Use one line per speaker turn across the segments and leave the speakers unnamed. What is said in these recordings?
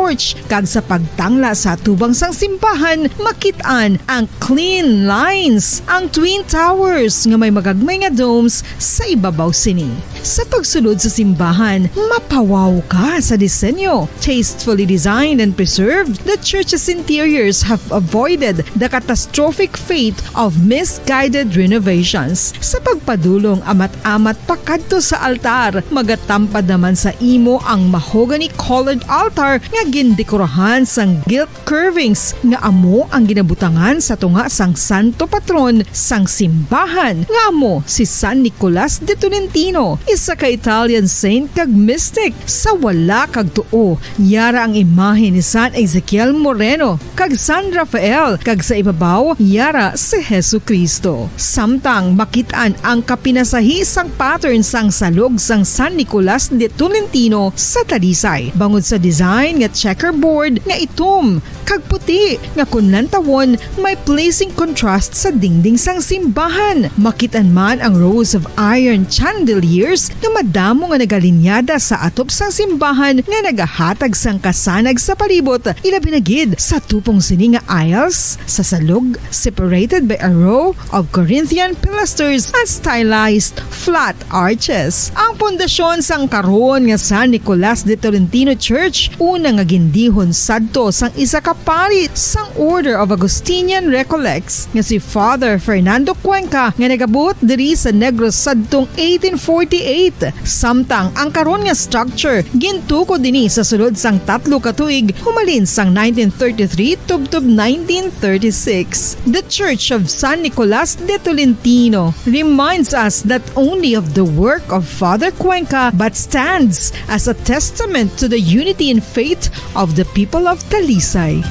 porch kag sa pagtangla sa tubang sang simbahan makit-an ang clean lines, ang twin towers nga may magagmay nga domes sa ibabaw sini. Sa pagsulod sa simbahan, mapawaw ka sa disenyo. Tastefully designed and preserved, the church's interiors have avoided the catastrophic fate of misguided renovations. Sa pagpadulong amat-amat pakadto sa altar, magatampad naman sa imo ang mahogany colored altar nga gindekorahan sang gilt curvings nga amo ang ginabutangan sa tunga sang santo patron sang simbahan nga amo si San Nicolas de Tolentino, isa ka Italian saint kag mystic. Sa wala kag tuo, yara ang imahe ni San Ezekiel Moreno kag San Rafael kag sa ibabaw yara si Hesu Kristo. Samtang makitaan ang kapinasahi sang pattern sang salog sang San Nicolas de Tolentino sa Talisay. Bangod sa design nga checkerboard nga itom kag puti nga kunlan tawon may pleasing contrast sa dingding sang simbahan. Makitaan man ang rows of iron chandeliers nga madamo nga nagalinyada sa atop sang simbahan nga nagahatag sang kasanag sa palibot, ilabi na gid sa tupong sini nga aisles sa salog separated by a row of Corinthian pilasters and stylized flat arches. Ang pundasyon sang karon nga San Nicolas de Tolentino Church una nga gindihon sadto sang isa ka pari sang Order of Augustinian Recollects nga si Father Fernando Cuenca nga nagabot diri sa Negros sadtong 1848. Samtang ang karon nga structure gintuko dinhi sa sulod sang 3 ka tuig humalin sang 1933 tubtob 1936. The Church of San Nicolas de Tolentino reminds us not only of the work of Father Cuenca but stands as a testament to the unity and faith of the people of Talisay.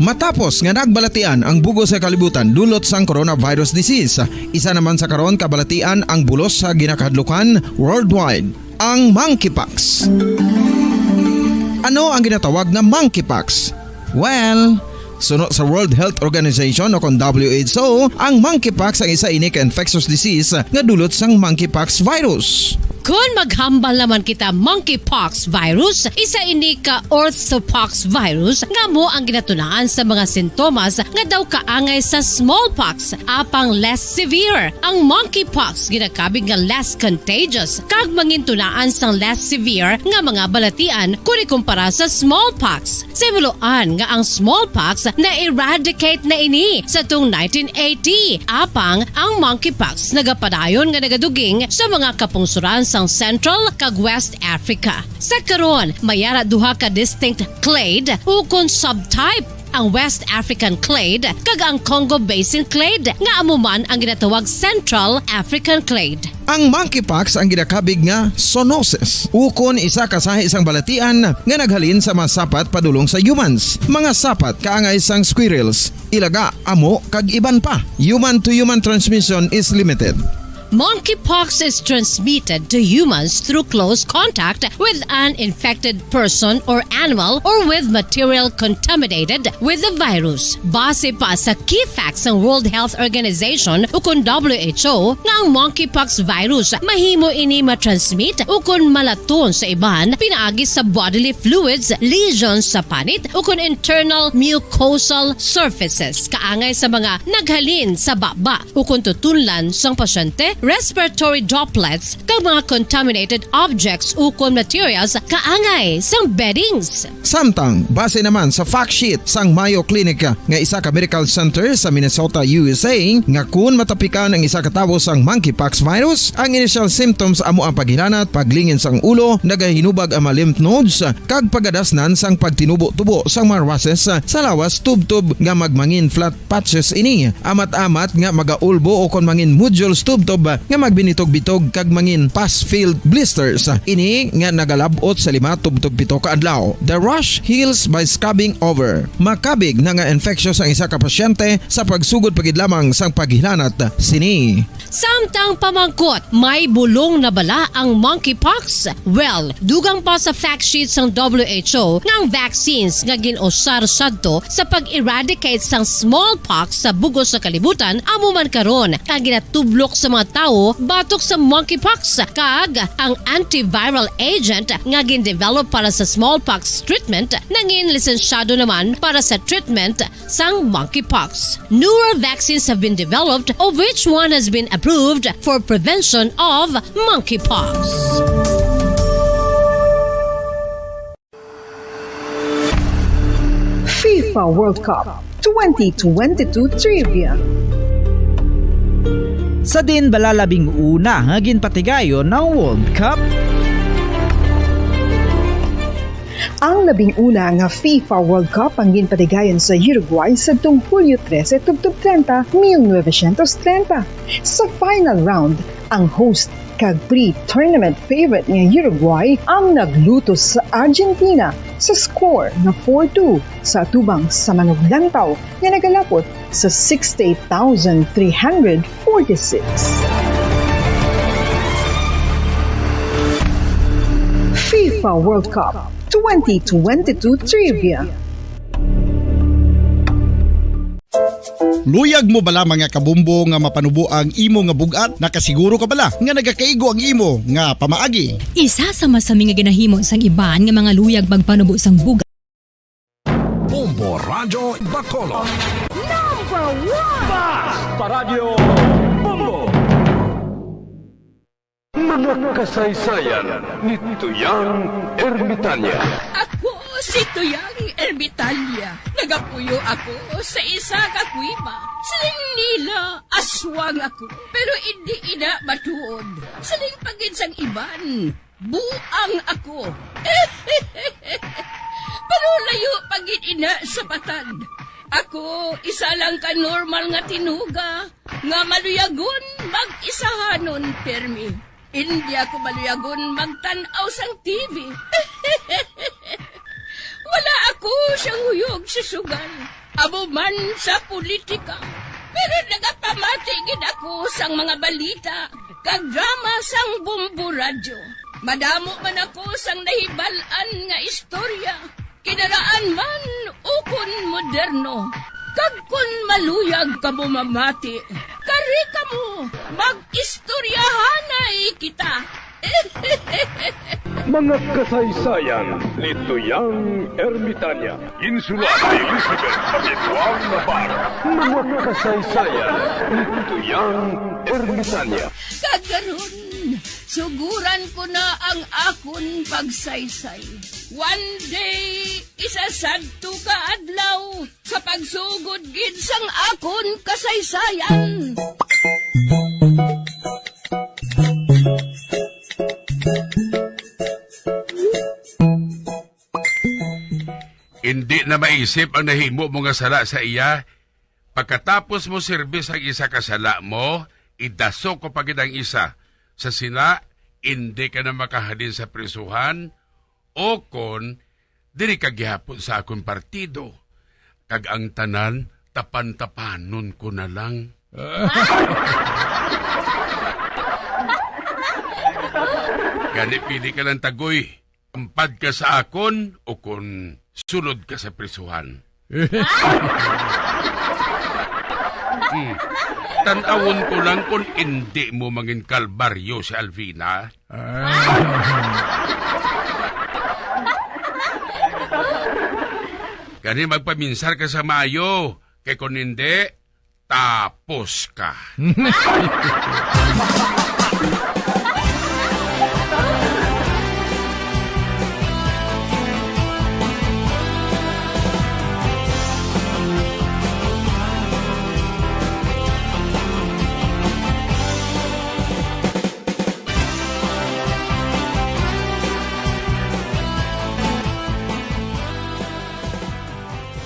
Matapos nga nagbalatian ang bugo sa kalibutan dulot sang coronavirus disease, isa naman sa karon kabalatian ang bulos sa ginakahadlukan worldwide, ang monkeypox. Ano ang ginatawag na monkeypox? Well, sunod sa World Health Organization o kung WHO, ang monkeypox ang isa ini ka infectious disease nga dulot sang monkeypox virus.
Kung maghambal naman kita monkeypox virus, isa ini ka orthopox virus nga mo ang ginatunaan sa mga sintomas nga daw kaangay sa smallpox apang less severe. Ang monkeypox ginakabig nga less contagious kag mangintunaan sang less severe nga mga balatian kung ikumpara sa smallpox. Simuloan nga ang smallpox na eradicate na ini sa tung 1980 apang ang monkeypox nagapadayon nga nagaduging sa mga kapungsuran sang Central kag West Africa. Sa karon, mayara duha ka distinct clade ukon subtype, ang West African clade kag ang Congo Basin clade nga amuman ang ginatawag Central African clade.
Ang monkeypox ang ginakabig nga zoonosis. Ukon isa kasahi isang balatian nga naghalin sa mga sapat padulong sa humans. Mga sapat kaangay sang squirrels, ilaga, amo kag iban pa. Human to human transmission is limited.
Monkeypox is transmitted to humans through close contact with an infected person or animal or with material contaminated with the virus. Base pa sa key facts ng World Health Organization ukon WHO nga ang monkeypox virus mahimo ini matransmit ukon malaton sa iban pinaagi sa bodily fluids, lesions sa panit ukon internal mucosal surfaces kaangay sa mga naghalin sa baba ukon tutunlan sang pasyente, respiratory droplets kag mga contaminated objects ukon materials kaangay sang beddings.
Samtang base naman sa fact sheet sang Mayo Clinic nga isa ka medical center sa Minnesota, USA, nga kun matapikan ang isa ka tawo sang monkeypox virus, ang initial symptoms amo ang paghinanat, paglingin sang ulo, nagahinubag ang mga lymph nodes kag pagadasnan sang pagtinubo-tubo sang mga rashes sa lawas tubtob nga magmangin flat patches ini. Amat-amat nga magaulbo o kon mangin nodules tubtob nga magbinitog-bitog kag mangin pus-filled blisters. Ini nga nagalabot sa 5-7 ka adlaw. The rash heals by scabbing over. Makabig na nga infectious ang isa ka pasyente sa pagsugod pagid lamang sang paghilanat sini.
Samtang pamangkot, may bulong na bala ang monkeypox? Well, dugang pa sa fact sheet ng WHO nga ang vaccines nga ginusar sadto sa pag-eradicate sang smallpox sa bugos sa kalibutan amo man karon kag ginatublok sa mga tao batok sa monkeypox kag ang antiviral agent nga gin-develop para sa smallpox treatment nangin lisensyado naman para sa treatment sang monkeypox. Newer vaccines have been developed of which one has been approved for prevention of monkeypox.
FIFA World Cup 2022 Trivia.
Sa din balalabing una nga ginpatigayon ng World Cup.
Ang labing-una nga FIFA World Cup ang ginpatigayon sa Uruguay sa Hulyo 13, 1930. Sa final round, ang host kag pre-tournament favorite nga Uruguay ang naglutos sa Argentina sa score na 4-2 sa atubang sa manuglantaw nga nagalapot sa 68,346. FIFA World Cup 2022 Trivia.
Luyag mo bala mga kabumbo nga mapanubo ang imo nga bugat? Nakasiguro ka bala nga nagakaigo ang imo nga pamaagi?
Isa sa masami nga ginahimo sang iban nga mga luyag magpanubo sang bugat.
Bombo Radyo Bacolod.
Number 1!
Basta Radyo Bombo. Mga kasaysayan ni Tuyang Ermitanya.
Ako si Tuyang Ermitanya. Nagapuyo ako sa isa ka kuiba. Siling nila, aswang ako. Pero hindi ina matuod. Siling pagin sang iban, buang ako. Pero layo pagin ina sa patad. Ako, isa lang ka normal nga tinuga. Nga maluyagon, mag-isahanon, permi. Hindi ako maluyagon magtanaw sang TV. Wala ako siyang huyog sa sugal. Abo man sa politika. Pero nagapamatagin ako sang mga balita. Kag drama sang Bombo Radyo. Madamo man ako sang nahibalan nga istorya. Kinaraan man ukon moderno. Kag kun maluyag ka mo mamati, kari ka mo, mag-istoryahanay kita.
Mga kasaysayan ni Tuyang Ermitanya. Insulat ni Elizabeth Pagituang Navarro. Mga kasaysayan ni Tuyang Ermitanya.
Kagaron, suguran ko na ang akon pagsaysay. One day, isasadto ka adlaw sa pagsugod gid sang akon kasaysayan.
Hindi na maisip ang nahimo mo nga sala sa iya. Pagkatapos mo serbis ang isa kasala mo, idaso ko pagid ang isa. Sa sina, hindi ka na makahalin sa prisuhan o kon diri ka gihapon sa akong partido. Kag ang tanan, tapan-tapanon ko na lang. Gani pili ka lang tagoy. Ampad ka sa akon o kon sulod ka sa prisuhan. Tanawon ko lang kung hindi mo mangin kalbaryo si Alvina. Gani magpaminsar ka sa maayo. Kay kung hindi, tapos ka.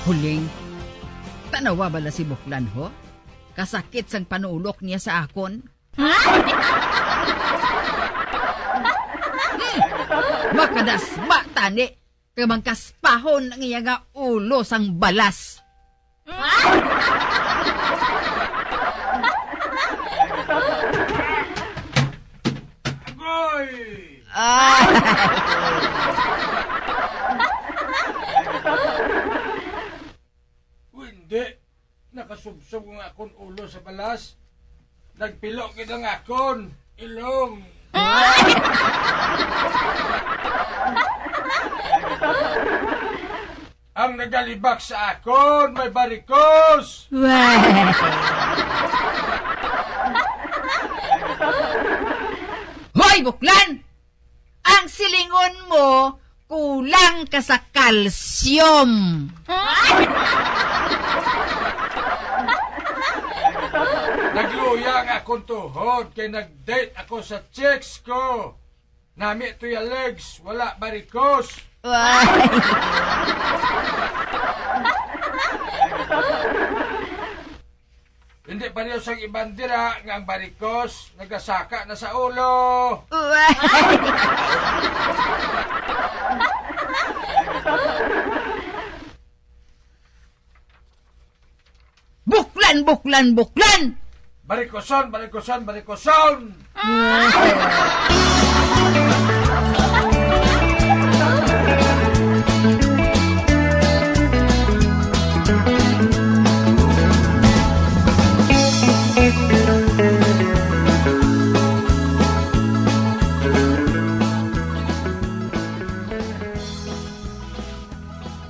Huling, tanawa bala si Buklan ho? Kasakit sang panuulok niya sa akon? Makadasma tani. Kamangkaspahon ang iya nga ulo sang balas.
Agoy! Hindi. Nakasubsob ng akon ulo sa balas. Nagpilok kita ng akon. Ilong. Ang nagalibak sa akon, may barikos.
Hoy, buklan! Ang silingon mo, kulang ka sa kalsyum.
Nagluya ang akong tuhod kay nag-date ako sa chicks ko. Nami ito yung legs, wala barikos. Hindi pa niyo sang ibandira nga ang barikos, nagasaka na sa ulo.
Buklan, buklan, buklan!
Barikoson, barikoson, barikoson!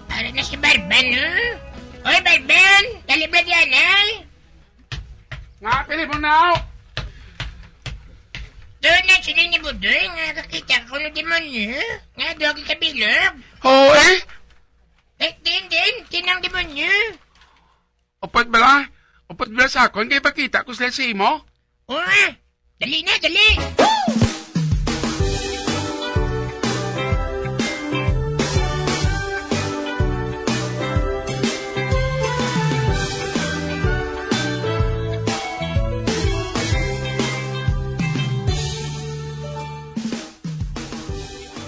Ano na si Barban, ha? Oy, Barban! Kalibra diyan, ay!
Nga, pili mo na!
Doon na sila ni Budoy nga kakita ko ng demonyo. Nga doon ka kabilog.
Oo eh!
Din, tinang demonyo.
Upat bala sa akon, kaya pakita ko sila sa imo.
Oo, dali na, dali!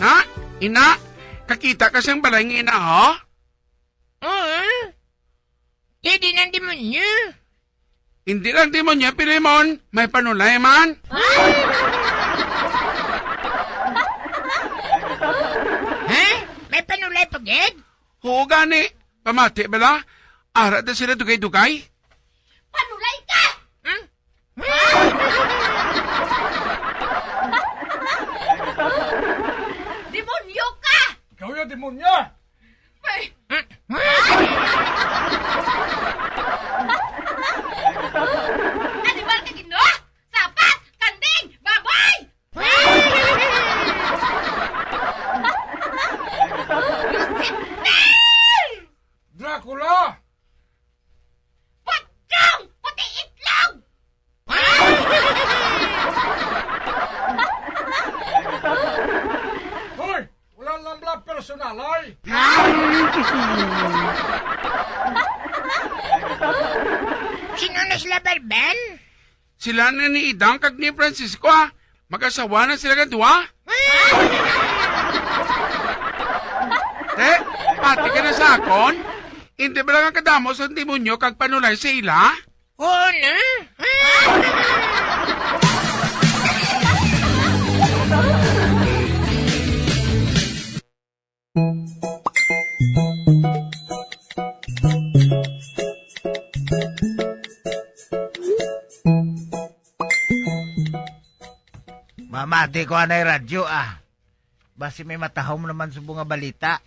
Na, ina, kakita ka siyang balay ng ina, ha?
Oo, hindi ng demonyo.
Hindi lang demonyo, Pilimon. May panulay man.
Ha? May panulay pagid?
Oo, gani. Pamati bala. Arat na sila dugay-dugay.
Panulay ka! Hmm? Demonyo ka!
Ikaw yung demonyo.
Animal ka gino? Sapat! Kanding! Baboy!
Dracula!
Pagkang! Puti itlog!
Hoy! Wala lang bala personal, ay!
Sino na sila, Barban?
Sila na ni Idang kag ni Francisco, ha? Mag-asawa na sila kadua. Pati ka na sa akon? Hindi ba lang ang kadamo sa demonyo kag panulay sa ila?
Oo na.
Mamati ko anay radyo Basi may matahom naman sa bunga balita.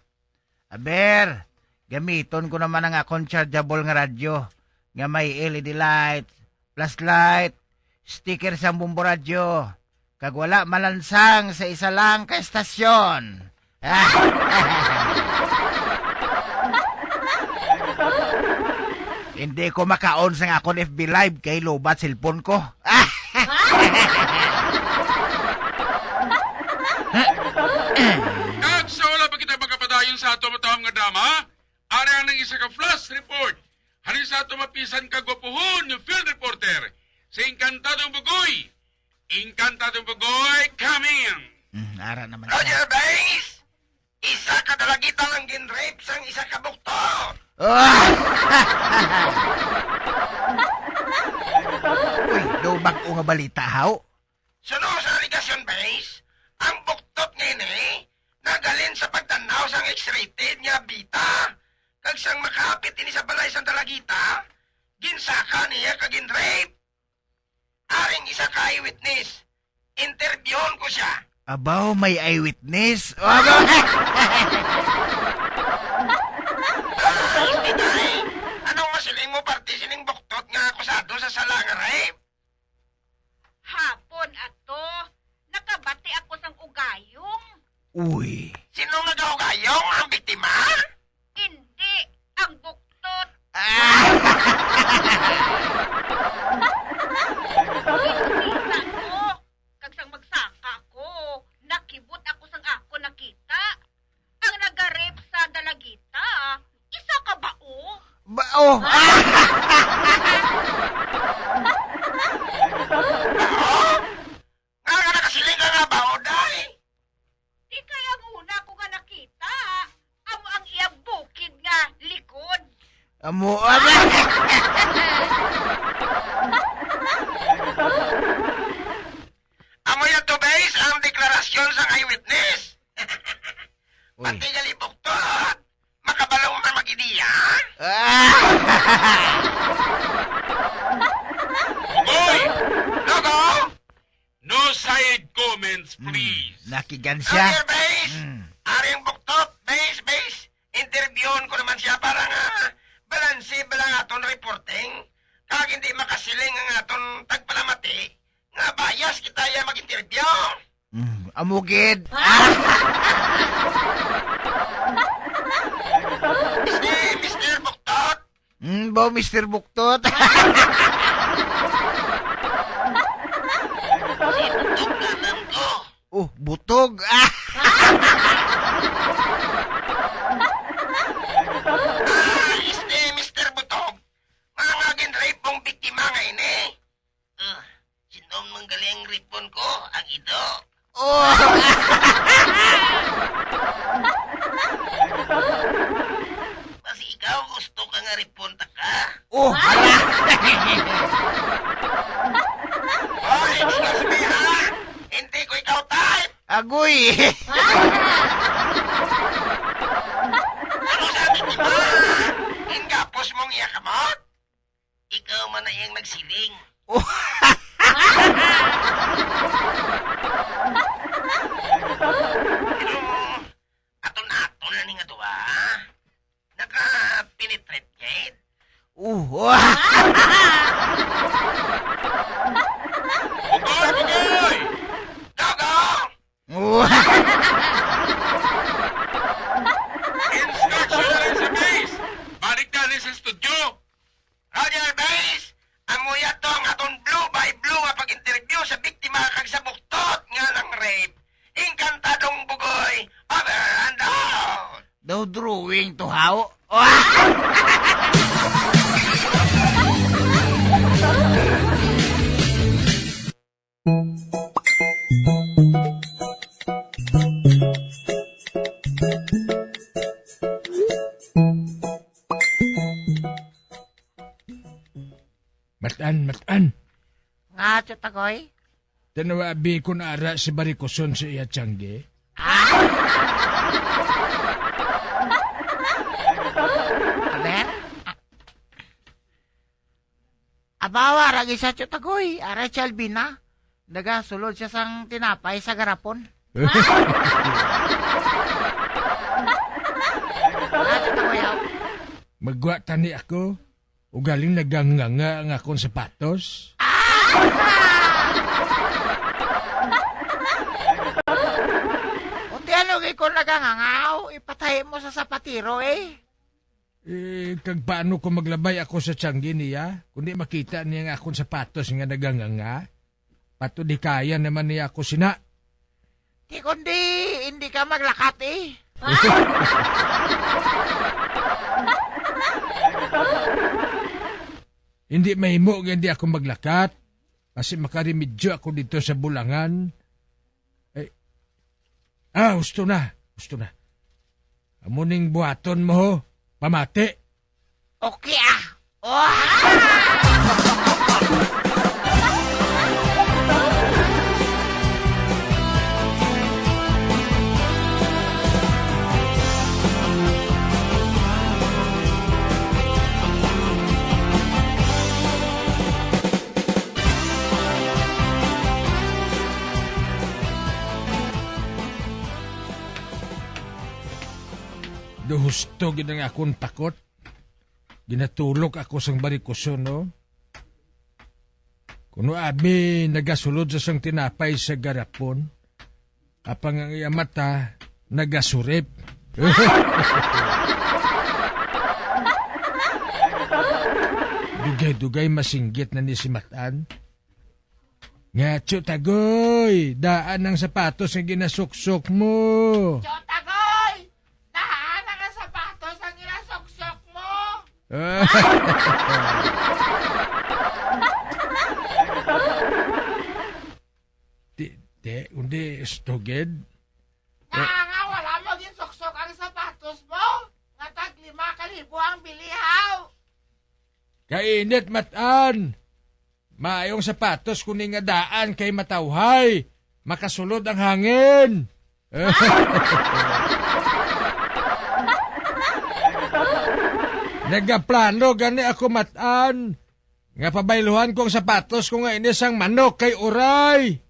Aber, gamiton ko naman ang akong chargeable nga radyo. Nga may LED light, flashlight, sticker sa bumbo radyo. Kag wala malansang sa isa lang ka estasyon. Hindi ko makaon sa akong FB Live kay lobat cellphone ko.
Kag sa wala pa kita magkapadayon sa ato matawang nga dama, ari ang nang isa ka flash report. Hari sa ato mapisan ka gwapuhon yung field reporter sa Encantadong Bugoy. Inkantadong bugoy, coming!
Ara naman
Roger Bass! Isa ka dalagita ang ginrape sang isa ka bukto!
Uy, daw bag-o nga balita, haw?
Sunod sa aligasyon, Bass, ang buktot ngayon nagalin sa pagtanaw sang X-rated nga bita. Kag sang makapit ini sa balay sang dalagita, ginsaka niya ka ginrape. Aring isa ka eyewitness. Interviewon ko siya.
Abaw, may eyewitness.
Hindi tayo. Anong masiling mo parti sining buktot nga akusado sa sala nga rape?
Hapon ato, nakabati ako sang ugayong.
Uy.
Sino nga gawgayong ang biktima?
Hindi, ang buktot. Inulisan ko. Kag sang magsaka ko, nakibot ako sang ako nakita. Ang nagarep sa dalagita, isa ka ba o?
Bao.
Nga nga nakasiling ka nga ba, Oday?
Di kaya muna ko nga nakita. Amo ang iyang bukid nga likod.
Amo.
Amo yan to, Bass, ang deklarasyon sang eyewitness.
Uy.
Pati galibok to, makabalong na mag-ideya.
Bugoy!
Logo,
No side comments, please.
Nakigan siya.
Roger Bass, aring buktot, Bass, interviewon ko naman siya para nga balansi balang aton reporting. Kag hindi makasiling ang aton tagpalamati, nga bias kita ya mag-interview.
Amugid.
Mr. Buktot,
Bao, Mr. Buktot.
sinutog naman ko.
Butog.
Mr. Butog, mga ginrape mong biktima ngayon sinong manggaling ripon ko? Ang ido. Kasi ikaw gusto ka nga ripon ta ka.
Hala.
Hoy, excuse me ha? Hindi ko ikaw type.
Agoy.
Ano sa biktima? Ingapos mong iyakamot? Ikaw man na iyang nagsiling. Pero, aton-aton na ni nga to ha? Naka-penetrate gate?
Bugoy, bugoy!
Dogo!
Instruction na rin sa base! Balik na rin sa studio!
Roger Bass, amuya to ang aton blue by blue nga pag-interview sa biktima kag sa buktot nga ng rape. Inkantadong bugoy, over and out!
Daw drawing to how?
Matan.
Nga, Chutagoy?
Tanawabi ko na ara si Barikoson sa iya tiyangge.
Aber? Abawa, ragi sa Chutagoy. Aray si Albina. Nagasulod siya sang tinapay sa garapon. Nga, Chutagoy,
Magwa tani ako. Ugaling naganganga ang akong sapatos.
Unti ano ko nagangangaw, ipatay mo sa sapatiro
Kag paano ko maglabay ako sa tiyangge niya? Kundi makita niya nga akong sapatos nga naganganga. Pato di kaya naman niya ako sina.
Di kundi, hindi ka maglakat
Hindi mahimo nga hindi ako maglakat. Kasi makarimedyo ako dito sa bulangan. Gusto na. Amuning buhaton mo, pamati.
Okay ah. Oh!
Duhusto ginang akong takot. Ginatulog ako sang barikuson, no? Kuno abi nagasulod sa sang tinapay sa garapon. Apang ang iya mata nagasurip. Dugay-dugay masinggit na ni si Matan. Nga, Tagoy, daan ng sapatos ang ginasuksok mo.
Tagoy! Nahaan ang sapatos ang ginasuksok mo!
Undi, stugid.
Nga, wala mo ginsuksok ang sapatos mo! Nga tag 5,000 ang bilihaw!
Kainit, Matan. Maayong sapatos kuning nga daan kay matawhay. Makasulod ang hangin. Nagaplano gani ako, Matan. Nga pabayluhan kong sapatos ko nga inis ang manok kay uray.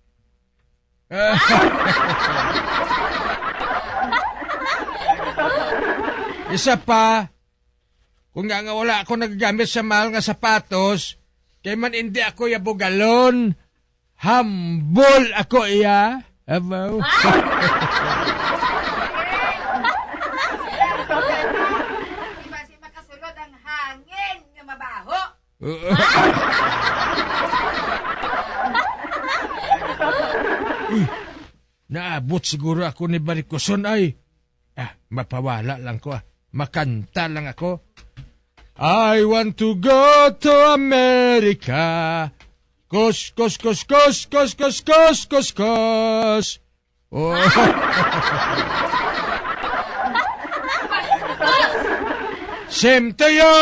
Isa pa, kung nga wala ako nagagamit sa mahal nga sapatos, kay man hindi ako yabugalon, hambol ako iya. Abaw.
Di makasulod ang hangin nga mabaho.
Naabot siguro ako ni Barikoson ay. Mapawala lang ko. Makanta lang ako. I want to go to America. Kos. Oh. Same to you.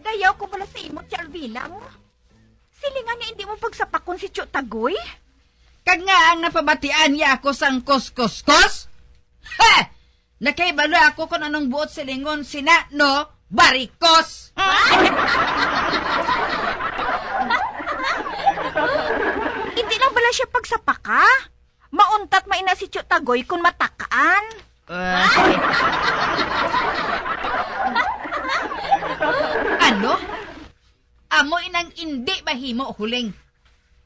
Dayaw ko pala sa imot si Alvila mo. Silingan niya hindi mo pagsapakon si Tio Tagoy?
Kag nga ang napabatian niya ako sang kos. Ha! Nakaibalo ako kung anong buot silingon sina, no? Barikos!
Hindi lang bala siya pagsapaka. Mauntat maina si Tio Tagoy kung matakaan.
Ano? Amo inang hindi mahimo huling.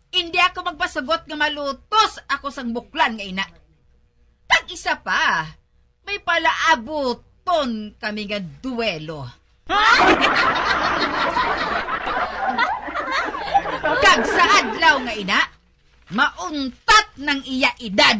Hindi ako magpasagot nga malutos ako sang buklan nga ina. Tag isa pa, may palaabuton kami nga duelo. Kag sa adlaw nga ina, mauntat ng iya edad.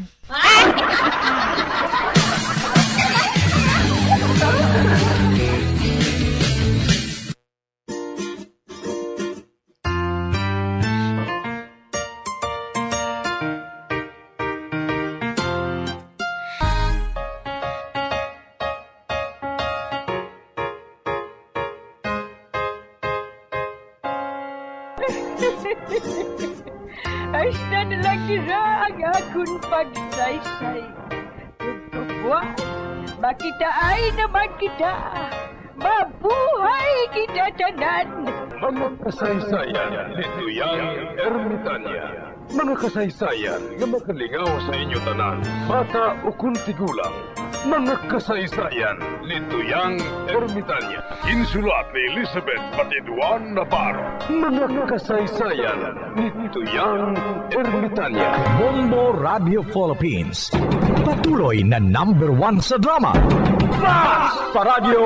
Ay, na lang nila ang akong pagsaysay. Buwan, makita ay naman kita. Mabuhay kita tanan.
Mga kasaysayan ni Tuyang Ermitanya. Mga kasaysayan nga makalingaw sa inyo tanan, bata o kuntigulang. Mga kasaysayan ni Tuyang Ermitanya. Insulat ni Elizabeth Batiduan Navarro. Mga kasaysayan ni Tuyang Ermitanya.
Bombo Radio Philippines. Patuloy na #1 sa drama.
Fast Radio!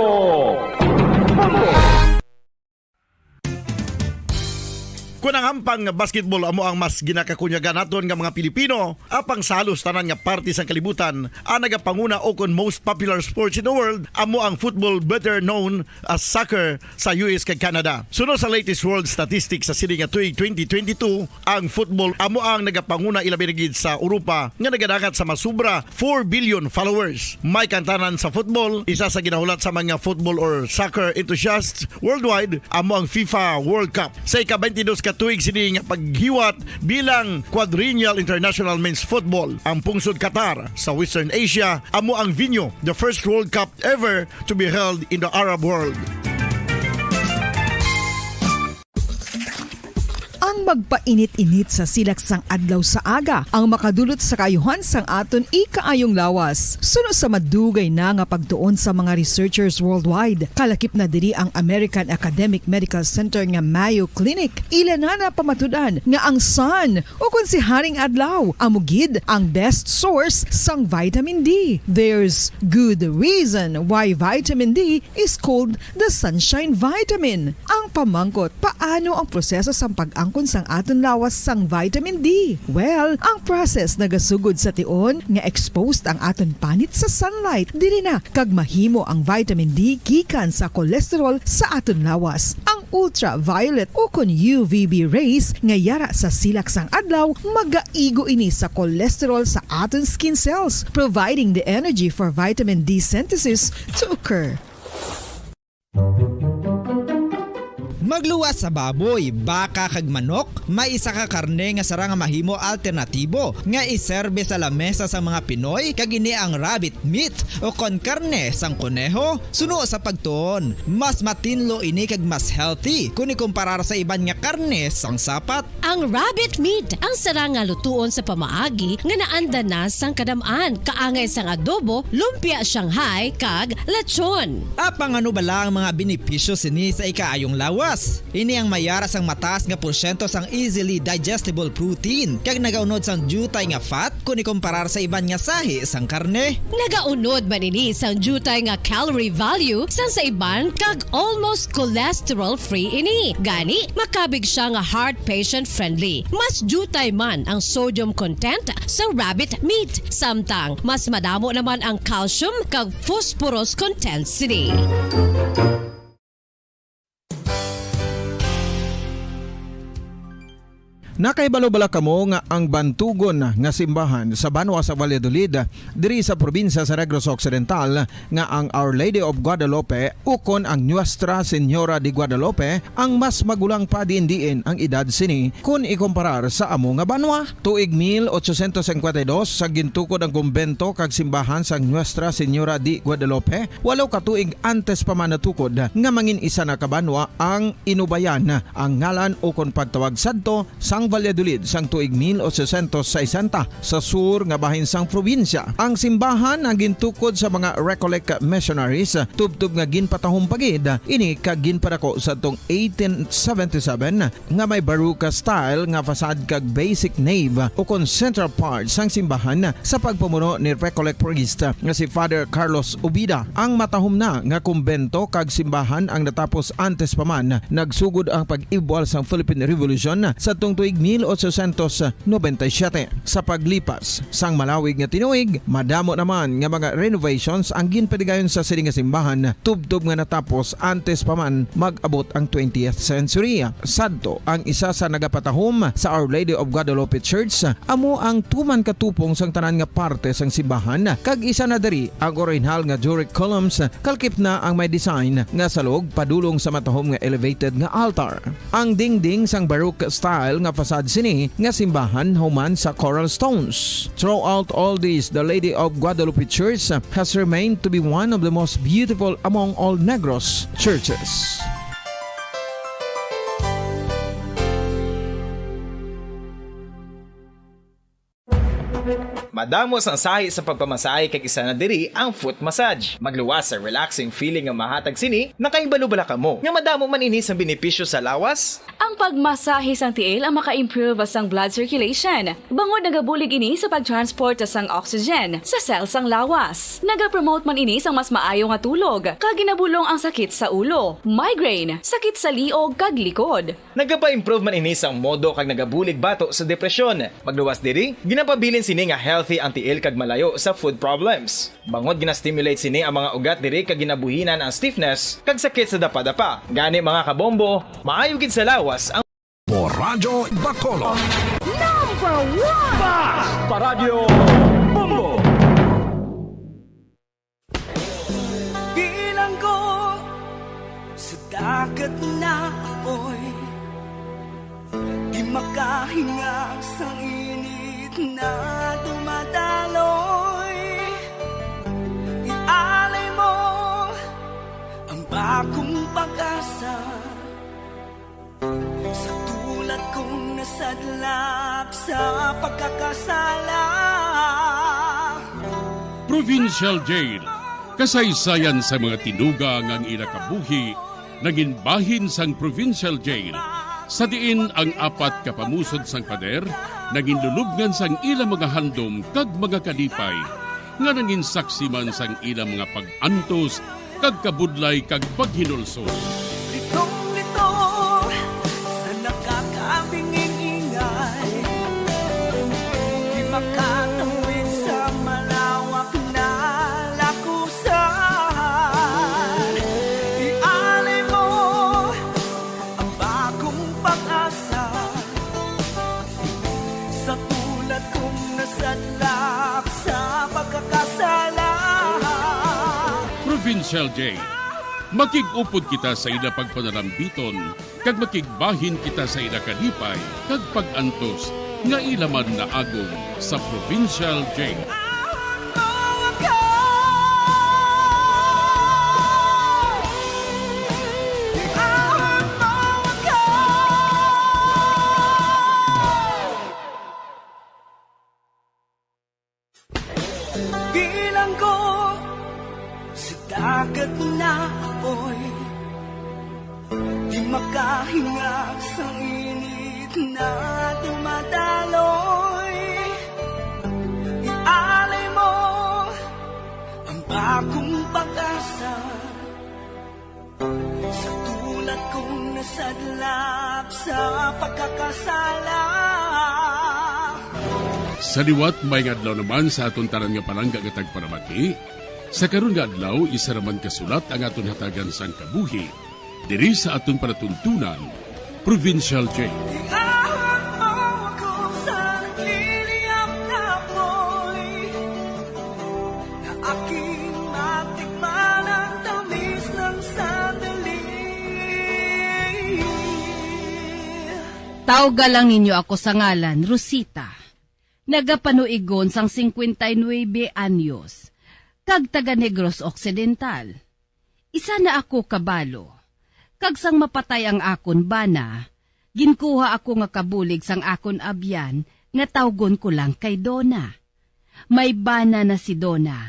Kunang hampang nga basketball amo ang mas ginakakunyagan naton nga mga Pilipino, apang salos tanan nga parte sang kalibutan, ang nagapanguna o kon most popular sports in the world amo ang football, better known as soccer sa US kag Canada. Sunod sa latest world statistics sa sini nga tuig 2022, ang football amo ang nagapanguna ilabi na gid sa Europa nga nagadagat sa masubra 4 billion followers. May kantanan sa football, isa sa ginahulat sa mga football or soccer enthusiasts worldwide amo ang FIFA World Cup. Sa ika-22 ka tuig sini nga paghiwat bilang quadrennial international men's football. Ang pungsod Qatar sa Western Asia amo ang venue, the first World Cup ever to be held in the Arab world.
Ang magpainit-init sa silaksang adlaw sa aga ang makadulot sa kayuhan sang aton ikaayong lawas. Suno sa madugay na nga pagtuon sa mga researchers worldwide, kalakip na diri ang American Academic Medical Center nga Mayo Clinic. Ila na pamatudan nga ang sun o kung si Haring Adlaw amugid ang best source sang vitamin D. There's good reason why vitamin D is called the sunshine vitamin. Ang pamangkot, paano ang proseso sang pag-angkon sang aton lawas sang vitamin D? Well, ang process nagasugod sa tion nga exposed ang aton panit sa sunlight dili na kag mahimo ang vitamin D gikan sa cholesterol sa aton lawas. Ang ultraviolet o kon UVB rays nga yara sa silak sang adlaw magaigo ini sa cholesterol sa aton skin cells, providing the energy for vitamin D synthesis to occur.
Magluwas sa baboy, baka kag manok, may isa ka karne nga sara nga mahimo alternatibo nga iserbe sa lamesa sa mga Pinoy kag ini ang rabbit meat o kon karne sang kuneho. Suno sa pagtuon, mas matinlo ini kag mas healthy kung ikumparar sa iban nga karne sang sapat.
Ang rabbit meat ang sara nga lutuon sa pamaagi nga naanda na sang kadamaan, kaangay sang adobo, lumpia Shanghai kag lechon.
Apang ano bala ang mga benepisyo sini sa ikaayong lawas? Ini ang mayara sang mataas nga porsyento sang easily digestible protein kag nagaunod sang jutay nga fat kung ikumparar sa iban nga sahi sang karne.
Nagaunod man ini sang jutay nga calorie value sang sa iban kag almost cholesterol free ini. Gani makabig siya nga heart patient friendly. Mas jutay man ang sodium content sa rabbit meat, samtang mas madamo naman ang calcium kag phosphorus content sini.
Nakaibalo-bala kamo nga ang bantugon nga simbahan sa Banwa sa Valladolid diri sa probinsya sa Negros Occidental nga ang Our Lady of Guadalupe ukon ang Nuestra Señora de Guadalupe ang mas magulang pa diin ang edad sini kung ikumparar sa amo nga banwa. Tuig 1852 sa gintukod ang kumbento kag simbahan sa Nuestra Señora de Guadalupe, walo ka tuig antes pa man natukod nga mangin isa na kabanwa ang inubayan ang ngalan ukon pagtawag sadto sang Valladolid sang tuig 1860 sa sur nga bahin sang probinsya. Ang simbahan ang gintukod sa mga Recollect missionaries tubtub nga ginpatahong pagid ini kag ginpadako sa tong 1877 nga may baroque style nga fasad kag basic nave o kon central part sang simbahan sa pagpamuno ni Recollect priest nga si Father Carlos Ubida. Ang matahom na nga kumbento kag simbahan ang natapos antes pa man nagsugod ang pag-ibwal sang Philippine Revolution sa tong tuig 1897. Sa paglipas sang malawig nga tinuig, madamo naman nga mga renovations ang ginpadigayon sa sining nga simbahan tubtob nga natapos antes pa man mag-abot ang 20th century. Sadto ang isa sa nagapatahom sa Our Lady of Guadalupe Church amo ang tuman katupong sang tanan nga parte sang simbahan kag isa na diri ang original nga Doric columns kalkip na ang may design nga salog padulong sa matahom nga elevated nga altar. Ang dingding sang baroque style nga fasad sini nga simbahan human sa coral stones. Throughout all this, the Lady of Guadalupe Church has remained to be one of the most beautiful among all Negros churches.
Madamos ang sahi sa pagpamasahe kag isa na diri ang foot massage. Magluwas sa relaxing feeling nga mahatag sini, nakaibalo-bala ka mo. Nga madamo man ini sa benepisyo sa lawas.
Ang pagmasahe sang tiil ang maka-improve sang blood circulation. Bangod nagabulig ini sa pag-transport sang oxygen sa cells sang lawas. Nagapromote man ini sang mas maayo nga tulog, kag ginabulong ang sakit sa ulo, migraine, sakit sa liog kag likod.
Nagapa-improve man ini sang modo kag nagabulig bato sa depresyon. Magluwas diri, ginapabilin sini nga healthy ang tiil kag malayo sa food problems. Bangod ginastimulate sini ang mga ugat diri kag ginabuhinan ang stiffness kag sakit sa dapa-dapa. Gani mga kabombo, maayo gid sa lawas ang
Radyo Bacolod.
Number 1!
Mas Paradyo Bombo!
Bilanggo sa dagat na apoy, di makahinga sa init na dumadaloy. Ialay mo ang bagong pag-asa sa tulad kong nasadlak sa pagkakasala.
Provincial Jail. Kasaysayan sa mga tinugang ang ilakabuhi, naging bahin sang Provincial Jail. Sa diin ang apat kapamusod sang pader, naging lulubngan sang ilang mga handom kag mga kalipay, nga naging saksi man sang ilang mga pag-antos, kag kabudlay kag paghinulsol.
Litong-lito sa nakakabinging ingay, di makatawid sa malawak na lakusan. Ialay mo ang bagong pag-asa sa tulad kong nasadlak sa pagkakasala.
Provincial Jail. Makig-upod kita sa ila pagpanarambiton, kag makigbahin kita sa ila kalipay, kag pag-antos, nga ilaman na agong sa Provincial Jail.
Bilanggo sa dagat na apoy, di makahinga sa init na dumadaloy. Ialay mo ang bagong pag-asa sa tulad kong nasadlak sa pagkakasala.
Sa liwat may adlaw naman sa aton tanan nga palangga nga tagparamaki. Sa karon nga adlaw isa raman kasulat ang aton hatagan sang kabuhi diri sa aton panatuntunan, Provincial Jail.
Iahon mo ako sa nagliliyap na apoy, na aking matikman ang tamis ng sandali.
Tawga lang ninyo ako sa ngalan, Rosita. Nagapanuigon sang 59 anyos, kag taga Negros Occidental. Isa na ako kabalo, kag sang mapatay ang akon bana, ginkuha ako nga kabulig sang akon abyan, nga tawgon ko lang kay Donna. May bana na si Donna,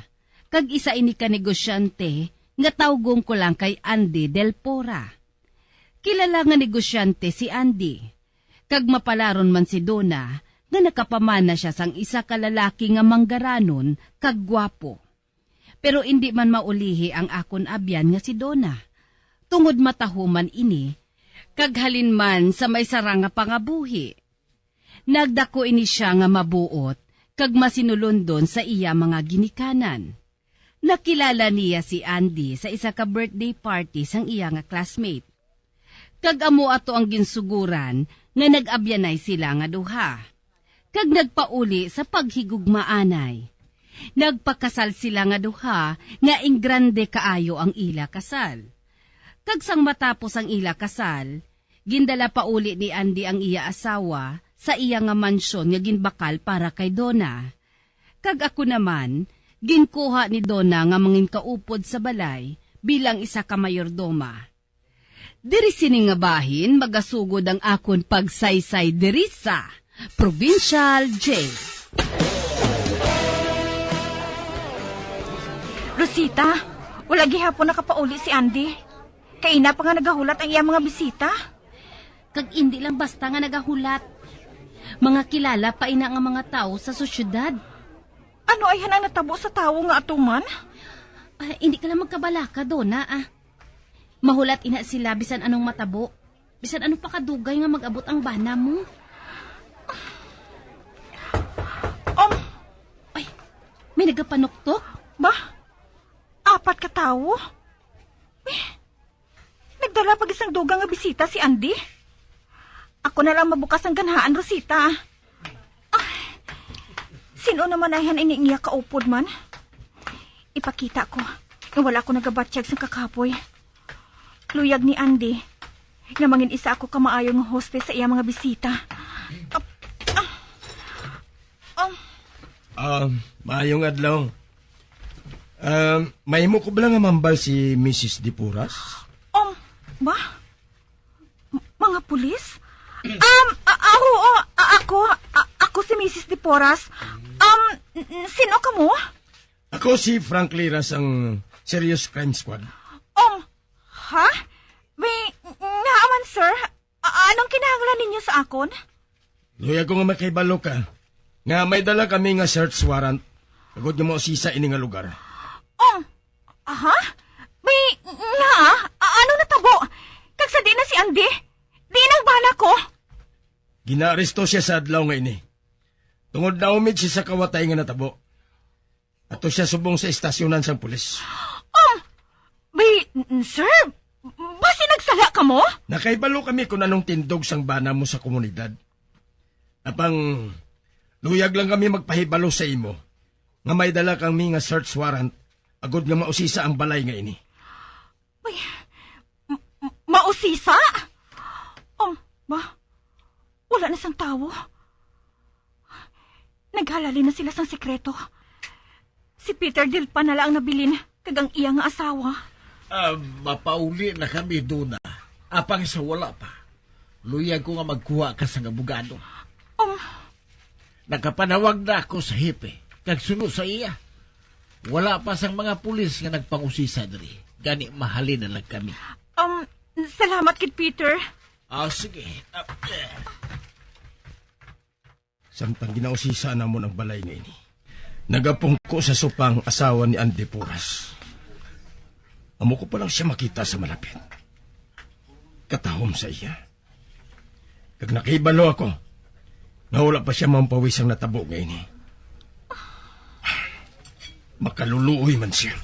kag isa ini ka negosyante, nga tawgon ko lang kay Andy Del Pora. Kilala nga negosyante si Andy, kag mapalaron man si Donna, nga nakapamana siya sang isa ka lalaki nga manggaranon kag gwapo. Pero hindi man maulihi ang akon abyan nga si Donna. Tungod matahuman ini, kag halin man sa may sarang nga pangabuhi. Nagdako ini siya nga mabuot, kag masinulundon sa iya mga ginikanan. Nakilala niya si Andy sa isa ka birthday party sang iya nga classmate. Kag amo ato ang ginsuguran nga nag-abyanay sila nga duha. Kag nagpauli sa paghigugmaanay. Nagpakasal sila nga duha, nga ing grande kaayo ang ila kasal. Kag sang matapos ang ila kasal, gindala pauli ni Andy ang iya asawa sa iya nga mansyon nga ginbakal para kay Donna. Kag ako naman, ginkuha ni Donna nga mangin kaupod sa balay bilang isa ka mayordoma. Diri sini nga bahin magasugod ang akon pagsaysay diri sa Provincial Jail.
Rosita, wala gihapon nakapauli si Andy. Kaina pa nga nagahulat ang iyang mga bisita.
Kag hindi lang basta nga nagahulat. Mga kilala pa ina nga mga tao sa sosyudad.
Ano ay hanang natabo sa tao nga atuman?
Hindi ka lang magkabalaka, Donna, Mahulat ina sila bisan anong matabo. Bisan anong pakadugay nga mag-abot ang bana mo. Ay, may nagapanuktok?
Ba? 4 ka tao? Nagdala pag isang dugang nga bisita si Andy. Ako na lang mabukas ang ganhaan, Rosita. Sino naman ay iniiya kaupod man? Ipakita ko na wala ko nagabatsyag sa kakapoy. Luyag ni Andy na mangin isa ako kamaayong hostess sa iya mga bisita.
Maayong adlaw. Mahimo ko ba lang mambal si Mrs. Dipuras?
Ba? Mga pulis? Ako si Mrs. Dipuras. Sino ka mo?
Ako si Frank Liras, ang Serious Crime Squad.
Ha? May naaman, sir. Anong kinahanglan ninyo sa akon?
Luya ko nga makaibalo ka. Nga may dala kami nga search warrant. Agod nga mo sisa ini nga lugar.
Ha? May ano natabo? Kagsa di na si Andy? Di nang bala ko?
Ginaaresto siya sa adlaw nga ini. Tungod na umid siya sa kawatay nga natabo. Ato siya subong sa estasyonan sang pulis.
Sir, basi nagsala ka mo?
Nakaibalo kami kung anong tindog sang bana mo sa komunidad. Apang luyag lang kami magpahibalo sa imo nga may dala kami nga search warrant agod nga mausisa ang balay nga ini.
Mausisa? Ba? Wala na sang tawo. Naghalali na sila sang sekreto. Si Peter Dilpa na lang ang nabilin kagang iya nga asawa.
Mapauli na kami doon na. Apang sa wala pa. Luyag ko nga magkuha ka sa abogado. Nakapanawag na ako sa hipe. Kagsunod sa iya. Wala pa sang mga pulis nga nagpangusisa diri. Gani mahalin na lang kami.
Salamat kid Peter.
Sige.
Samtang ginausisa na mo ng balay nga ini. Nagapungko sa supang asawa ni Andy Puras. Amo ko pa lang siya makita sa malapit. Katahom sa iya. Kag nakibalo ako, nawala pa siya mampawisang natabo nga ini. Makaluluoy man siya.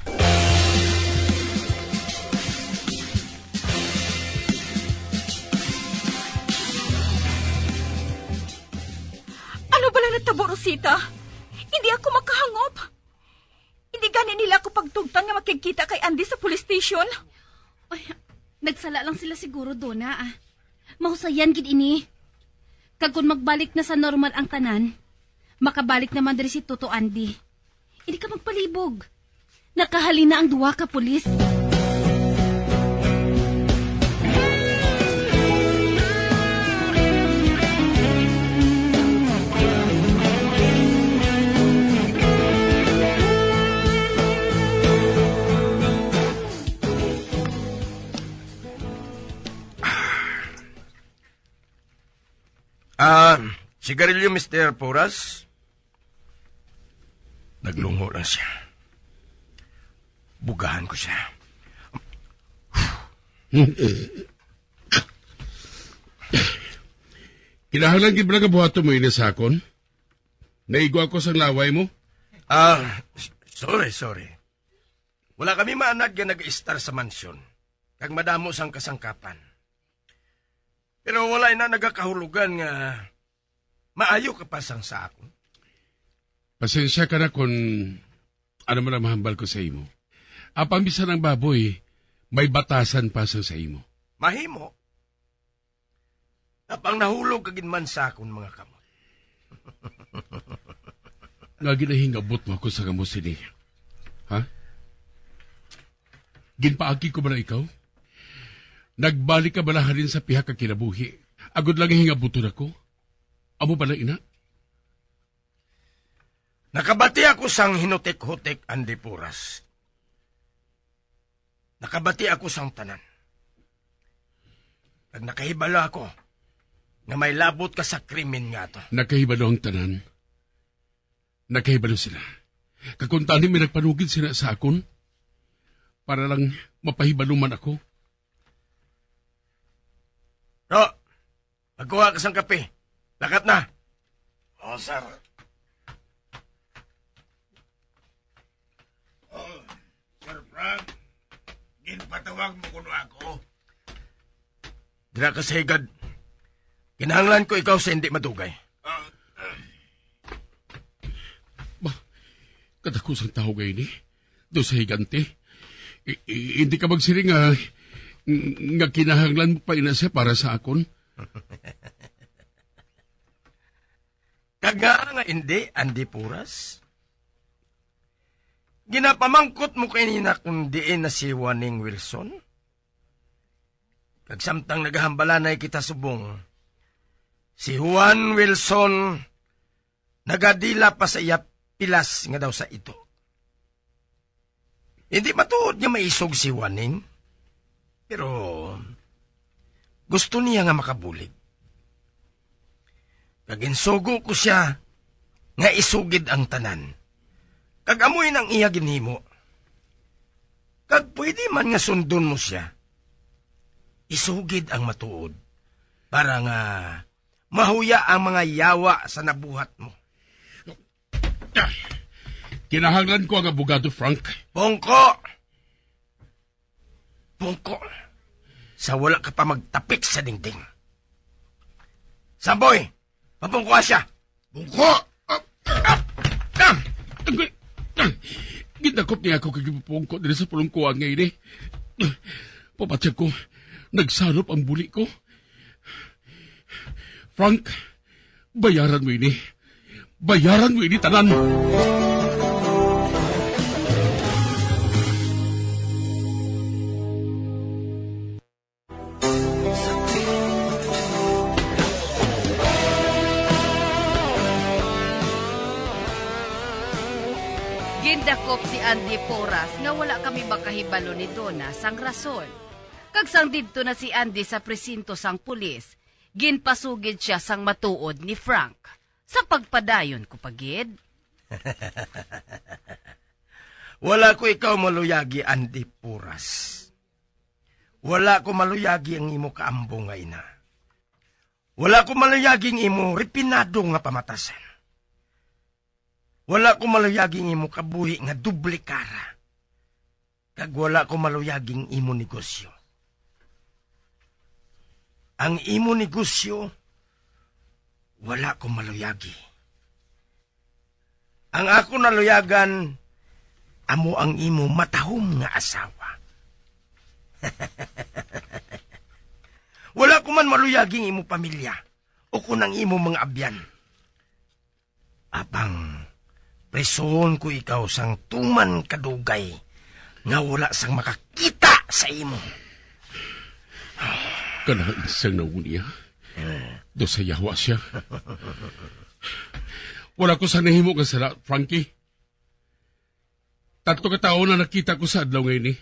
Ano ba lang natabo, Rosita? Hindi ako makahangop. Hindi gani nila ako pagtugtan nga makikita kay Andy sa police station.
Nagsala lang sila siguro, Donna. Mahusayan gid ini. Kag kung magbalik na sa normal ang tanan, makabalik naman diri si Toto Andy. Hindi ka magpalibog. Nakahalina ang duwa ka pulis.
Sigarilyo, Mr. Puras? Naglungo lang siya. Bugahan ko siya.
Kinahanglan gid ba nga buhaton mo ini sa akon? Naigo ako sa laway mo?
Sorry. Wala kami maanad nga nag-star sa mansyon. Kag madamo sang kasangkapan. Pero wala na nagakahulugan nga maayo ka pasang sa akon.
Pasensya ka na kung ano man ang mahambal ko sa imo. Apang bisa ng baboy, may batasan pasang sa imo.
Mahimo. Apang nahulog kagin man sa akon mga kamot.
Nga ginahingabot mo ako sa kamo sini. Ha? Ginpaagi ko ba na ikaw? Nagbalik ka ba na rin sa pihak ka kinabuhi? Agod lang hingabuton ako? Amo ba na ina?
Nakabati ako sang hinutik-hutik, Andy Puras.
Nakabati ako sang tanan. Pag nakahibalo ako, nga may labot ka sa krimen nga to.
Nakahibalo ang tanan. Nakahibalo sila. Kakuntaan may nagpanugid sila sa akon para lang mapahibalo man ako.
No, magkuha ka sang kape. Lakat na. Oh, sir. Oh, Sir Frank, ginpatawag mo kuno ako. Dira ka sa higad. Kinahanglan ko ikaw sa hindi madugay.
Katakusang tao ngayon do sa higante. Hindi ka magsiring nga kinahanglan mo pa ina siya para sa akon.
Kaga nga hindi, Andy Puras. Ginapamangkot mo kay nina kung diin na si Waning Wilson. Kagsamtang naghambalanay kita subong. Si Juan Wilson nagadila pa sa iya pilas nga daw sa ito. Hindi matuod niya maisog si Waning. Pero gusto niya nga makabulig. Kaginsugo ko siya nga isugid ang tanan. Kagamoy ng iya ginhimo. Kag pwede man nga sundon mo siya. Isugid ang matuod para nga mahuya ang mga yawa sa nabuhat mo.
Kinahanglan ko ang abogado, Frank.
Pongko! Sa wala ka pa magtapik sa dingding. Samboy! Mapungkuha siya! Pungko!
Ginakop niya ako kagipupungko din sa pulungkuhan ngayon Papatsag ko, nagsanop ang buli ko. Frank, bayaran mo ini. Bayaran mo ini, tanan!
Gindakop si Andy Porras nga wala kami makahibalo ni Donna sang rason. Kagsang didto na si Andy sa presinto sang pulis, ginpasugid siya sang matuod ni Frank. Sa pagpadayon ko pagid.
Wala ko ikaw maluyagi, Andy Puras. Wala ko maluyagi ang imo kaambo nga ina. Wala ko maluyagi ang imo repinado nga pamatasan. Wala ko maluyaging imo kabuhi nga doble kara. Kag wala ko maluyaging imo negosyo. Ang imo negosyo, wala ko maluyagi. Ang ako naluyagan, amo ang imo matahom nga asawa. Wala ko man maluyaging imo pamilya o kunang imo mga abyan. Abang presohon ko ikaw sang tuman kadugay nga wala sang makakita sa imo.
Kanain siyang nauniya. Do sa yawa siya. Wala ko sa nahimo nga sala, Frankie. 3 katao na nakita ko sa adlaw ngayon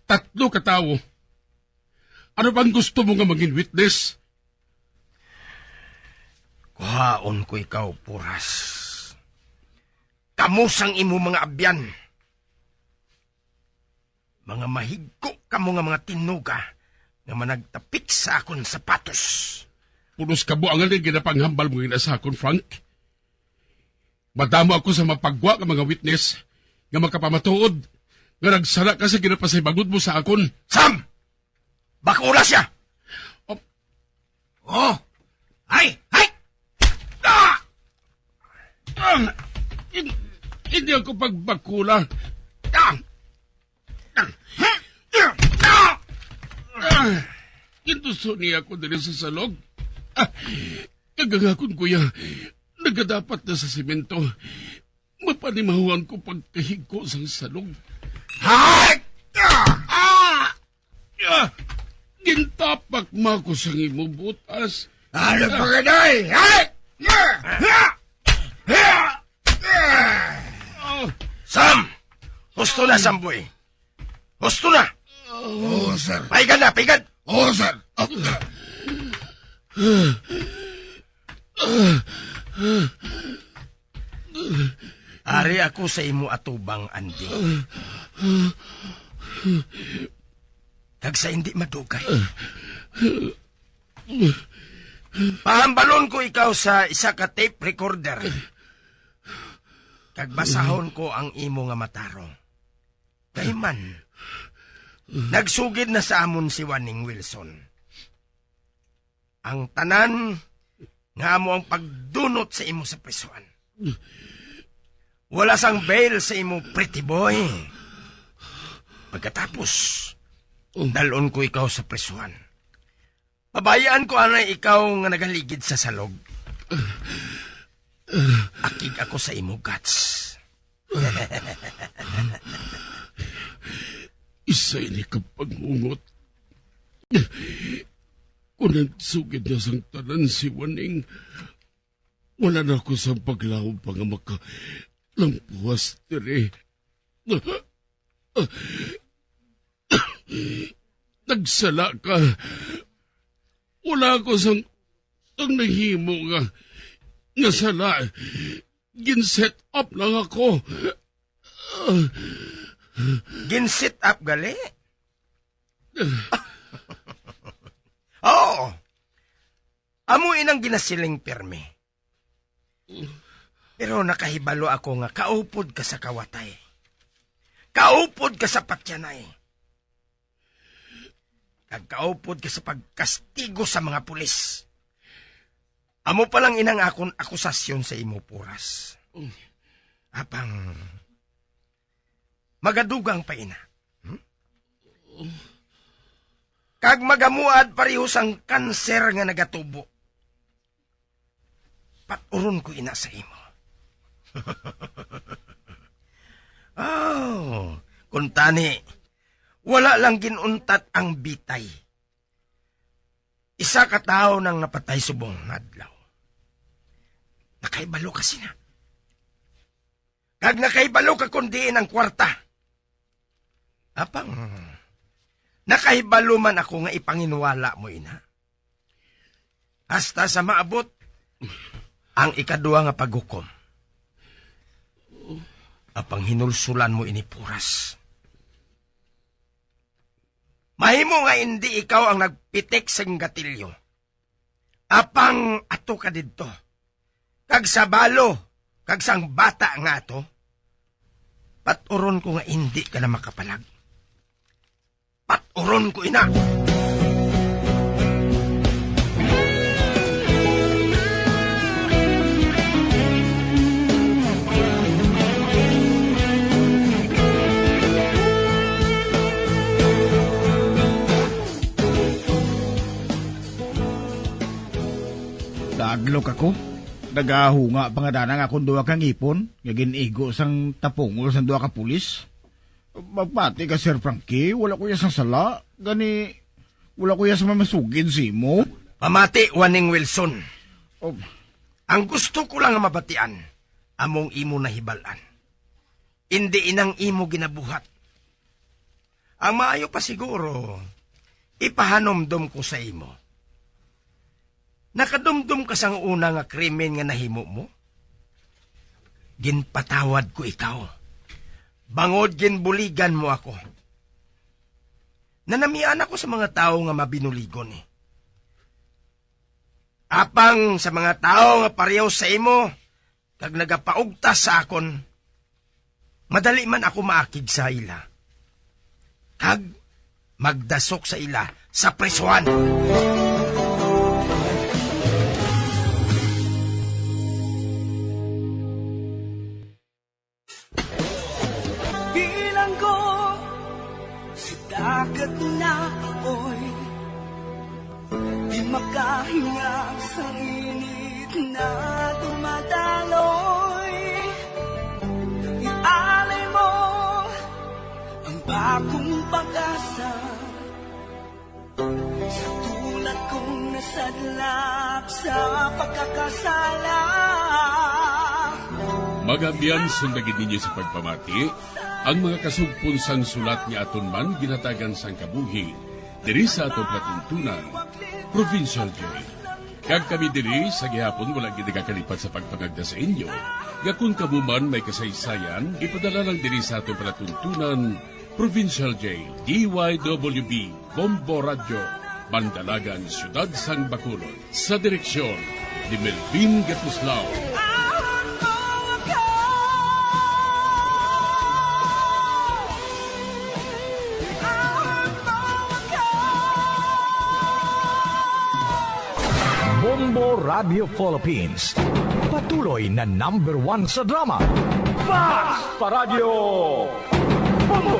3 katao. Ano bang gusto mo nga maging witness?
Kuhaon ko ikaw, Puras. Kamusang imo mga abyan. Mga mahigko kamo nga mga tinuga nga managtapik sa akon sapatos.
Punos kabuangan din ginapanghambal mo yun sa akon, Frank. Madamo ako sa mapagwa ka mga witness nga makapamatuod nga nagsara ka sa ginapasaybangot mo sa akon.
Sam! Bakula siya! Oh! Ay! Ay! Ah!
Hindi ako pagbakula. Kintuso niya ako din sa salog. Kagangakon kuya, nagadapat na sa simento. Mapanimahuan ko pagkahig ko sa salog.
Hay!
Gintapak mo ko sa imo butas.
Ano pa ka doy? Hay! Sam! Husto na, Samboy. Husto na! Oo, sir. Paigan na, paigan! Oo, sir. Ari ako sa imo atubang, Andy. Kag sa hindi madugay. Pahambalon ko ikaw sa isa ka tape recorder. Kag basahon ko ang imo nga matarong. Kay man, nagsugid na sa amon si Waning Wilson. Ang tanan nga amo ang pagdunot sa imo sa prisuan. Wala sang bail sa imo, pretty boy. Pagkatapos, dalon ko ikaw sa prisuan. Pabayaan ko anay ikaw nga nagaligid sa salog. Akig ako sa imo guts.
Isa ini ka pagungot. Kung nagsugid na sang tanan si Waning, wala na ako sa paglaw pa nga makalampuas dire. Nagsala ka. Wala ako sang nahimo nga sala. Gin-set up lang ako.
Gin-set up gali? Oo. Amo inang ginasiling pirmi. Pero nakahibalo ako nga kaupod ka sa kawatay. Kaupod ka sa patyanay. Kaupod ka sa pagkastigo sa mga pulis. Amo palang inang akon akusasyon sa imo, Puras. Apang magadugang pa ina. Kag magamuad parehos ang kanser nga nagatubo. Paturon ko ina sa imo. Oh, kuntani, wala lang ginuntat ang bitay. Isa ka tao nang napatay subong nadlaw. Nakaibalo kasi na. Kag nakaibalo ka kundiin ang kwarta. Apang, nakahibalo man ako nga ipanginwala mo, ina. Hasta sa maabot, ang ikadua nga paghukom. Apang hinulsulan mo ini, Puras. Mahimo nga hindi ikaw ang nagpitik sa gatilyo. Apang ato ka dito. Kag sa balo, kag sang bata nga ato, paturon ko nga hindi ka na makapalag. Paturon ko, ina.
Daglok ako. Nagahunga pa nga danang akong duwa kang ipon. Nga ginigo sang tapungol sang duwa ka pulis. Magpati ka, Sir Frankie. Wala ko sang sala. Gani, wala ko sa mamasugid si mo.
Pamati, Waning Wilson.
Oh.
Ang gusto ko lang mabatian, among imo na hibalan. Hindi inang imo ginabuhat. Ang maayo pa siguro, ipahanomdom ko sa imo. Nakadumdum ka sang una nga krimen nga nahimo mo? Ginpatawad ko ikaw. Bangod ginbuligan mo ako. Nanamian ako sa mga tao nga mabinuligon eh. Apang sa mga tao nga pareho sa imo, kag nagapaugtas sa akon, madali man ako maakig sa ila. Kag magdasok sa ila sa presuan.
Bilang ko sa dagat na apoy, di makahinga sa init na dumadaloy. Ialay mo ang bagong pag-asa sa tulad kong nasadlak sa pagkakasala.
Magabiyan sundagin ninyo sa pagpamati Ang mga kasugpon sang sulat ni aton man ginatagan sang kabuhi diri sa atong platuntunan, Provincial Joy. Kag kami diri sa gihapon wala gid kakalipat sa pagpangagda sa inyo. Gakun kamo man may kasaysayan, ipadala lang diri sa atong platuntunan, Provincial J, DYWB, Bombo Radio, Mandalagan, Siyudad Sang Bacolod. Sa direksyon ni Melvin Gatuslao.
Bombo Radio Philippines. Patuloy na #1 sa drama. Mas Paradyo Bombo!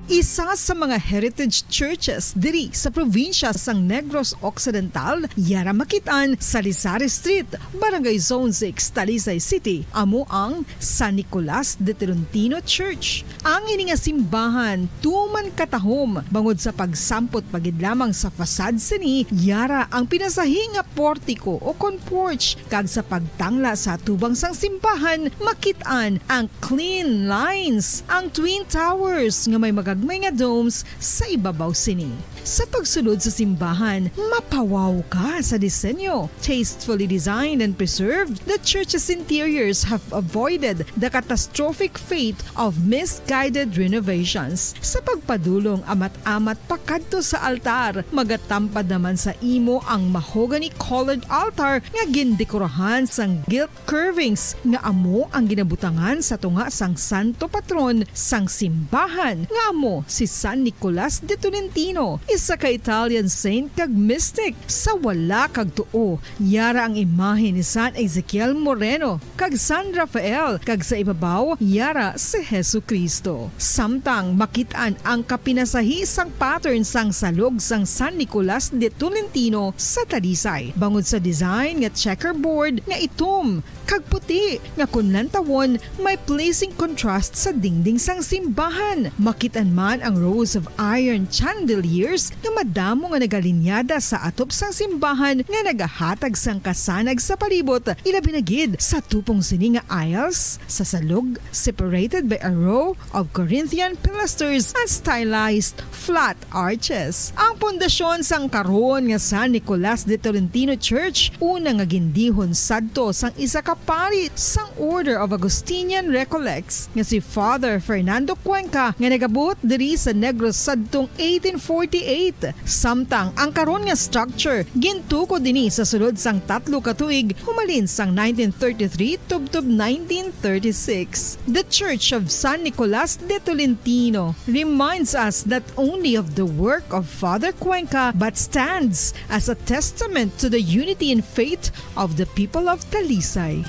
Isa sa mga heritage churches diri sa probinsya sang Negros Occidental, yara makitaan sa Lisari Street, Barangay Zone 6, Talisay City, amo ang San Nicolas de Tolentino Church. Ang ini nga simbahan tuman katahom bangod sa pagsampot pagid lamang sa fasad sini, yara ang pinasahi nga portiko o porch, kag sa pagtangla sa tubang sang simbahan makitaan ang clean lines, ang twin towers nga may magagmay nga domes sa ibabaw sini. Sa pagsulod sa simbahan, mapawaw ka sa disenyo. Tastefully designed and preserved, the church's interiors have avoided the catastrophic fate of misguided renovations. Sa pagpadulong amat-amat pakadto sa altar, magatampad naman sa imo ang mahogany colored altar nga gindekorahan sang gilt curvings nga amo ang ginabutangan sa tunga sang santo patron sang simbahan nga amo si San Nicolas de Tolentino, isa ka Italian saint kag mystic. Sa wala kag tuo, yara ang imahe ni San Ezekiel Moreno kag San Rafael, kag sa ibabaw yara si Hesu Kristo. Samtang makitaan ang kapinasahi sang pattern sang salog sang San Nicolas de Tolentino sa Talisay, bangod sa design nga checkerboard nga itom kag puti nga kunlantawon may pleasing contrast sa dingding sang simbahan. Makitaan man ang rows of iron chandeliers nga madamo nga nagalinyada sa atop sang simbahan nga nagahatag sang kasanag sa palibot, ilabi na gid sa tupong sini nga aisles sa salog, separated by a row of Corinthian pilasters and stylized flat arches. Ang pundasyon sang karon nga San Nicolas de Tolentino Church una nga gindihon sadto sang isa ka pari sang Order of Augustinian Recollects nga si Father Fernando Cuenca nga nagabot diri sa Negros sadtong 1848. Samtang ang karon nga structure gintuko dinhi sa sulod sang 3 ka tuig humalin sang 1933 tubtob 1936. The Church of San Nicolas de Tolentino reminds us not only of the work of Father Cuenca but stands as a testament to the unity and faith of the people of Talisay.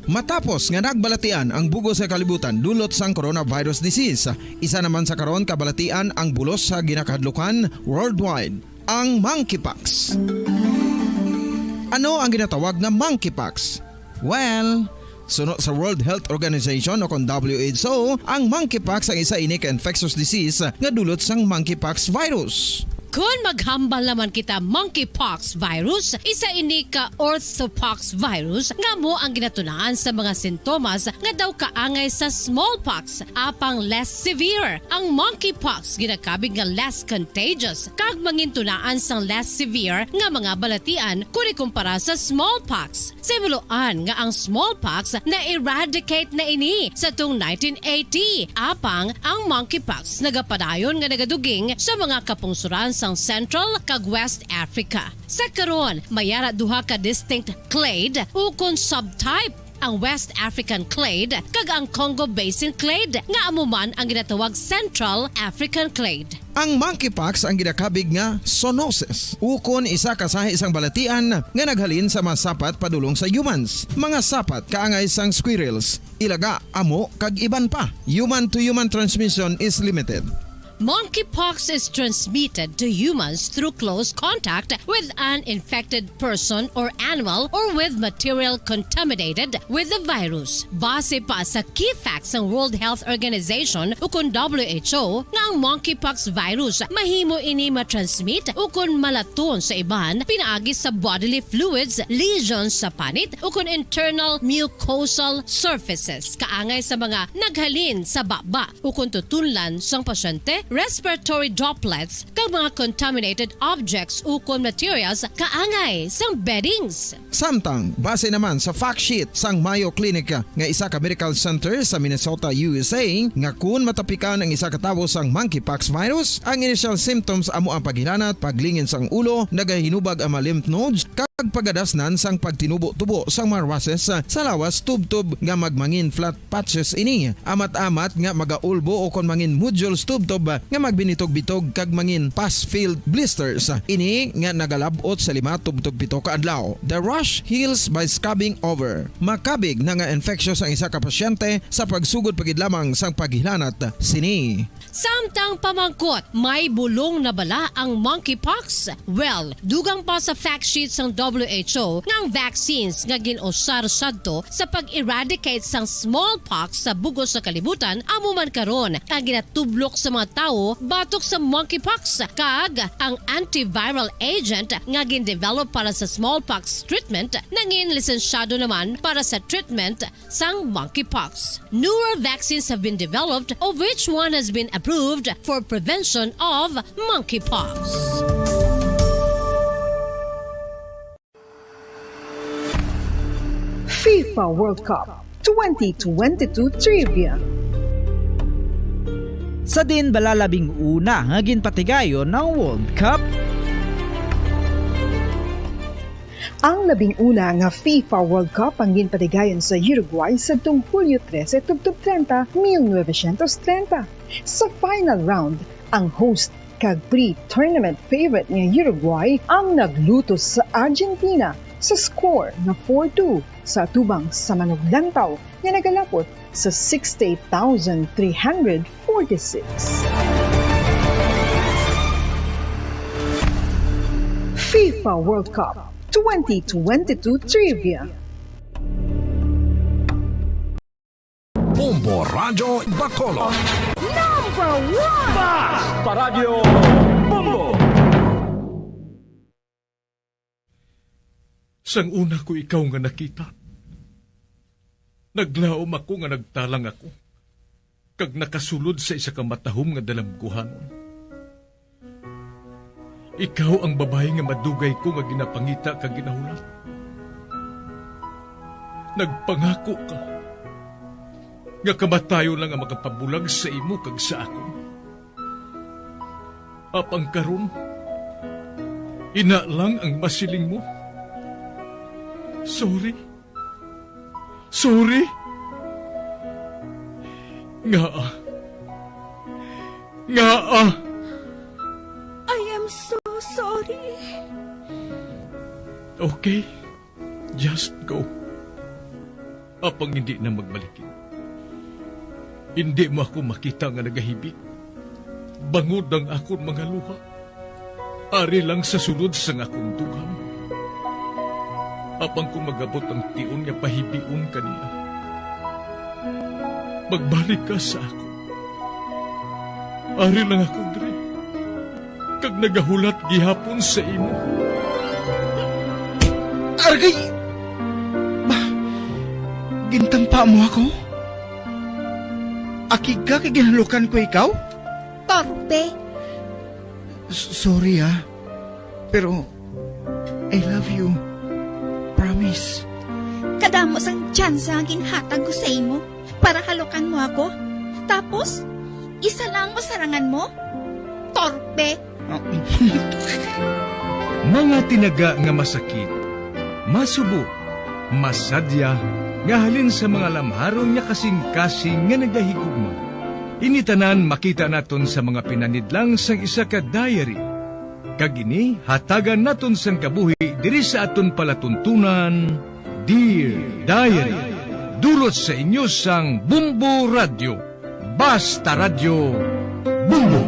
Matapos nga nagbalatian ang bugos sa kalibutan dulot sang coronavirus disease, isa naman sa karon kabalatian ang bulos sa ginakahadlukan worldwide, ang monkeypox. Ano ang ginatawag na monkeypox? Well, suno sa World Health Organization o kung WHO, ang monkeypox ang isa ini ka infectious disease nga dulot sang monkeypox virus.
Kung maghambal naman kita monkeypox virus, isa ini ka orthopox virus nga mo ang ginatunaan sa mga sintomas nga daw kaangay sa smallpox, apang less severe. Ang monkeypox ginakabig nga less contagious kag mangintunaan sang less severe nga mga balatian kung ikumpara sa smallpox. Simuloan nga ang smallpox na eradicate na ini sa tung 1980, apang ang monkeypox nagapadayon nga nagaduging sa mga kapungsuran sang Central kag West Africa. Sa karon, mayara duha ka distinct clade ukon subtype, ang West African clade kag ang Congo Basin clade nga amuman ang ginatawag Central African clade.
Ang monkeypox ang ginakabig nga zoonosis, ukon isa ka sa isang balatian nga naghalin sa mga sapat padulong sa humans. Mga sapat kaangay sang squirrels, ilaga, amo kag iban pa. Human to human transmission is limited.
Monkeypox is transmitted to humans through close contact with an infected person or animal or with material contaminated with the virus. Base pa sa key facts ng World Health Organization ukon WHO nga ang monkeypox virus mahimo ini matransmit ukon malaton sa iban pinaagi sa bodily fluids, lesions sa panit ukon internal mucosal surfaces kaangay sa mga naghalin sa baba ukon tutunlan sang pasyente, respiratory droplets kag mga contaminated objects ukon materials kaangay sang beddings.
Samtang, base naman sa fact sheet sang Mayo Clinic nga isa ka medical center sa Minnesota, USA, nga kun matapikan ang isa ka tawo sang monkeypox virus, ang initial symptoms amo ang paghilanat, paglingin sang ulo, nagahinubag ang mga lymph nodes, kag pagadasnan sang pagtinubo-tubo sang mga rashes sa lawas tub-tub nga magmangin flat patches ini. Amat-amat nga magaulbo o kon mangin nodules tub-tub nga magbinitog-bitog kag mangin pus-filled blisters. Ini nga nagalabot sa 5 tub-tub 7 ka adlaw. The rash heals by scabbing over. Makabig na nga infectious ang isa ka pasyente sa pagsugod pagid lamang sang paghilanat sini.
Samtang pamangkot, may bulong na bala ang monkeypox? Well, dugang pa sa fact sheets ng WHO ng vaccines nga ginusar sadto sa pag-eradicate sang smallpox sa bugos sa kalibutan amo man karon ang ginatublok sa mga tao batok sa monkeypox kag ang antiviral agent nga gin-develop para sa smallpox treatment nangin lisensyado naman para sa treatment sang monkeypox. Newer vaccines have been developed of which one has been approved for prevention of monkeypox.
FIFA World Cup 2022 Trivia.
Sa din balalabing una nga ginpatigayon ng World Cup.
Ang labing-una nga FIFA World Cup ang ginpatigayon sa Uruguay sa Hulyo 13, 1930. Sa final round, ang host kag pre-tournament favorite nga Uruguay ang naglutos sa Argentina sa score na 4-2 sa tubang sa manuglantaw nga nagalapot sa 68,346. FIFA World Cup 2022 Trivia.
Bombo Radio Bacolod.
Number 1!
Basta Radio Bombo!
Sang una ko ikaw nga nakita, naglaom ako nga nagtalang ako, kag nakasulod sa isa ka matahom nga dalamguhanon. Ikaw ang babae nga madugay ko nga ginapangita kag ginahulat. Nagpangako ka, nga kamatayo lang ang makapabulag sa imo kag sa ako. Apang karon, ina lang ang masiling mo. Sorry. Sorry. Nga.
I am so sorry.
Okay. Just go. Apang hindi na magbalikin. Hindi mo ako makita nga nagahibik. Bangod ang akong mga luha. Ari lang sa sulod sang akong dugang. Apang kung magabot ang tiun nga pahibiun kaniya. Magbalik ka sa ako. Ari lang ako, Dre. Kag nagahulat gihapon sa imo.
Argay! Gintampa mo ako? Akig ka kay ginalukan ko ikaw?
Torpe.
Sorry pero I love you. Promise.
Kadamo sang tsansa ang ginhatag ko sa imo para halukan mo ako. Tapos, isa lang masarangan mo? Torpe.
Mga tinaga nga masakit, masubo, masadya, nga halin sa mga lamharon nga kasing-kasing nga nagahigugma. Initanan makita naton sa mga pinanidlang sang isa ka diary. Kagini, hatagan naton sang kabuhi diri sa aton palatuntunan, Dear Diary. Dulot sa inyo sang Bombo Radio. Basta Radio Bombo.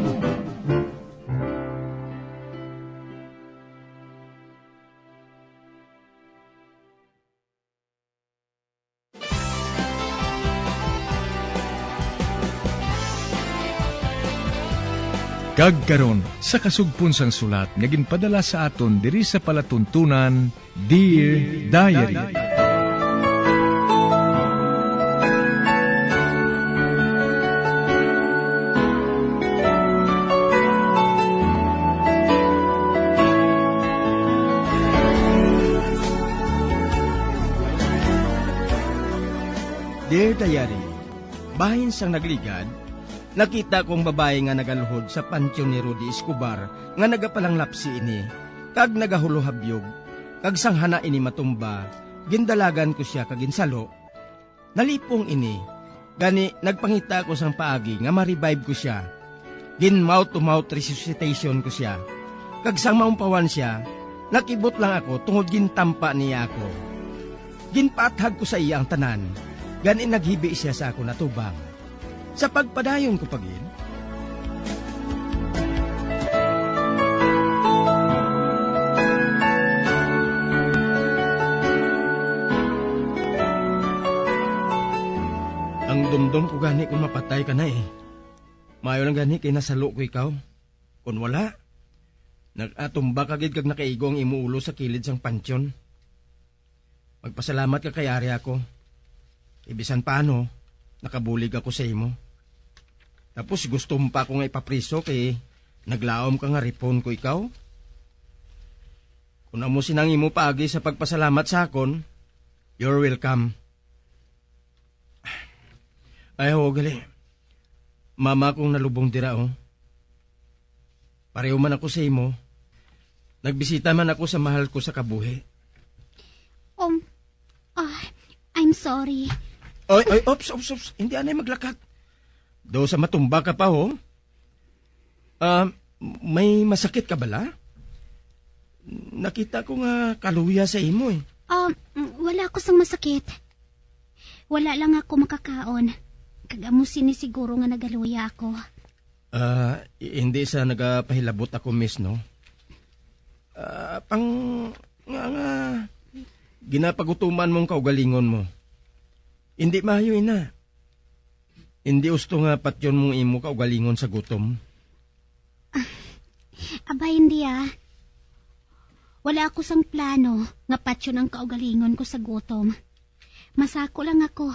Kag karon sa kasugpon sang sulat nga ginpadala sa aton diri sa palatuntunan, Dear Diary.
Dear Diary, bahin sang nagligad, nakita kong babae nga nagaluhod sa pansyon ni Rudy Escobar nga nagapalang lapsi ini, kag nagahuluhabyog, kag sanghana ini matumba, gindalagan ko siya kag insalo. Nalipong ini, gani nagpangita ko sang paagi nga ma-revive ko siya. Gin mouth-to-mouth resuscitation ko siya. Kag sang maumpawan siya, nakibot lang ako tungod gintampa niya ako. Ginpaathag ko sa iya ang tanan, gani naghibi siya sa ako natubang. Sa pagpadayon ko pagin, ang dumdum ko gani kung mapatay ka na eh. Mayo lang gani kay nasalo ko ikaw. Kung wala, nag-atumba kagid kag nakaigo ang imuulo sa kilid sang pansyon. Magpasalamat ka kay ari ako. Ibisan paano, nakabulig ako sa imo. Tapos gusto mo pa ako nga ipapriso kay naglaom ka nga ripon ko ikaw. Kung amo sinang imo paagi sa pagpasalamat sa akon, you're welcome. Ay ho, gali. Mama kong nalubong dira oh. Pareho man ako sa imo. Nagbisita man ako sa mahal ko sa kabuhi.
I'm sorry.
Oy, ops. Hindi anay maglakat. Do sa matumba ka pa, ho? May masakit ka bala? Nakita ko nga kaluya sa imo, eh.
Wala ko sang masakit. Wala lang ako makakaon. Kagamo sinisiguro nga nagaluya ako.
Hindi sa nagapahilabot ako, miss, no? Nga, ginapagutuman mong kaugalingon mo. Hindi mayo ina. Hindi usto nga patyon mong imo kaugalingon sa gutom.
Aba, hindi Wala ako sang plano nga patyon ang kaugalingon ko sa gutom. Masako lang ako.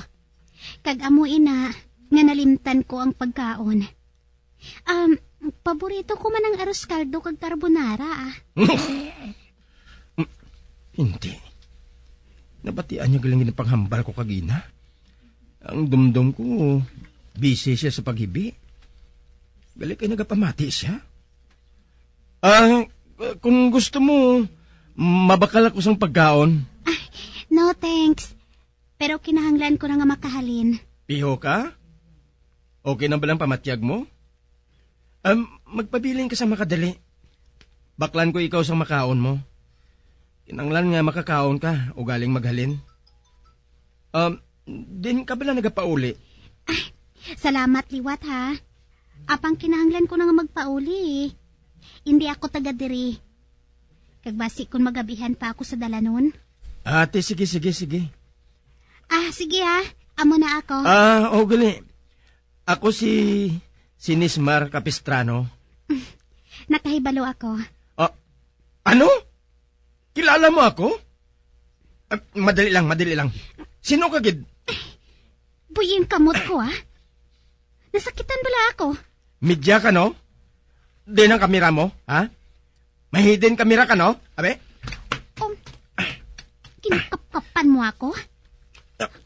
Kag amo ina nga nalimtan ko ang pagkaon. Paborito ko man ang arroz caldo kag carbonara
Hindi. Nabatian niya galing ginapanghambal ko kagina. Ang dumdum ko, busy siya sa paghibi. Galing kayo nagapamati siya. Kung gusto mo, mabakal ako sang pagkaon.
No thanks. Pero kinahanglan ko na nga makahalin.
Piho ka? Okay na ba lang pamatyag mo? Magpabiling ka sa makadali. Baklan ko ikaw sa makaon mo. Kinanglan nga makakaon ka o galing maghalin. Din ka ba lang nagapauli?
Salamat liwat ha. Apang kinahanglan ko na nga magpauli Hindi ako taga diri. Kagbasi kung magabihan pa ako sa dalanon.
Ate, sige.
Sige ha. Amo na ako.
Gali. Ako si Nismar Capistrano.
Nakahibalo ako.
Ano? Kilala mo ako? Madali lang. Sino ka, gid?
Buyin kamot ko, Nasakitan bala ako.
Midya ka, no? Din ang kamera mo, ha? May hidden kamera ka, no? Abe?
Kinakapkapan mo ako?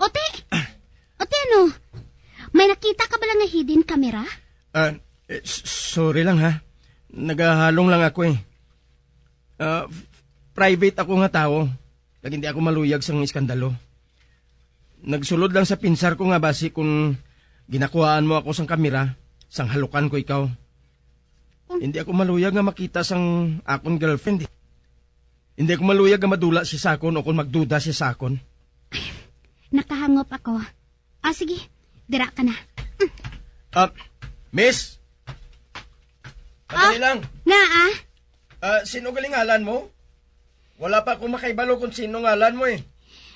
Ote, ano? May nakita ka bala nga hidden camera?
Sorry lang, ha? Nagahalong lang ako, private ako nga tao. Nag hindi ako maluyag sang iskandalo. Nagsulod lang sa pinsar ko nga basi kung ginakuhaan mo ako sang kamera, sang halukan ko ikaw. Hindi ako maluyag nga makita sang akong girlfriend. Hindi ako maluyag nga madula siya sa akon o kung magduda siya sa akon.
Nakahangop ako. Sige, dira ka na.
Miss? Madali lang.
Nga
sino galing ngalan mo? Wala pa akong makaibalo kung sino ngalan mo eh.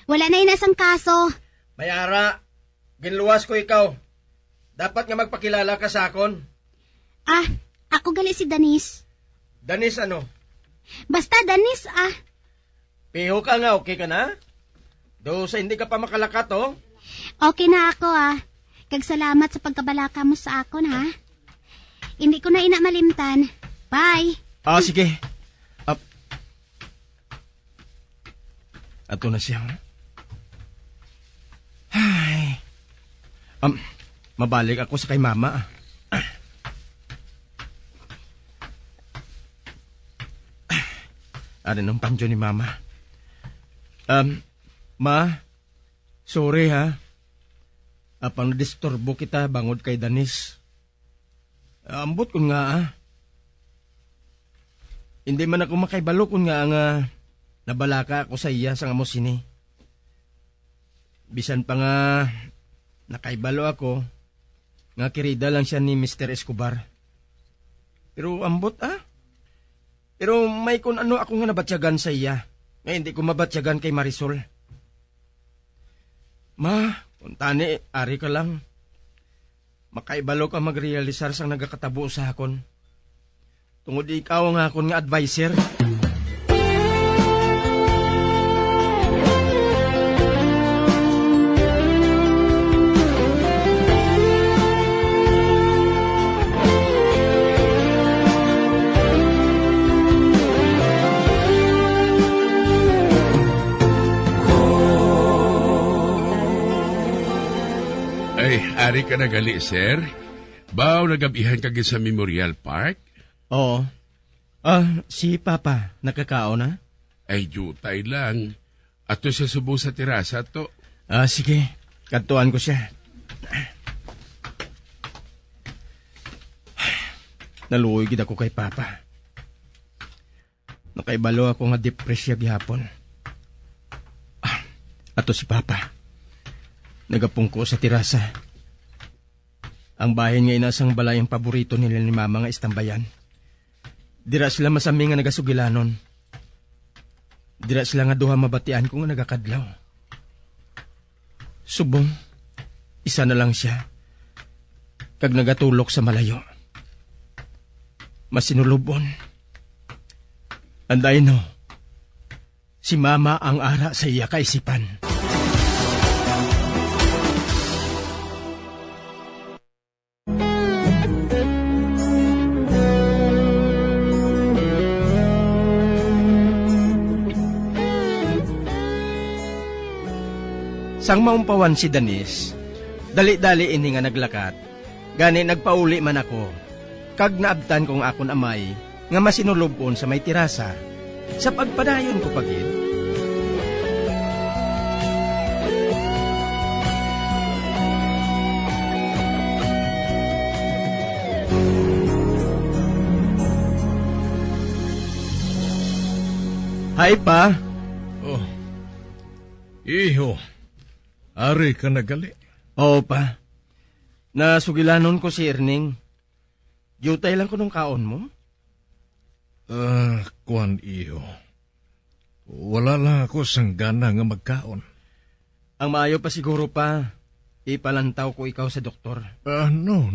Wala na inasang kaso.
Mayara, ginluwas ko ikaw. Dapat nga magpakilala ka sa akon.
Ako gali si Danis.
Danis ano?
Basta Danis
Piho ka nga, okay ka na? Do sa hindi ka pa makalakat, oh.
Okay na ako Kag salamat sa pagkabalaka mo sa akon Hindi ko na ina malimtan. Bye.
Sige. Ato na siya. Ay. Mabalik ako sa kay mama. Ano ng panjo ni mama? Ma, sorry ha. Apang disturbo kita bangod kay Danis. Ambot kun nga Hindi man ako makaibalo kun nga nabalaka ako sa iya sa amo sini. Bisan pa nga nakaibalo ako nga kirida lang siya ni Mr. Escobar. Pero ambot Pero may kun ano ako nga nabatsyagan sa iya. Nga hindi ko mabatsyagan kay Marisol. Ma, kung tani, ari ka lang. Makaibalo ka magrealisar sang nagakatabo sa akon. Tungod ikaw nga akon nga adviser.
Ari ka na gali, sir? Baw nagabihan ka sa Memorial Park?
Oo. Si Papa, nakakaon na?
Ay, jutay lang. Ato siya subong sa terasa to.
Sige. Kantuan ko siya. Naluoy gid ako kay Papa. Nakaibalo ako nga depresya gihapon. Ato si Papa. Nagapungko sa terasa. Ang bahin nga inasang balay ang paborito nila ni Mama nga istambayan. Dira sila masami nga nagasugilanon. Dira sila nga duha mabatian ko nga nagakadlaw. Subong, isa na lang siya. Kag nagatulok sa malayo. Masinulubon. Anday no, si Mama ang ara sa iya kaisipan. Sang maumpawan si Danis, dali-dali ini nga naglakat, gani nagpauli man ako, kag naabtan kong akon amay, nga masinulubon sa may tirasa, sa pagpadayon ko pagid. Hay pa.
Iho. Ari ka na gali?
Oo pa. Nasugilanon ko si Erning. Yutay lang ko nung kaon mo.
Kuan iho. Wala lang ako sang gana nga magkaon.
Ang maayo pa siguro pa, ipalantaw ko ikaw sa doktor.
No.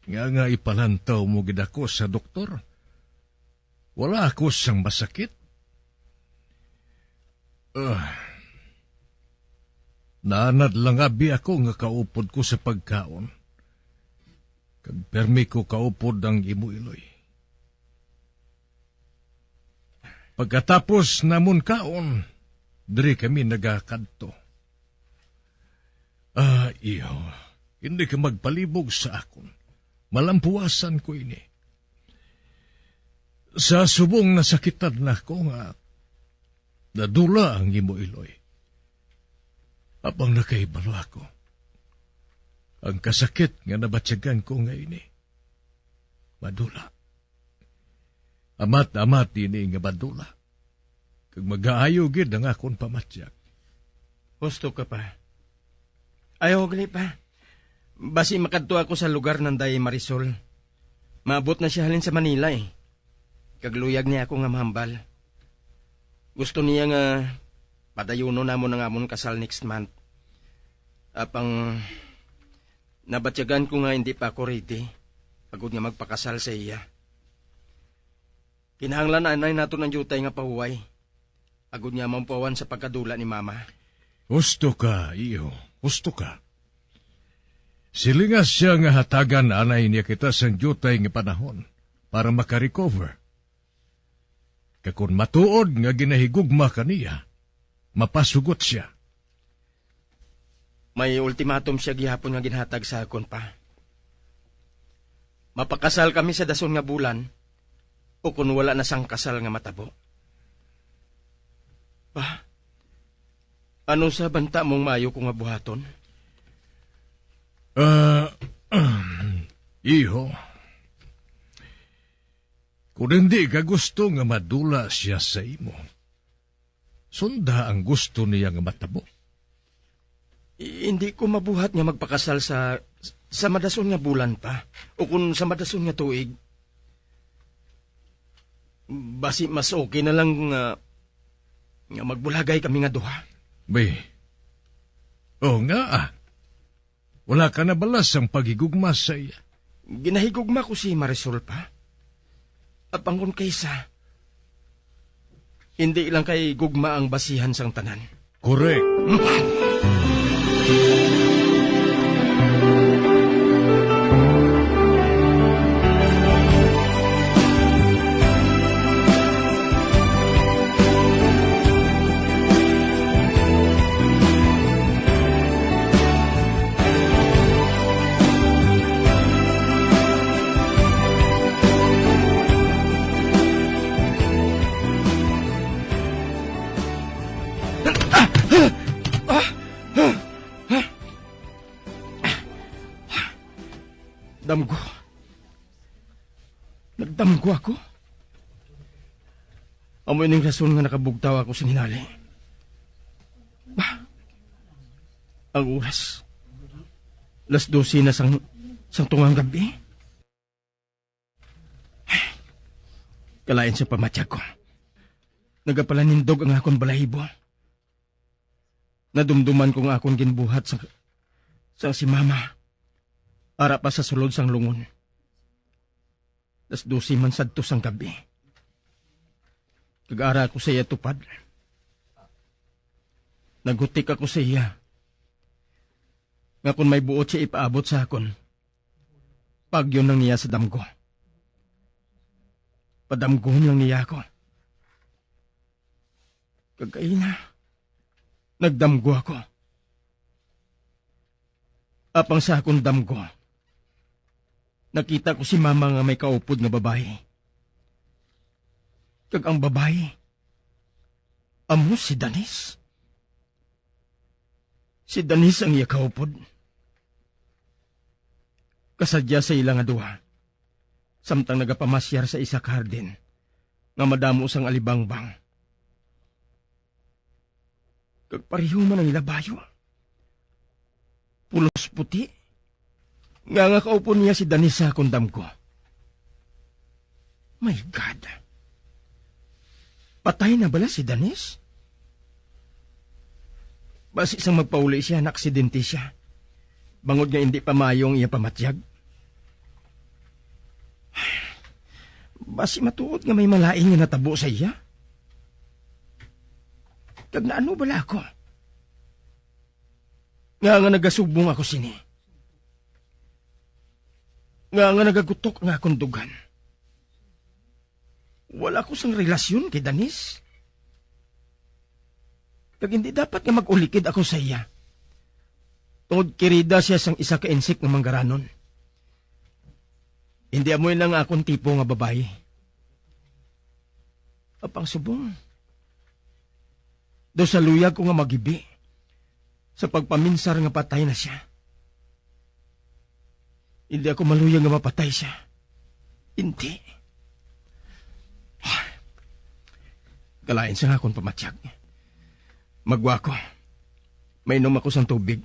Nga ipalantaw mo gid ako sa doktor. Wala ako sang masakit. Naanad lang abi ako nga kaupod ko sa pagkaon. Kag permi ko kaupod ang imuiloy. Pagkatapos namon kaon, diri kami nagakadto. Iyo, hindi ka magpalibog sa akon. Malampuasan ko ini. Sa subong nasakitan na ko nga, nadula ang imuiloy. Abang nakaibalo ako. Ang kasakit nga nabatsagan ko ngayon madula. Amat-amat ini nga madula. Kag mag-aayo gid ang akon pamatyak.
Gusto ka pa. Ayaw gali pa. Basi makadto ako sa lugar ng Day Marisol. Maabot na siya halin sa Manila Kagluyag niya ako nga mahambal. Gusto niya nga padayuno namon ang amon kasal next month. Apang nabatyagan ko nga hindi pa ako ready. Agod nga magpakasal sa iya. Kinahanglan na anay nato ng jutay nga pahuway. Agod nga mampawan sa pagkadula ni mama.
Gusto ka, iyo. Gusto ka. Silingas siya nga hatagan anay niya kita sang jutay nga panahon para makarecover. Kakun matuod nga ginahigugma kaniya, mapasugot siya.
May ultimatum siya gihapon nga ginhatag sa akon pa. Mapakasal kami sa dason nga bulan o kung wala na sang kasal nga matabo. Pa, ano sa banta mong mayo kung nga buhaton?
Iho, kung hindi ka gusto nga madula siya sa imo, sunda ang gusto niya nga matabo.
Hindi ko mabuhat nga magpakasal sa madason nga bulan pa o kung sa madason nga tuig. Basi mas okay na lang nga magbulagay kami nga duha.
Bay, nga wala ka na balas ang pagigugma sa iya.
Ginahigugma ko si Marisol pa. Apangon kaysa, hindi lang kay gugma ang basihan sang tanan.
Correct.
Damgo. Nagdamgo ako. Amoy ning rason nga nakabugtaw ako sa hinali. Ang oras. 12:00 na sang tungang gabi. Kalain sa pamatyak ko. Nagapalanindog ang akong balahibo. Nadumduman ko nga akong ginbuhat sa si mama. Ara pa sa sulod sang lungon. 12:00 man sadto sang gabi. Kag-ara ako sa iya tupad. Nagutik ako sa iya. Nga kung may buot siya ipaabot sa akon, pagyon lang niya sa damgo. Padamgoon lang niya ako. Kagaina, nagdamgo ako. Apang sa akong damgo, nakita ko si mama nga may kaupod nga babae. Kag ang babae, amo si Danis. Si Danis ang iya kaupod. Kasadya sa ilang aduha, samtang nagapamasyar sa isa garden, nga madamo sang alibangbang. Kag pareho man ang ilabayo. Pulos puti. Nga kaupo niya si Danis sa kundam ko. My God. Patay na bala si Danis? Basi isang magpauli siya, naksidente siya. Bangod nga hindi pamayong iya pamatyag. Basi matuod nga may malain nga natabo sa iya. Kag na ano bala ako? Nga nagasubong ako sini. Nga nagagutok nga akong dugan. Wala ko sang relasyon kay Danis. Kag hindi dapat nga mag-ulikid ako sa iya. Tungod kirida siya sang isa ka insik ng manggaranon. Hindi amoy lang akong tipo nga babae. Apang subong. Do sa luyag ko nga magibi. Sa pagpaminsar nga patay na siya. Hindi ako maluyag nga mapatay siya. Hindi. Kalain siya nga akong pamatyak. Magwa ko. Mainom ako sang tubig.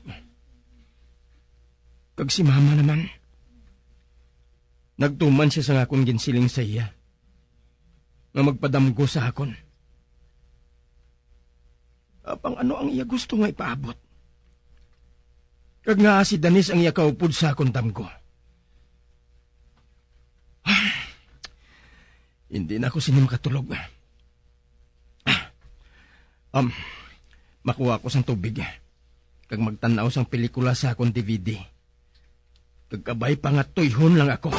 Kag si mama naman. Nagtuman siya sa akong ginsiling sa iya. Nga magpadamgo sa akon. Apang ano ang iya gusto nga ipaabot? Kag nga si Danis ang iya kaupod sa akong damgo. Hindi na ako sini makatulog. Makuha ko sang tubig. Kag magtanaw sang pelikula sa akong DVD. Kagkabay pa nga tuyhon lang ako.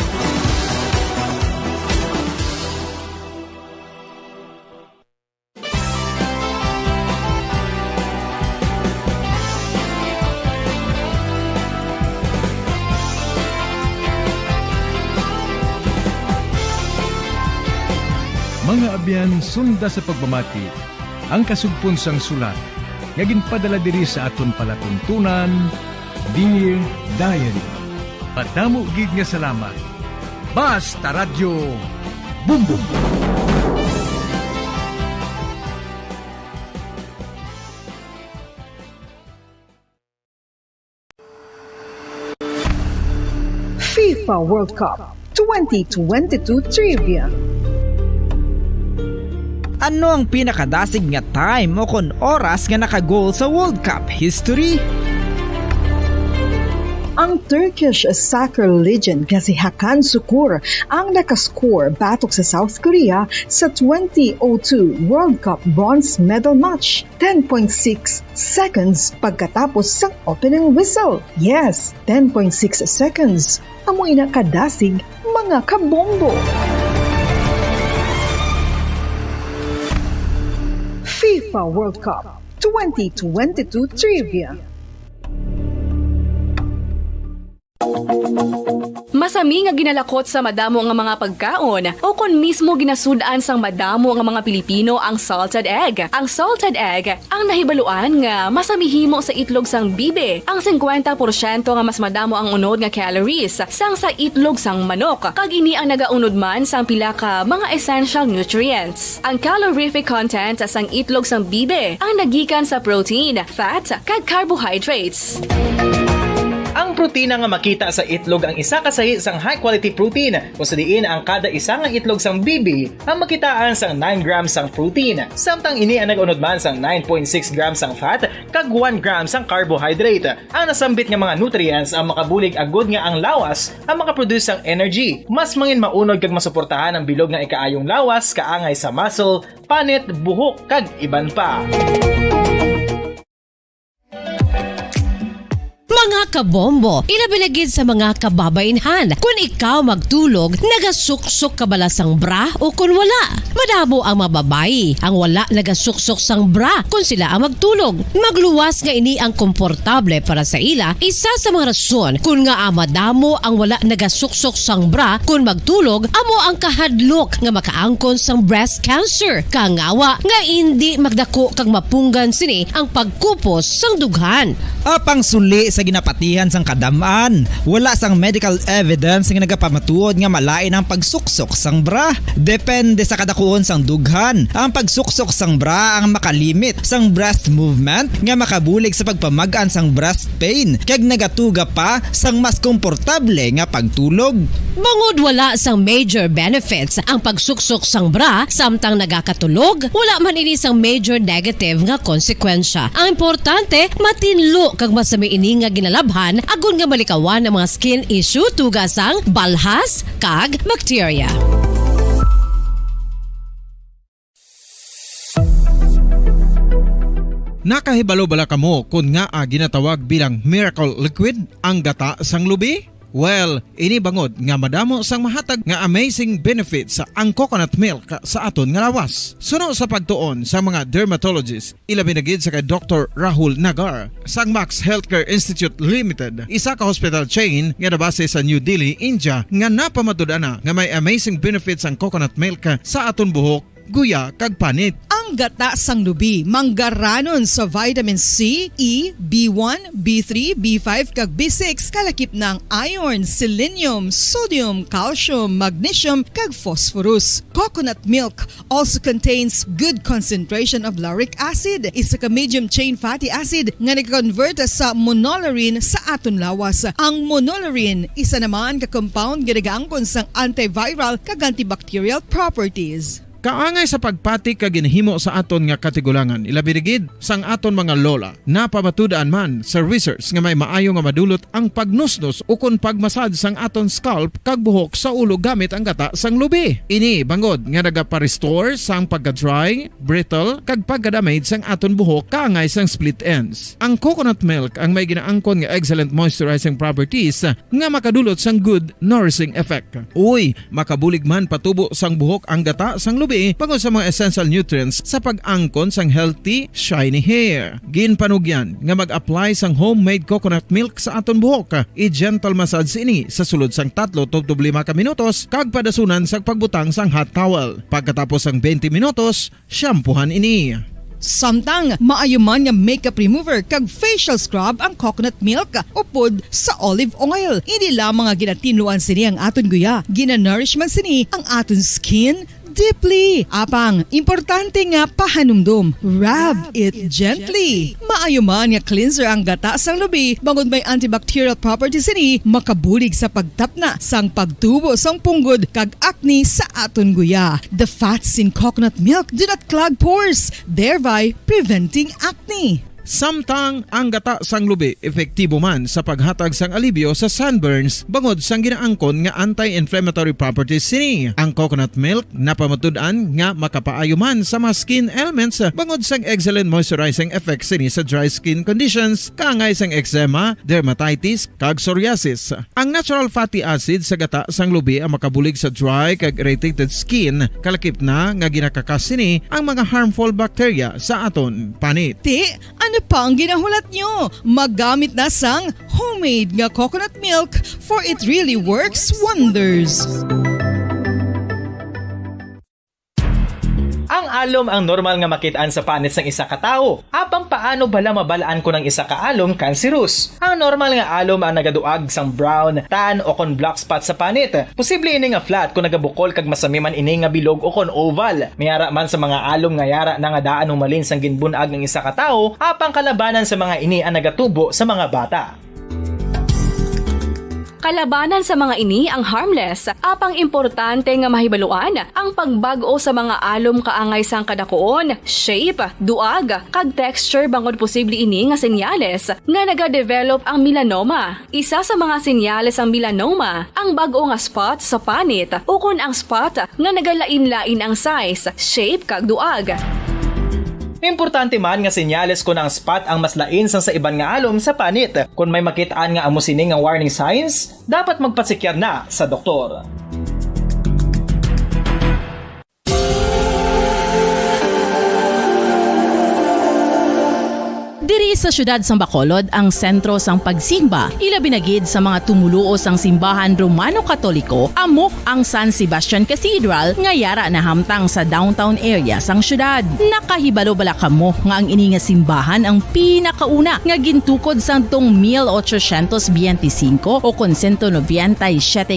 Mga abyan, sunda sa pagmamati, ang kasugpon sang sulat, nga ginpadala diri sa aton palatuntunan, Dear Diary. Padamo gid nga salamat. Basta Radyo Bumbum.
FIFA World Cup 2022 Trivia.
Ano ang pinakadasig nga time o kon oras nga nakagol sa World Cup history?
Ang Turkish soccer legend nga si Hakan Şükür ang nakascore batok sa South Korea sa 2002 World Cup bronze medal match. 10.6 seconds pagkatapos sa opening whistle. Yes, 10.6 seconds. Amoy na kadasig mga kabombo. FIFA World Cup 2022 Trivia.
Masami nga ginalakot sa madamo nga mga pagkaon o kon mismo ginasudaan sang madamo nga mga Pilipino ang salted egg. Ang salted egg ang nahibaluan nga masamihimo sa itlog sang bibe. Ang 50% nga mas madamo ang unod nga calories sang sa itlog sang manok. Kag ini ang nagaunod man sang pila ka mga essential nutrients. Ang calorific content sang itlog sang bibe ang nagikan sa protein, fat, kag carbohydrates.
Ang protina nga makita sa itlog ang isa kasahi sang high quality protein kung sa diin ang kada isa nga itlog sang bibi ang makitaan sang 9 grams sang protein. Samtang ini ang nag-unod man sang 9.6 grams sang fat kag 1 gram sang carbohydrate. Ang nasambit nga mga nutrients ang makabulig agud nga ang lawas ang makaproduce sang energy. Mas mangin maunod kag masuportahan ang bilog nga ikaayong lawas kaangay sa muscle, panit, buhok kag iban pa.
Mga kabombo, ilabilagid sa mga kababainhan. Kung ikaw magtulog, nagasuksok ka bala sang bra o kung wala. Madamo ang mababayi ang wala nagasuksok sang bra kung sila ang magtulog. Magluwas nga ini ang komportable para sa ila. Isa sa mga rason kung nga madamo ang wala nagasuksok sang bra kung magtulog, amo ang kahadlok nga makaangkon sang breast cancer. Kangawa nga hindi magdako kag mapunggan sini ang pagkupos sang dughan.
Apang suli sa ginapatihan sang kadamaan, wala sang medical evidence nga nagapamatuod nga malain ang pagsuksok sang bra. Depende sa kadakuon sang dughan. Ang pagsuksok sang bra ang makalimit sang breast movement nga makabulig sa pagpamagaan sang breast pain kag nagatuga pa sang mas komportable nga pagtulog.
Bangod wala sang major benefits ang pagsuksok sang bra samtang nagakatulog, wala man ini sang major negative nga konsekwensya. Ang importante, matinlo kag masami ini nga ginalabhan agon nga malikawan ang mga skin issue tugasang balhas kag bacteria.
Nakahibalo bala kamo kung nga ginatawag bilang miracle liquid ang gata sang lubi? Well, ini bangod nga madamo sang mahatag nga amazing benefits sa ang coconut milk sa aton nga lawas. Suno sa pagtuon sa mga dermatologist, ilabi na gid sa kay Dr. Rahul Nagar sang Max Healthcare Institute Limited, isa ka hospital chain nga nabase sa New Delhi, India, nga napamatud-ana nga may amazing benefits ang coconut milk sa aton buhok, guya kag panit.
Ang gata sang lubi manggaranon sa vitamin C, E, B1, B3, B5 kag B6 kalakip ng iron, selenium, sodium, calcium, magnesium kag phosphorus. Coconut milk also contains good concentration of lauric acid, isa ka medium chain fatty acid nga nag-convert sa monolarin sa aton lawas. Ang monolarin isa naman ka compound nga nagaangkon sang antiviral kag antibacterial properties.
Kaangay sa pagpati ka ginhimo sa aton nga katigulangan, ilabirigid sang aton mga lola na pamatudaan man sa research nga may maayo nga madulot ang pagnusnos o kun pagmasad sang aton scalp kag buhok sa ulo gamit ang gata sang lubi. Ini bangod nga nagapa-restore sang pagka-dry, brittle kag pagka-damage sang aton buhok kaangay sang split ends. Ang coconut milk ang may ginaangkon nga excellent moisturizing properties nga makadulot sang good nourishing effect. Uy, makabulig man patubo sang buhok ang gata sang lubi pagod sa mga essential nutrients sa pag-angkon sang healthy, shiny hair. Ginpanugyan nga mag-apply sang homemade coconut milk sa aton buhok. I-gentle massage ini sa sulod sang 3 to 5 ka minutos kag padasunan sa pagbutang sang hot towel. Pagkatapos sang 20 minutos, shampoohan ini.
Samtang maayo man nga makeup remover kag facial scrub ang coconut milk upod sa olive oil. Hindi lamang nga ginatinluan sini ang aton guya, gina-nourish man sini ang aton skin deeply. Apang, importante nga pahanumdum. Rub it gently. Maayo man nga cleanser ang gata sang lubi, bangod may antibacterial properties ini, makabulig sa pagtapna sang pagtubo sang punggod kag acne sa aton guya. The fats in coconut milk do not clog pores, thereby preventing acne.
Samtang ang gata sang lubi epektibo man sa paghatag sang alibyo sa sunburns bangod sang ginaangkon nga anti-inflammatory properties sini. Ang coconut milk napamatud-an nga makapaayo man sa mga skin ailments bangod sang excellent moisturizing effect sini sa dry skin conditions kaangay sang eczema, dermatitis kag psoriasis. Ang natural fatty acid sa gata sang lubi ang makabulig sa dry kag irritated skin, kalakip na nga ginakakas sini ang mga harmful bacteria sa aton panit.
Ano pa ang ginahulat nyo? Maggamit na sang homemade nga coconut milk for it really works wonders.
Ang alom ang normal nga makitaan sa panit sang isa ka tawo. Apang paano bala mabalaan ko ng isa ka alom cancerous? Ang normal nga alom ang nagaduag sang brown, tan o kon black spot sa panit. Posible ini nga flat kung nagabukol kag masami man ini nga bilog o kon oval. Mayara man sa mga alom nga yara na nga daan humalin sang ginbunag ng isa ka tawo, apang kalabanan sa mga ini ang nagatubo sa mga bata.
Kalabanan sa mga ini ang harmless, apang importante nga mahibaluan ang pagbago sa mga alom kaangay sang kadakuon, shape, duag, kag texture bangod posible ini nga senyales nga nagadevelop ang melanoma. Isa sa mga senyales ang melanoma, ang bag-o nga spot sa panit o kun ang spot nga nagalain-lain ang size, shape, kag duag.
Importante man nga senyales kung ang spot ang mas lain sang sa iban nga alom sa panit. Kung may makitaan nga amo sini nga warning signs, dapat magpasikyar na sa doktor.
Diri sa syudad sang Bacolod ang sentro sang pagsimba, ilabinagid sa mga tumuluo sang simbahan Romano-Katoliko, amok ang San Sebastian Cathedral nga yara na hamtang sa downtown area sang syudad. Nakahibalo bala kamo nga ang ini nga simbahan ang pinakauna nga gintukod sang tong 1825 o kon 197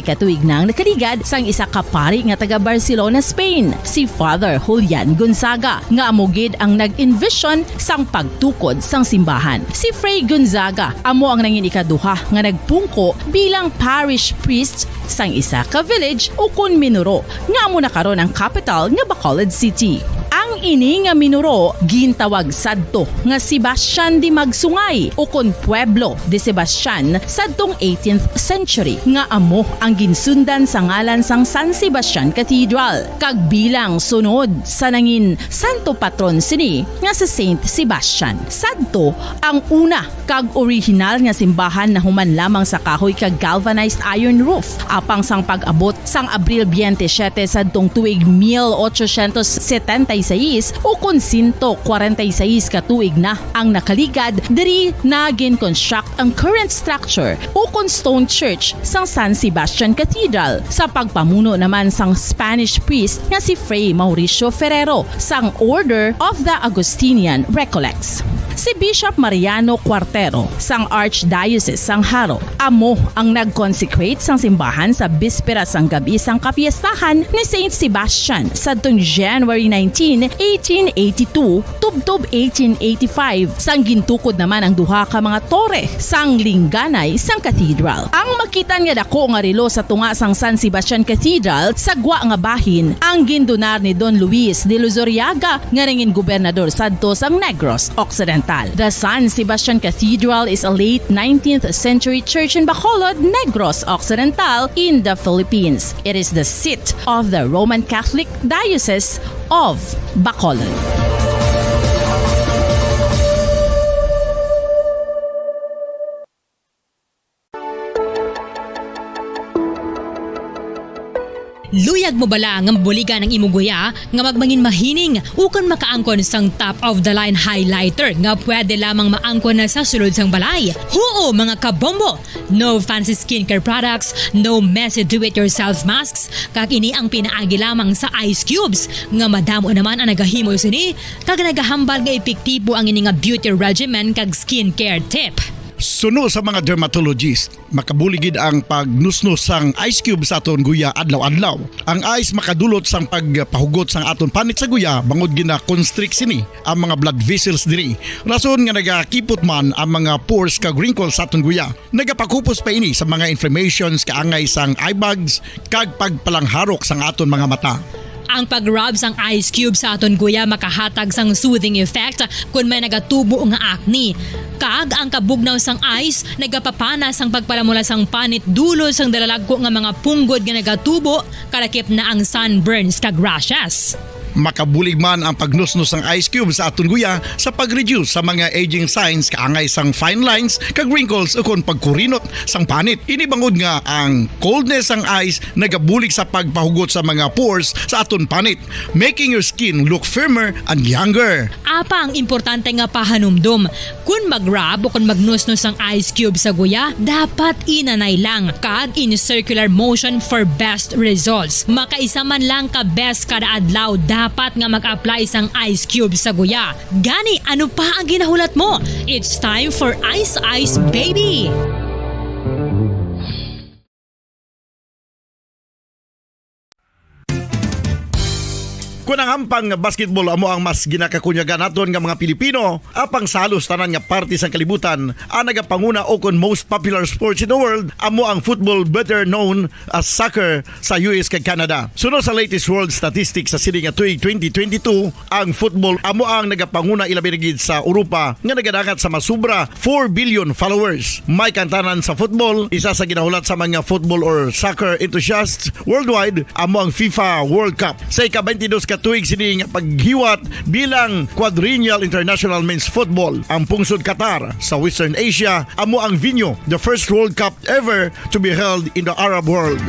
katuig nang nakaligad sang isa ka pari nga taga Barcelona, Spain, si Father Julian Gonzaga, nga amogid ang nag-envision sang pagtukod sang simbahan. Si Fray Gonzaga amo ang nangin ikaduha nga nagpungko bilang parish priest sang isa ka village o kun Minuro nga amo na karon ang capital nga Bacolod City. Ang ini nga Minuro gintawag sadto nga Sebastian de Magsungay o kun Pueblo de Sebastian sadtong 18th century nga amo ang ginsundan sa ngalan sang San Sebastian Cathedral kag bilang sunod sa nangin santo patron sini nga sa Saint Sebastian. Sadto ang una kag original nga simbahan na human lamang sa kahoy kag galvanized iron roof apang sang pag-abot sang Abril 27 sadtong tuig 1876 o kun 146 katuig na ang nakaligad diri na gin-construct ang current structure o kun stone church sang San Sebastian Cathedral sa pagpamuno naman sang Spanish priest nga si Fray Mauricio Ferrero sang Order of the Augustinian Recollects. si Bishop Mariano Cuartero sang Archdiocese sang Haro. Amo ang nag-consecrate sang simbahan sa bispera sang gabi sang kapiestahan ni Saint Sebastian sa January 19, 1882, tubtob 1885. Sang gintukod naman ang duha ka mga tore sang lingganay sang cathedral. Ang makitan nga dako nga relo sa tunga sang San Sebastian Cathedral sa gwa nga bahin ang gindonar ni Don Luis de Luzuriaga nga ringin gobernador sadto sang Negros Occidental. The San Sebastian Cathedral is a late 19th century church in Bacolod, Negros Occidental in the Philippines. It is the seat of the Roman Catholic Diocese of Bacolod.
Luyag mo bala nga buligan ng imuguya nga magmangin mahining ukon makaangkon sang top of the line highlighter nga pwede lamang maangkon na sa sulod sang balay. Huo mga kabombo! No fancy skincare products, no messy do-it-yourself masks, kag ini ang pinaagi lamang sa ice cubes nga madamo naman ang nagahimo sini kag nagahambal nga epektibo ang ini nga beauty regimen kag skincare tip.
Suno sa mga dermatologist, makabuligid ang pagnusnos sang ice cube sa aton guya adlaw-adlaw. Ang ice makadulot sang pagpahugot sang aton panit sa guya bangod gina-constrict sini ang mga blood vessels diri. Rason nga nagakipot man ang mga pores kag wrinkles sa aton guya. Nagapakupos pa ini sa mga inflammations kaangay sang eye bags kag pagpalangharok sang aton mga mata.
Ang pag-rub sang ice cube sa aton guya makahatag sang soothing effect kung may nagatubo nga acne. Kag ang kabugnaw sang ice nagapapana sang pagpalamula sang panit dulo sang dalalagko nga mga punggod nga nagatubo kalakip na ang sunburns kag rashes.
Makabulig man ang pagnusnos ng ice cube sa aton guya sa pag-reduce sa mga aging signs kaangay sang fine lines kag wrinkles ukon pagkurinot sang panit. Ini bangod nga ang coldness sang ice nagabulig sa pagpahugot sa mga pores sa aton panit, making your skin look firmer and younger.
Apa ang importante nga pahanumdum, kung mag-rub o kung magnusnos ang ice cube sa guya, dapat inanay lang kag in circular motion for best results. Makaisa man lang ka best kada adlaw dapat nga mag-apply sang ice cube sa guya. Gani, ano pa ang ginahulat mo? It's time for Ice Ice Baby!
Kung ang hampang basketball amo ang mas ginakakunyagan naton nga mga Pilipino, apang salos tanan nga parte sang kalibutan, ang nagapanguna o kon most popular sports in the world, amo ang football better known as soccer sa US kag Canada. Sunod sa latest world statistics sa sining nga tuig 2022, ang football amo ang nagapanguna ilabi gid sa Europa nga nagadagat sa masubra 4 billion followers. May kantanan sa football, isa sa ginahulat sa mga football or soccer enthusiasts worldwide, amo ang FIFA World Cup. Sa ika-22 tuig sining paghiwat bilang Quadrennial International Men's Football. Ang pungsod Qatar sa Western Asia amo ang venue, the first World Cup ever to be held in the Arab world.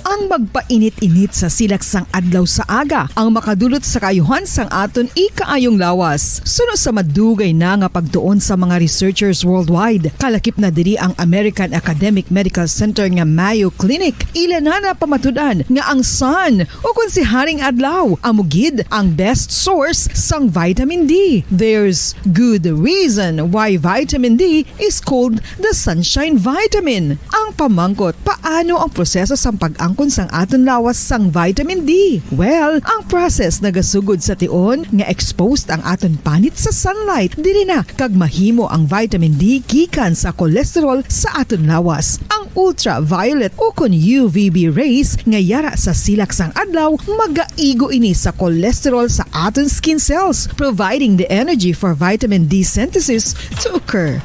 Ang magpainit-init sa silaksang adlaw sa aga ang makadulot sa kayuhan sang aton ikaayong lawas. Sunod sa madugay na nga pagtuon sa mga researchers worldwide, kalakip na diri ang American Academic Medical Center nga Mayo Clinic. Ila na pamatudan nga ang sun o kung si Haring Adlaw amugid ang best source sang vitamin D. There's good reason why vitamin D is called the sunshine vitamin. Ang pamangkot, paano ang proseso sang pag-angkon sang aton lawas sang vitamin D? Well, ang process nagasugod sa tion nga exposed ang aton panit sa sunlight dili na kag mahimo ang vitamin D gikan sa cholesterol sa aton lawas. Ang ultraviolet o kon UVB rays nga yara sa silak sang adlaw magaigo ini sa cholesterol sa aton skin cells, providing the energy for vitamin D synthesis to occur.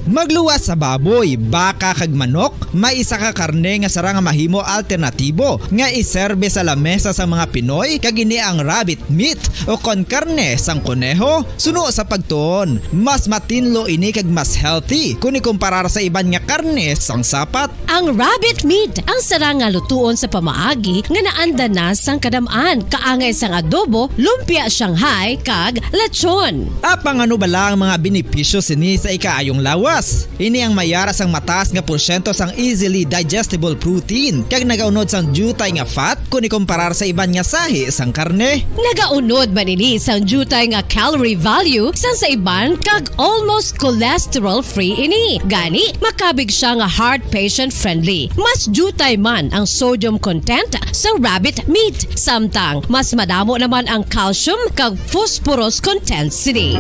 Magluwas sa baboy, baka kag manok, may isa ka karne nga sara nga mahimo alternatibo nga iserbe sa lamesa sa mga Pinoy kag ini ang rabbit meat o kon karne sang kuneho. Suno sa pagtuon, mas matinlo ini kag mas healthy kung ikumparar sa iban nga karne sang sapat.
Ang rabbit meat ang sara nga lutuon sa pamaagi nga naanda na sang kadamaan, kaangay sang adobo, lumpia Shanghai kag lechon.
Apang ano bala ang mga benepisyo sini sa ikaayong lawas? Plus. Ini ang mayara sang mataas nga porsyento sang easily digestible protein kag nagaunod sang jutay nga fat kung ikumparar sa iban nga sahi sang karne.
Nagaunod man ini sang jutay nga calorie value sa iban kag almost cholesterol-free ini. Gani, makabig siya nga heart patient friendly. Mas jutay man ang sodium content sa rabbit meat. Samtang, mas madamo naman ang calcium kag phosphorus content sini.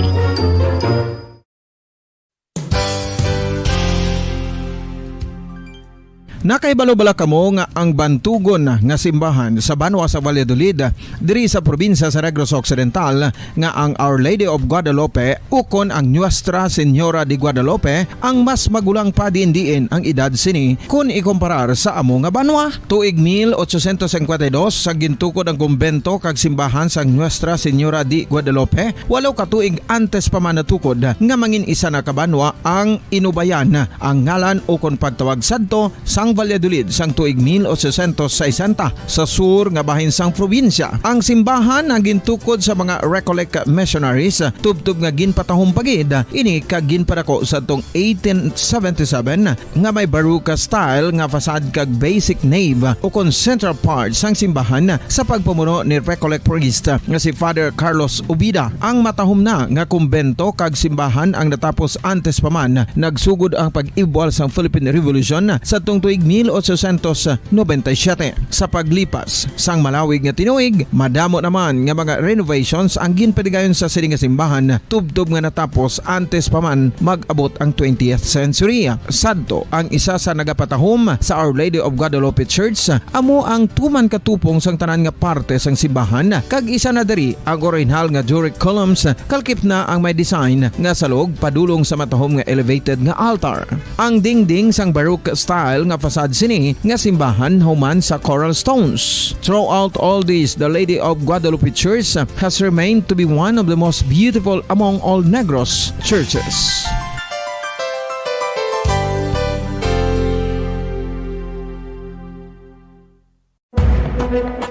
Nakaibalo-bala kamo nga ang bantugon nga simbahan sa Banwa sa Valladolid diri sa probinsya sa Negros Occidental nga ang Our Lady of Guadalupe ukon ang Nuestra Señora de Guadalupe ang mas magulang pa diin ang edad sini kung ikumparar sa amo nga banwa. Tuig 1852 sa gintukod ang kumbento kag simbahan sa Nuestra Señora de Guadalupe, walo ka tuig antes pa man natukod nga mangin isa na kabanwa ang inubayan ang ngalan ukon pagtawag sadto sang Valladolid sang tuig 1860 sa sur nga bahin sang probinsya. Ang simbahan ang gintukod sa mga Recollect missionaries tubtub nga ginpatahong pagid ini kag ginpadako sa tong 1877 nga may baroque style nga fasad kag basic nave o kon central part sang simbahan sa pagpamuno ni Recollect priest nga si Father Carlos Ubida. Ang matahom na nga kumbento kag simbahan ang natapos antes pa man nagsugod ang pag-ibwal sang Philippine Revolution sa tong tuig 1897. Sa paglipas sang malawig nga tinuig, madamo naman nga mga renovations ang ginpadigayon sa sining nga simbahan tubtob nga natapos antes pa man mag-abot ang 20th century. Sadto ang isa sa nagapatahom sa Our Lady of Guadalupe Church, amo ang tuman katupong sang tanan nga parte sang simbahan kag isa na diri ang original nga Doric columns kalkip na ang may design nga salog padulong sa matahom nga elevated nga altar. Ang dingding sang baroque style nga fasad sini nga simbahan human sa coral stones. Throughout all this, the Lady of Guadalupe Church has remained to be one of the most beautiful among all Negros churches.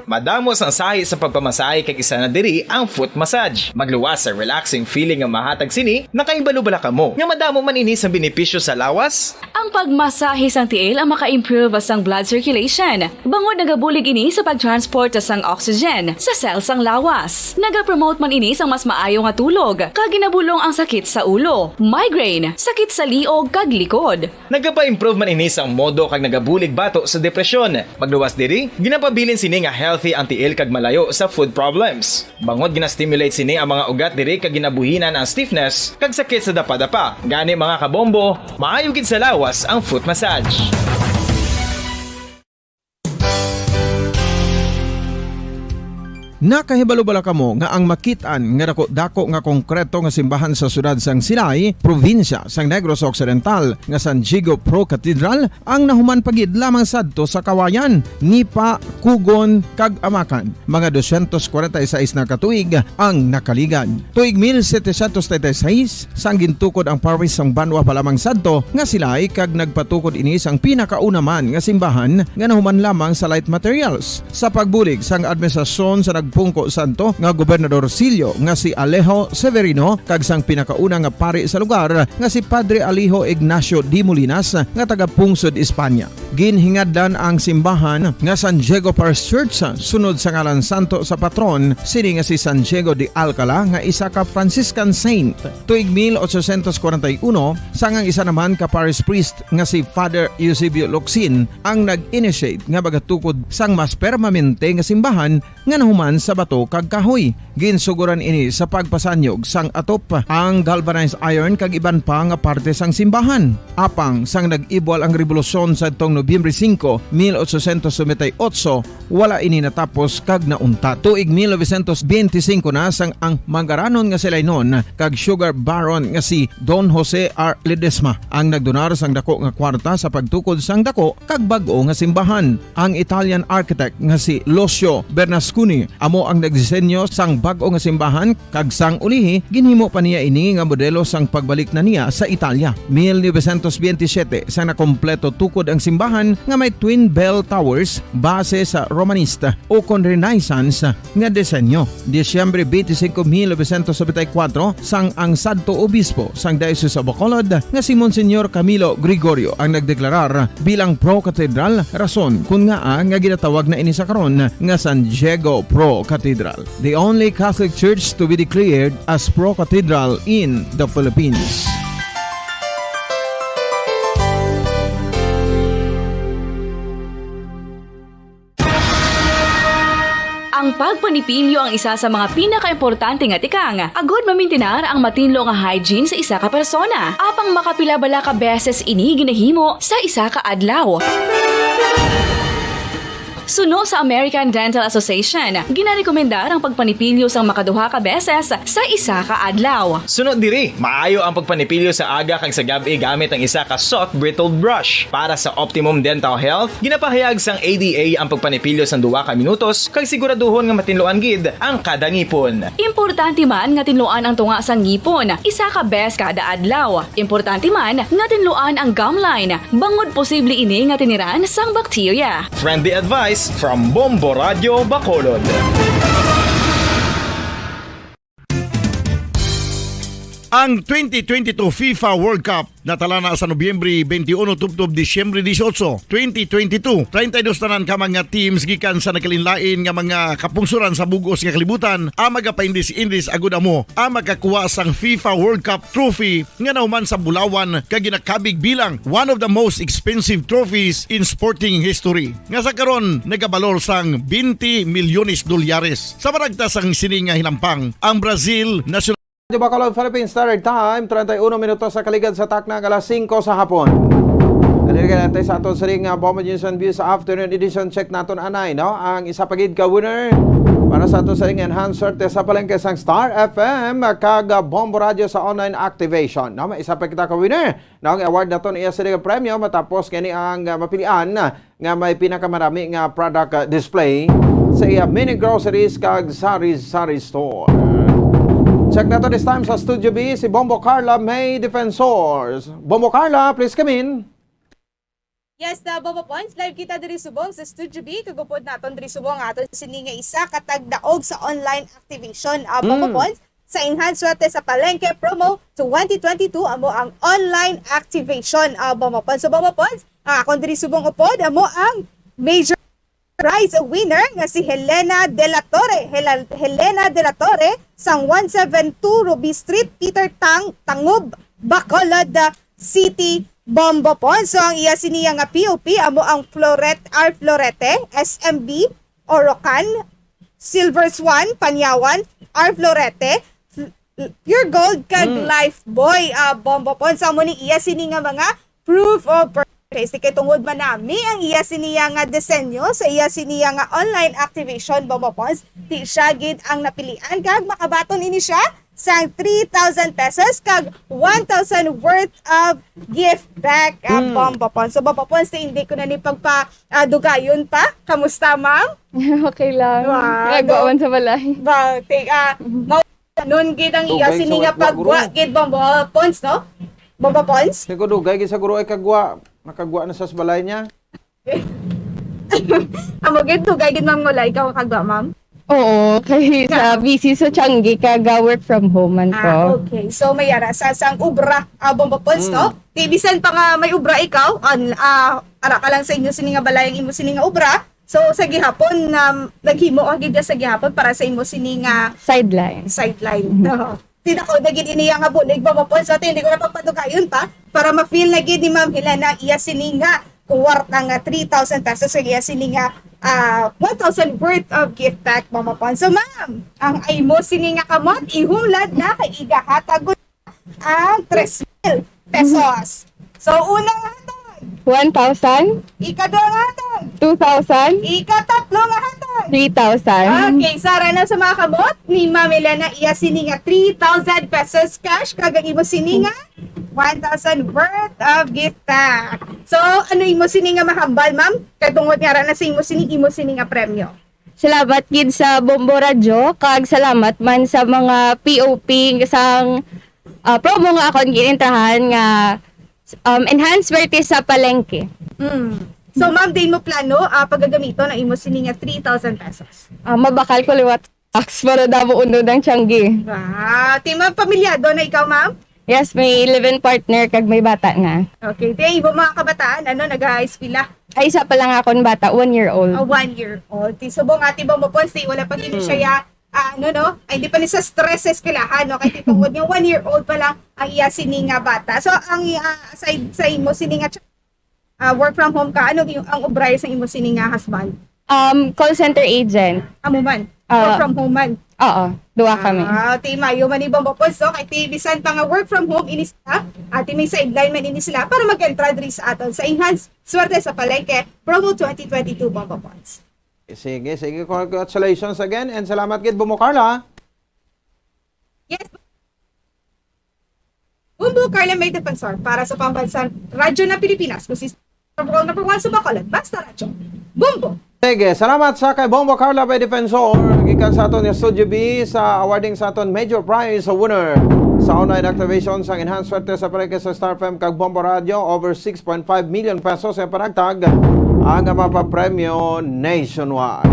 Madamos ang sahi sa pagpamasahe kag isa na diri ang foot massage. Magluwas sa relaxing feeling nga mahatag sini, nakaibalo-bala kamo. Nga madamo man ini sa benepisyo sa lawas.
Ang pagmasahe sang tiil ang maka-improve sang blood circulation. Bangod nagabulig ini sa pagtransport sang oxygen sa cells sang lawas. Nagapromote man ini sang mas maayo nga tulog, kag ginabulong ang sakit sa ulo, migraine, sakit sa liog kag likod.
Nagapa-improve man ini sang modo kag nagabulig bato sa depresyon. Magluwas diri, ginapabilin sini nga healthy ang tiil kag malayo sa food problems. Bangod gina-stimulate sini ang mga ugat diri kag ginabuhinan ang stiffness kag sakit sa dapa-dapa. Gani mga kabombo, maayo gid sa lawas ang foot massage.
Nakahibalo-bala kamo nga ang makitaan nga dako nga konkreto nga simbahan sa sudad sang Sinay, probinsya sang Negros Occidental nga San Diego Pro Cathedral ang nahuman pagid lamang sadto sa Kawayan, Nipa, Kugon kag Amakan. Mga 246 na katuig ang nakaligan. Tuig 1736 sang gintukod ang parish sang Banwa pa lamang sadto nga Silay kag nagpatukod ini sang pinakauna man nga simbahan nga nahuman lamang sa light materials. Sa pagbulig sang administrasyon sa pungko santo nga Gobernador Silio nga si Alejo Severino kag sang pinakauna nga pari sa lugar nga si Padre Alejo Ignacio de Molinas nga taga Pungsod, Espanya. Ginhingadlan ang simbahan nga San Diego Parish Church sunod sa ngalan santo sa patron sini nga si San Diego de Alcala nga isa ka Franciscan saint. Tuig 1841 sangang isa naman ka parish priest nga si Father Eusebio Locsin ang nag-initiate nga bagatukod sang mas permanente nga simbahan nga nahuman sa bato kag kahoy. Ginsuguran ini sa pagpasanyog sang atop ang galvanized iron kag iban pa nga parte sang simbahan. Apang sang nag-ibwal ang revolusyon sa tong Nobyembre 5, 1898, wala ini natapos kag naunta. Tuig 1925 na sang ang mangaranon nga sila noon kag sugar baron nga si Don Jose R. Ledesma ang nagdonar sang dako nga kwarta sa pagtukod sang dako kag bag-o nga simbahan. Ang Italian architect nga si Lucio Bernasconi amo ang nagdisenyo sang bag-o nga simbahan kag sang ulihi ginhimo pa niya ini nga modelo sang pagbalik na niya sa Italia. 1927 sang nakompleto tukod ang simbahan nga may twin bell towers base sa Romanista o kon Renaissance nga disenyo. Disyembre 25, 1974 sang ang sadto obispo sang Diocese of Bacolod nga si Monsignor Camilo Gregorio ang nagdeklarar bilang pro-cathedral, rason kung nga ginatawag na ini sa karon nga San Diego Pro-Cathedral, the only Catholic church to be declared as pro-cathedral in the Philippines.
Ang pagpanipilyo ang isa sa mga pinaka-importante nga tikang. Agod mamintinar ang matinlo nga hygiene sa isa ka persona. Apang makapilabala ka beses ini ginahimo sa isa ka adlaw. Suno sa American Dental Association, ginarekomendar ang pagpanipilyo sang makaduha ka beses sa isa ka adlaw.
Sunod diri, maayo ang pagpanipilyo sa aga kag sa gabi gamit ang isa ka soft brittle brush. Para sa optimum dental health, ginapahayag sang ADA ang pagpanipilyo sang 2 ka minutos kag siguraduhon nga matinloan gid ang kada ngipon.
Importante man nga tinluan ang tunga sang ngipon, isa ka bes kada adlaw. Importante man nga tinluan ang gum line, bangod posible ini nga tiniran sang bakterya.
Friendly advice from Bombo Radio Bacolod.
Ang 2022 FIFA World Cup natala na sa Nobyembre 21 tubtob Disyembre 18, 2022. 32 tanan ka mga teams gikan sa nakalinlain nga mga kapungsuran sa bugos nga kalibutan ang magapaindis-indis agud amo ang makakuha sang FIFA World Cup trophy nga nauman sa Bulawan kag ginakabig bilang one of the most expensive trophies in sporting history. Nga sa karon nagabalor sang 20 milyones dolyares. Sa maragtas ang sini nga hilampang ang Brazil National
Di Bacolod, Philippine Standard Time, 31 minutos sa kaligad sa takna alas 5 sa hapon. Naliligan natin sa aton sa ring Bombo News and Views sa afternoon edition. Check natin anay, no? Ang isa pagid ka winner para sa aton sa ring enhanced sorte sa palengke sang Star FM kag Bombo Radio sa online activation. No? May isa pa kita ka winner. No? Ang award na ito iya sa ring premyo matapos kani ang mapilian nga may pinakamarami nga product display sa iya mini groceries kag sari-sari store. Check natin this time sa Studio B, si Bombo Carla May Defensors. Bombo Carla, please come in.
Yes, na Bombo Points, live kita diri subong sa Studio B. Kagupod naton diri subong aton sini nga isa katagdaog sa online activation. Bombo Points, sa enhanced swerte sa palengke promo 2022 amo ang online activation. Bombo Points. So Bombo Points, akong diri subong upod amo ang major prize winner nga si Helena De La Torre. Helena De La Torre sang 172 Ruby Street, Peter Tangob, Bacolod City, Bombo Pon. So ang iya siniya nga POP amo ang Florete, SMB, Orocan, Silver Swan, Panyawan, R. Florete, Pure Gold kag Life Boy. Bombo Pon. So amo ni iya sini nga mga proof of kasi kay tungod man nami ang iya siniya nga disenyo sa iya siniya nga online activation Bombo Pons, di siya gid ang napilian kag makabaton ini siya sang 3,000 pesos kag 1,000 worth of gift back Bombo Pons. So Bombo Pons, hindi ko na ni pagpadugayon pa. Kamusta, ma'am?
Okay lang. Nagbawan sa balay.
Nun gid ang iya siniya pagwa gid Bombo Pons, no? Bombo Pons?
Siguro dugay gid sa guro ay kagwa. Nakagwa na sa balay niya.
Amo gid dugay gid ma'am ngulay ikaw kagwa, ma'am?
Oo, kasi sa busy sa Changi, work from home man ko.
Okay. So, may ara sa sang ubra, Bombo Pons, no? Bisan pa nga may ubra ikaw, ara ka lang sa inyo sininga balay ang imo sininga ubra. So, sa gihapon, naghimo agad sa gihapon para sa imo sininga
Sideline.
No. Hindi ko naging iniya nga bulig, Bombo Pons. So, hindi ko na papadugayon pa para ma-feel na gid ni Ma'am Helena iya sininga kuwarta nga 3,000 pesos sa iya sininga 1,000 worth of gift pack, Bombo Pons. So, ma'am, ang ay mo sininga kamot, ihulad na kay igahatag ang 3,000 pesos. So, unang hatag
1,000.
Ikadua nga hatag
2,000.
Ikatatlo nga hatag
3,000.
Okay, sara na sa mga kamot ni Ma'am Elena iya sininga 3,000 pesos cash kag imo sininga 1,000 worth of gift pack. So, ano imo sininga mahambal, ma'am? Katungod nga na sa imo sininga premyo.
salamat gid sa Bombo Radyo, kag salamat man sa mga POP sang promo nga akong ginintahan nga enhanced swerte sa palengke.
So ma'am, din mo plano paggagamito ng imo sini nga 3,000 pesos.
Mabakal ko liwat tax para damo unod ang Tianggi.
Ti ma'am, pamilyado na ikaw ma'am?
Yes, may live-in partner kag may bata nga.
Okay, ti ibo mga kabataan, nag-high school la?
Ay, isa pa lang akong bata, 1 year old.
1 year old. Ti subong ati mo po, wala pa gini siya ay di pa ni sa stress eskwelahan, no? Kaya titungod nga 1 year old pa lang ang iya sini nga bata. So, ang aside sa imo sini nga work from home ka, ano ang obray sa imo sini nga husband?
Call center agent.
Amo man? Work from home man?
Oo, duwa kami.
Ti mayo man ibang po, so kay ti bisan pa nga work from home ini sila, ati may sideline man ini sila para mag-entra diri sa aton sa Enhanced Swerte sa Palengke Promo 2022 Bombo Points.
Sige. Congratulations again and salamat gid Bombo Carla.
Yes. Bombo Carla may defensor para sa pambansang radyo na Pilipinas. Kung si number 1 sa Bacolod, basta radyo. Bombo!
Sige, salamat sa kay Bombo Carla by Defensor. Gikan sa aton yung Studio B sa awarding sa aton major prize winner sa online activation sa Enhanced Swerte sa Palengke sa Star FM kag Bombo Radio. Over 6.5 million pesos ang panagtag ang mapapremyo nationwide.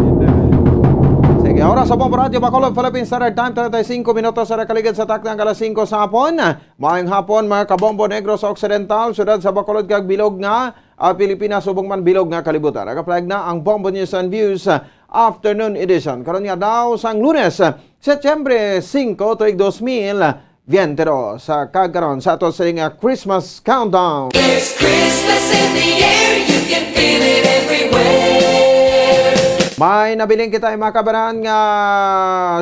Sige, oras sa Bombo Radio, Bacolod, Philippines Standard Time, 35 minutos sa nakaligid sa takdang alas 5 sa hapon. Maayong hapon mga kabombo negro sa Occidental, syudad sa Bacolod kag bilog nga Pilipinas, subong man bilog nga kalibutan. Nagaplag na ang Bombo News and Views Afternoon Edition. Karon nga daw sang Lunes, Setyembre 5, tuig 2022 sa kagaron sa ato sa Christmas Countdown.
There's Christmas in the air, you can feel it everywhere.
May nabiling kita mga kabanan nga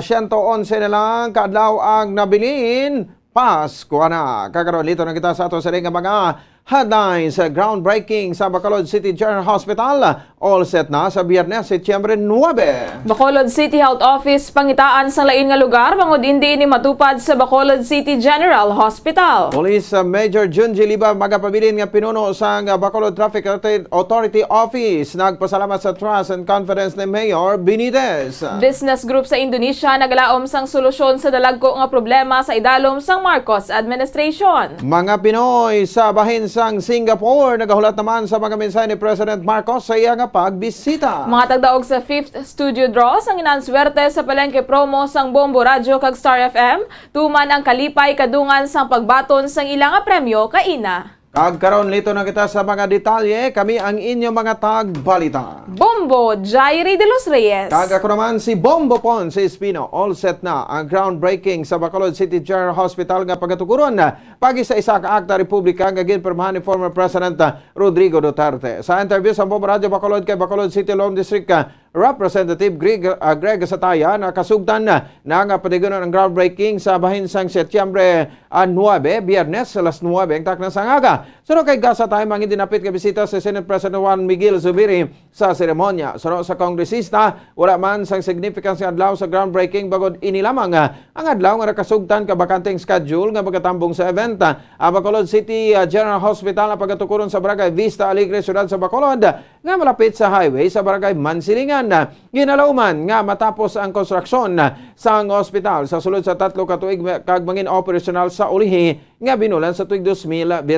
111 na lang kadlaw ang nabilin. Pasko na. Kagaron dito na kita sa ato sa mga headlines. Groundbreaking sa Bacolod City General Hospital. All set na sa Biyernes, Setyembre 9.
Bacolod City Health Office pangitaan sa lain nga lugar bangod hindi ni matupad sa Bacolod City General Hospital.
Police Major Junji Liba magapabilin nga pinuno sa Bacolod Traffic Authority Office. Nagpasalamat sa trust and confidence ni Mayor Benitez.
Business group sa Indonesia naglaom sang solusyon sa dalagko nga problema sa idalom sang Marcos administration.
Mga Pinoy sa bahin sang Singapore nagahulat naman sa mga mensahe ni President Marcos sa iya nga pagbisita.
Mga tagdaog sa 5th studio draw sang inanswerte sa Palengke Promo sang Bombo Radio kag Star FM tuman ang kalipay kadungan sang pagbaton sang ilang nga premyo kaina.
Kagkaroon lito na kita sa mga detalye, kami ang inyong mga tagbalita.
Bombo Jairi de los Reyes.
Ako naman si Bombo Ponce Espino. All set na ang groundbreaking sa Bacolod City General Hospital nga pagatukuron pagi sa isa ka akta republika nga ginpirmahan ni former President Rodrigo Duterte. Sa interview sa Bombo Radio Bacolod kay Bacolod City Law District Representative Greg Sataya na kasugtan na nga patigunan ang groundbreaking sa bahinsang Setyembre 9, Biyernes, alas 9 ang taknang sangaga. Suno kay Gasatay mangin dinapit ka bisita sa Senate President Juan Miguel Zubiri sa seremonya. Suno sa kongresista, wala man sang significance nga adlaw sa groundbreaking bagod inilamang ang adlaw nga nakasugtan ka bakanteng schedule nga pagkatambong sa event. Bacolod City General Hospital na pagatukuron sa Barangay Vista Alegre, syudad sa Bacolod nga malapit sa highway sa Barangay Mansilingan. Ginalauman nga matapos ang konstruksyon sa ospital sa sulod sa 3 ka tuig kag mangin operational sa ulihi nga binulan sa tuig 2024.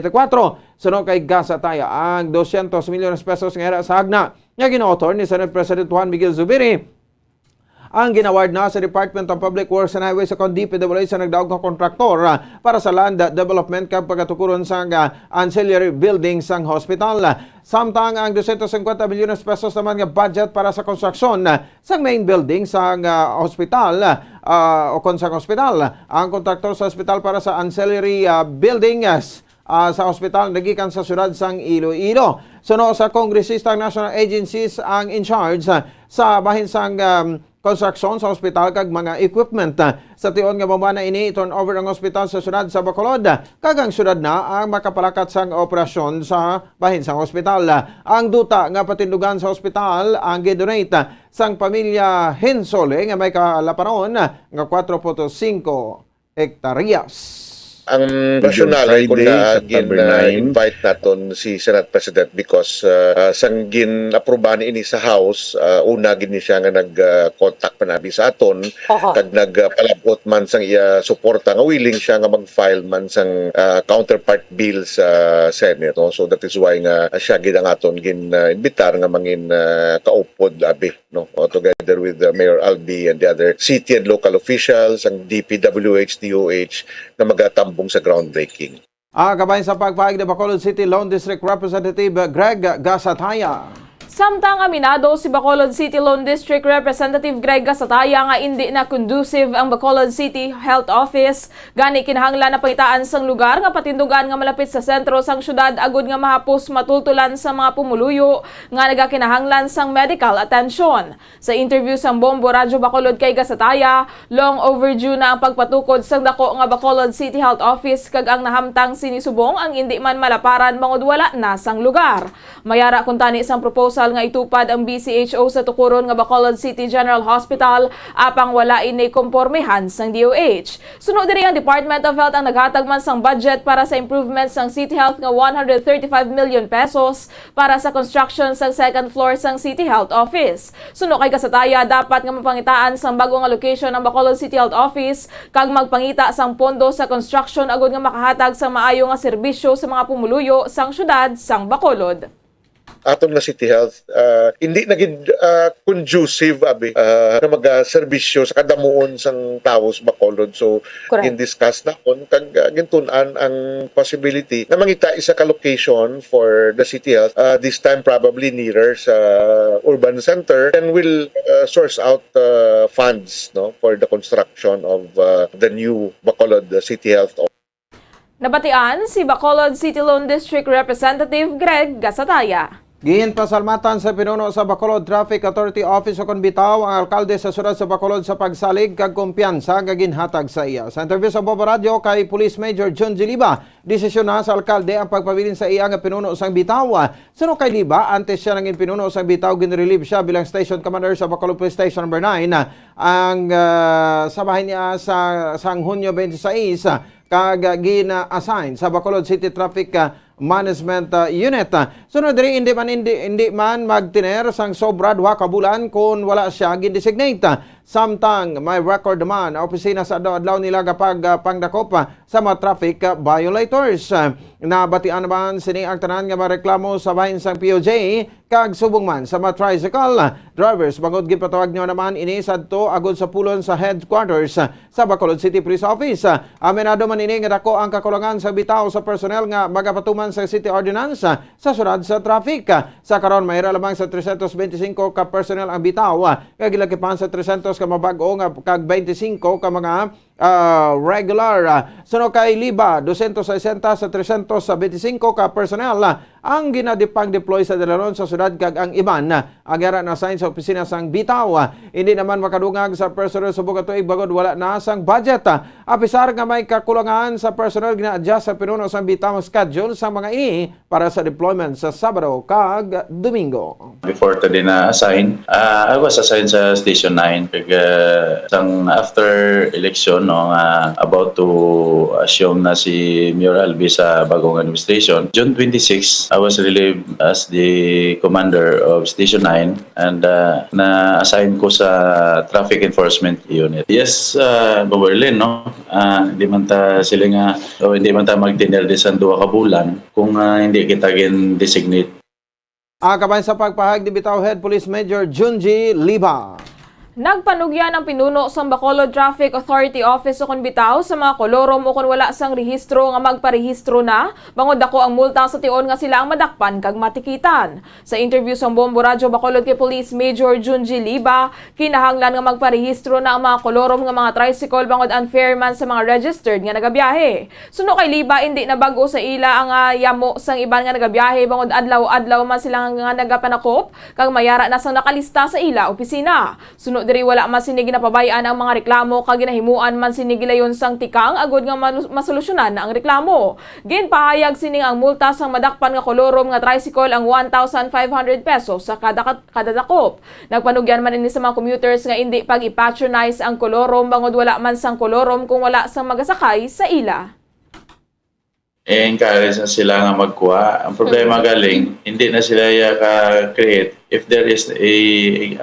Suno kay Gasataya ang 200 milyon pesos nga sa hagna nga ginoauthor ni Senate President Juan Miguel Zubiri. Ang ginaward na sa Department of Public Works and Highways sa DPWH sa nagdaog ng kontraktor para sa land development kag pagatukuron sa ancillary building sang hospital. Samtang ang 250 milyon pesos naman nga budget para sa konstruksyon sa main building sa hospital o konsang hospital. Ang kontraktor sa hospital para sa ancillary building sa hospital nagikan sa syudad sang Iloilo. Suno sa kongresista national agencies ang in charge sa bahin sang construction sa hospital kag mga equipment. Sa tion nga bomba na ini turn over ang hospital sa syudad sa Bacolod kag ang syudad na ang makapalakat sang operasyon sa bahin sang hospital. Ang duta nga patindugan sa hospital ang gidonate sang pamilya Hensole nga may kalapanon nga 4.5 hektaryas.
Ang rasyonal ay kung invite naton si Senate President because sang gin-aprobahan ini sa House, una gini siya nga nag-contact panabi sa aton, kag nagpalabot man sang iya suporta nga willing siya nga mag-file man sang counterpart bill sa Senate. No? So that is why nga siya gid ang aton gin-imbitar nga mangin kaupod abi, no? Together with Mayor Albi and the other city and local officials, ang DPWH, DOH na magatambong sa groundbreaking.
Kabayan sa pagpahig ni Bacolod City Lone District Representative Greg Gasataya.
Samtang aminado si Bacolod City Lone District Representative Greg Gasataya nga hindi na conducive ang Bacolod City Health Office, gani kinahanglan na pangitaan sang lugar nga patindugan nga malapit sa sentro sang syudad agud nga mahapos matultulan sa mga pumuluyo nga nagakinahanglan sang medical attention. Sa interview sang Bombo Radyo Bacolod kay Gasataya, long overdue na ang pagpatukod sang dako nga Bacolod City Health Office kag ang nahamtang sinisubong ang hindi man malaparan bangod wala na sang lugar. Mayara kun tani sang proposal nga itupad ang BCHO sa tukuron nga Bacolod City General Hospital apang wala ini kompormehan sang DOH. Sunod diri ang Department of Health ang naghatag man sang budget para sa improvements sang City Health nga 135 million pesos para sa construction sang second floor sang City Health Office. Sunod kay Gasataya, dapat nga mapangitaan sang bagong location ng Bacolod City Health Office kag magpangita sang pondo sa construction agud nga makahatag sang maayo nga serbisyo sa mga pumuluyo sang syudad sang Bacolod.
Aton nga City Health hindi naging conducive abi na mag-serbisyo sa kadamuon sang tao sa Bacolod. So in-discuss na kon kag gintunan ang possibility na mangita isa ka location for the City Health, this time probably nearer sa urban center, and will source out funds, no, for the construction of the new Bacolod City Health.
Nabatian si Bacolod City Lone District Representative Greg Gasataya.
Gihin pasalmatan sa pinuno sa Bacolod Traffic Authority Office o bitaw ang alkalde sa syudad sa Bacolod sa pagsalig kag kumpiyansa nga ginhatag sa iya. Sa interview sa Bombo Radio kay Police Major John G. Liba, desisyon na sa alkalde ang pagpabilin sa iya nga pinuno sang bitaw. Suno kay Liba, antes siya nangin pinuno sang bitaw, ginrelieve siya bilang Station Commander sa Bacolod Police Station No. 9. Ang sabahin niya sa Hunyo 26 kag gina-assign sa Bacolod City Traffic Management Unit. Sunod diri hindi man magtiner sang sobra 2 ka bulan kung wala siya gindesignate. Samtang may record naman ang opisina sa adlaw nila kapag pangdakop sa mga traffic violators. Nabatian naman sini ang tanan nga mareklamo sa bahin sang POJ kag subong man sa mga tricycle drivers. Bangod gipatawag nyo naman ini sadto agud sa pulon sa headquarters sa Bacolod City Police Office. Aminado man ini nga dako ang kakulangan sa bitaw sa personnel nga magapatuman sa City Ordinance sa sunod sa traffic. Sa karon mayra lamang sa 325 ka personnel ang bitaw kag gilakipan sa 300 ka mabag-o nga kag 25 ka mga regular. Suno kay Liba, 260 sa 325 ka personnel ang ginadipang deploy sa Dalanon sa syudad kag ang iban agara na sign sa opisina sang bitaw. Hindi naman makadungag sa personnel sa bugatoy bagod wala na sang budget. Apisar nga may kakulangan sa personnel gina-adjust sa pinuno sang bitaw schedule sa mga ini para sa deployment sa Sabado kag Domingo.
Before today na assign, I was assigned sa Station 9 kag after election about to assume na si Mayor Albi sa bagong administration. June 26, I was relieved as the commander of Station 9 and na-assign ko sa Traffic Enforcement Unit. Yes, Berlin, no? Hindi man ta sila nga, o hindi man ta magtiner di sa 2 ka bulan kung hindi kita gin-designate.
Kabayan sa pagpahag ni Bitaw Head Police Major Junji Liba.
Nagpanugyan ang pinuno sa Bacolod Traffic Authority Office o kon bitaw sa mga kolorom o kon wala sang rehistro nga magparehistro na, bangod dako ang multa sa tion nga sila ang madakpan kag matikitan. Sa interview sa Bombo Radyo Bacolod kay Police Major Junji Liba, kinahanglan nga magparehistro na ang mga kolorom nga mga tricycle bangod unfair man sa mga registered nga nagabiyahe. Suno kay Liba, hindi na bago sa ila ang yamo sang iban nga nagabiyahe bangod adlaw-adlaw man sila nga nagapanakop kag mayara na sang nakalista sa ila opisina. Suno diri wala man sinig na pabayaan ang mga reklamo kag ginahimuan man sinig layon sang tikang agud nga masolusyonan na ang reklamo. Ginpahayag sining ang multa sang madakpan nga kolorom nga tricycle ang 1,500 pesos sa kada dakop. Nagpanugyan man ini sa mga commuters nga hindi pag-patronize ang kolorom bangod wala man sang kolorom kung wala sang magasakay sa ila.
encourage na sila nga magkuha. Ang problema galing, hindi na sila ka-create if there is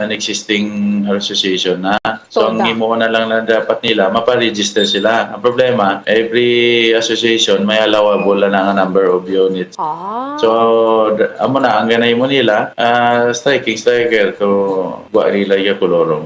an existing association na. So, ang imo na lang na dapat nila, maparegister sila. Ang problema, every association may allowable na ang number of units. So, amo na, ang ganay mo nila, striker to buwa nila yung kulorong.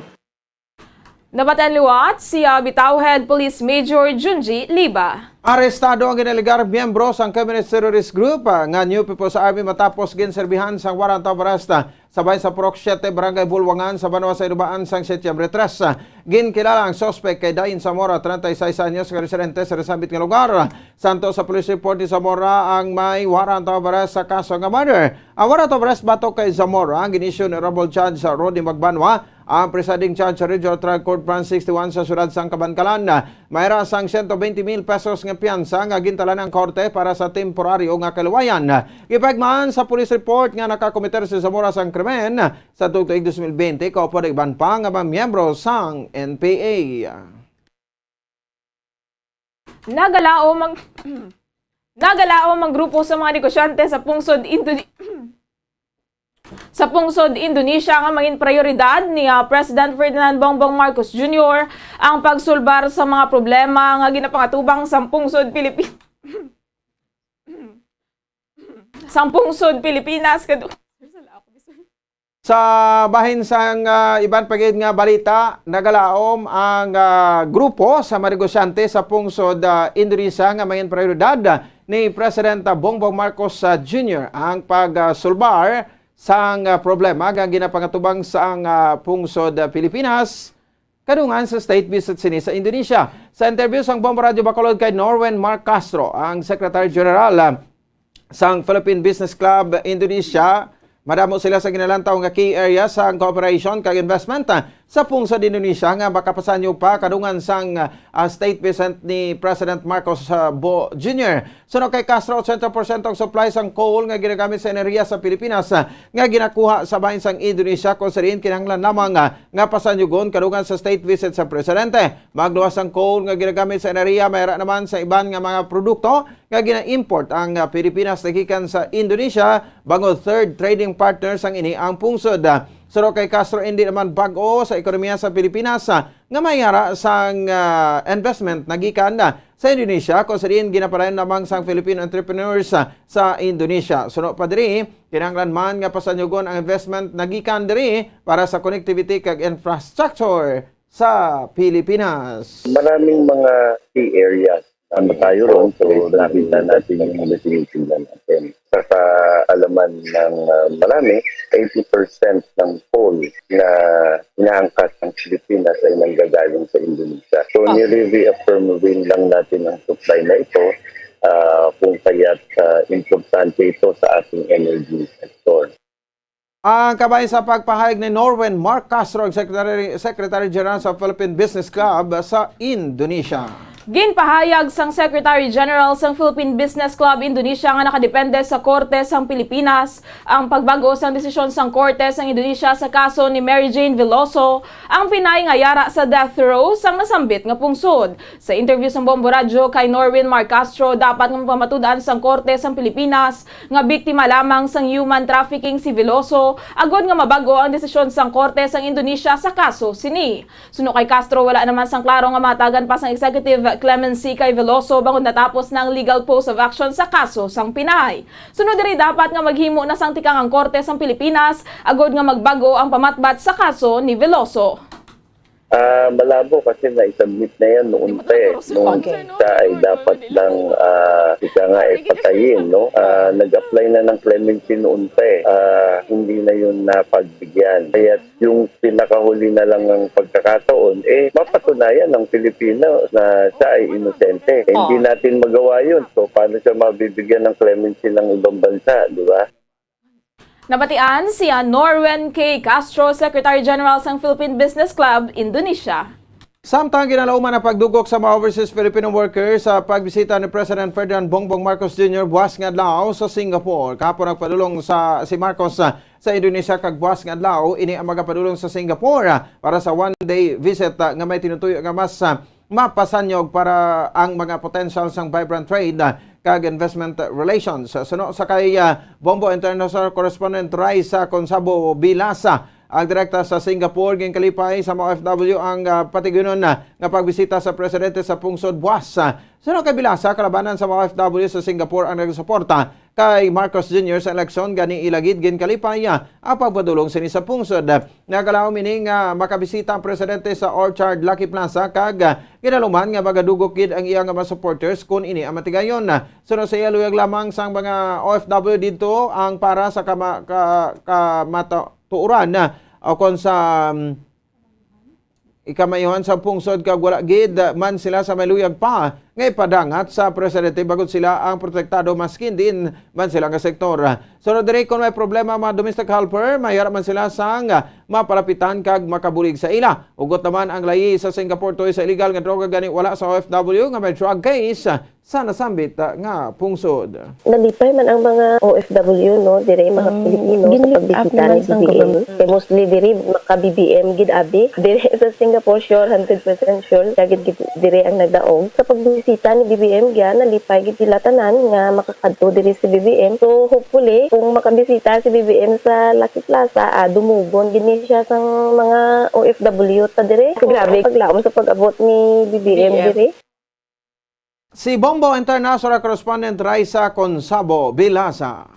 Nabatan liwat si Bitawhead Police Major Junji Liba.
Arestado ang ginaligar miyembro sa Communist Terrorist Group nga New People's Army matapos ginserbihan sa warrant of arrest sabay sa Proc 7 Barangay Bulwangan sa Banwa sa Irubaan sang Setyembre 3. Ginkilala ang suspect kay Dain Zamora, 36 anyos, residente sa resambit nga lugar. Santo sa police report ni Zamora ang may warrant of arrest sa kaso nga murder. Ang warrant of arrest batok kay Zamora ang ginisyu ni Honorable Judge Rodi Magbanwa, ang presiding judge sa Regional Trial Court Branch 61 sa Sudad sang Kabankalan. Mayra sang 120,000 pesos nga piyansa nga gintalan ng korte para sa temporaryo nga kaluwayan. Ipagmaan sa police report nga nakakomiter si Zamora sang krimen sa tuig 2020 kaupo iban pa nga mga miyembro sang NPA.
Nagalaom ang grupo sa mga negosyante sa pungsod Indonesia nga maging prioridad ni President Ferdinand Bongbong Marcos Jr. ang pagsulbar sa mga problema nga ginapangatubang sa pungsod Pilipinas
Sa bahin sang iban pagid nga balita, nagalaom ang grupo sa mga negosyante sa pungsod Indonesia nga maging prioridad ni President Bongbong Marcos Jr. ang pagsulbar sang problema nga ginapangatubang sa pungsod Pilipinas kadungan sa state visit sini sa Indonesia. Sa interview sang Bomba Radio Bacolod kay Norwen Mark Castro, ang Secretary General sang Philippine Business Club Indonesia, madamo sila sa ginalantaw nga key area sa cooperation kag investment sa pungsod Indonesia nga makapasanyo pa kadungan sang state visit ni President Marcos Jr. Suno kay Castro, 80% ang supply sang coal nga ginagamit sa enerhiya sa Pilipinas nga ginakuha sa bahin sang Indonesia kung sariin kinahanglan lamang nga pasanyugon kadungan sa state visit sa presidente. Magluwas ang coal nga ginagamit sa enerhiya, mayra naman sa iban nga mga produkto nga gina-import ang Pilipinas nagikan sa Indonesia bangod third trading partners ang ini ang pungsod. Suro kay Castro, hindi naman bag-o sa ekonomiya sa Pilipinas nga mayara sang investment nagikan sa Indonesia kung sariin ginapalayan lamang sang Filipino entrepreneurs sa Indonesia. Suno pa diri, kinahanglan man nga pasanyugon ang investment nagikan diri para sa connectivity kag infrastructure sa Pilipinas.
Maraming mga key areas ang tayo ron, so nakita natin yung investigation na natin. Sa kaalaman ng marami, 80% ng coal na inaangkat ng Pilipinas ay nanggagaling sa Indonesia. So nire-reaffirm lang natin ang supply na ito kung kaya't importante ito sa ating energy sector.
Ang kabayan sa pagpahayag ni Norwen Mark Castro, Secretary General sa Philippine Business Club sa Indonesia.
Ginpahayag sang Secretary General sang Philippine Business Club Indonesia nga nakadepende sa Korte sang Pilipinas ang pagbago sang desisyon sang Korte sang Indonesia sa kaso ni Mary Jane Veloso, ang Pinay nga yara sa death row sang nasambit nga pungsod. Sa interview sang Bombo Radio kay Norwin Mark Castro, dapat nga pamatudan sang Korte sang Pilipinas nga biktima lamang sang human trafficking si Veloso, agod nga mabago ang desisyon sang Korte sang Indonesia sa kaso sini. Suno kay Castro, wala naman sang klaro nga matagan pa sang executive clemency kay Veloso bangod natapos ng legal post of action sa kaso sang Pinay. Sunod diri dapat nga maghimo na sang tikang ang Korte sang Pilipinas agod nga magbago ang pamatbat sa kaso ni Veloso.
Malabo kasi na-submit na yan noon pa Noon siya ay dapat lang patayin. No? Nag-apply na ng clemency noon pa hindi na yun napagbigyan. Kaya yung pinakahuli na lang ng pagkakataon, mapatunayan ng Pilipino na siya ay inosente. Hindi natin magawa yun. So, paano siya mabibigyan ng clemency ng ibang bansa, di ba?
Nabatian si Norwen K. Castro, Secretary General sang Philippine Business Club, Indonesia.
Samtang ginalauman ang pagdugok sa mga overseas Filipino workers sa pagbisita ni President Ferdinand Bongbong Marcos Jr. buwas nga adlaw sa Singapore. Kahapon nagpadulong si Marcos sa Indonesia kag buwas nga adlaw ini ang magapadulong sa Singapore para sa one-day visit nga may tinutuyo nga mas mapasanyog para ang mga potential sang vibrant trade kag Investment Relations. Suno sa kay Bombo International Correspondent Raisa Consabo Bilasa, ang direkta sa Singapore ging kalipay sa mga OFW ang patigunon nga pagbisita sa presidente sa pungsod Buas. Suno kay Bilasa, kalabanan sa mga OFW sa Singapore ang nagsuporta kay Marcos Jr. sa eleksyon gani ilagid gin kalipay ang pagpadulong sini sa pungsod. Nagalaw mining makabisita ang presidente sa Orchard Lucky Plaza kag ginaluman nga magadugok gid ang iyang mga supporters kun ini ang matigayon. Suno sa iyaluyag lamang sang mga OFW dito ang para sa kamatuuran o kon sa ikamayohan sa pungsod kag wala gid man sila sa maluyag pa ngay padangat sa presidente bagod sila ang protektado maskin din man sila nga sektor. So dire kung may problema mga domestic helper, mayara man sila sang mapalapitan kag makabulig sa ila. Ugot naman ang layi sa Singapore toy sa illegal nga droga gani wala sa OFW nga may drug case sa nasambit nga pungsod.
Nalipay man ang mga OFW no dire mga Pilipino sa pagbisita ni BBM. Kay mostly dire maka BBM gid abi. Dire sa Singapore sure 100% sure gid dire ang nagdaog sa pagbisita ni BBM gya nalipay gid sila tanan nga makakadto dire si BBM. So hopefully kung makabisita si BBM sa Lucky Plaza dumugon gid ni siya sang mga OFW ta dire. Grabe paglaom sa pag-abot ni BBM dire.
Si Bombo International Correspondent Raisa Consabo Bilasa.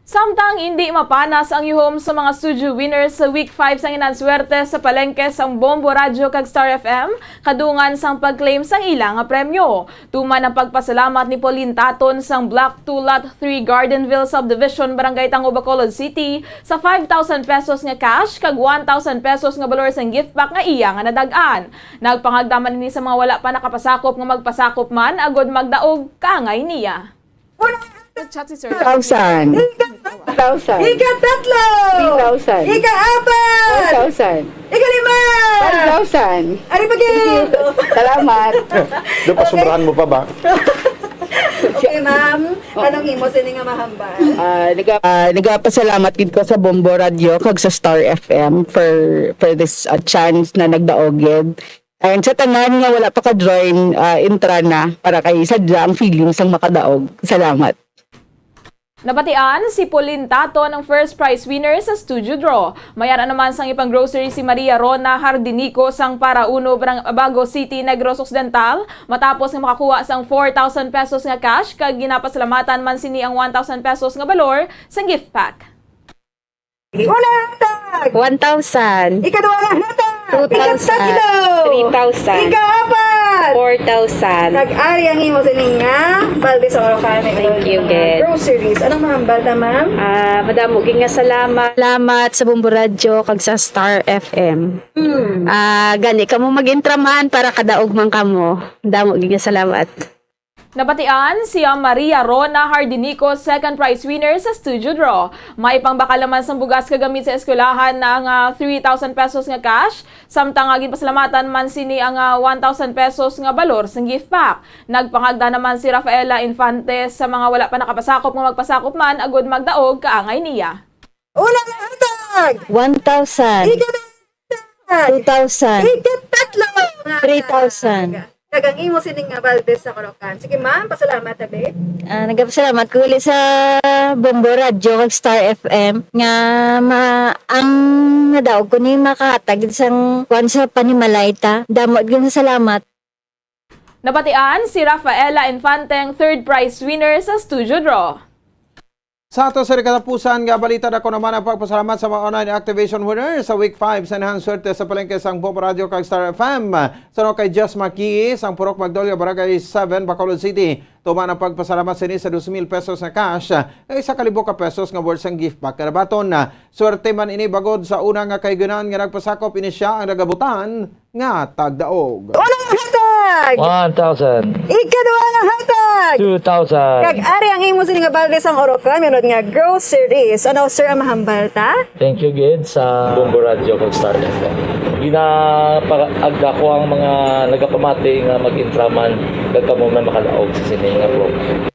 Samtang hindi mapanas ang yuhom sa mga studio winners sa Week 5 sang inanswerte sa palengke sang Bombo Radio kag Star FM, kadungan sang pag-claim sang ilang nga premyo. Tuman ang pagpasalamat ni Pauline Taton sang Block 2 Lot 3 Gardenville Subdivision, Barangay Tango, Bacolod City sa 5,000 pesos nga cash kag 1,000 pesos nga balor sang gift pack nga iya nga nadagan. Nagpangagdaman ni sa mga wala pa nakapasakop nga magpasakop man agod magdaog kaangay niya.
1,000. 1,000. Ika-tatlo. 3,000. Ika-apat. 1,000. Ika-lima. 1,000. Ari pagin. Salamat.
Doon pasumbrahan mo pa ba?
Okay, ma'am. Anong imo sini nga mahambal?
Nagapasalamat gid ko sa Bombo Radio kag sa Star FM for this chance na nagdaog gid. And sa tanan nga wala pa ka-join, intra na para kay sadya ang feelings ang makadaog. Salamat.
Nabatian si Pauline Tato ng first prize winner sa studio draw. Mayara naman sang ipang grocery si Maria Rona Hardinico sang para uno Bago City, Negros Occidental matapos nga makakuha sang 4,000 pesos nga cash kag ginapasalamatan man sini ang 1,000 pesos nga balor sa gift pack.
Una hatag.
1,000.
Ikaduha nga hatag.
2,000. 3,000.
Ika-apat.
4,000.
Nag-ari ang imo sini nga balde sa Orocan.
Thank you, Ged.
Groceries. Anong mahambal na, ma'am?
Madamo nga salamat. Salamat sa Bombo Radio kag sa Star FM. Gani kamo mag-intraman para kadaog man kamo. Damo nga salamat.
Nabatian si Maria Rona Hardinico, second prize winner sa studio draw. May pangbakal naman sang bugas kagamit sa eskwelahan na ang 3,000 pesos nga cash. Samtang agin pasalamatan man sini ang 1,000 pesos nga balor sa gift pack. Nagpangagda naman si Rafaela Infante sa mga wala pa nakapasakop nga magpasakop man agod magdaog kaangay niya.
Unang hatag.
1,000.
Ika-2,000.
2,000.
Ika-tatlo.
3,000.
Kagang imo sini nga balde sa Orocan. Sige, ma'am. Pasalamat, tabi.
Nagpasalamat ko ulit sa Bombo Radio kag Star FM nga ang nadaog ko ni makahatag sang kwan sa panimalayta. Damot gyud salamat.
Nabatian si Rafaela Infanteng, third prize winner sa studio draw.
Sa ato sa katapusan nga balita na ko naman ang pagpasalamat sa mga online activation winner sa Week 5 sa enhanced swerte sa palengke sang Bombo Radio kag Star FM. Sa kay Just Maki sang Purok Magdolya, Barangay 7, Bacolod City. Tuman ang pagpasalamat sini sa 2,000 pesos na cash ay 1,000 ka pesos nga worth sang gift pack. Karabaton na swerte man ini bagod sa una nga kaygunan nga nagpasakop ini siya ang nagabutan nga tagdaog.
Unang hatag.
1,000.
Ikaduha nga hatag.
2,000.
Kag ari ang imo sini nga balde sang Orocan, minod nga groceries. Ano sir ang mahambal ta?
Thank you, Gid, sa Bombo Radio kag Star FM. Ginapaagda ko ang mga nagapamati nga mag-intraman kag kamo man makadaog sa sini nga program.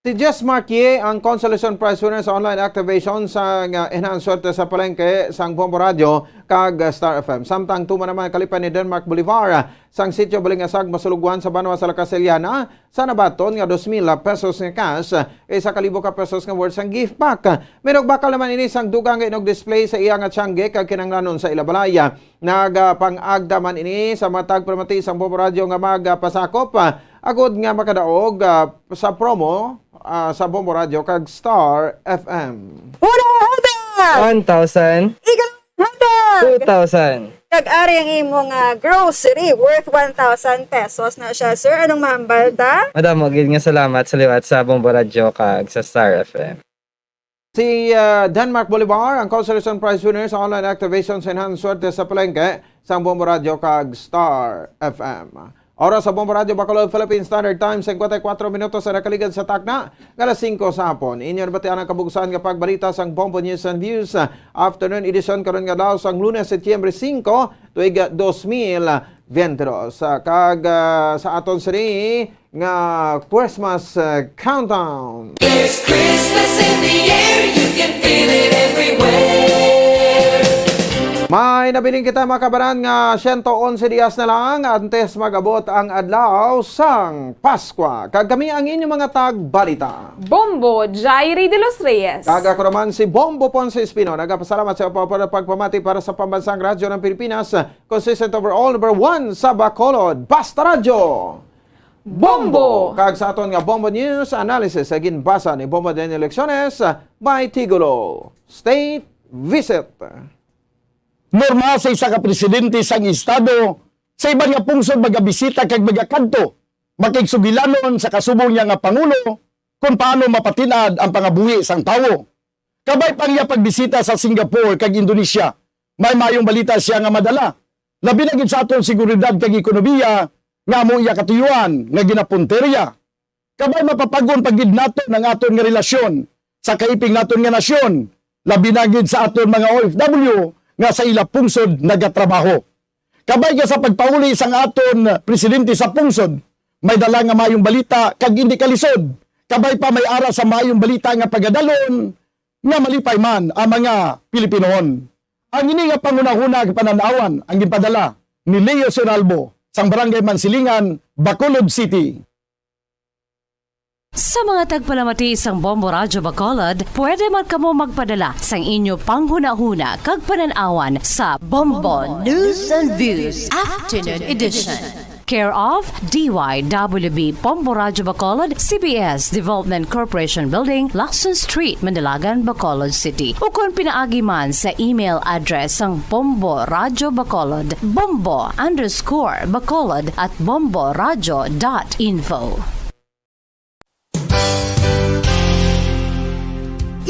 Si Jess Marquier ang consolation prize winner sa online activation sa enhanced swerte sa palengke sang Bombo Radio kag Star FM. Samtang tuma naman kalipan ni Denmark Bolivar sang sitio Balingasag Masulugwan sa Banwa sa Lacaseliana sa nabaton nga 2,000 pesos nga cash isa ka libo ka pesos nga worth sang gift pack. Merong bakal naman ini sang dugang nga inog display sa iya nga tiyangge kag kinanglanon sa Ilabalaya. Nagpang-agda man ini sa matag pramati sang Bombo Radio nga magpasakop agod nga makadaog sa promo sa Bombo Radio kag Star FM.
1,000. 2,000.
Kag-ari ang imong grocery worth 1,000 pesos na siya. Sir, anong mahambal ta?
Madam, magiging nga salamat sa liwat sa Bombo Radio kag sa Star FM.
Si Denmark Bolivar ang consolation prize winner sa online activation sa enhanced swerte sa palengke sa Bombo Radio kag Star FM. Oras sa Bombo Radio Bacolod, Philippine Standard Time, 54 minutos sa nakaligad sa takna, alas 5 sa hapon. Inyo nabatian ang kabugusan nga pagbalita sa Bombo News and Views. Afternoon edition karon nga daw sa Lunes, Setyembre 5, tuig 2022. Kag sa aton siri nga Christmas countdown.
There's Christmas in the air, you can feel it everywhere.
May nabiling kita makabaran nga 111 dias na lang antes magabot ang adlaw sang Paskwa. Kag kami ang inyong mga tagbalita.
Bombo Jairi de los Reyes.
Kaga ko naman si Bombo Ponce Espino. Nagapasalamat sa pagpamati para sa pambansang radyo ng Pilipinas. Consistent overall number 1 sa Bacolod. Basta Radyo! Bombo! Kag sa aton nga Bombo News Analysis agin basa ni Bombo de Elecciones by Tigulo State Visit.
Normal sa isa ka presidente sang estado sa iban nga pungsod magabisita kag magakadto makigsugilanon sa kasubong niya nga pangulo kung paano mapatinad ang pangabuhi sang tawo. Kabay pang iya pagbisita sa Singapore kag Indonesia, may mayong balita siya nga madala. Labi na gid sa aton seguridad kag ekonomiya nga amo iya katuyuan nga ginapunterya. Kabay mapapagon pagid naton ang aton nga relasyon sa kaiping naton nga nasyon. Labi na gid sa aton mga OFW nga sa ila pungsod nagatrabaho. Kabay ka sa pagpauli sang aton presidente sa pungsod, may dala nga mayong balita kag hindi kalisod. Kabay pa may ara sa mayong balita nga pagadalon nga malipay man ang mga Pilipinoon. Ang ini nga pangunahuna pananawan ang ginpadala ni Leo Sonalbo sang Barangay Mansilingan, Bacolod City.
Sa mga tagpalamati sang Bombo Radio Bacolod, pwede man kamo magpadala sang inyo panghuna-huna kag pananawan sa Bombo News and Views Afternoon Edition. Care of DYWB Bombo Radio Bacolod, CBS Development Corporation Building, Lacson Street, Mandalagan, Bacolod City. O kung pinaagi man sa email address ang Bombo Radio Bacolod, bombo_bacolod@bomboradio.info.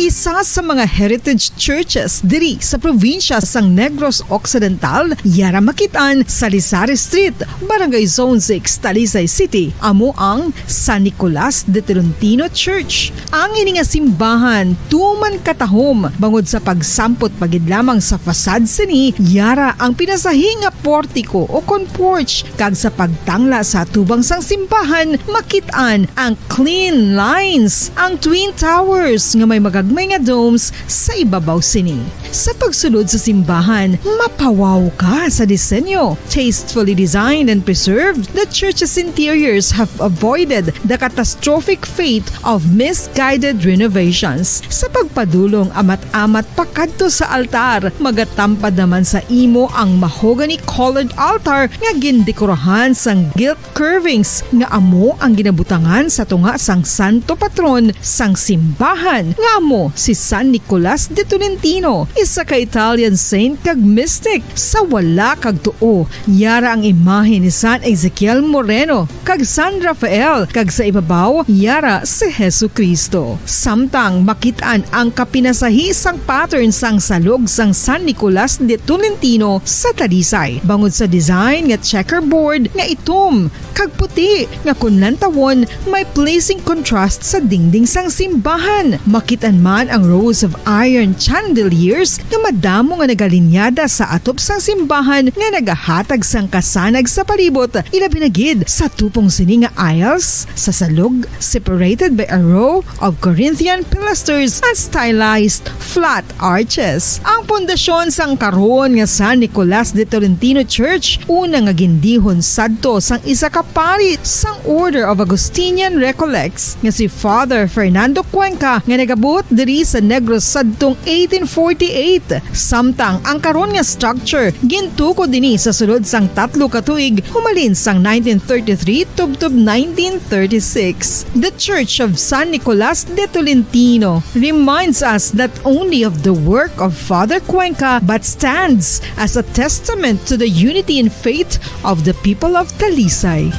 Isa sa mga heritage churches diri sa probinsya sang Negros Occidental, yara makitaan sa Rizal Street, Barangay Zone 6, Talisay City, amo ang San Nicolas de Tolentino Church. Ang ini nga simbahan tuman katahom bangod sa pagsampot pagid lamang sa fasad sini, yara ang pinasahi nga portiko o kon porch kag sa pagtangla sa tubang sang simbahan makitaan ang clean lines, ang twin towers nga may magagmay nga domes sa ibabaw sini. Sa pagsulod sa simbahan, mapawaw ka sa disenyo. Tastefully designed and preserved, the church's interiors have avoided the catastrophic fate of misguided renovations. Sa pagpadulong amat-amat pakadto sa altar, magatampad naman sa imo ang mahogany colored altar nga gindekorahan sang gilt curvings nga amo ang ginabutangan sa tunga sang santo patron sang simbahan nga amo si San Nicolas de Tolentino, isa ka Italian saint kag mystic. Sa wala kag tuo, yara ang imahe ni San Ezekiel Moreno kag San Rafael, kag sa ibabaw yara si Jesucristo. Samtang makitaan ang kapinasahi sang pattern sang salog sang San Nicolas de Tolentino sa Talisay, bangod sa design nga checkerboard nga itom kag puti nga kunlantawon may pleasing contrast sa dingding sang simbahan. Makitaan man ang rows of iron chandeliers nga madamo nga nagalinyada sa atop sang simbahan nga nagahatag sang kasanag sa palibot, ilabi na gid sa tupong sini nga aisles sa salog separated by a row of Corinthian pilasters and stylized flat arches. Ang pundasyon sang karon nga San Nicolas de Tolentino Church una nga gindihon sadto sang isa ka pari sang Order of Augustinian Recollects nga si Father Fernando Cuenca nga nagabot diri sa Negros sadtong 1848. Samtang ang karon nga structure gintuko dinhi sa sulod sang 3 ka tuig humalin sang 1933 tubtob 1936. The Church of San Nicolas de Tolentino reminds us not only of the work of Father Cuenca but stands as a testament to the unity and faith of the people of Talisay.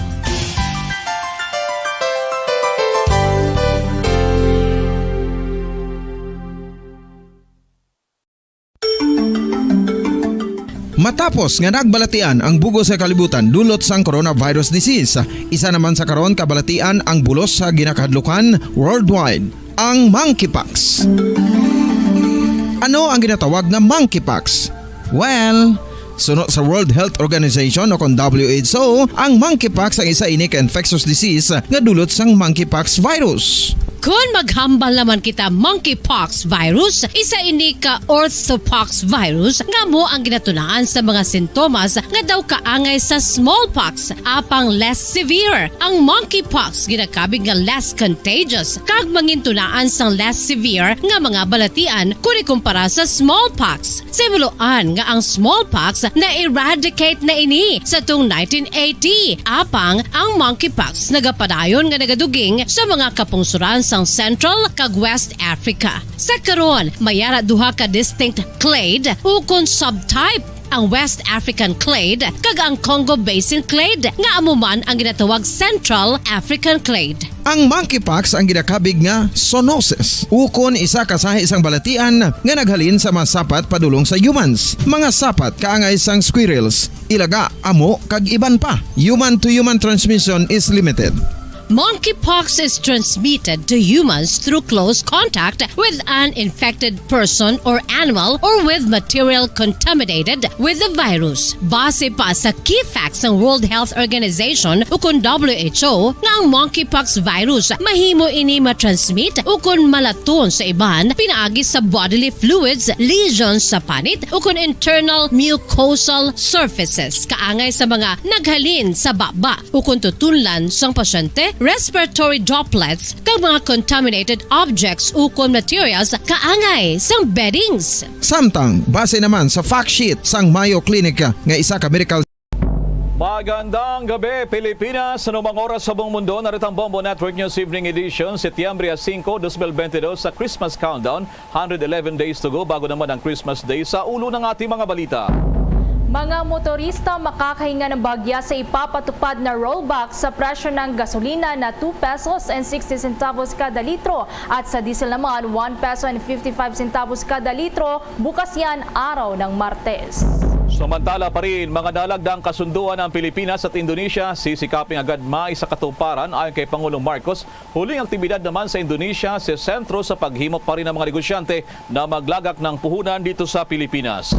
Matapos nga nagbalatian ang bugo sa kalibutan dulot sang coronavirus disease, isa naman sa karon kabalatian ang bulos sa ginakahadlukan worldwide, ang monkeypox. Ano ang ginatawag na monkeypox? Well, sunod sa World Health Organization o kung WHO, ang monkeypox ang isa ini ka infectious disease nga dulot sang monkeypox virus.
Kung maghambal naman kita monkeypox virus, isa ini ka orthopox virus nga mo ang ginatunaan sa mga sintomas nga daw kaangay sa smallpox apang less severe. Ang monkeypox ginakabig nga less contagious kag mangintunaan sang less severe nga mga balatian kung ikumpara sa smallpox. Simuloan nga ang smallpox na-eradicate na ini sa tung 1980 apang ang monkeypox nagapadayon nga nagaduging sa mga kapungsuran sang Central kag West Africa. Sa karon, mayara duha ka distinct clade ukon subtype, ang West African clade kag ang Congo Basin clade nga amuman ang ginatawag Central African clade.
Ang monkeypox ang ginakabig nga zoonosis. Ukon isa kasahi isang balatian nga naghalin sa mga sapat padulong sa humans. Mga sapat kaangay sang squirrels, ilaga, amo kag iban pa. Human to human transmission is limited.
Monkeypox is transmitted to humans through close contact with an infected person or animal or with material contaminated with the virus. Base pa sa key facts ng World Health Organization ukon WHO nga ang monkeypox virus mahimo ini matransmit ukon malaton sa iban pinaagi sa bodily fluids, lesions sa panit ukon internal mucosal surfaces kaangay sa mga naghalin sa baba ukon tutunlan sang pasyente, respiratory droplets kag mga contaminated objects ukon materials kaangay sang beddings.
Samtang base naman sa fact sheet sang Mayo Clinic nga isa ka medical.
Magandang gabi Pilipinas, anumang oras sa buong mundo, narito ang Bombo Network News Evening Edition, Setyembre 5, 2022 sa Christmas Countdown, 111 days to go bago naman ang Christmas Day. Sa ulo ng ating mga balita.
Mga motorista makakahinga ng bagya sa ipapatupad na rollback sa presyo ng gasolina na 2 pesos and 60 centavos kada litro at sa diesel naman 1 peso and 55 centavos kada litro bukas yan araw ng Martes.
Samantala pa rin, mga dalagdang kasunduan ng Pilipinas at Indonesia sisikaping agad maisakatuparan ayon kay Pangulong Marcos. Huling aktibidad naman sa Indonesia sa sentro sa paghimok pa rin ng mga negosyante na maglagak ng puhunan dito sa Pilipinas.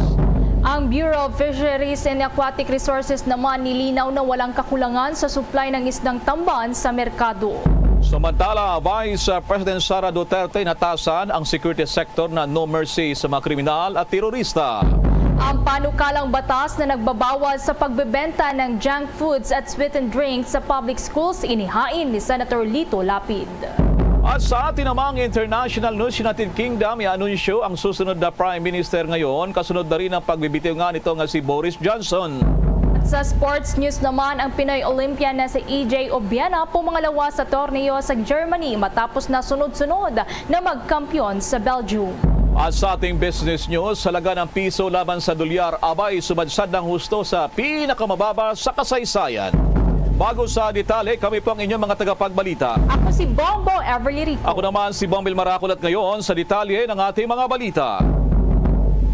Ang Bureau of Fisheries and Aquatic Resources naman nilinaw na walang kakulangan sa supply ng isdang tamban sa merkado.
Samantala, Vice President Sara Duterte natasan ang security sector na no mercy sa mga kriminal at terorista.
Ang panukalang batas na nagbabawal sa pagbebenta ng junk foods at sweetened drinks sa public schools inihain ni Senator Lito Lapid.
At sa atin namang international news, United Kingdom i-anunsyo ang susunod na Prime Minister ngayon. Kasunod na rin ang pagbibitiw nga nito nga si Boris Johnson.
At sa sports news naman, ang Pinoy Olympian na si EJ Obiena pumangalawa sa torneo sa Germany matapos na sunod-sunod na magkampiyon sa Belgium.
At sa ating business news, halaga ng piso laban sa dolyar abay sumadsad ng husto sa pinakamababa sa kasaysayan. Bago sa detalye, kami po ang inyong mga tagapagbalita.
Ako si Bombo Everly Rico.
Ako naman si Bombil Maracol at ngayon sa detalye ng ating mga balita.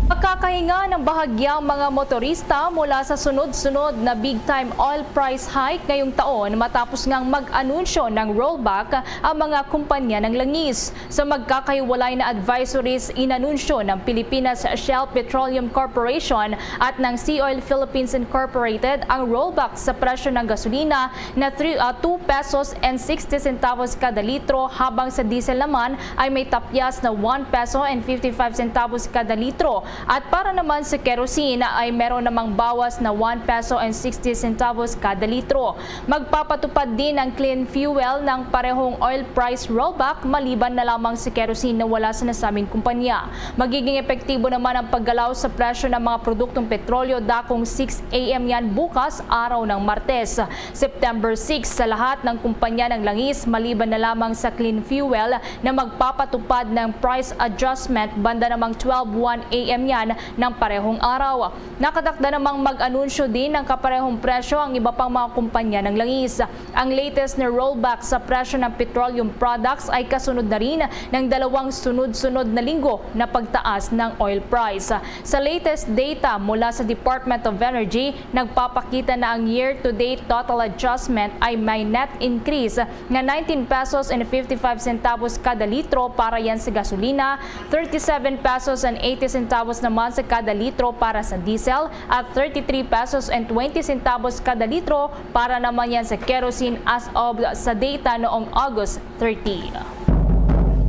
Makakahinga ng bahagyang mga motorista mula sa sunod-sunod na big-time oil price hike ngayong taon matapos ngang mag-anunsyo ng rollback ang mga kumpanya ng langis. Sa magkakahiwalay na advisories, inanunsyo ng Pilipinas Shell Petroleum Corporation at ng Sea Oil Philippines Incorporated ang rollback sa presyo ng gasolina na 2 pesos and 60 centavos kada litro, habang sa diesel naman ay may tapyas na 1 peso and 55 centavos kada litro. At para naman sa kerosene ay meron namang bawas na 1 peso and 60 centavos kada litro. Magpapatupad din ang clean fuel ng parehong oil price rollback maliban na lamang sa kerosene na wala sa nasabing kumpanya. Magiging epektibo naman ang paggalaw sa presyo ng mga produktong petrolyo dakong 6 AM yan bukas, araw ng Martes, September 6, sa lahat ng kumpanya ng langis maliban na lamang sa clean fuel na magpapatupad ng price adjustment banda namang 12:01 AM yan ng parehong araw. Nakatakda namang mag-anunsyo din ng kaparehong presyo ang iba pang mga kumpanya ng langis. Ang latest na rollback sa presyo ng petroleum products ay kasunod na rin ng 2 sunod-sunod na linggo na pagtaas ng oil price. Sa latest data mula sa Department of Energy, nagpapakita na ang year-to-date total adjustment ay may net increase na 19 pesos and 55 centavos kada litro para yan sa gasolina, 37 pesos and 80 centavos naman sa kada litro para sa diesel, at 33 pesos and 20 centavos kada litro para naman yan sa kerosene as of sa data noong August 30.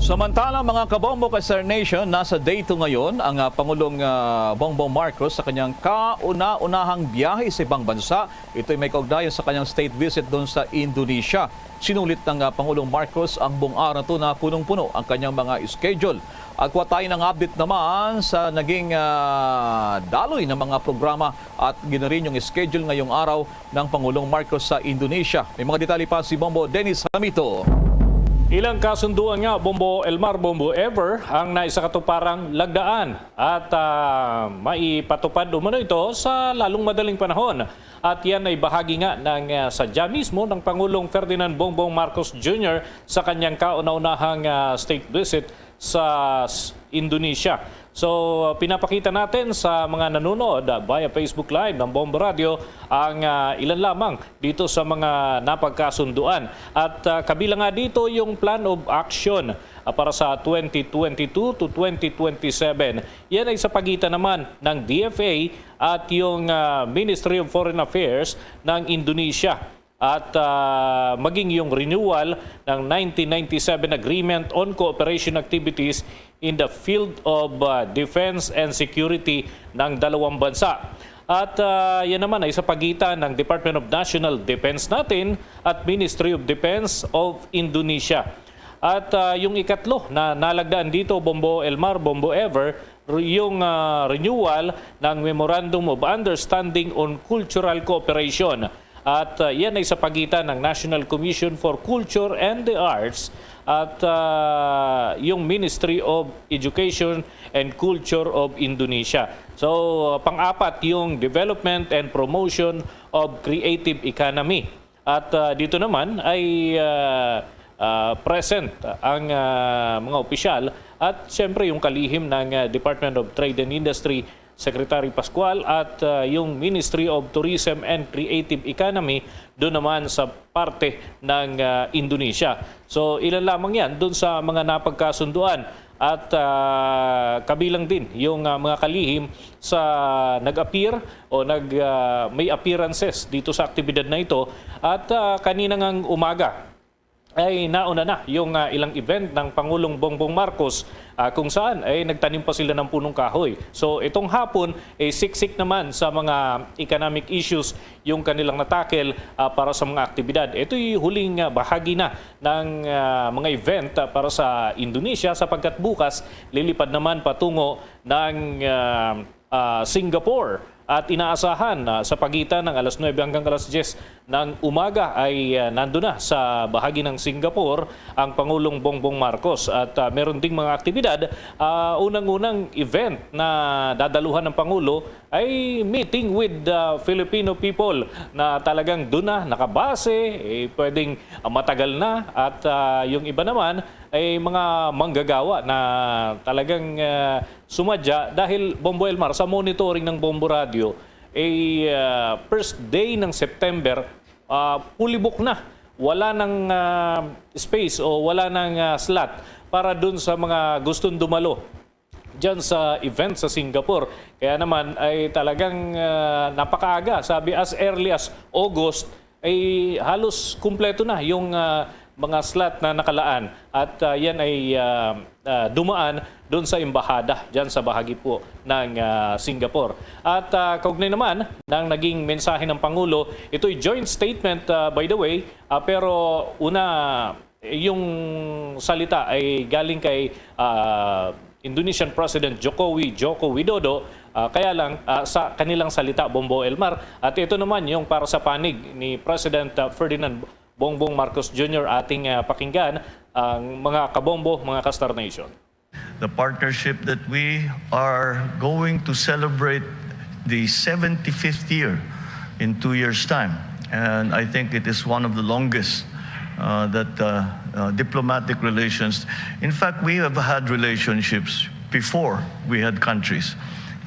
Samantala mga kabombo ka Star Nation, nasa day 2 ngayon ang Pangulong Bongbong Marcos sa kanyang kauna-unahang biyahe sa ibang bansa. Ito'y may kaugnayan sa kanyang state visit doon sa Indonesia. Sinulit ng Pangulong Marcos ang buong araw to na punong-puno ang kanyang mga schedule. At kuha tayo ng update naman sa naging daloy ng mga programa at ginarin yung schedule ngayong araw ng Pangulong Marcos sa Indonesia. May mga detalye pa si Bombo Dennis Hamito.
Ilang kasunduan nga, Bombo Elmar, Bombo Ever, ang naisakatuparang lagdaan at maipatupad umano ito sa lalong madaling panahon. At yan ay bahagi nga ng sadya mismo ng Pangulong Ferdinand Bongbong Marcos Jr. sa kanyang kauna-unahang state visit sa Indonesia. So, pinapakita natin sa mga nanonood via Facebook Live ng Bombo Radio ang ilan lamang dito sa mga napagkasunduan. At kabilang nga dito yung Plan of Action para sa 2022 to 2027. Yan ay sa pagitan naman ng DFA at yung Ministry of Foreign Affairs ng Indonesia. At maging yung renewal ng 1997 Agreement on Cooperation Activities in the Field of Defense and Security ng dalawang bansa. At yan naman ay sa pagitan ng Department of National Defense natin at Ministry of Defense of Indonesia. At yung ikatlo na nalagdaan dito, Bombo Elmar, Bombo Ever, yung renewal ng Memorandum of Understanding on Cultural Cooperation. At yan ay sa pagitan ng National Commission for Culture and the Arts at yung Ministry of Education and Culture of Indonesia. So, pang-apat yung Development and Promotion of Creative Economy. At dito naman ay present ang mga opisyal at siyempre yung kalihim ng Department of Trade and Industry, Secretary Pascual, at yung Ministry of Tourism and Creative Economy doon naman sa parte ng Indonesia. So ilan lamang yan doon sa mga napagkasunduan at kabilang din yung mga kalihim sa nag-appear o may appearances dito sa aktibidad na ito. At kaninang umaga ay nauna na yung ilang event ng Pangulong Bongbong Marcos kung saan ay nagtanim pa sila ng punong kahoy. So itong hapon ay siksik naman sa mga economic issues yung kanilang natakel para sa mga aktibidad. Ito'y huling bahagi na ng mga event para sa Indonesia sapagkat bukas lilipad naman patungo ng Singapore. At inaasahan sa pagitan ng alas 9 hanggang alas 10 ng umaga ay nandun na sa bahagi ng Singapore ang Pangulong Bongbong Marcos. At meron ding mga aktibidad. Unang-unang event na dadaluhan ng Pangulo ay meeting with the Filipino people na talagang doon na nakabase, pwedeng matagal na. At yung iba naman ay mga manggagawa na talagang sumadya dahil Bombo Elmar sa monitoring ng Bombo Radio ay first day ng September fully book na. Wala nang space o wala nang slot para dun sa mga gustong dumalo dyan sa event sa Singapore. Kaya naman ay talagang napakaaga. Sabi as early as August ay halos kumpleto na yung mga slot na nakalaan. At yan ay dumaan doon sa embahada dyan sa bahagi po ng Singapore. At kaugnay naman ng naging mensahe ng Pangulo, ito'y joint statement by the way, pero una yung salita ay galing kay Indonesian President Joko Widodo, kaya lang sa kanilang salita Bombo Elmar. At ito naman yung para sa panig ni President Ferdinand Bongbong Marcos Jr. ating pakinggan ang mga kabombo, mga ka-Star Nation.
The partnership that we are going to celebrate the 75th year in 2 years' time. And I think it is one of the longest diplomatic relations. In fact, we have had relationships before we had countries.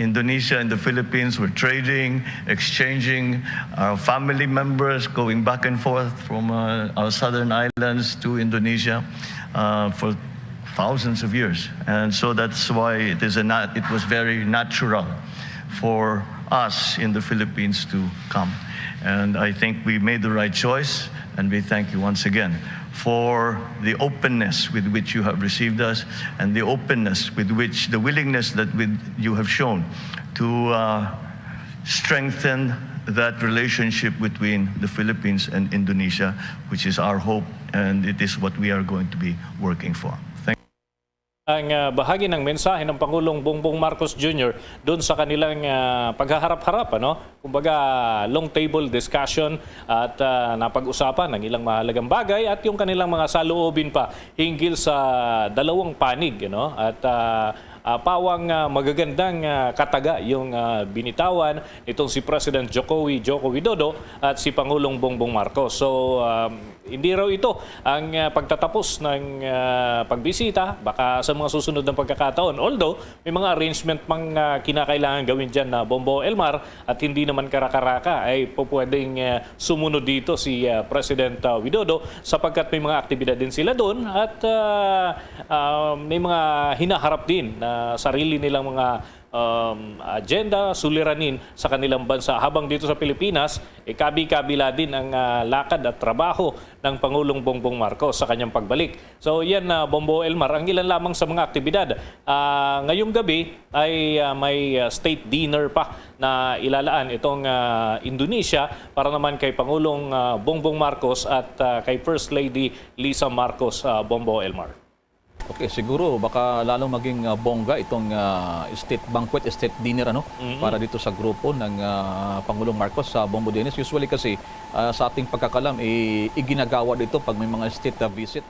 Indonesia and the Philippines were trading, exchanging our family members, going back and forth from our southern islands to Indonesia for thousands of years. And so that's why it was very natural for us in the Philippines to come. And I think we made the right choice, and we thank you once again for the openness with which you have received us and the openness with which the willingness that you have shown to strengthen that relationship between the Philippines and Indonesia, which is our hope, and it is what we are going to be working for. Thank you.
Ang bahagi ng mensahe ng Pangulong Bongbong Marcos Jr. doon sa kanilang paghaharap-harap, kumbaga long table discussion at napag-usapan ng ilang mahalagang bagay at yung kanilang mga saloobin pa hinggil sa dalawang panig, at pawang magagandang kataga yung binitawan nitong si President Joko Widodo at si Pangulong Bongbong Marcos. So hindi raw ito ang pagtatapos ng pagbisita, baka sa mga susunod ng pagkakataon. Although may mga arrangement pang kinakailangan gawin dyan na Bombo Elmar at hindi naman karakaraka ay pwedeng sumunod dito si President Widodo sapagkat may mga aktibidad din sila doon at may mga hinaharap din na sarili nilang mga agenda, suliranin sa kanilang bansa. Habang dito sa Pilipinas, kabi-kabila din ang lakad at trabaho ng Pangulong Bongbong Marcos sa kanyang pagbalik. So yan, Bombo Elmar, ang ilan lamang sa mga aktibidad. Ngayong gabi ay may state dinner pa na ilalaan itong Indonesia para naman kay Pangulong Bongbong Marcos at kay First Lady Lisa Marcos, Bombo Elmar.
Okay, siguro baka lalong maging bongga itong state banquet, state dinner para dito sa grupo ng Pangulong Marcos sa Bombo Dennis. Usually kasi sa ating pagkakalam iginagawa dito pag may mga state visit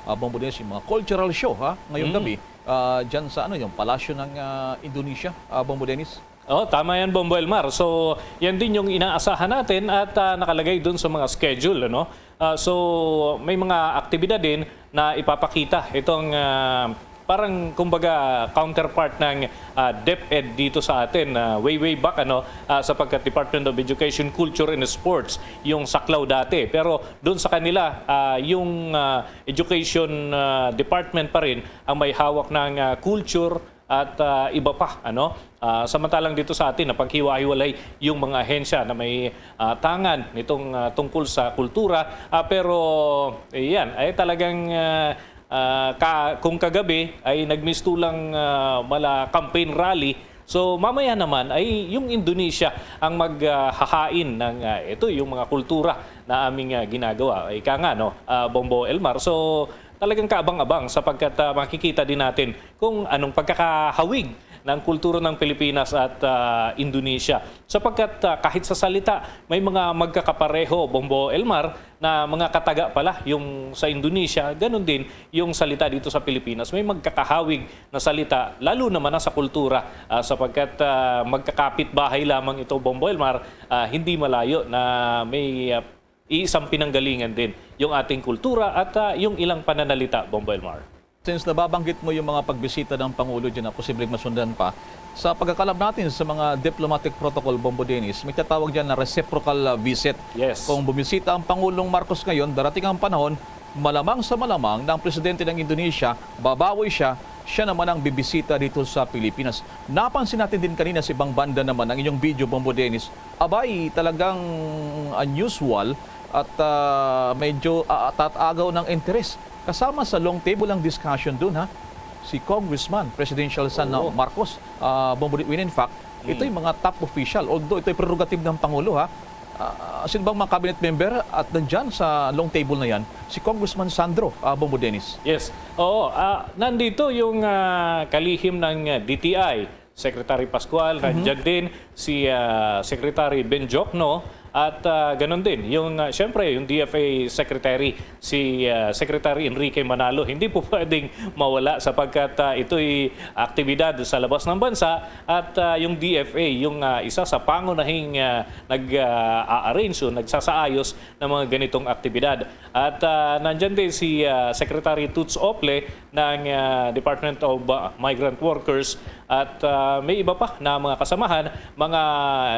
Bombo Dennis, yung mga cultural show ngayong gabi diyan sa yung palasyo ng Indonesia, Bombo Dennis.
Tama yan, Bombo Elmar. So, yan din yung inaasahan natin at nakalagay dun sa mga schedule. So, may mga aktibidad din na ipapakita itong parang kumbaga counterpart ng DepEd dito sa atin way back sapagkat Department of Education, Culture and Sports yung saklaw dati. Pero doon sa kanila yung Education Department pa rin ang may hawak ng culture at iba pa samantalang dito sa atin napaghiwa-hiwalay yung mga ahensya na may tangan nitong tungkol sa kultura pero yan ay talagang kung kagabi ay nagmistulang mala campaign rally. So mamaya naman ay yung Indonesia ang maghahain ng ito yung mga kultura na aming ginagawa. Ika nga Bombo Elmar. So talagang kaabang-abang sapagkat makikita din natin kung anong pagkakahawig ng kultura ng Pilipinas at Indonesia. Sapagkat kahit sa salita, may mga magkakapareho, Bombo Elmar, na mga kataga pala yung sa Indonesia, ganun din yung salita dito sa Pilipinas. May magkakahawig na salita, lalo naman na sa kultura, sapagkat magkakapit bahay lamang ito, Bombo Elmar, hindi malayo na may iisang pinanggalingan din yung ating kultura at yung ilang pananalita, Bombo Elmar.
Since nababanggit mo yung mga pagbisita ng Pangulo dyan na posibleng masundan pa, sa pagkakalap natin sa mga diplomatic protocol, Bombo Dennis, may tatawag dyan na reciprocal visit.
Yes.
Kung bumisita ang Pangulong Marcos ngayon, darating ang panahon, malamang sa malamang na ang presidente ng Indonesia, babawi siya naman ang bibisita dito sa Pilipinas. Napansin natin din kanina sa ibang banda naman ang inyong video, Bombo Dennis, abay talagang unusual at medyo tatagaw ng interes. Kasama sa long table ang discussion dun, si Congressman, Presidential son na Marcos, Bombo Dennis. In fact, ito yung mga top official, although ito yung prerogative ng Pangulo, sino bang mga cabinet member at nandyan sa long table na yan, si Congressman Sandro, Bombo Dennis.
Yes. Oo, nandito yung kalihim ng DTI, Secretary Pascual, nandyan din si Secretary Ben Jokno, at ganun din, yung siyempre yung DFA Secretary, si Secretary Enrique Manalo. Hindi po pwedeng mawala sapagkat ito'y aktibidad sa labas ng bansa at yung DFA, yung isa sa pangunahing nag-a-arrange o nagsasaayos ng mga ganitong aktibidad. At nandyan din si Secretary Toots Ople ng Department of Migrant Workers at may iba pa na mga kasamahan, mga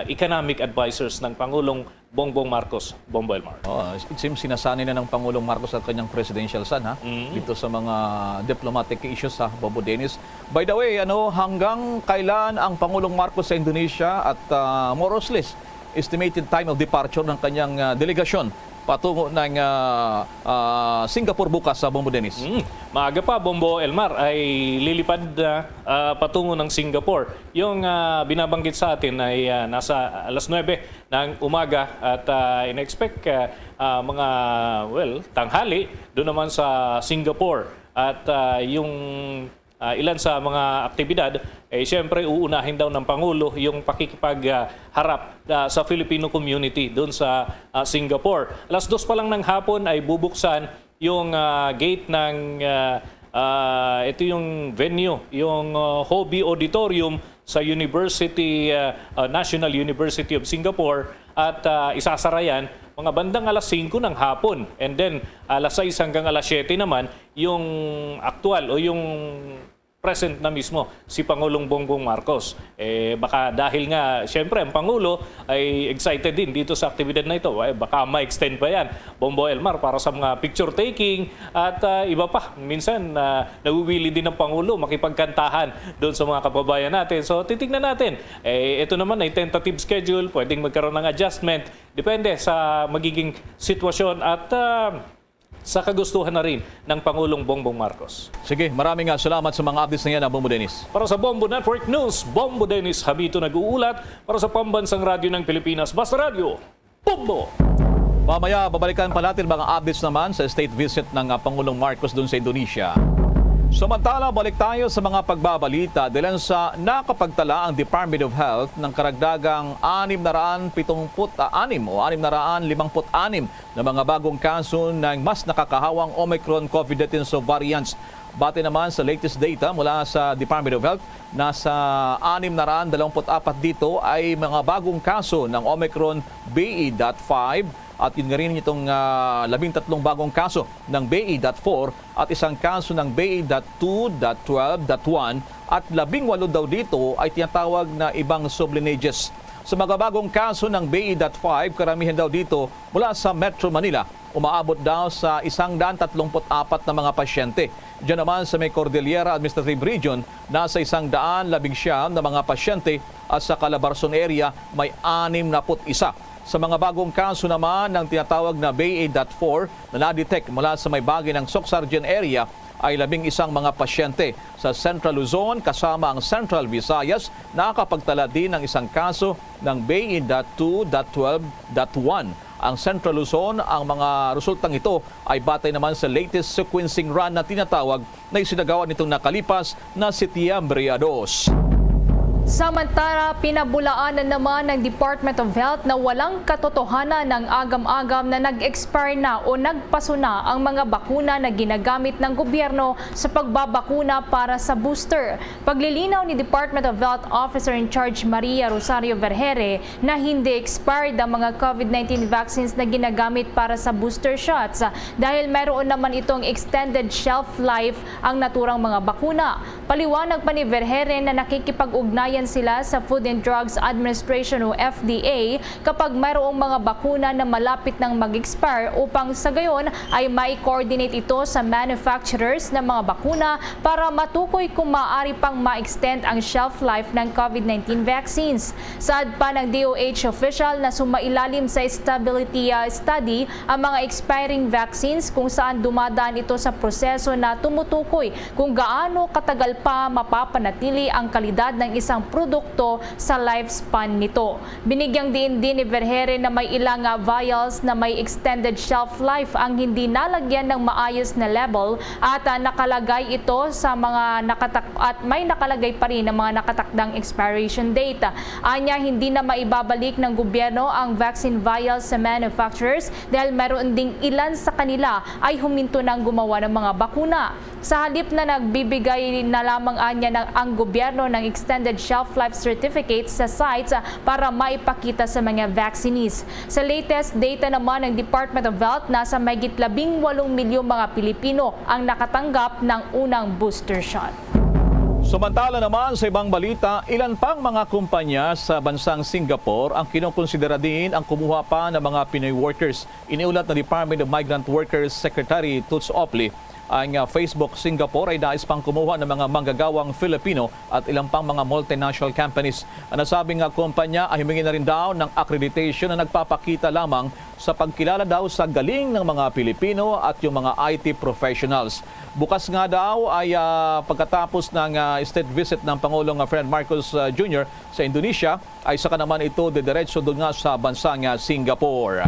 economic advisors ng Pangulong Bongbong Marcos, Bombo Elmar.
It seems sinasanay na ng Pangulong Marcos at kanyang presidential son dito sa mga diplomatic issues sa Bombo Dennis. By the way, hanggang kailan ang Pangulong Marcos sa Indonesia at more or less estimated time of departure ng kanyang delegasyon patungo ng Singapore bukas sa Bombo Dennis?
Maaga pa, Bombo Elmar, ay lilipad patungo ng Singapore. Yung binabanggit sa atin ay nasa alas 9 ng umaga at in-expect mga tanghali doon naman sa Singapore. At yung ilan sa mga aktibidad, siyempre uunahin daw ng Pangulo yung pakikipagharap sa Filipino community doon sa Singapore. Alas 2 pa lang ng hapon ay bubuksan yung gate ng ito yung venue, yung Hobby Auditorium sa National University of Singapore at isasara yan mga bandang alas 5 ng hapon. And then alas 6 hanggang alas 7 naman yung actual o yung present na mismo si Pangulong Bongbong Marcos. Baka dahil nga, siyempre, ang Pangulo ay excited din dito sa aktibidad na ito. Baka ma-extend pa yan, Bombo Elmar, para sa mga picture taking at iba pa. Minsan, nawiwili din ng Pangulo makipagkantahan doon sa mga kababayan natin. So, titignan natin. Ito naman ay tentative schedule, pwedeng magkaroon ng adjustment. Depende sa magiging sitwasyon at sa kagustuhan na rin ng Pangulong Bongbong Marcos.
Sige, maraming salamat sa mga updates na yan, Bombo Dennis.
Para sa Bombo Network News, Bombo Dennis Habito nag-uulat para sa Pambansang Radyo ng Pilipinas. Basta Radio, Bombo!
Mamaya, babalikan pa natin mga updates naman sa state visit ng Pangulong Marcos doon sa Indonesia. Samantala, balik tayo sa mga pagbabalita dahil sa nakapagtala ang Department of Health ng karagdagang 676 o 656 na mga bagong kaso ng mas nakakahawang Omicron COVID-19 variants. Bate naman sa latest data mula sa Department of Health, nasa 624 dito ay mga bagong kaso ng Omicron BE.5 at yun nga rin itong 13 bagong kaso ng BE.4 at isang kaso ng BE.2.12.1 at 18 daw dito ay tinatawag na ibang sublineages. Sa mga bagong kaso ng BE.5, karamihan daw dito mula sa Metro Manila, umaabot daw sa 134 na mga pasyente. Diyan naman sa may Cordillera Administrative Region, nasa 119 na mga pasyente at sa Calabarzon area may 61. Sa mga bagong kaso naman ng tinatawag na BA.4 na na-detect mula sa may bagay ng Socsargen area ay 11 mga pasyente. Sa Central Luzon, kasama ang Central Visayas, nakakapagtala din ng isang kaso ng BA.2.12.1. Ang Central Luzon, ang mga resultang ito ay batay naman sa latest sequencing run na tinatawag na isinagawa nitong nakalipas na Setyembre 2.
Samantala, pinabulaanan naman ng Department of Health na walang katotohanan ng agam-agam na nag-expire na o nagpaso na ang mga bakuna na ginagamit ng gobyerno sa pagbabakuna para sa booster. Paglilinaw ni Department of Health Officer in Charge Maria Rosario Vergere na hindi expired ang mga COVID-19 vaccines na ginagamit para sa booster shots dahil meron naman itong extended shelf life ang naturang mga bakuna. Paliwanag pa ni Vergere na nakikipag-ugnayan sila sa Food and Drugs Administration o FDA kapag mayroong mga bakuna na malapit ng mag-expire upang sa gayon ay mai-coordinate ito sa manufacturers ng mga bakuna para matukoy kung maaari pang ma-extend ang shelf life ng COVID-19 vaccines. Saad pa ng DOH official na sumailalim sa stability study ang mga expiring vaccines kung saan dumadaan ito sa proseso na tumutukoy kung gaano katagal pa mapapanatili ang kalidad ng isang produkto sa lifespan nito. Binigyang din ni Vergere na may ilang vials na may extended shelf life ang hindi nalagyan ng maayos na label at nakalagay ito sa mga may nakalagay pa rin ng mga nakatakdang expiration date. Anya, hindi na maibabalik ng gobyerno ang vaccine vials sa manufacturers dahil meron ding ilan sa kanila ay huminto ng gumawa ng mga bakuna. Sa halip na nagbibigay na lamang anya ang gobyerno ng extended shelf life certificates sa sites para maipakita sa mga vaccinees. Sa latest data naman ng Department of Health, nasa mahigit 18 milyong mga Pilipino ang nakatanggap ng unang booster shot.
Samantala naman sa ibang balita, ilan pang mga kumpanya sa bansang Singapore ang kinukonsidera din ang kumuha pa ng mga Pinoy workers. Iniulat ng Department of Migrant Workers Secretary Toots Opley, ang Facebook Singapore ay nais pang kumuha ng mga manggagawang Filipino at ilang pang mga multinational companies. Ang nasabing kumpanya ay humingi na rin daw ng accreditation na nagpapakita lamang sa pagkilala daw sa galing ng mga Pilipino at yung mga IT professionals. Bukas nga daw ay pagkatapos ng state visit ng Pangulong Ferdinand Marcos Jr. sa Indonesia, ay saka naman ito didiretso doon nga sa bansang Singapore.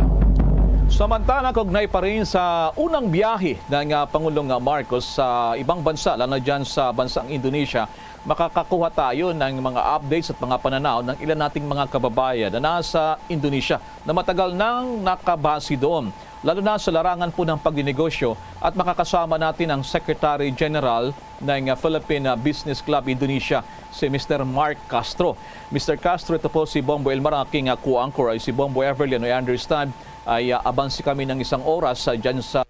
Samantala, kaugnay pa rin sa unang biyahe ng Pangulong Marcos sa ibang bansa, lalo na dyan sa bansang Indonesia, makakakuha tayo ng mga updates at mga pananaw ng ilan nating mga kababayan na nasa Indonesia na matagal nang nakabase doon, lalo na sa larangan po ng pagdinegosyo, at makakasama natin ang Secretary General ng Philippine Business Club Indonesia, si Mr. Mark Castro. Mr. Castro, ito po si Bombo Elmar, ang aking co-anchor ay si Bombo Everlian. I understand ay abansi kami ng isang oras dyan sa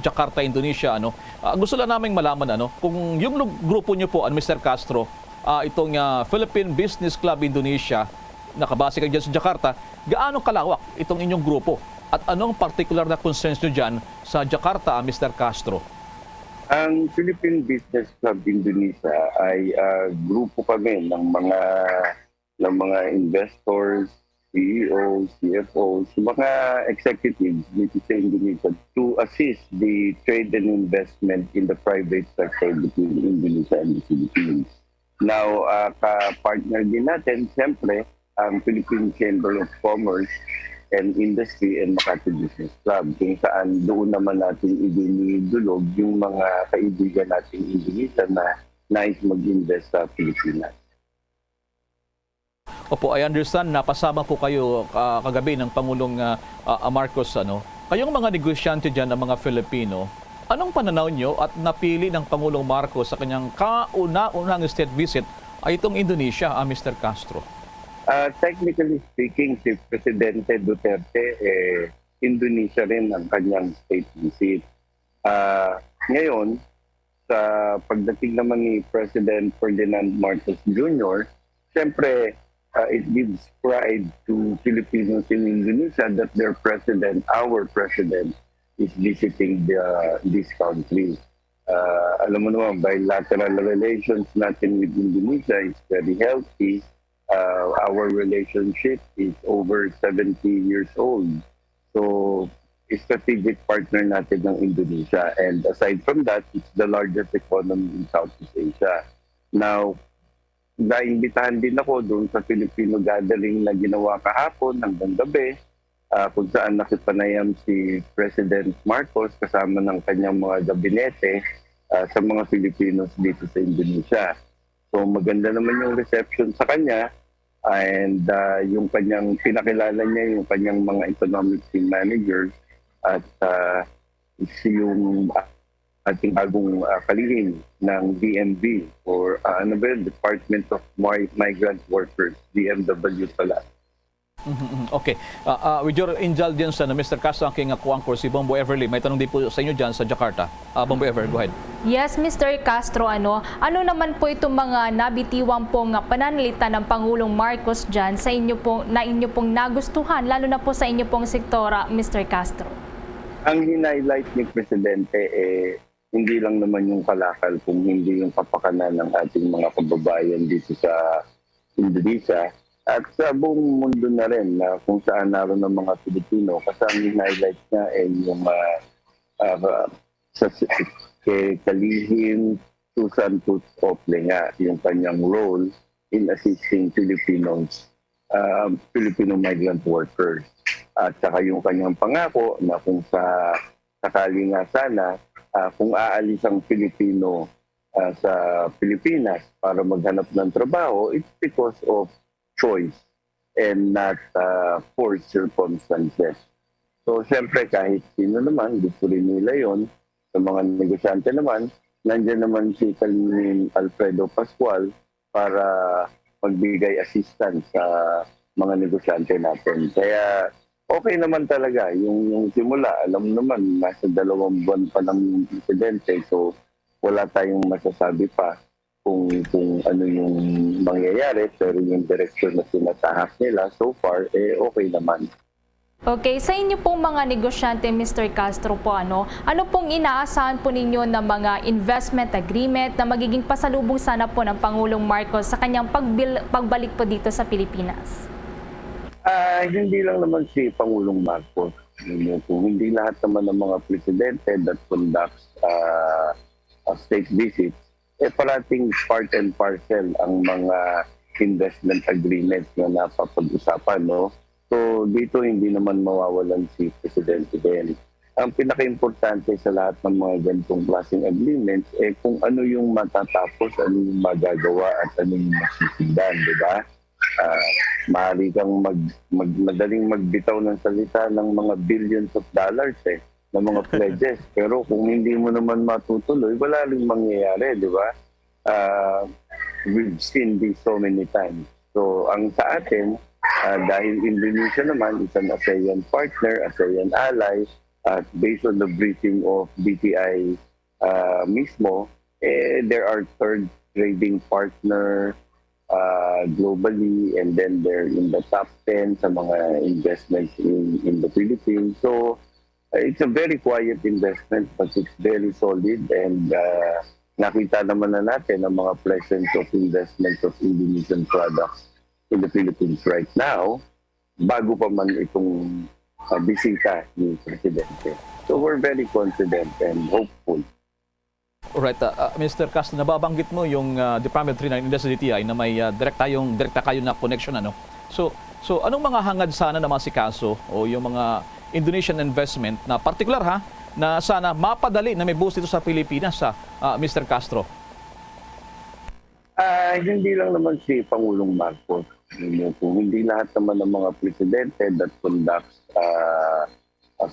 Jakarta, Indonesia. Gusto lang namin malaman kung yung grupo nyo po, Mr. Castro, itong Philippine Business Club Indonesia, nakabase kayo dyan sa Jakarta, gaano kalawak itong inyong grupo? At anong particular na concerns nyo dyan sa Jakarta, Mr. Castro?
Ang Philippine Business Club Indonesia ay grupo kami ng mga investors, CEOs, CFOs, mga executives dito sa Indonesia to assist the trade and investment in the private sector between Indonesia and the Philippines. Now, ka-partner din natin, siyempre, ang Philippine Chamber of Commerce and Industry and Makati Business Club, kung saan doon naman natin idinidulog yung mga kaibigan natin Indonesia na nais mag-invest sa Pilipinas.
Opo, I understand, napasama po kayo kagabi ng Pangulong Marcos. Kayong mga negosyante dyan ng mga Filipino, anong pananaw nyo at napili ng Pangulong Marcos sa kanyang kauna-unang state visit ay itong Indonesia, Mr. Castro?
Technically speaking, si Presidente Duterte, Indonesia rin ang kanyang state visit. Ngayon, sa pagdating naman ni President Ferdinand Marcos Jr., siyempre, it gives pride to Filipinos in Indonesia that their president, our president, is visiting this country. Alam mo naman, bilateral relations natin with Indonesia is very healthy. Our relationship is over 70 years old. So, strategic partner natin ng Indonesia. And aside from that, it's the largest economy in Southeast Asia. Now, naimbitahan din ako doon sa Filipino gathering na ginawa kahapon hanggang gabi, kung saan nakipanayam si President Marcos kasama ng kanyang mga gabinete sa mga Filipinos dito sa Indonesia. So maganda naman yung reception sa kanya and yung kanyang pinakilala niya yung kanyang mga economic team managers at yung ating bagong kalihim ng DMV or Department of Migrant Workers, DMW pala.
Okay. With your indulgence, Mr. Castro, ang king kuangkor si Bombo Everly. May tanong din po sa inyo dyan sa Jakarta. Bombo Ever, go ahead.
Yes, Mr. Castro, ano naman po itong mga nabitiwang pong pananalita ng Pangulong Marcos dyan sa inyo pong nagustuhan, lalo na po sa inyo pong sektora, Mr. Castro?
Ang hinighlight ni Presidente hindi lang naman yung kalakal, kung hindi yung kapakanan ng ating mga kababayan dito sa Indonesia, at sa buong mundo na rin na kung saan naroon ng mga Pilipino. Kasi ang highlight niya ay yung kay Kalihim Susan Ople nga, yung kanyang role in assisting Filipino migrant workers. At saka yung kanyang pangako na kung sakali nga sana, kung aalis ang Pilipino sa Pilipinas para maghanap ng trabaho, it's because of choice and not forced circumstances. So, siyempre, kahit sino naman, gusto rin nila yun. Sa mga negosyante naman, nandiyan naman si Kalihim Alfredo Pascual para magbigay assistance sa mga negosyante natin. Kaya, okay naman talaga. Yung simula, alam naman, nasa 2 buwan pa ng insidente. So, wala tayong masasabi pa kung ano yung mangyayari, pero yung direksyon na sinatahak nila so far, okay naman.
Okay, sa inyo pong mga negosyante, Mr. Castro po, ano pong inaasahan po ninyo na mga investment agreement na magiging pasalubong sana po ng Pangulong Marcos sa kanyang pagbalik po dito sa Pilipinas?
Hindi lang naman si Pangulong Marcos. Hindi lahat naman ng mga presidente that conducts state visits, parating part and parcel ang mga investment agreements na napapag-usapan, no? So, dito hindi naman mawawalan si Presidente din. Ang pinaka-importante sa lahat ng mga ganitong klaseng agreements, kung ano yung matatapos, ano yung magagawa, at ano yung masisigdan, di ba? Maaari kang madaling magbitaw ng salita ng mga billions of dollars, ng mga pledges. Pero kung hindi mo naman matutuloy, wala rin mangyayari, di ba? We've seen this so many times. So, ang sa atin, dahil Indonesia naman is an ASEAN partner, ASEAN ally, at based on the briefing of BPI mismo, there are third trading partner globally, and then they're in the top 10 sa mga investments in the Philippines. So, it's a very quiet investment, but it's very solid, and nakita naman na natin ang mga presence of investment of Indonesian products in the Philippines right now, bago pa man itong bisita ni Presidente. So we're very confident and hopeful.
Alright, Mr. Castro, nababanggit mo yung Department 39 in the DTI na may direkta kayo na connection, ano? So anong mga hangad sana na masikaso o yung mga Indonesian investment na particular na sana mapadali na may boost dito sa Pilipinas, Mr. Castro?
Hindi lang naman si Pangulong Marcos. Hindi lahat naman ng mga presidente that conducts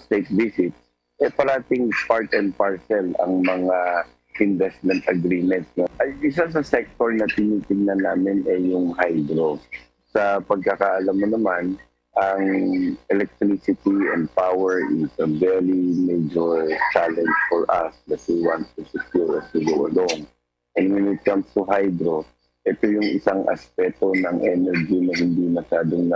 state visits, parating part and parcel ang mga investment agreements. Isa sa sector na tinitingnan namin ay yung hydro. Sa pagkakaalam mo naman, ang electricity and power is a very major challenge for us that we want to secure as we go along. And when it comes to hydro, ito yung isang aspeto ng energy na hindi masyadong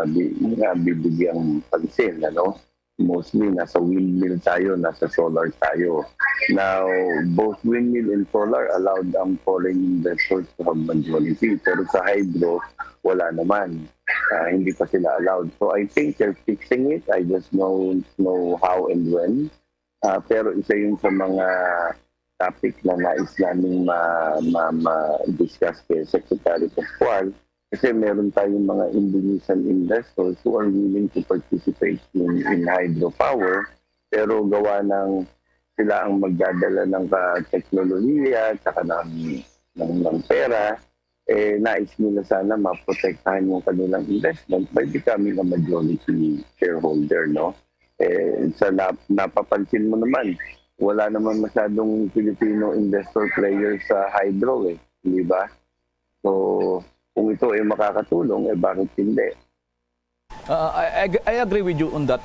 nabibigyang pansin, ano? Mostly nasa windmill tayo, nasa solar tayo. Now, both windmill and solar allowed ang foreign investors to have majority. Pero sa hydro, wala naman. Hindi pa sila allowed. So I think they're fixing it. I just know how and when. Pero isa yun sa mga topic na nais namin ma-discuss kay Secretary Pascual. Kasi meron tayong mga Indonesian investors who are willing to participate in hydropower, pero gawa ng sila ang magdadala ng teknolohiya at saka ng pera. nais nila sana maprotektahan yung kanilang investment by becoming a majority shareholder, no? Sa napapansin mo naman, wala naman masyadong Filipino investor players sa hydro, di ba? So, kung ito ay makakatulong, bakit hindi?
I agree with you on that,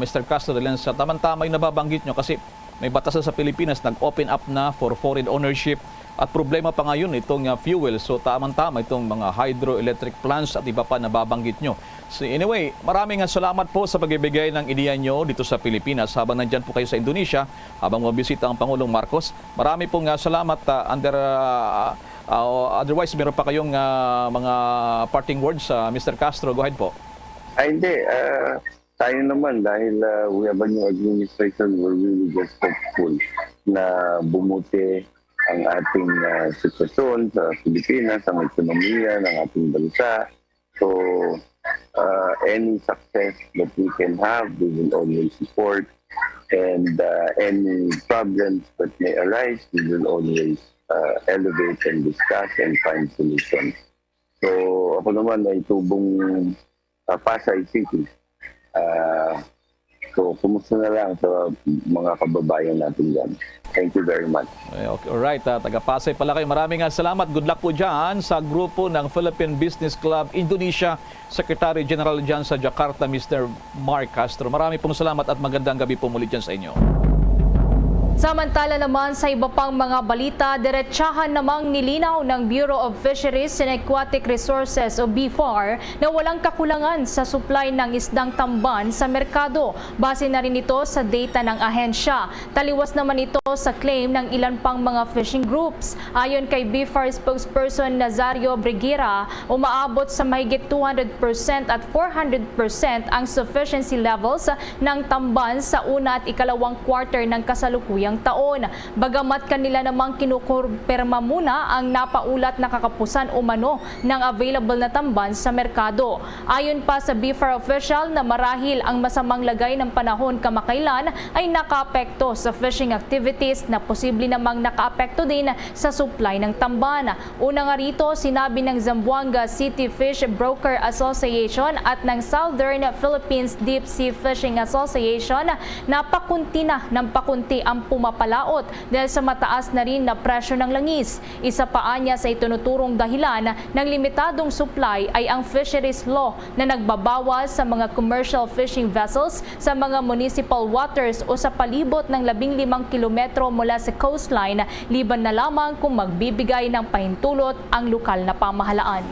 Mr. Castro. Sa tamang-tama yung nababanggit nyo kasi may batas sa Pilipinas nag-open up na for foreign ownership at problema pa ngayon itong fuel. So tamang-tama itong mga hydroelectric plants at iba pa nababanggit nyo. So anyway, maraming salamat po sa pagbibigay ng ideya nyo dito sa Pilipinas habang nandyan po kayo sa Indonesia, habang mabisita ang Pangulong Marcos. Marami pong salamat. Otherwise, meron pa kayong mga parting words, Mr. Castro. Go ahead po.
Hindi. Tayo naman dahil we have a new administration, we're really just hopeful na bumuti ang ating sitwasyon sa Pilipinas, ang ekonomiya ng ating bansa. So, any success that we can have, we will always support. And any problems that may arise, we will always elevate and discuss and find solutions. So, ako naman ay tubong Pasay City. So, kumusta na lang sa mga kababayan natin dyan. Thank you very much.
Okay, alright, taga-Pasay pala kayo. Maraming salamat. Good luck po dyan sa grupo ng Philippine Business Club Indonesia, Secretary General dyan sa Jakarta, Mr. Mark Castro. Marami pong salamat at magandang gabi po muli dyan sa inyo.
Samantala naman sa iba pang mga balita, diretsahan namang nilinaw ng Bureau of Fisheries and Aquatic Resources o BFAR na walang kakulangan sa supply ng isdang tamban sa merkado. Base na rin ito sa data ng ahensya. Taliwas naman ito sa claim ng ilan pang mga fishing groups. Ayon kay BFAR spokesperson Nazario Briguera, umaabot sa mahigit 200% at 400% ang sufficiency levels ng tamban sa una at ikalawang quarter ng kasalukuyang taon. Bagamat kanila namang kinukumpirma muna ang napaulat na kakapusan umano ng available na tamban sa merkado. Ayon pa sa BFAR official na marahil ang masamang lagay ng panahon kamakailan ay nakaapekto sa fishing activities na posible namang nakaapekto din sa supply ng tamban. Una nga rito, sinabi ng Zamboanga City Fish Broker Association at ng Southern Philippines Deep Sea Fishing Association na pakunti na ng pakunti ang pumapalaot dahil sa mataas na rin na presyo ng langis. Isa pa niya sa itunuturong dahilan ng limitadong supply ay ang fisheries law na nagbabawas sa mga commercial fishing vessels sa mga municipal waters o sa palibot ng 15 kilometro mula sa coastline, liban na lamang kung magbibigay ng pahintulot ang lokal na pamahalaan.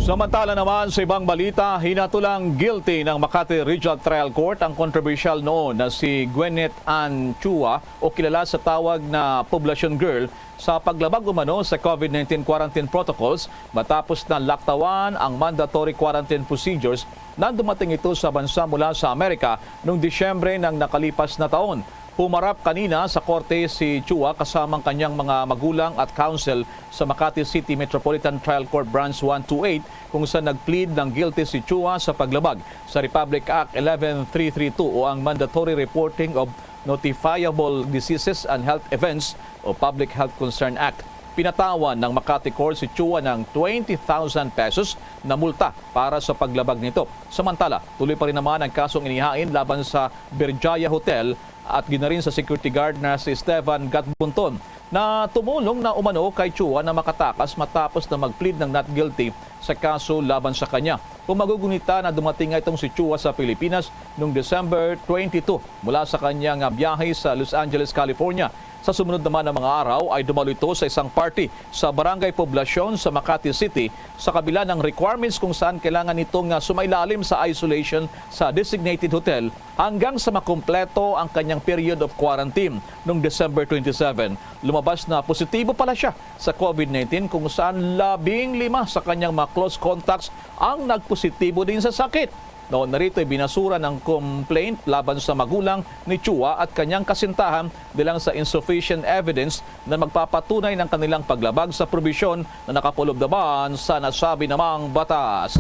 Samantala naman sa ibang balita, hinatulang guilty ng Makati Regional Trial Court ang controversial noon na si Gwyneth Ann Chua o kilala sa tawag na Poblacion Girl sa paglabag umano sa COVID-19 quarantine protocols matapos na laktawan ang mandatory quarantine procedures na dumating ito sa bansa mula sa Amerika noong Disyembre ng nakalipas na taon. Humarap kanina sa korte si Chua kasamang kanyang mga magulang at counsel sa Makati City Metropolitan Trial Court Branch 128 kung saan nag-plead ng guilty si Chua sa paglabag sa Republic Act 11332 o ang Mandatory Reporting of Notifiable Diseases and Health Events o Public Health Concern Act. Pinatawan ng Makati Court si Chua ng 20,000 pesos na multa para sa paglabag nito. Samantala, tuloy pa rin naman ang kasong inihain laban sa Berjaya Hotel at ginarin sa security guard na si Esteban Gatbunton na tumulong na umano kay Chua na makatakas matapos na mag-plead ng not guilty sa kaso laban sa kanya. Kung magugunita na dumating nga itong si Chua sa Pilipinas noong December 22 mula sa kanyang biyahe sa Los Angeles, California. Sa sumunod naman ng mga araw ay dumalo ito sa isang party sa Barangay Poblacion sa Makati City sa kabila ng requirements kung saan kailangan itong sumailalim sa isolation sa designated hotel hanggang sa makumpleto ang kanyang period of quarantine noong December 27. Lumabas na positibo pala siya sa COVID-19 kung saan 15 sa kanyang mga close contacts ang nagpositibo din sa sakit. Noon narito ay binasura ng complaint laban sa magulang ni Chua at kanyang kasintahan bilang sa insufficient evidence na magpapatunay ng kanilang paglabag sa probisyon na nakapulog naman sa nasabi namang batas.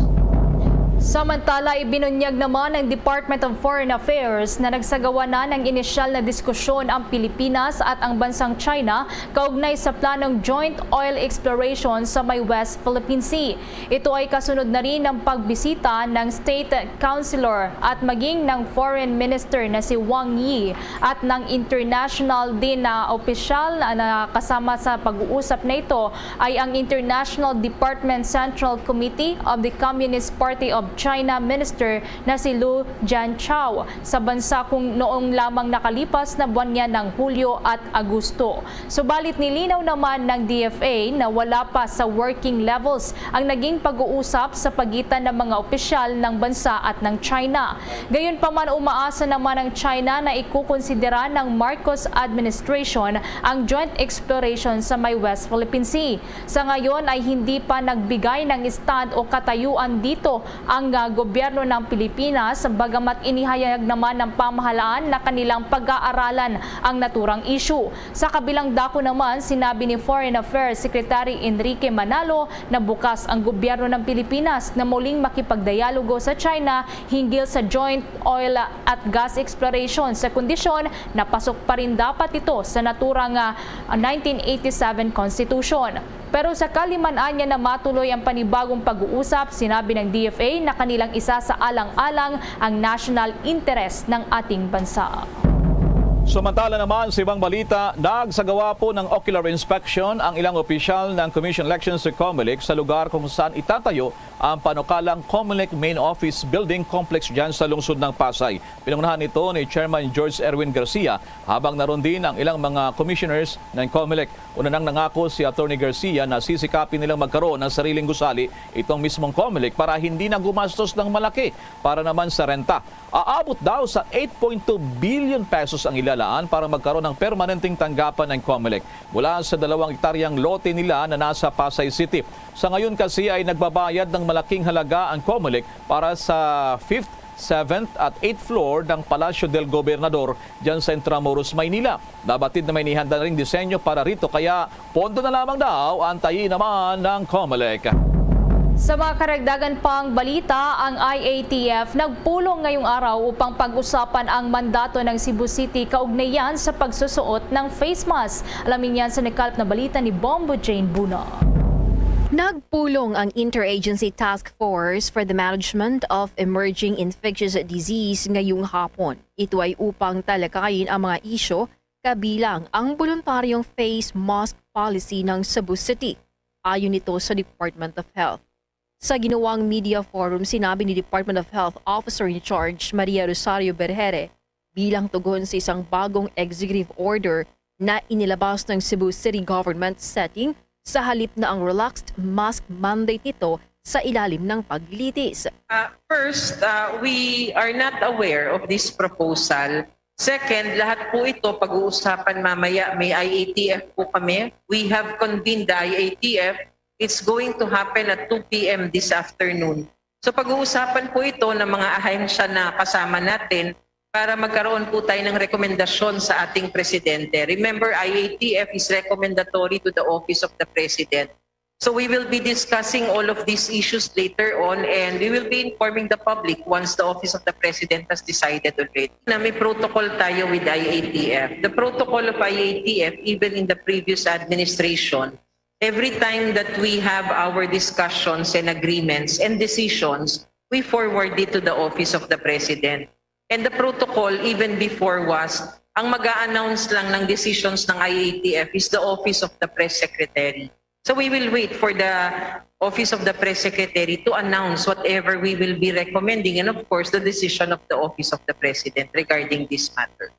Samantala, ibinunyag naman ng Department of Foreign Affairs na nagsagawa na ng inisyal na diskusyon ang Pilipinas at ang bansang China kaugnay sa planong joint oil exploration sa may West Philippine Sea. Ito ay kasunod na rin ng pagbisita ng State Councilor at maging ng Foreign Minister na si Wang Yi at ng international din na opisyal na kasama sa pag-uusap na ito ay ang International Department Central Committee of the Communist Party of China Minister na si Lu Jianchao sa bansa kung noong lamang nakalipas na buwan niya ng Hulyo at Agosto. Subalit nilinaw naman ng DFA na wala pa sa working levels ang naging pag-uusap sa pagitan ng mga opisyal ng bansa at ng China. Gayunpaman, umaasa naman ang China na ikukonsidera ng Marcos administration ang joint exploration sa may West Philippine Sea. Sa ngayon ay hindi pa nagbigay ng stand o katayuan dito ang gobyerno ng Pilipinas, bagamat inihayag naman ng pamahalaan na kanilang pag-aaralan ang naturang issue. Sa kabilang dako naman, sinabi ni Foreign Affairs Secretary Enrique Manalo na bukas ang gobyerno ng Pilipinas na muling makipagdialogo sa China hinggil sa joint oil at gas exploration sa kondisyon na pasok pa rin dapat ito sa naturang 1987 Constitution. Pero sa kalimanaan niya na matuloy ang panibagong pag-uusap, sinabi ng DFA na kanilang isa sa alang-alang ang national interest ng ating bansa.
Samantala naman sa ibang balita, nagsagawa po ng ocular inspection ang ilang opisyal ng Commission Elections sa COMELEC sa lugar kung saan itatayo ang panukalang COMELEC Main Office Building Complex dyan sa lungsod ng Pasay. Pinangunahan ito ni Chairman George Erwin Garcia habang naroon din ang ilang mga commissioners ng COMELEC. Una nang nangako si Atty. Garcia na sisikapin nilang magkaroon ng sariling gusali itong mismong COMELEC para hindi na gumastos ng malaki para naman sa renta. Aabot daw sa 8.2 billion pesos ang ilalaan para magkaroon ng permanenteng tanggapan ng COMELEC mula sa 2 hektaryang lote nila na nasa Pasay City. Sa ngayon kasi ay nagbabayad ng malaking halaga ang COMELEC para sa 5th, 7th at 8th floor ng Palacio del Gobernador dyan sa Intramuros, Maynila. Nabatid na may nihanda na ring disenyo para rito kaya pondo na lamang daw antayin naman ng COMELEC.
Sa mga karagdagan pang balita, ang IATF nagpulong ngayong araw upang pag-usapan ang mandato ng Cebu City kaugnayan sa pagsusuot ng face mask. Alamin yan sa nakalap na balita ni Bombo Jane Buna.
Nagpulong ang Interagency Task Force for the Management of Emerging Infectious Disease ngayong hapon. Ito ay upang talakayin ang mga isyo kabilang ang voluntaryong face mask policy ng Cebu City. Ayon ito sa Department of Health. Sa ginawang media forum, sinabi ni Department of Health Officer in Charge Maria Rosario Berhere bilang tugon sa isang bagong executive order na inilabas ng Cebu City Government setting sa halip na ang relaxed mask mandate nito sa ilalim ng paglilitis.
First, we are not aware of this proposal. Second, lahat po ito pag-uusapan mamaya. May IATF po kami. We have convened the IATF. It's going to happen at 2 p.m. this afternoon. So pag-uusapan po ito ng mga ahensya na kasama natin para magkaroon po tayo ng rekomendasyon sa ating Presidente. Remember, IATF is recommendatory to the Office of the President. So we will be discussing all of these issues later on and we will be informing the public once the Office of the President has decided already. Na may protocol tayo with IATF. The protocol of IATF, even in the previous administration, every time that we have our discussions and agreements and decisions, we forward it to the Office of the President. And the protocol even before was, ang mag-a-announce lang ng decisions ng IATF is the Office of the Press Secretary. So we will wait for the Office of the Press Secretary to announce whatever we will be recommending and of course the decision of the Office of the President regarding this matter.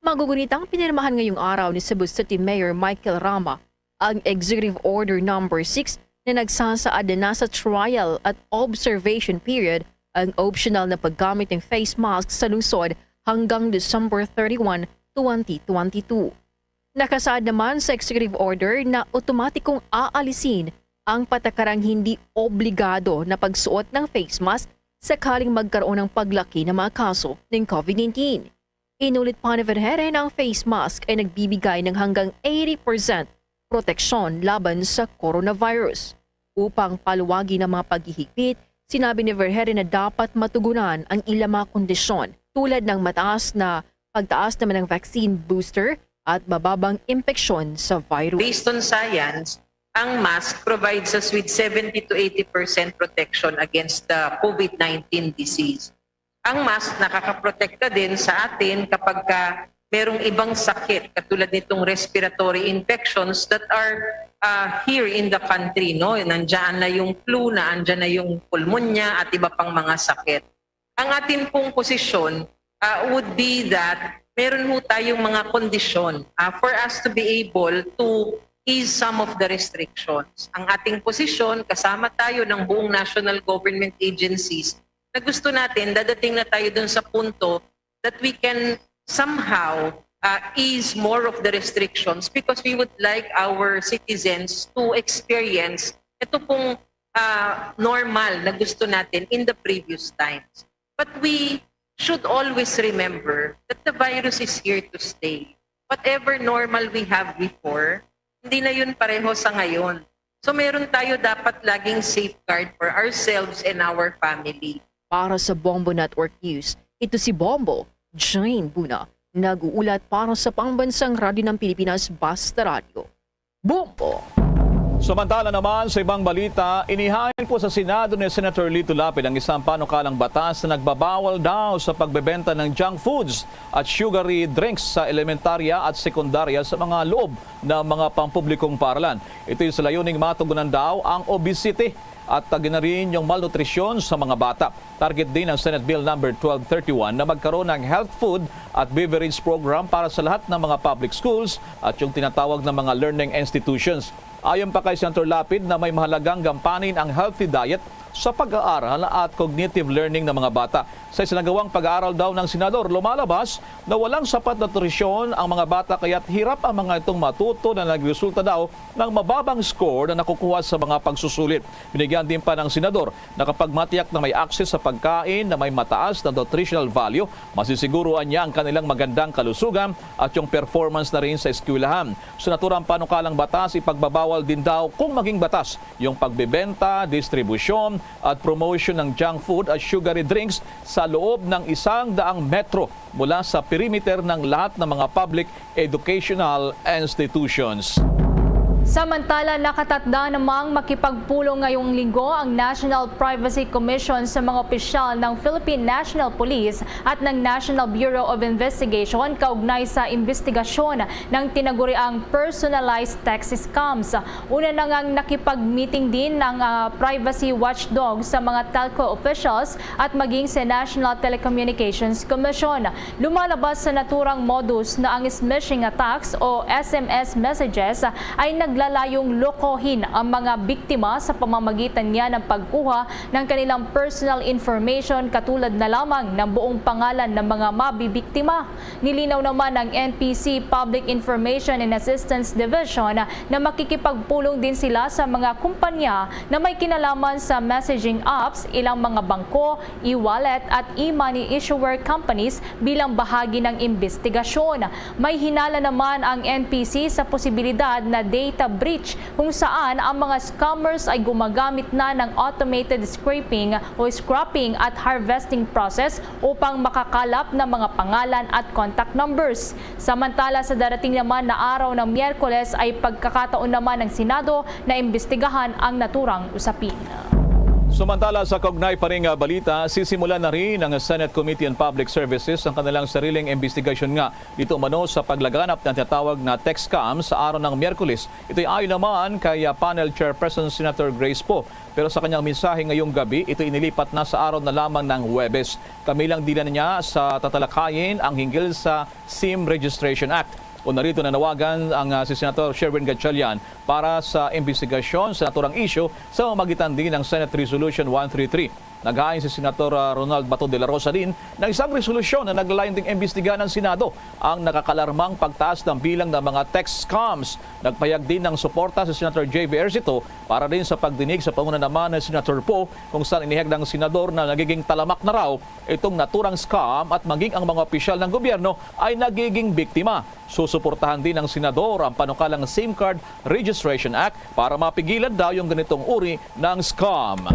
Magugunitang pinirmahan ngayong araw ni Cebu City Mayor Michael Rama ang Executive Order No. 6 na nagsasaad na nasa trial at observation period ang optional na paggamit ng face mask sa lungsod hanggang December 31, 2022. Nakasaad naman sa Executive Order na otomatikong aalisin ang patakarang hindi obligado na pagsuot ng face mask sakaling magkaroon ng paglaki ng mga kaso ng COVID-19. Inulit pa ni Verhere na ang face mask ay nagbibigay ng hanggang 80% proteksyon laban sa coronavirus. Upang paluwagi ng mga paghihigpit, Sinabi ni Vergeire na dapat matugunan ang ilang mga kondisyon tulad ng pagtaas naman ng vaccine booster at mababang impeksyon sa virus.
Based on science, ang mask provides us with 70 to 80% protection against the COVID-19 disease. Ang mask nakakaprotekta din sa atin kapag merong ibang sakit katulad nitong respiratory infections that are here in the country, no? Nandiyan na yung flu, nandiyan na yung pulmonya at iba pang mga sakit. Ang atin pong posisyon would be that meron ho tayong mga kondisyon for us to be able to ease some of the restrictions. Ang ating posisyon, kasama tayo ng buong national government agencies na gusto natin, dadating na tayo dun sa punto that we can somehow ease more of the restrictions because we would like our citizens to experience ito pong normal na gusto natin in the previous times. But we should always remember that the virus is here to stay. Whatever normal we have before, hindi na yun pareho sa ngayon. So meron tayo dapat laging safeguard for ourselves and our family.
Para sa Bombo Network News, ito si Bombo, Jane Buna, nag-uulat para sa Pambansang Radyo ng Pilipinas, Basta Radio. Bombo!
Samantala naman sa ibang balita, inihain po sa Senado ni Senator Lito Lapid ang isang panukalang batas na nagbabawal daw sa pagbebenta ng junk foods at sugary drinks sa elementarya at sekundarya sa mga loob ng mga pampublikong paaralan. Ito yung sa layuning matugunan daw ang obesity at tagin na rin yung malnutrisyon sa mga bata. Target din ng Senate Bill number 1231 na magkaroon ng health food at beverage program para sa lahat ng mga public schools at yung tinatawag na mga learning institutions. Ayon pa kay Senator Lapid na may mahalagang gampanin ang healthy diet sa pag-aaral at cognitive learning ng mga bata. Sa isinagawang pag-aaral daw ng senador, lumalabas na walang sapat na nutrisyon ang mga bata kaya't hirap ang mga itong matuto na nagresulta daw ng mababang score na nakukuha sa mga pagsusulit. Binigyan din pa ng senador na kapag matiyak na may access sa pagkain na may mataas na nutritional value, masisiguruan niya ang kanilang magandang kalusugan at yung performance na rin sa eskwelahan. Sa naturang panukalang batas, ipagbabawal din daw kung maging batas yung pagbebenta, distribusyon at promotion ng junk food at sugary drinks sa loob ng 100 metro mula sa perimeter ng lahat ng mga public educational institutions.
Samantala, nakatatda namang makipagpulong ngayong linggo ang National Privacy Commission sa mga opisyal ng Philippine National Police at ng National Bureau of Investigation kaugnay sa investigasyon ng tinaguriang personalized text scams. Una na ngang nakipag-meeting din ng privacy watchdog sa mga telco officials at maging sa National Telecommunications Commission. Lumalabas sa naturang modus na ang smishing attacks o SMS messages ay naglalayong lokohin ang mga biktima sa pamamagitan niya ng pagkuha ng kanilang personal information katulad na lamang ng buong pangalan ng mga mabibiktima. Nilinaw naman ng NPC Public Information and Assistance Division na makikipagpulong din sila sa mga kumpanya na may kinalaman sa messaging apps, ilang mga bangko, e-wallet at e-money issuer companies bilang bahagi ng investigasyon. May hinala naman ang NPC sa posibilidad na data breach kung saan ang mga scammers ay gumagamit na ng automated scraping o scrapping at harvesting process upang makakalap ng mga pangalan at contact numbers. Samantala sa darating naman na araw ng Miyerkules ay pagkakataon naman ng Senado na imbestigahan ang naturang usapin.
Samantala sa kaugnay pa ring balita, sisimulan na rin ng Senate Committee on Public Services ang kanilang sariling investigasyon nga dito umano sa paglaganap ng tinatawag na text scam sa araw ng Miyerkules. Ito'y ayon naman kay panel chairperson Senator Grace Poe. Pero sa kanyang mensahe ngayong gabi, ito inilipat na sa araw na lamang ng Huwebes. Kamilang dinan niya sa tatalakayin ang hinggil sa SIM Registration Act. O narito nanawagan ang si Senator Sherwin Gatchalian para sa investigasyon sa naturang issue sa pamamagitan din ng Senate Resolution 133. Naghain si Senator Ronald Bato de la Rosa din ng isang resolusyon na naglalayong ding imbestigahan ng Senado ang nakakalarmang pagtaas ng bilang ng mga text scams. Nagpayag din ng suporta si Senator J.V. Ejercito para din sa pagdinig sa panguna naman ni Senator Poe kung saan inihag ng Senador na nagiging talamak na raw itong naturang scam at maging ang mga opisyal ng gobyerno ay nagiging biktima. Susuportahan din ng Senador ang panukalang SIM Card Registration Act para mapigilan daw yung ganitong uri ng scam.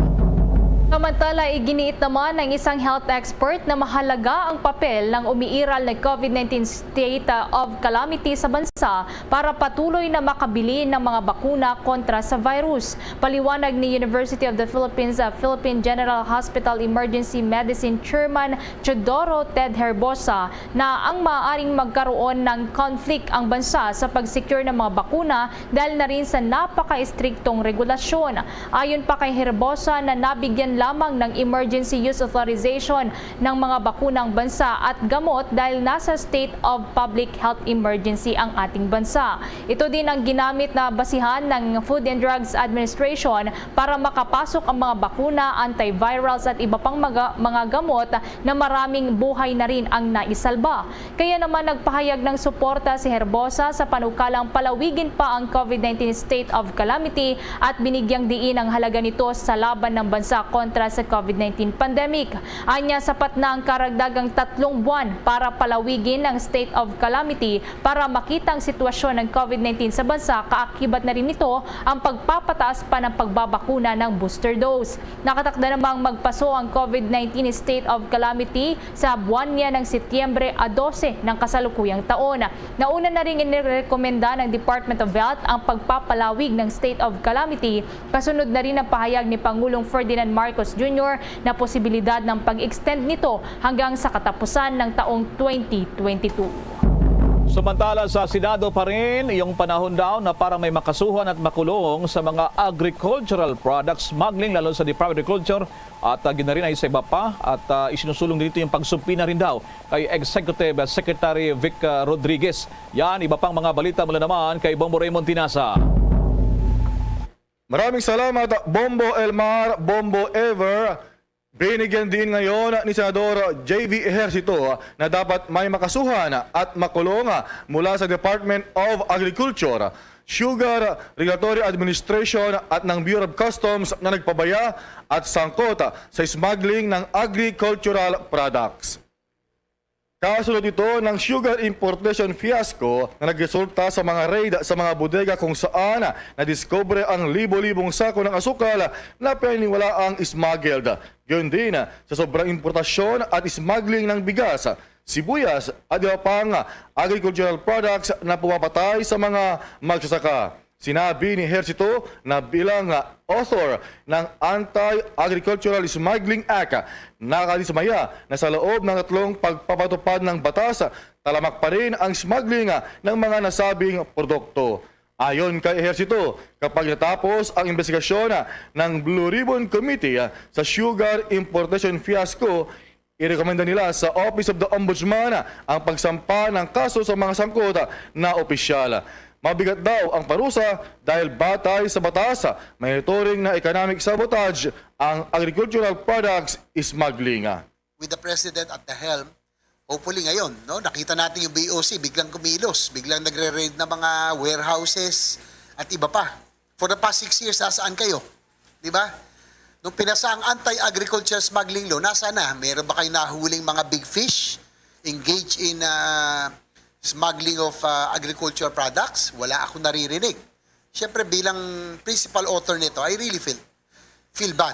Samantala, iginiit naman ng isang health expert na mahalaga ang papel ng umiiral na COVID-19 state of calamity sa bansa para patuloy na makabili ng mga bakuna kontra sa virus. Paliwanag ni University of the Philippines Philippine General Hospital Emergency Medicine Chairman Teodoro Ted Herbosa na ang maaaring magkaroon ng conflict ang bansa sa pag-secure ng mga bakuna dahil na rin sa napaka-istriktong regulasyon. Ayon pa kay Herbosa na nabigyan lamang ng emergency use authorization ng mga bakunang bansa at gamot dahil nasa state of public health emergency ang ating bansa. Ito din ang ginamit na basihan ng Food and Drugs Administration para makapasok ang mga bakuna, antivirals at iba pang mga gamot na maraming buhay na rin ang naisalba. Kaya naman nagpahayag ng suporta si Herbosa sa panukalang palawigin pa ang COVID-19 state of calamity at binigyang diin ang halaga nito sa laban ng bansa kontra sa COVID-19 pandemic. Anya, sapat na ang karagdagang 3 buwan para palawigin ang state of calamity para makita ang sitwasyon ng COVID-19 sa bansa. Kaakibat na rin nito ang pagpapataas pa ng pagbabakuna ng booster dose. Nakatakda namang magpaso ang COVID-19 state of calamity sa buwan niya ng Setyembre 12 ng kasalukuyang taon. Nauna na rin inirekomenda ng Department of Health ang pagpapalawig ng state of calamity. Kasunod na rin ang pahayag ni Pangulong Ferdinand Marcos Jr. na posibilidad ng pag-extend nito hanggang sa katapusan ng taong 2022.
Samantala sa Senado pa rin, yung panahon daw na para may makasuhan at makulong sa mga agricultural products smuggling lalo sa Department of Agriculture at ginarin ay sa iba pa at isinusulong dito yung pagsumpi na rin daw kay Executive Secretary Vic Rodriguez. Yan, iba pang mga balita mula naman kay Bombo Raymond Tinasa.
Maraming salamat, Bombo Elmar, Bombo Ever. Binigyan din ngayon ni Senador J.V. Ejercito na dapat may makasuhan at makulong mula sa Department of Agriculture, Sugar Regulatory Administration at ng Bureau of Customs na nagpabaya at sangkot sa smuggling ng agricultural products. Kasunod ito ng sugar importation fiasco na nagresulta sa mga raid sa mga bodega kung saan nadiscover ang libo-libong sako ng asukal na paniniwalaang smuggled. Gayun din sa sobrang importasyon at smuggling ng bigas, sibuyas at iba pang agricultural products na pumapatay sa mga magsasaka. Sinabi ni Ejercito na bilang author ng Anti-Agricultural Smuggling Act, nakadismaya na sa loob ng 3 pagpapatupad ng batas, talamak pa rin ang smuggling ng mga nasabing produkto. Ayon kay Ejercito, kapag natapos ang investigasyon ng Blue Ribbon Committee sa sugar importation fiasco, irekomenda nila sa Office of the Ombudsman ang pagsampa ng kaso sa mga sangkot na opisyal. Mabigat daw ang parusa dahil batay sa batas, may turing na economic sabotage ang agricultural products smuggling.
With the President at the helm, hopefully ngayon, no, nakita natin yung BOC, biglang kumilos, biglang nagre-raid na mga warehouses at iba pa. For the past 6 years, nasaan kayo? Di ba? Nung pinasa ang anti-agricultural smuggling law, nasa na? Meron ba kayo nahuling mga big fish engaged in smuggling of agricultural products? Wala akong naririnig. Siyempre bilang principal author nito, I really feel bad.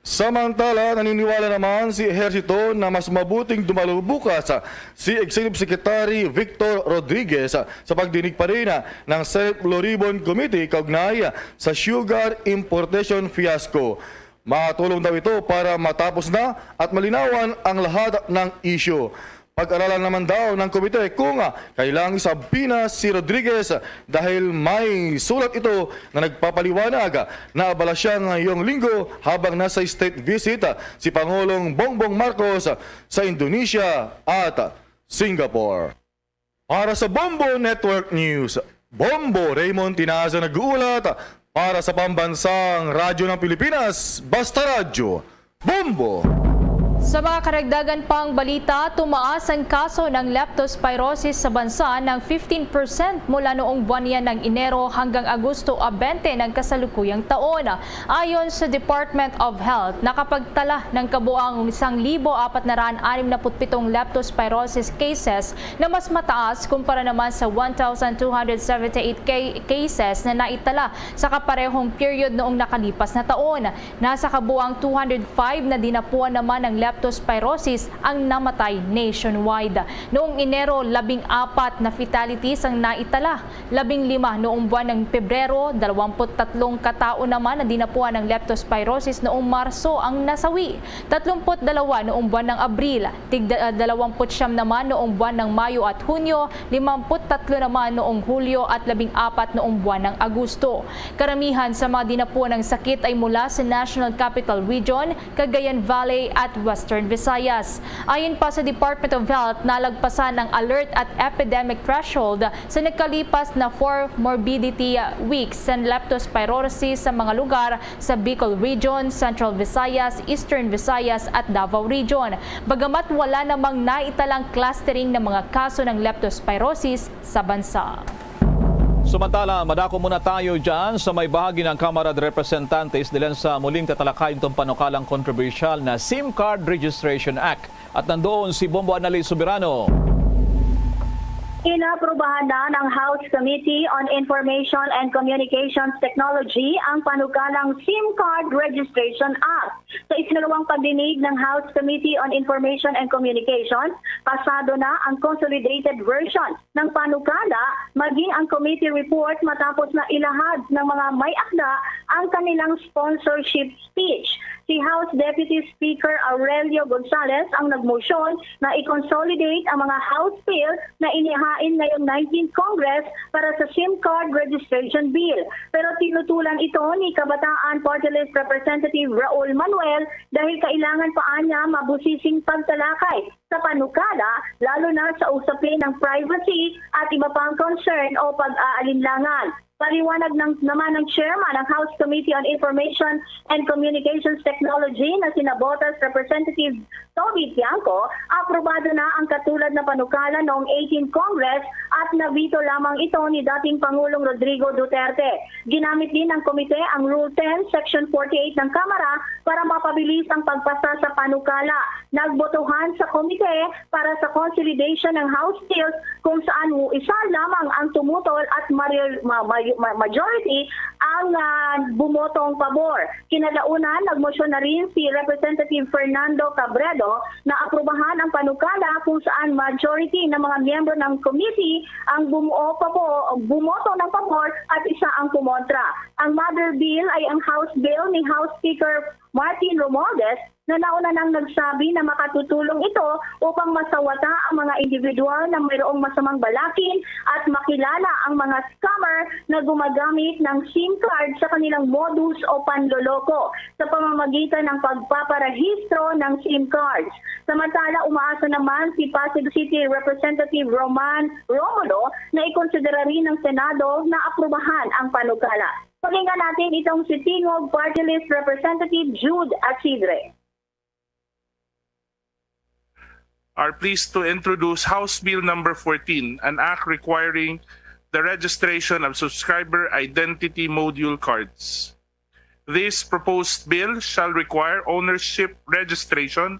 Samantala, naniniwala naman si Ejercito na mas mabuting dumalo bukas si Executive Secretary Victor Rodriguez sa pagdinig pa rin ng Senate Blue Ribbon Committee kaugnay sa sugar importation fiasco. Matulong daw ito para matapos na at malinawan ang lahat ng issue. Pag-aralan naman daw ng komite kung kailangang isabina si Rodriguez dahil may sulat ito na nagpapaliwanag na abala siya ngayong linggo habang nasa state visit si Pangulong Bongbong Marcos sa Indonesia at Singapore. Para sa Bombo Network News, Bombo Raymond Tinaza nag-uulat para sa pambansang radyo ng Pilipinas, Basta Radyo, Bombo!
Sa mga karagdagan pang balita, tumaas ang kaso ng leptospirosis sa bansa ng 15% mula noong buwan yan ng Enero hanggang Agosto 20 ng kasalukuyang taon. Ayon sa Department of Health, nakapagtala ng kabuang 1,467 leptospirosis cases na mas mataas kumpara naman sa 1,278 cases na naitala sa kaparehong period noong nakalipas na taon. Nasa kabuang 205 na dinapuan naman ng leptospirosis ang namatay nationwide. Noong Enero, 14 na fatalities ang naitala. 15 noong buwan ng Pebrero, 23 katao naman na dinapuan ng leptospirosis noong Marso ang nasawi. 32 noong buwan ng Abril, 29 naman noong buwan ng Mayo at Hunyo, 53 naman noong Hulyo at 14 noong buwan ng Agosto. Karamihan sa mga dinapuan ng sakit ay mula sa National Capital Region, Cagayan Valley at Western Visayas. Ayon pa sa Department of Health, nalagpasan ng alert at epidemic threshold sa nagkalipas na 4 morbidity weeks sa leptospirosis sa mga lugar sa Bicol Region, Central Visayas, Eastern Visayas at Davao Region. Bagamat wala namang naitalang clustering ng mga kaso ng leptospirosis sa bansa.
Samantala, madako muna tayo dyan sa may bahagi ng Kamara de Representantes dilan sa muling tatalakayin itong panukalang controversial na SIM Card Registration Act. At nandoon si Bombo Annalise Soberano.
Inaprubahan na ng House Committee on Information and Communications Technology ang panukalang SIM Card Registration Act. Sa isinalawang pagdinig ng House Committee on Information and Communications, pasado na ang consolidated version ng panukala maging ang committee report matapos na ilahad ng mga may akda ang kanilang sponsorship speech. Si House Deputy Speaker Aurelio Gonzales ang nagmosyon na i-consolidate ang mga House bill na inihain ngayong 19th Congress para sa SIM Card Registration Bill. Pero tinutulan ito ni Kabataan Party List Representative Raul Manuel dahil kailangan pa niya mabusising pagtalakay sa panukala, lalo na sa usapin ng privacy at iba pang concern o pag-aalinlangan. Paliwanag naman ng chairman ng House Committee on Information and Communications Technology na sina Botas Representative Toby Tiangco, aprobado na ang katulad na panukala noong 18th Congress at nabito lamang ito ni dating Pangulong Rodrigo Duterte. Ginamit din ng komite ang Rule 10, Section 48 ng Kamara para mapabilis ang pagpasa sa panukala. Nagbotohan sa komite para sa consolidation ng House bills kung saan isa lamang ang tumutol at majority ang bumotong pabor. Kinalaunan, nagmosyon na rin si Representative Fernando Cabredo na aprubahan ang panukala kung saan majority ng mga miyembro ng committee ang bumoto ng pabor at isa ang kumontra. Ang mother bill ay ang House bill ni House Speaker Martin Romualdez na nauna nang nagsabi na makatutulong ito upang masawata ang mga individual na mayroong masamang balakin at makilala ang mga scammer na gumagamit ng SIM card sa kanilang modus o panloloko sa pamamagitan ng pagpaparehistro ng SIM cards. Samantala, umaasa naman si Pasig City Representative Roman Romulo na ikonsidera rin ng Senado na aprubahan ang panukala. Pakinggan natin itong si Tingog Party List Representative Jude Asidre.
Are pleased to introduce House Bill number 14, an act requiring the registration of subscriber identity module cards. This proposed bill shall require ownership registration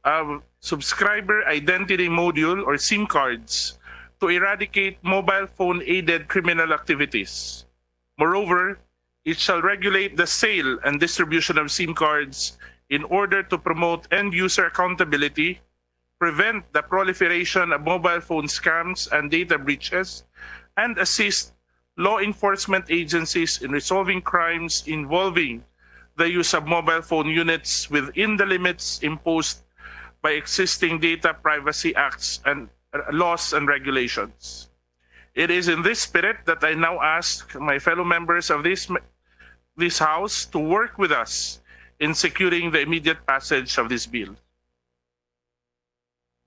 of subscriber identity module or SIM cards to eradicate mobile phone-aided criminal activities. Moreover, it shall regulate the sale and distribution of SIM cards in order to promote end-user accountability, prevent the proliferation of mobile phone scams and data breaches, and assist law enforcement agencies in resolving crimes involving the use of mobile phone units within the limits imposed by existing data privacy acts and laws and regulations. It is in this spirit that I now ask my fellow members of this House to work with us in securing the immediate passage of this bill.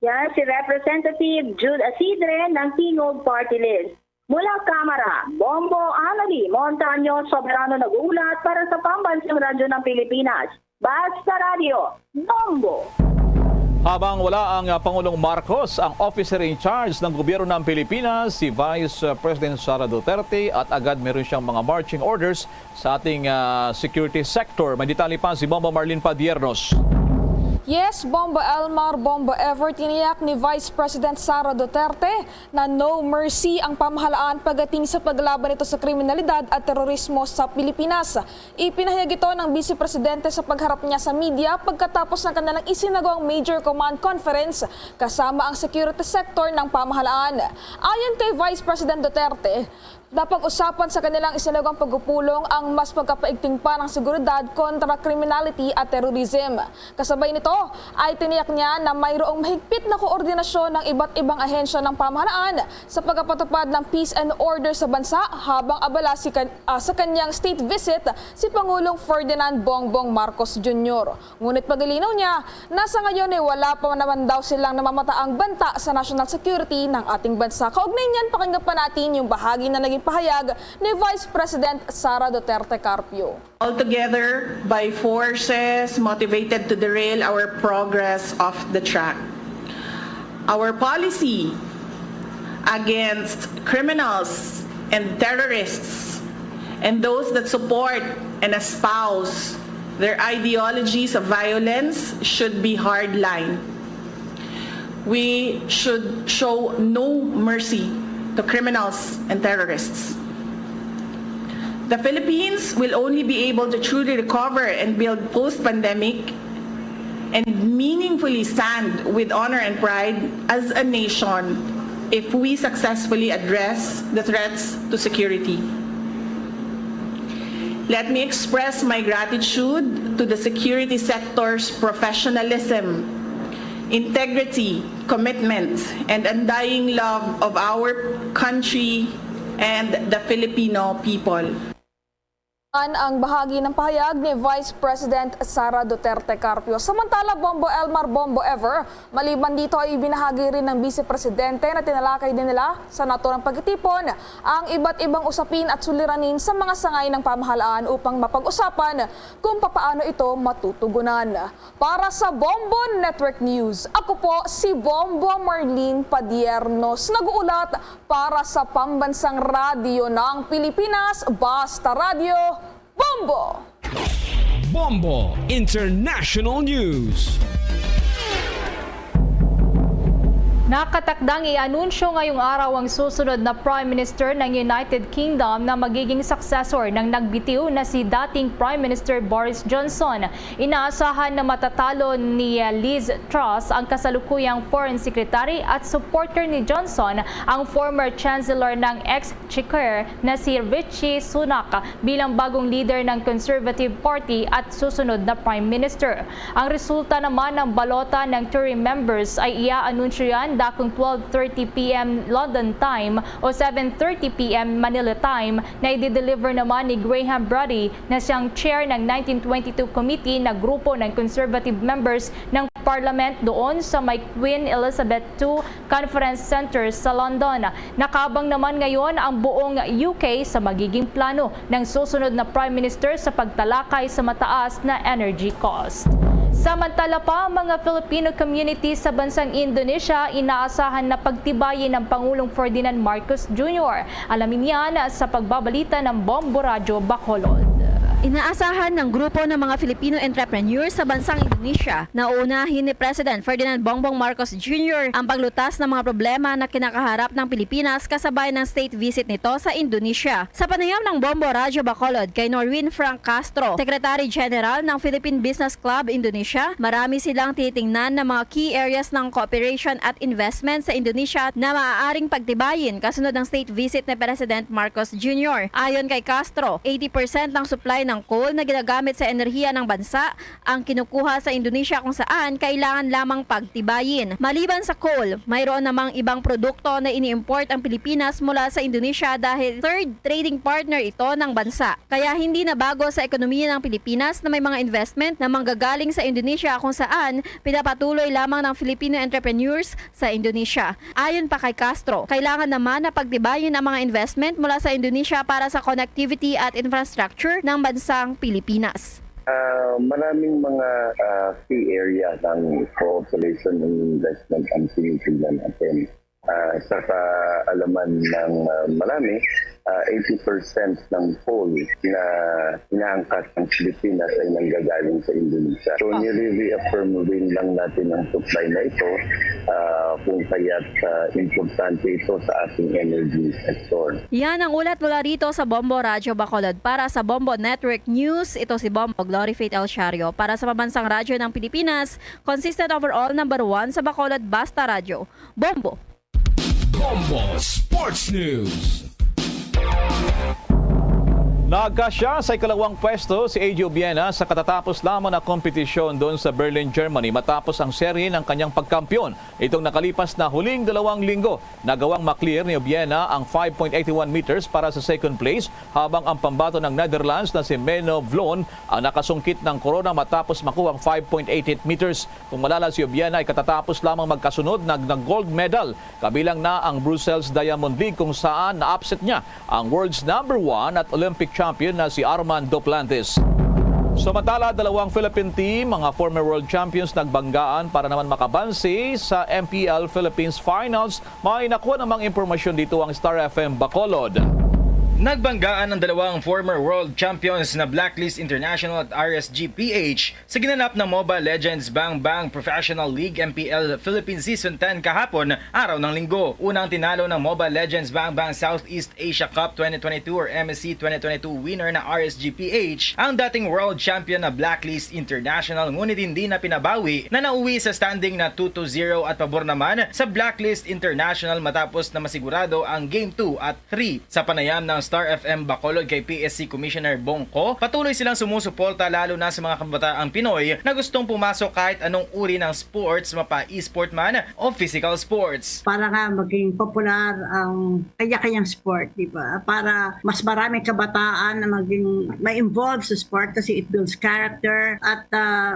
Yan si Representative Jude Asidre ng Tingog Party List. Mula Kamara, Bombo Annalise Montaño Soberano nag-uulat para sa Pambansang Radyo ng Pilipinas. Basta Radio, Bombo!
Habang wala ang Pangulong Marcos, ang officer in charge ng gobyerno ng Pilipinas, si Vice President Sara Duterte, at agad meron siyang mga marching orders sa ating security sector. May detalye pa si Bomba Marlene Padiernos.
Yes, Bomba Elmar, Bomba Ever, tiniyak ni Vice President Sara Duterte na no mercy ang pamahalaan pagdating sa paglaban nito sa kriminalidad at terorismo sa Pilipinas. Ipinahayag ito ng Vice Presidente sa pagharap niya sa media pagkatapos ng kanilang isinagawang Major Command Conference kasama ang security sector ng pamahalaan. Ayon kay Vice President Duterte, napag-usapan sa kanilang isinagawang pagpupulong ang mas pagkapaigting pa ng seguridad kontra criminality at terrorism. Kasabay nito ay tiniyak niya na mayroong mahigpit na koordinasyon ng iba't ibang ahensya ng pamahalaan sa pagpapatupad ng peace and order sa bansa habang abala sa kanyang state visit si Pangulong Ferdinand Bongbong Marcos Jr. Ngunit paglilinaw niya, nasa ngayon ay wala pa naman daw silang namamataang banta sa national security ng ating bansa. Kaugnay niyan, pakinggan pa natin yung bahagi na naging pahayag ni Vice President Sara Duterte Carpio.
Altogether by forces motivated to derail our progress off the track. Our policy against criminals and terrorists and those that support and espouse their ideologies of violence should be hardline. We should show no mercy to criminals and terrorists. The Philippines will only be able to truly recover and build post-pandemic and meaningfully stand with honor and pride as a nation if we successfully address the threats to security. Let me express my gratitude to the security sector's professionalism, integrity, commitment, and undying love of our country and the Filipino people.
Ang bahagi ng pahayag ni Vice President Sara Duterte Carpio. Samantala, Bombo Elmar, Bombo Ever, maliban dito ay ibinahagi rin ng Vice Presidente na tinalakay din nila sa naturang pagtitipon ang iba't ibang usapin at suliranin sa mga sangay ng pamahalaan upang mapag-usapan kung papaano ito matutugunan. Para sa Bombo Network News, ako po si Bombo Marlene Padiernos, nag-uulat para sa Pambansang Radyo ng Pilipinas, Basta Radio Bombo!
Bombo International News.
Nakatakdang i-anunsyo ngayong araw ang susunod na Prime Minister ng United Kingdom na magiging successor ng nagbitiw na si dating Prime Minister Boris Johnson. Inaasahan na matatalo ni Liz Truss ang kasalukuyang Foreign Secretary at supporter ni Johnson ang former Chancellor ng Exchequer na si Rishi Sunak bilang bagong leader ng Conservative Party at susunod na Prime Minister. Ang resulta naman ng balota ng Tory members ay ia-anunsyo yan dakong 12:30 p.m. London time o 7:30 p.m. Manila time na i-deliver naman ni Graham Brady na siyang chair ng 1922 committee na grupo ng conservative members ng Parliament doon sa may Queen Elizabeth II Conference Center sa London. Nakabang naman ngayon ang buong UK sa magiging plano ng susunod na Prime Minister sa pagtalakay sa mataas na energy cost. Samantala pa, mga Filipino community sa bansang Indonesia inaasahan na pagtibayin ng Pangulong Ferdinand Marcos Jr. Alamin yan sa pagbabalita ng Bombo Radyo Bacolod.
Inaasahan ng grupo ng mga Filipino entrepreneurs sa bansang Indonesia na unahin ni President Ferdinand Bongbong Marcos Jr. ang paglutas ng mga problema na kinakaharap ng Pilipinas kasabay ng state visit nito sa Indonesia. Sa panayam ng Bombo Radyo Bacolod kay Norwin Frank Castro, Secretary General ng Philippine Business Club Indonesia, marami silang titingnan ng mga key areas ng cooperation at investment sa Indonesia na maaaring pagtibayin kasunod ng state visit ni President Marcos Jr. Ayon kay Castro, 80% ng supply ng coal na ginagamit sa enerhiya ng bansa ang kinukuha sa Indonesia kung saan kailangan lamang pagtibayin. Maliban sa coal, mayroon namang ibang produkto na ini-import ang Pilipinas mula sa Indonesia dahil third trading partner ito ng bansa. Kaya hindi na bago sa ekonomiya ng Pilipinas na may mga investment na manggagaling sa Indonesia kung saan pinapatuloy lamang ng Filipino entrepreneurs sa Indonesia. Ayon pa kay Castro, kailangan naman na pagtibayin ang mga investment mula sa Indonesia para sa connectivity at infrastructure ng bansang Pilipinas.
Maraming mga key area ng cooperation and investment ang tinitingnan natin. Sa kaalaman ng marami, 80% ng coal na inaangkat ng Pilipinas ay nanggagaling sa Indonesia. So nire-reaffirm rin lang natin ang supply na ito kung kaya't importante ito sa ating energy sector.
Yan ang ulat mula rito sa Bombo Radyo Bacolod. Para sa Bombo Network News, ito si Bombo Glory Faith El Shario. Para sa Pambansang Radyo ng Pilipinas, consistent overall number 1 sa Bacolod, Basta Radyo. Bombo!
Bombo Sports News.
Nagkasya sa ikalawang pwesto si AJ Obiena sa katatapos lamang na kompetisyon doon sa Berlin, Germany matapos ang serye ng kanyang pagkampiyon. Itong nakalipas na huling 2 linggo, nagawang maklear ni Obiena ang 5.81 meters para sa second place habang ang pambato ng Netherlands na si Menno Vlon ang nakasungkit ng corona matapos makuha ang 5.88 meters. Kung malala, si Obiena ay katatapos lamang magkasunod ng gold medal kabilang na ang Brussels Diamond League kung saan na-upset niya ang world's number 1 at Olympic champion na si Armand Duplantis. Samantala, 2 Philippine team, mga former world champions, nagbanggaan para naman makabansi sa MPL Philippines Finals. May nakuha namang impormasyon dito ang Star FM Bacolod.
Nagbanggaan ang 2 former world champions na Blacklist International at RSGPH sa ginanap ng Mobile Legends Bang Bang Professional League MPL Philippines Season 10 kahapon, araw ng linggo. Unang tinalo ng Mobile Legends Bang Bang Southeast Asia Cup 2022 or MSC 2022 winner na RSGPH, ang dating world champion na Blacklist International, ngunit hindi na pinabawi na nauwi sa standing na 2-0 at pabor naman sa Blacklist International matapos na masigurado ang Game 2 at 3 sa panayam ng Star FM Bacolod kay PSC Commissioner Bongko. Patuloy silang sumusuporta lalo na sa mga kabataang Pinoy na gustong pumasok kahit anong uri ng sports, mapa e-sport man o physical sports.
Para nga maging popular ang kanya-kanyang sport, di ba? Para mas maraming kabataan na maging ma-involve sa sport kasi it builds character at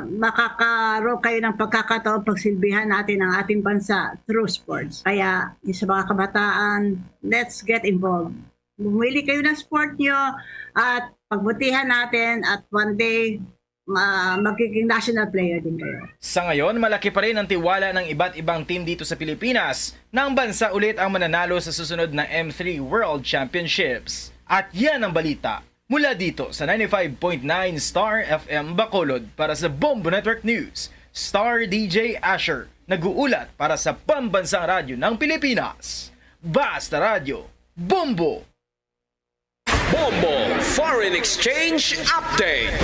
makakaroon kayo ng pagkakataon pagsilbihan natin ang ating bansa through sports. Kaya sa mga kabataan, let's get involved. Bumili kayo ng sport nyo at pagbutihan natin at one day magiging national player din kayo.
Sa ngayon, malaki pa rin ang tiwala ng iba't ibang team dito sa Pilipinas na ang bansa ulit ang mananalo sa susunod na M3 World Championships. At yan ang balita mula dito sa 95.9 Star FM Bacolod. Para sa Bombo Network News, Star DJ Asher, nag-uulat para sa Pambansang Radyo ng Pilipinas. Basta Radyo, Bombo!
Bombo Foreign Exchange Update.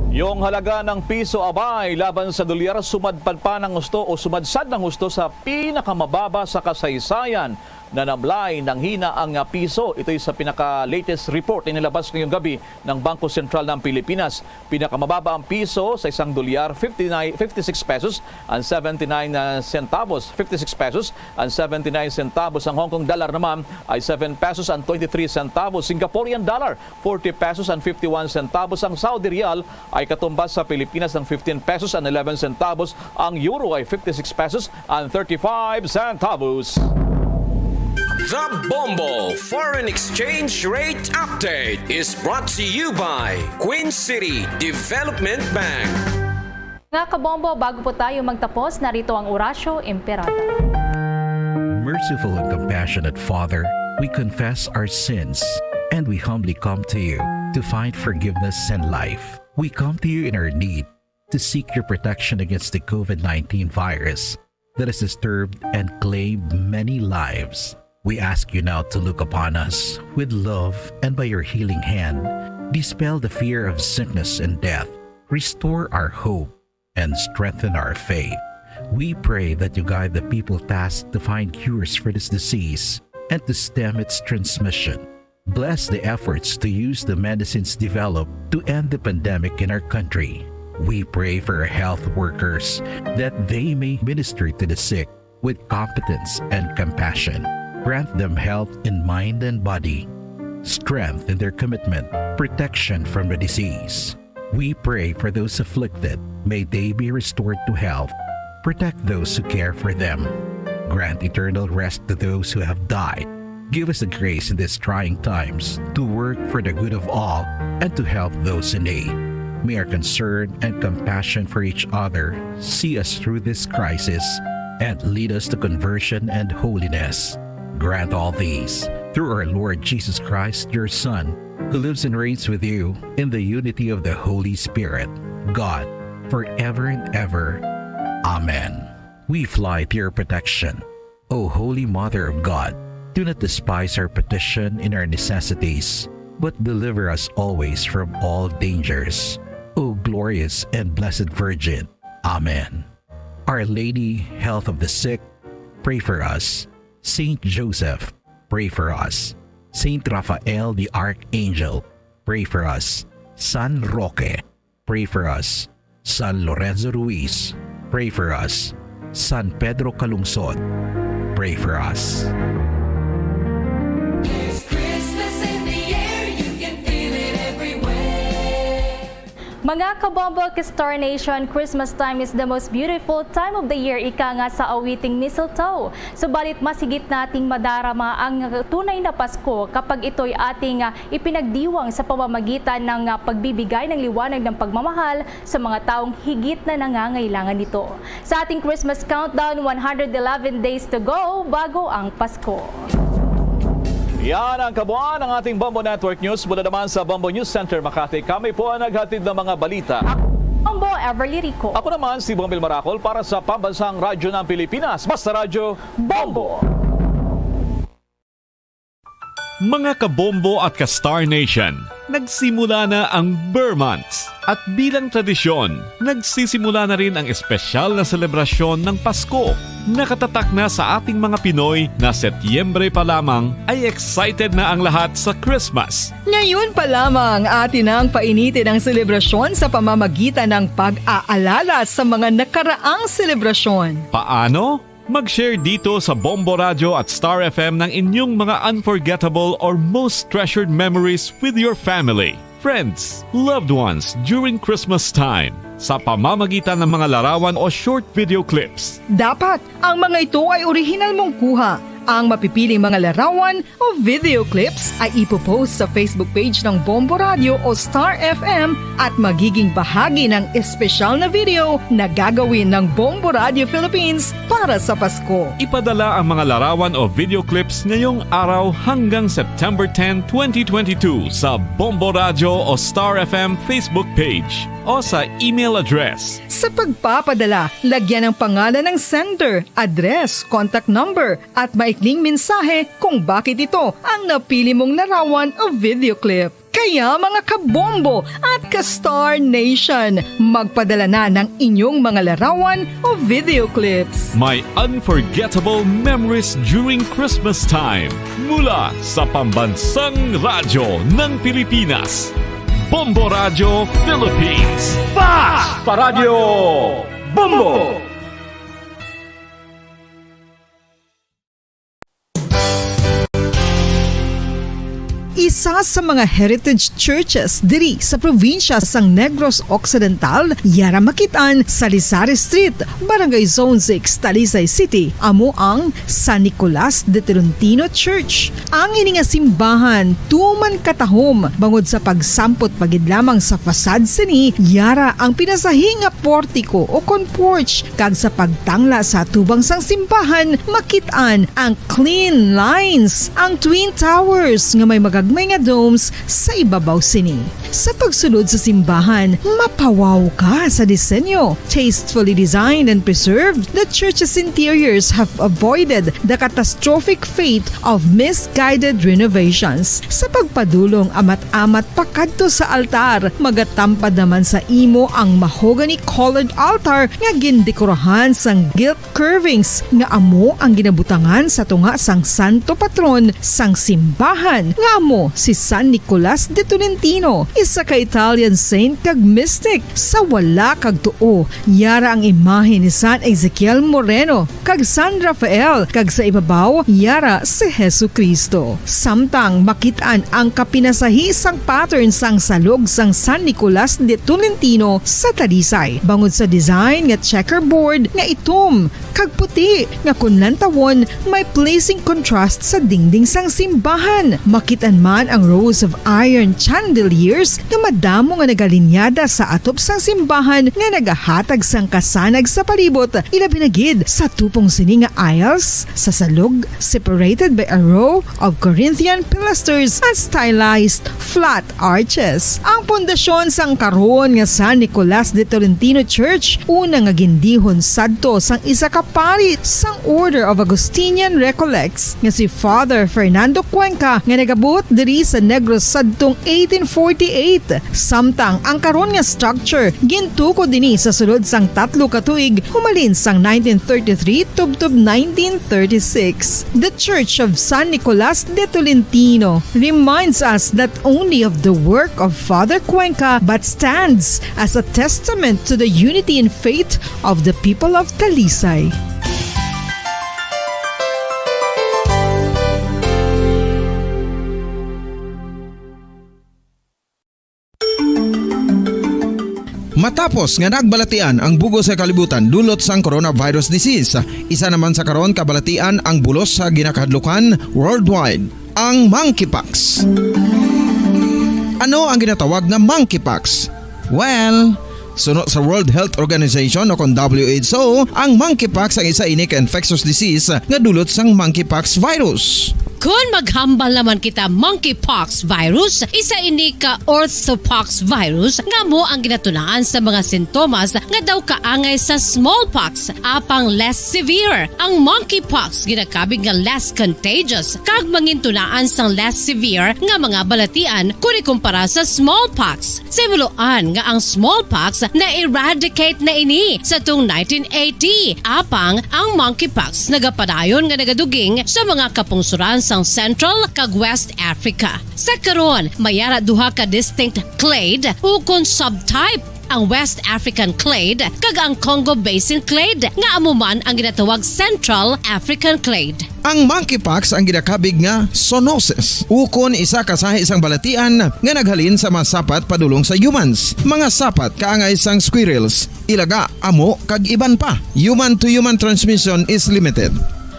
Yung halaga ng piso abay laban sa dolyar sumadpad pa ng husto o sumadsad ng husto sa pinakamababa sa kasaysayan. Nanamlay ng hina ang piso. Ito ay sa pinaka-latest report na nilabas ngayong gabi ng Bangko Sentral ng Pilipinas. Pinakamababa ang piso sa isang dolyar, 56 pesos and 79 centavos. 56 pesos and 79 centavos. Ang Hong Kong dollar naman ay 7 pesos and 23 centavos. Singaporean dollar, 40 pesos and 51 centavos. Ang Saudi Riyal ay katumbas sa Pilipinas ng 15 pesos and 11 centavos. Ang euro ay 56 pesos and 35 centavos.
The Bombo Foreign Exchange Rate Update is brought to you by Queen City Development Bank.
Nga kabombo, bago po tayo magtapos, narito ang Orasyo Imperata.
Merciful and compassionate Father, we confess our sins and we humbly come to you to find forgiveness and life. We come to you in our need to seek your protection against the COVID-19 virus that has disturbed and claimed many lives. We ask you now to look upon us with love and by your healing hand, dispel the fear of sickness and death, restore our hope, and strengthen our faith. We pray that you guide the people tasked to find cures for this disease and to stem its transmission. Bless the efforts to use the medicines developed to end the pandemic in our country. We pray for our health workers that they may minister to the sick with competence and compassion. Grant them health in mind and body, strength in their commitment, protection from the disease. We pray for those afflicted. May they be restored to health. Protect those who care for them. Grant eternal rest to those who have died. Give us the grace in these trying times to work for the good of all and to help those in need. May our concern and compassion for each other see us through this crisis and lead us to conversion and holiness. Grant all these through our Lord Jesus Christ, your Son, who lives and reigns with you in the unity of the Holy Spirit, God, forever and ever. Amen. We fly to your protection, O Holy Mother of God. Do not despise our petition in our necessities, but deliver us always from all dangers. O glorious and blessed Virgin. Amen. Our Lady, health of the sick, pray for us. Saint Joseph, pray for us. Saint Raphael the Archangel, pray for us. San Roque, pray for us. San Lorenzo Ruiz, pray for us. San Pedro Calungsod, pray for us.
Mga kabombo, Star Nation, Christmas time is the most beautiful time of the year, ika nga sa awiting mistletoe. Subalit masigit nating madarama ang tunay na Pasko kapag ito'y ating ipinagdiwang sa pamamagitan ng pagbibigay ng liwanag ng pagmamahal sa mga taong higit na nangangailangan nito. Sa ating Christmas countdown, 111 days to go bago ang Pasko.
Yan ang kabuuan ng ating Bombo Network News. Mula naman sa Bombo News Center, Makati, kami po ang naghatid ng mga balita.
Bombo Everly Rico.
Ako naman si Bombil Maracol para sa Pambansang Radyo ng Pilipinas. Basta Radyo, Bombo!
Mga kabombo at ka-Star Nation, nagsimula na ang Burr Months. At bilang tradisyon, nagsisimula na rin ang espesyal na selebrasyon ng Pasko. Nakatatak na sa ating mga Pinoy na Setyembre pa lamang ay excited na ang lahat sa Christmas.
Ngayon pa lamang atin ang painitin ang selebrasyon sa pamamagitan ng pag-aalala sa mga nakaraang selebrasyon.
Paano? Mag-share dito sa Bombo Radio at Star FM ng inyong mga unforgettable or most treasured memories with your family, friends, loved ones during Christmas time sa pamamagitan ng mga larawan o short video clips.
Dapat ang mga ito ay orihinal mong kuha. Ang mapipiling mga larawan o video clips ay ipopost sa Facebook page ng Bombo Radio o Star FM at magiging bahagi ng espesyal na video na gagawin ng Bombo Radio Philippines para sa Pasko.
Ipadala ang mga larawan o video clips ngayong araw hanggang September 10, 2022 sa Bombo Radio o Star FM Facebook page o sa email address.
Sa pagpapadala, lagyan ng pangalan ng sender, address, contact number at maikling mensahe kung bakit ito ang napili mong larawan o video clip. Kaya mga kabombo at ka-Star Nation, magpadala na ng inyong mga larawan o video clips.
May unforgettable memories during Christmas time mula sa Pambansang Radyo ng Pilipinas. Bombo Radio Philippines. Basta Radio Bombo!
Isa sa mga heritage churches diri sa probinsya sang Negros Occidental, yara makitaan sa Lisari Street, Barangay Zone 6, Talisay City, amo ang San Nicolas de Tolentino Church. Ang ininga simbahan tuman katahom bangod sa pagsampot pagid lamang sa fasad sini, yara ang pinasahi nga portiko o porch kag sa pagtangla sa tubang sang simbahan makitaan ang clean lines, ang twin towers nga may magagmay nga domes sa ibabaw sini. Sa pagsulod sa simbahan, mapawaw ka sa disenyo. Tastefully designed and preserved, the church's interiors have avoided the catastrophic fate of misguided renovations. Sa pagpadulong amat-amat pakadto sa altar, magatampad naman sa imo ang mahogany colored altar nga gindekorahan sang gilt carvings nga amo ang ginabutangan sa tunga sang santo patron sang simbahan nga amo si San Nicolas de Tolentino, isa ka Italian saint kag mystic. Sa wala kag tuo, yara ang imahe ni San Ezekiel Moreno kag San Rafael, kag sa ibabaw yara si Jesucristo. Samtang makitaan ang kapinasahi sang pattern sang salog sang San Nicolas de Tolentino sa Talisay, bangod sa design nga checkerboard nga itom kag puti nga kun lantawon may placing contrast sa dingding sang simbahan. Makitan man ang rows of iron chandeliers nga madamo nga nagalinyada sa atop sang simbahan nga nagahatag sang kasanag sa palibot. Ilabi na gid sa tupong sini nga aisles sa salog separated by a row of Corinthian pilasters at stylized flat arches. Ang pundasyon sang karon nga San Nicolas de Tolentino Church una nga gindihon sadto sang isa ka pari sang Order of Augustinian Recollects nga si Father Fernando Cuenca nga nagabot diri sa Negros sadtong 1848. Samtang ang karon nga structure gintuko dinhi sa sulod sang 3 ka tuig humalin sang 1933 tubtob 1936. The Church of San Nicolas de Tolentino reminds us not only of the work of Father Cuenca but stands as a testament to the unity and faith of the people of Talisay.
Matapos nga nagbalatian ang bugos sa kalibutan dulot sang coronavirus disease, isa naman sa karon kabalatian ang bulos sa ginakahadlukan worldwide, ang monkeypox. Ano ang ginatawag na monkeypox? Well, sunod sa World Health Organization o kon WHO, ang monkeypox ang isa ini ka infectious disease nga dulot sang monkeypox virus.
Kung maghambal naman kita monkeypox virus, isa ini ka orthopox virus nga mo ang ginatunaan sa mga sintomas nga daw kaangay sa smallpox apang less severe. Ang monkeypox ginakabig nga less contagious kag mangintunaan sang less severe nga mga balatian kung ikumpara sa smallpox. Simuloan nga ang smallpox na eradicate na ini sa tung 1980 apang ang monkeypox nagapadayon nga nagaduging sa mga kapungsuran sa Central kag West Africa. Sa karon, mayara duha ka distinct clade ukon subtype, ang West African clade kag ang Congo Basin clade nga amuman ang ginatawag Central African clade.
Ang monkeypox ang ginakabig nga zoonosis. Ukon isa kasahi isang balatian nga naghalin sa mga sapat padulong sa humans. Mga sapat kaangay sang squirrels, ilaga, amo kag iban pa. Human to human transmission is limited.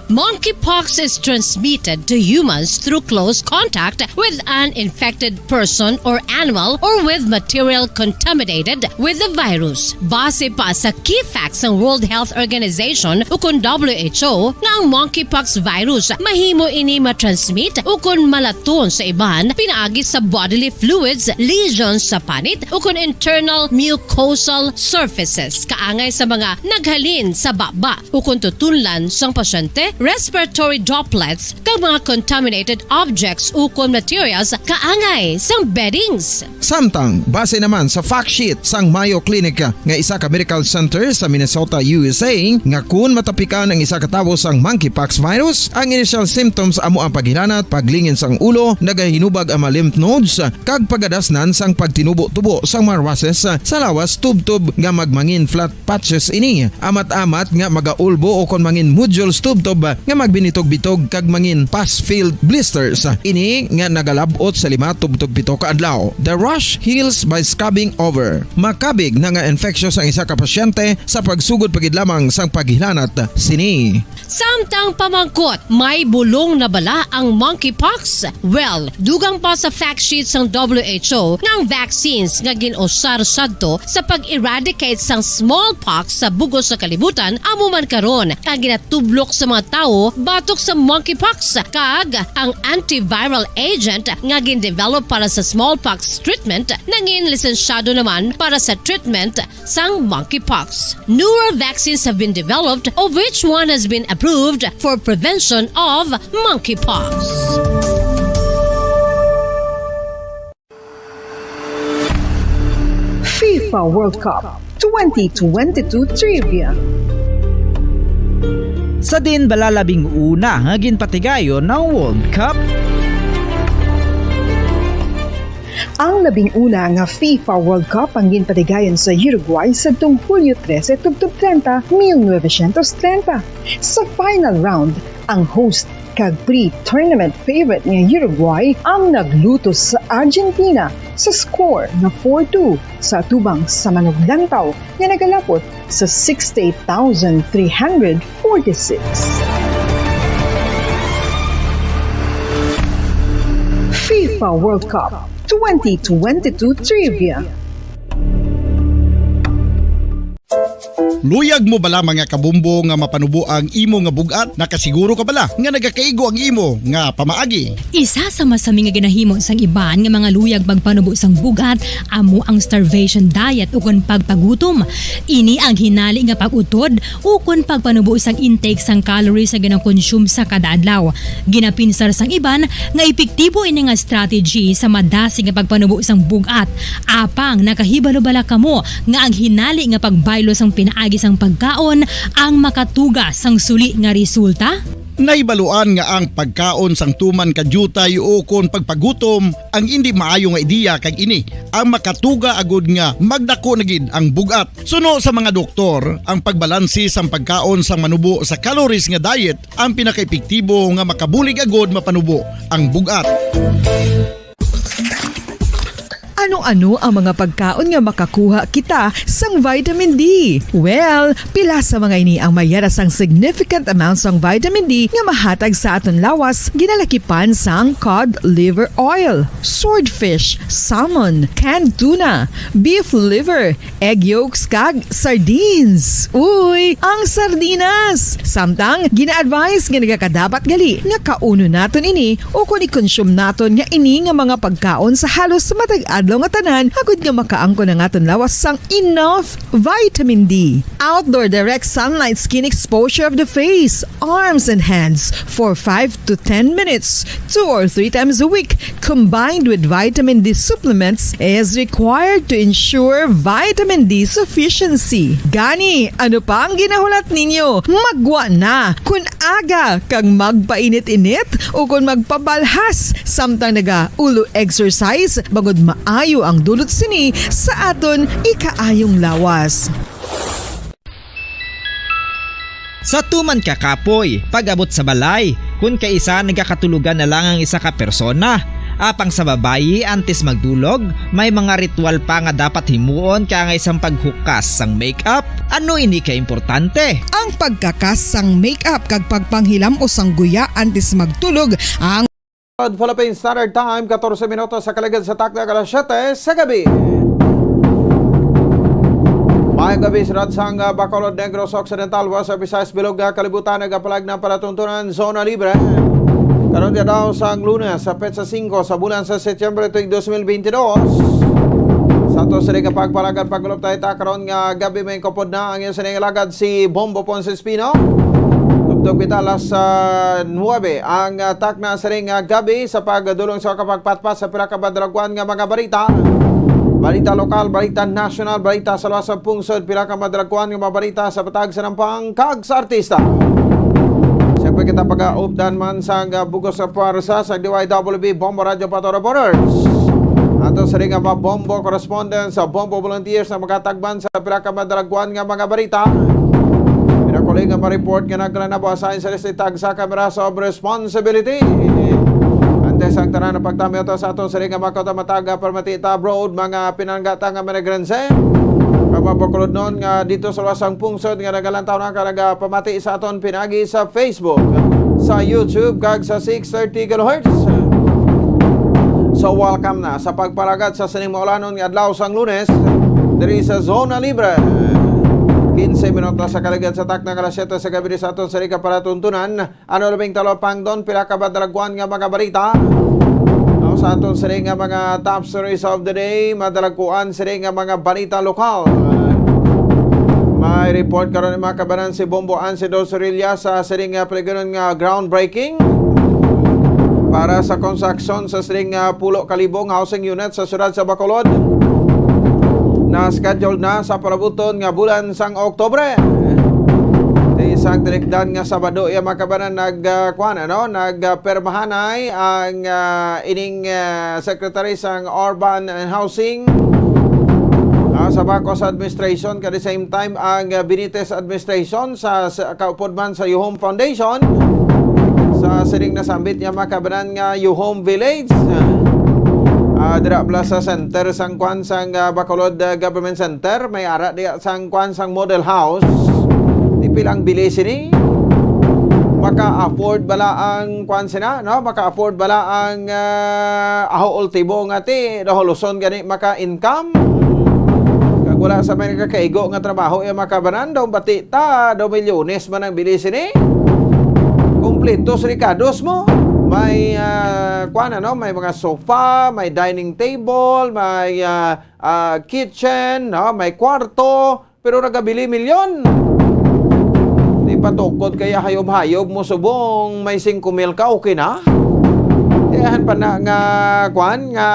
Monkeypox is transmitted to humans through close contact with an infected person or animal or with material contaminated with the virus. Base pa sa key facts ng World Health Organization ukon WHO nga ang monkeypox virus mahimo ini matransmit ukon malaton sa iban pinaagi sa bodily fluids, lesions sa panit ukon internal mucosal surfaces kaangay sa mga naghalin sa baba ukon tutunlan sang pasyente, respiratory droplets kag mga contaminated objects ukon materials kaangay sang beddings.
Samtang base naman sa fact sheet sang Mayo Clinic nga isa ka medical center sa Minnesota, USA, nga kun matapikan ang isa ka tawo sang monkeypox virus, ang initial symptoms amo ang paghilanat, paglingin sang ulo, nagahinubag ang mga lymph nodes kag pagadasnan sang pagtinubo-tubo sang mga rashes sa lawas tubtob nga magmangin flat patches ini. Amat-amat nga magaulbo o kon mangin nodules tubtob nga magbinitog-bitog kag mangin pus-filled blisters. Ini nga nagalabot sa 5 tubtog 7 ka adlaw. The rash heals by scabbing over. Makabig na nga infectious ang isa ka pasyente sa pagsugod pagid lamang sang paghilanat sini.
Samtang pamangkot, may bulong na bala ang monkeypox? Well, dugang pa sa fact sheets ng WHO ng vaccines nga ginusar sadto sa pag-eradicate sang smallpox sa bugos sa kalibutan amuman karon ang ginatublok sa mga tao batok sa monkeypox kag ang antiviral agent nga gin-develop para sa smallpox treatment nangin lisensyado naman para sa treatment sang monkeypox. Newer vaccines have been developed of which one has been approved for prevention of monkeypox.
FIFA World Cup 2022 Trivia.
Sa din balalabing una nga ginpatigayon ng World Cup.
Ang 11 nga FIFA World Cup ang ginpatigayon sa Uruguay sa tung Hulyo 13 tubtob 30, 1930. Sa final round, ang host kag pre-tournament favorite nga Uruguay ang nagluto sa Argentina sa score na 4-2 sa atubang sa manuglantaw nga nagalapot sa 68,346. FIFA World Cup 2022 Trivia.
Luyag mo bala mga kabumbo nga mapanubo ang imo nga bugat? Nakasiguro ka bala nga nagakaigo ang imo nga pamaagi?
Isa sa masami nga ginahimo sang iban nga mga luyag pagpanubo sang bugat amo ang starvation diet ukon pagpagutom. Ini ang hinali nga pag-utod ukon pagpanubo sang intake sang calories sa ginakonsume sa kada adlaw. Ginapinsar sang iban nga epektibo ini nga strategy sa madasi nga pagpanubo sang bugat. Apang nakahibalo bala kamo nga ang hinali nga pagbaylo sang pinaagi sang pagkaon ang makatuga sang suli nga resulta?
Naibaluan nga ang pagkaon sang tuman kadyutay o kon pagpagutom ang hindi maayo nga ideya kag ini ang makatuga agud nga magdako na gid ang bugat. Suno sa mga doktor, ang pagbalansi sang pagkaon sang manubo sa calories nga diet ang pinakaepektibo nga makabulig agud mapanubo ang bugat.
Ano-ano ang mga pagkaon nga makakuha kita sang vitamin D? Well, pila sa mga ini ang mayara sang significant amount sang vitamin D nga mahatag sa aton lawas ginalakipan sang cod liver oil, swordfish, salmon, canned tuna, beef liver, egg yolks kag sardines. Uy, ang sardinas! Samtang gina-advise nga nagakadapat gali nga kauno naton ini o kung i-consume naton nga ini nga mga pagkaon sa halos matag adlaw nga tanan hagud nga makaangko na naton lawas sang enough vitamin D. Outdoor direct sunlight skin exposure of the face, arms and hands for 5 to 10 minutes 2 or 3 times a week combined with vitamin D supplements is required to ensure vitamin D sufficiency. Gani, ano pa ang ginahulat ninyo? Magwa na kun aga kang magpainit-init o kung magpabalhas samtang naga ulo exercise bagod maayo ang dulot sini sa aton ikaayong lawas.
Sa tuman ka kapoy, pag-abot sa balay, kung kaisa nagakatulugan na lang ang isa ka persona. Apang sa babayi, antes magdulog, may mga ritual pa nga dapat himuon ka nga isang paghukas sang makeup. Ano ini ka importante?
Ang pagkakas sang makeup kag pagpanghilam o sang guya antes magtulog ang
Philippine Standard Time, 14 minutos sa kaligid sa takda alas 7 sa gabi. Mayang gabi sa Ratsang, Bacolod, Negros Occidental, Wasa, Visayas, Bilog, kalibutan, nagapalag ng palatuntunan, Zona Libre. Karon dia daw sa Lunes, sa petsa 5 sa bulan sa Setyembre 2022. Sa to sa rin pagpalagan pagulop tayo karon nga gabi may kopod na ang iyong sinilagad si Bombo Ponce Espino. Tugtog kita alas 9 ang takna sa ring gabi sa pagdulong sa kapagpatpat sa pinakamadalagwan nga mga balita. Balita lokal, balita national, balita sa luwas ng pungsod, pinakamadalagwan nga mga balita sa patag sa nampang kag sa artista. Siyempre kita pag-updan man sa bugos sa puwersa sa DYWB Bombo Radio Patora Borders. Ato sa ring mga Bombo correspondent sa Bombo volunteers na magkatagban sa pinakamadalagwan nga mga balita. Pinakuling nga ma-report nga naglanabo asahin sa listitag sa Camera of Responsibility. Antes ang tanan na pagtami ito sa aton sa ring mga katamataga permatita abroad, mga pinanggata nga managrense. Pagpapakulod noon nga dito sa Luwasang Pungsod nga nagalantaw na ka pamati sa aton pinagi sa Facebook, sa YouTube, kag sa 630 kHz. So welcome na sa pagpalagad sa sining maulanon nga adlaw sang Lunes diri sa Zona Libre. 15 minutos sa kaligid sa takna alas 7 sa gabi sa aton sa rika para tuntunan. Ano labing talopang doon pila ka badalagwan nga mga balita. Sa aton sa ring nga mga top stories of the day, madalagkuan sa ring nga mga balita lokal. May report karon ni mga kabanan si Bombo Ansido Sorilla sa ring nga paliganon nga groundbreaking para sa construction sa ring nga pulo kalibong housing unit sa siyudad sa Bacolod. Na scheduled na sa palabuton nga bulan sang Oktubre. Di Sang tinikdan nga Sabado iya makabanan nagpermahanay ang ining Secretary sang Urban and Housing sa Bacos Administration, at the same time ang Benitez Administration sa kaupod man sa U-Home Foundation sa siring nasambit niya makabanan nga U-Home Village dira bala sa center sang kwan sang Bacolod Government Center, may ara diya sang kwan sang model house. Pilang bilis ini maka-afford bala ang kwan sina, no? Maka-afford bala ang aho ultimo nga ti dahuluson gani maka-income. Kag wala sa may nakakaigo nga trabaho iya makabanan daw batita daw milyones man ang bilis ini. Kompletos ricados mo. May kwan ano, may mga sofa, may dining table, may kitchen, no? May kwarto, pero nagabili milyon. Di patukod kaya hayob-hayob mo subong may 5,000 ka, okay na? Tiyahan pa na nga kwan, nga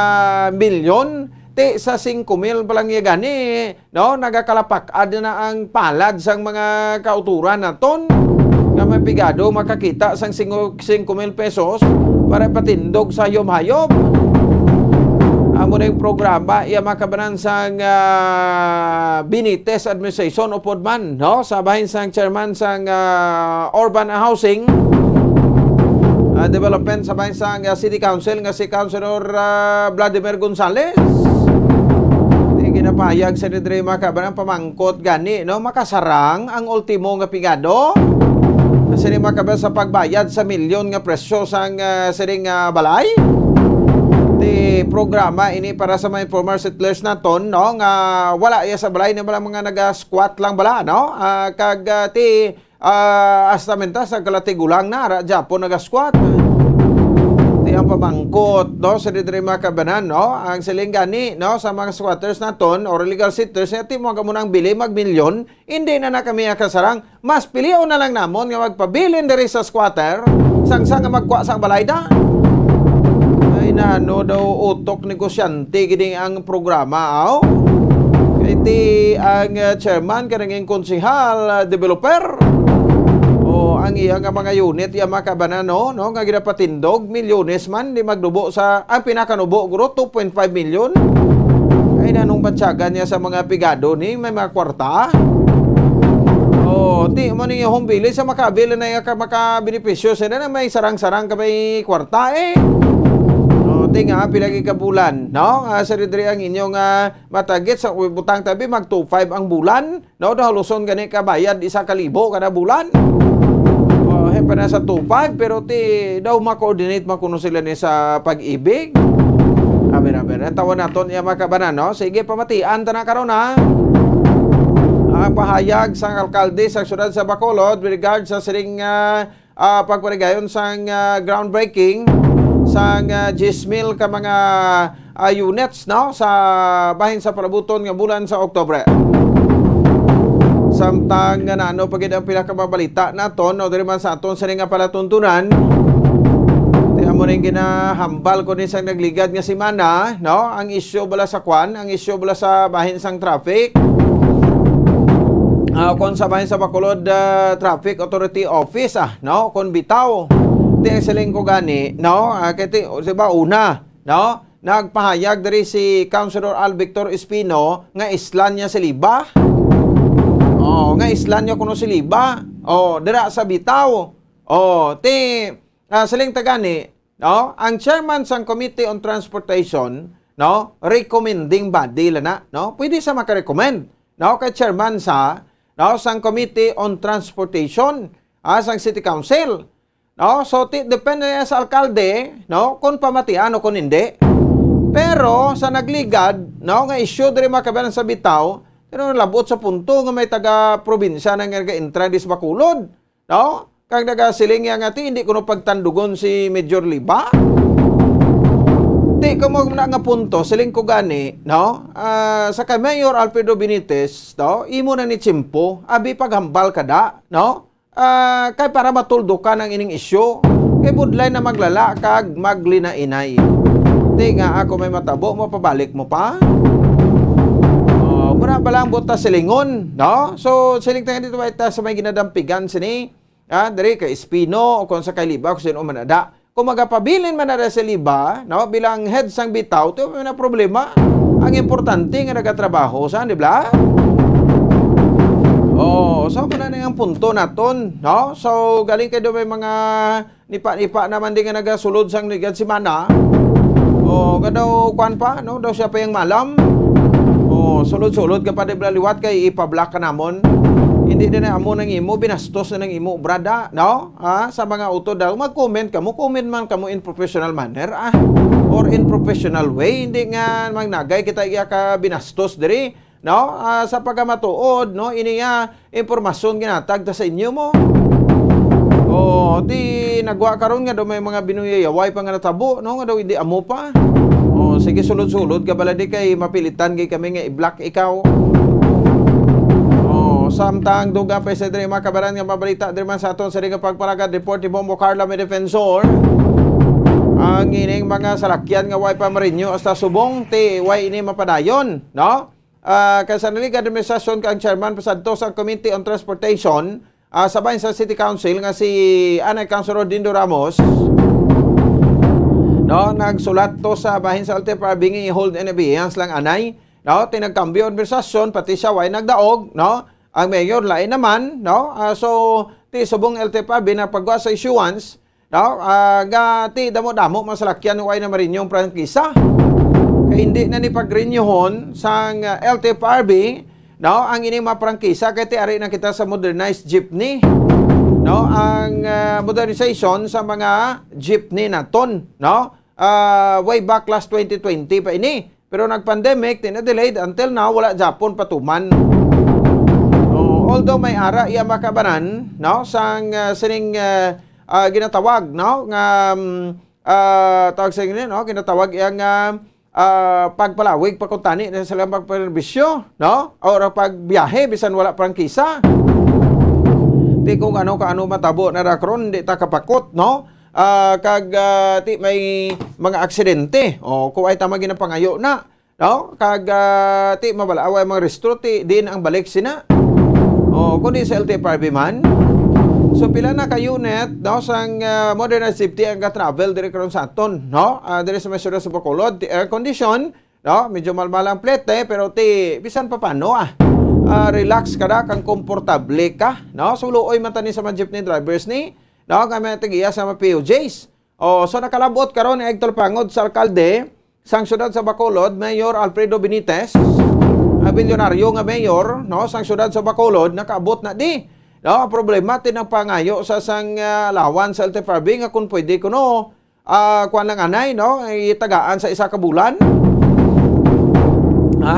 milyon, ti sa 5,000 palang gani, no? Nagakalapakad na ang palad sang mga kauturan naton. Nga may pigado makakita sang 5,000 pesos para patindog sa hayob-hayob. Amo na yung programa iya makabanan sang Benitez Administration upod man, no? Sa bahin sang chairman sang Urban Housing Development sa bahin sang City Council nga si Councilor Vladimir Gonzales. Ginapayag sa didre makabanan pamangkot gani, no? Makasarang ang ultimo nga pigado. Sini makabanan sa pagbayad sa milyon nga presyo sang siring balay. Di programa ini para sa mga former settlers naton, no, nga wala iya sa balay na bala mga naga-squat lang bala, no, kag ti astamenta sa kalatigulang na ara Japon naga-squat. Ti ang pamangkot, no, sa didre makabanan, no, ang siling gani, no, sa mga squatters naton or illegal sitters, ti mo munang bili magmilyon, hindi na kami kasarang, mas piliw na lang namon nga magpabilin diri sa squatter, sang nga magkuha sang balay da. Ano daw utok negosyante gini ang programa aw. Iti ang chairman kanang konsehal developer. O ang iyang mga unit iya makabanan no nga ginapatindog milyones man di magdubo sa ang pinakanubo guro 2.5 milyon. Ay nanong batsagan niya sa mga pigado ni may mga kwarta. O ti mo ning home village sa makabili na iya makabenepisyo sa na may sarang-sarang kamay kwarta eh. Tinga pilagi ka bulan, no? Sa didri ang inyong matagit sa butang tabi mag 2.5 ang bulan, no? Dahaluson gani ka bayad 1,000 kada bulan. Pa na sa 2.5 pero ti daw ma-coordinate makuno sila ni sa pag-ibig. Aber tawa naton iya makabanan, no? Sige pamatian ta na karon ha. Ang pahayag sang alkalde sa syudad sa Bacolod with regard sa siring pagparigayon sang groundbreaking sang 10,000 ka mga units, no, sa bahin sa palabuton nga bulan sa Oktubre. Samtang nga nano pagid ang pinakababalita naton o diri man sa aton sa nga palatuntunan. Ti amo ning ginahambal ko ni sang nagligad nga semana, no, ang isyu bala sa kwan, ang isyu bala sa bahin sang traffic. Kon sa bahin sa Bacolod Traffic Authority Office no, kon bitaw ti siling ko gani, no, kiti diba una, no, nagpahayag diri si Councilor Al Victor Espino nga islan niya si Liba. Nga islan niya kuno si Liba. Dira sa bitaw. Ti siling tagani, no, ang chairman sang Committee on Transportation, no, recommending body lana, no, pwede sa makarecommend, no, kay chairman sa, no, sang Committee on Transportation, sang City Council. No, so depende sa alkalde, no, kung pamatian o kung hindi. Pero sa nagligad, no, nga issue diri makabanan sa bitaw, pero labot sa punto nga may taga probinsya nang nga-intra dis Bacolod, no? Kag nagasiling nga ti hindi kuno pagtandugon si Major Liba. Di ko mo na nga punto siling ko gani, no? Sa kay Mayor Alfredo Benitez, no, imo na ni Chimpo, abi paghambal kada, no? Kay para matuldo ka ng ining isyo, kay budlay na maglala kag maglina-inay. Di nga ako may matabo, mapabalik mo pa. muna balang buta silingon, no? So siling tayo dito ita sa may ginadampigan sini. Diri kay Espino o kung sa kay Liba kung sino manada. Kung magapabilin man na sa Liba, no, bilang head sang bitaw, ito may na problema. Ang importante nga nagatrabaho sa, di ba? So muna na yung punto naton, no? So galing kayo may mga nipa-nipa naman din nga nagasulod sang ligad si Mana. Kadaw kuan pa, no? Daw siya pa yung malam. Sulod-sulod ka pa di liwat kay ipablock ka namon. Hindi din na amo ng imo, binastos na ng imo, brada, no? Sa mga auto daw, mag-comment man kamo in professional manner, or in professional way, hindi nga magnagay kita iya ka binastos diri, no? Sa pagkamatuod, no? Ini nga impormasyon ginatag ta sa inyo mo. Di nagwa karon nga daw may mga binuyayaway pa nga natabo, no? Nga daw hindi amo pa. Sige sulod-sulod ka baladi kay mapilitan kay kami nga i-block ikaw. Samtang duga pa sa diri mga kabaran nga mabalita diri man sa aton sa ring pagpalagad report ni Bombo Carla may defensor. Ang ining mga salakyan nga way pa marinyo hasta subong ti way ini mapadayon, no? Kaysa naliga administrasyon kang chairman pasadto sa Committee on Transportation sabay sa City Council nga si Anay Councilor Dindo Ramos, no, nagsulat to sa bahin sa LTFRB bingi hold in abeyance lang anay, no, tinagkambyo administrasyon pati siya way nagdaog, no. Ang mayor lain naman, no, so ti subong LTFRB na pagwa sa issuance, no, ti damo-damo masalakyan way na marinyong prangkisa kay hindi na ni pagrenewhon sang LTFRB, no, ang ining maprangkisa kay ti ari na kita sa modernized jeepney, no, ang modernization sa mga jeepney naton, no, way back last 2020 pa ini, pero nag-pandemic tina-delayed until now wala Japon patuman. Although may ara iya makabanan, no, sang sining ginatawag, no, nga tawag sa inyo, no, ginatawag iya nga pagpalawig pakuntani na sila pagperbisyo, no, or pagbiyahe bisan wala prangkisa. Di kung ano matabo na rakron di ta kapakot, no. Ti may mga aksidente kung ay tama ginapangayo na, no, ti mabalaway mga restro ti din ang balik sina. Kundi sa LTFRB man. So pila na ka unit, no, sang modernized safety ang travel dire karon sa aton, no? Dire sa Mesura sa Bacolod, air condition, no, medyo malmalang plete pero ti bisan pa paano relax ka na kang komportable ka, no? So luoy man tani sa mga jeepney drivers ni, no, kami tigiya sa mga POJs. So nakalabot karon ni Hector Pangod sa alkalde sang syudad sa Bacolod, Mayor Alfredo Benitez. Bilyonaryo nga mayor, no, sang syudad sa Bacolod nakaabot na di, no, problema tinang pangayo sa sang lawan sa LTFRB nga kung pwede kuno kuan lang anay, no, itagaan sa isa ka bulan,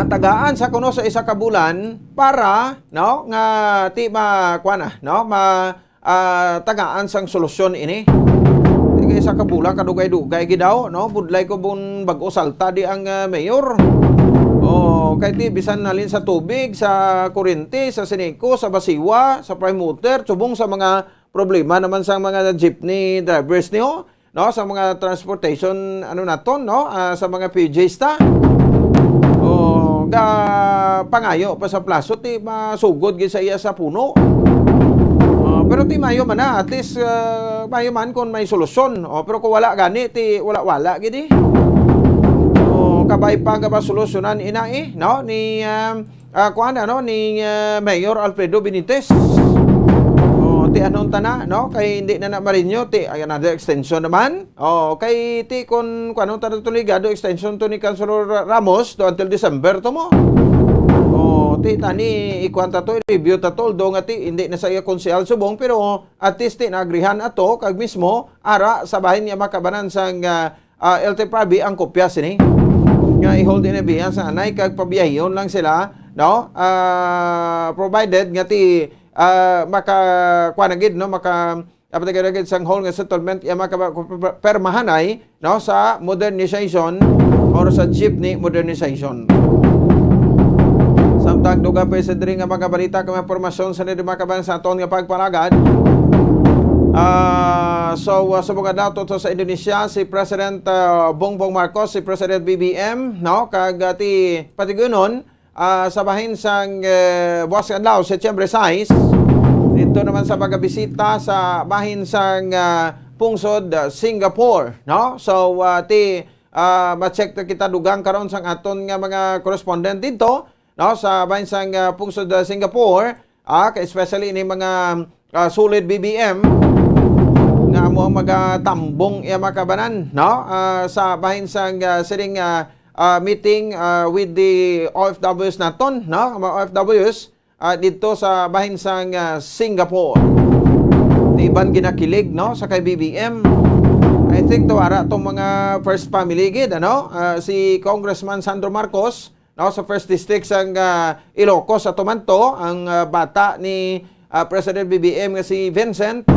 tagaan sa kuno sa isa ka bulan para, no, nga ti kuan no, tagaan sang solusyon ini. Tigay isa ka bulan kadugay-dugay gidaw, no, budlay ko bun bag-o salta di ang mayor. Kay ti bisan nalin sa tubig, sa kuryente, sa sineko, sa basiwa, sa prime motor, subong sa mga problema naman sa mga jeepney drivers niyo, no, sa mga transportation naton, no, sa mga PJs ta. Pangayo pa sa plaso ti masugod gid sa iya sa puno. Pero ti mayo man na, at least mayo man kung may solusyon. Pero kung wala gani ti wala gid kabay pa nga ba solusyonan ina no, ni ni Mayor Alfredo Benitez. Ti anon tana, no, kay hindi na marinyo ti another extension naman. Kay ti kun anon tana tuligado extension to ni Councilor Ramos to until December to mo. Ti tani ikwanta to review ta to do nga ti hindi na sa iya konsehal subong pero at least ti naagrihan ato kag mismo ara sa bahin niya makabanan sang LTFRB ang kopya sini. Nga i-hold in abeyance sa anay kag pabiyahiyon lang sila, no, provided nga ti makakuanagid, no, apatagagid sang whole nga settlement ya makapermahanay, no, sa modernization or sa jeepney modernization. Samtang duga pa sa diri nga mga balita kang impormasyon sa mga kabayan sa aton nga pagpalagad. Subugad na to sa Indonesia si President Bongbong Marcos, si President BBM, no, kag ti patigunon sa bahin sang Buwas Adlaw, Setyembre 6. Dito naman sa pagabisita sa bahin sang pungsod Singapore, no? So ma-check na kita dugang karon sang aton nga mga correspondent dito, no, sa bahin sang pungsod Singapore, especially ini mga solid BBM nga mo ang magatambong iya makabanan, no, sa bahin sang siring meeting with the OFWs naton, no, mga OFWs dito sa bahin sang Singapore. Iban ginakilig, no, sa kay BBM. I think tuwara tong mga first family gid, ano, si Congressman Sandro Marcos, no, sa first district sang Ilocos sa Tumanto, ang bata ni President BBM nga si Vincent,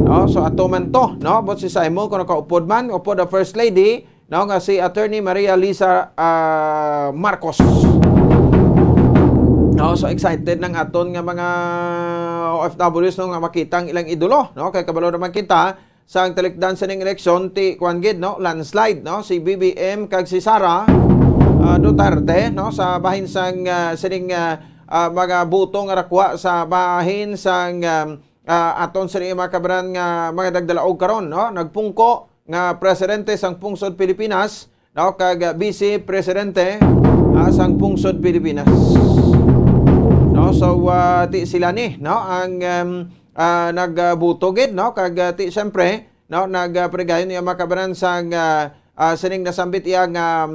no, so atuman to, no, but si Simon kung nakaupod man, upod the first lady, no, nga si Attorney Maria Lisa Marcos. No, so excited ng aton nga mga OFWs no nga makitang ilang idolo, no, kay kabalo naman kita sa ang talikdan sa ning eleksyon ti kuan gid, no, landslide, no, si BBM kag si Sara Duterte, no, sa bahin sang sining mga buto nga rakwa sa bahin sang aton sining makabran nga mga dagdalaog karon, no, nagpungko nga presidente sang pungsod Pilipinas, no, kag vice presidente sang pungsod Pilipinas. No, so ti sila ni, no, ang nagbutogid, no, kag ti syempre, no, nagpregayon niya makabanan sang sining nasambit iya nga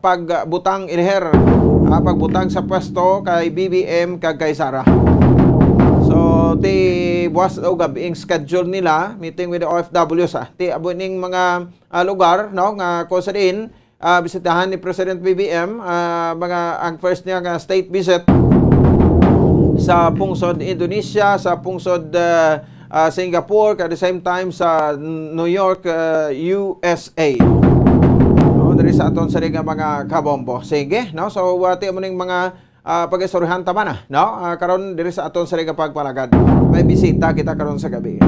pagbutang inher, pagbutang sa pwesto kay BBM kag kay Sara. So ti buwas o gabing schedule nila meeting with the OFWs, ti aboning mga lugar, no, nga kusadin bisitahan ni President BBM, mga ang first niya nga state visit sa pungsod Indonesia, sa pungsod Singapore, at the same time sa New York, USA. No, diri sa aton sa mga kabombo. Sige, no? So ti mo ning mga pag-istoryahan tama na, no? Karon diri sa aton sa pagpalagad. May bisita kita karon sa gabi.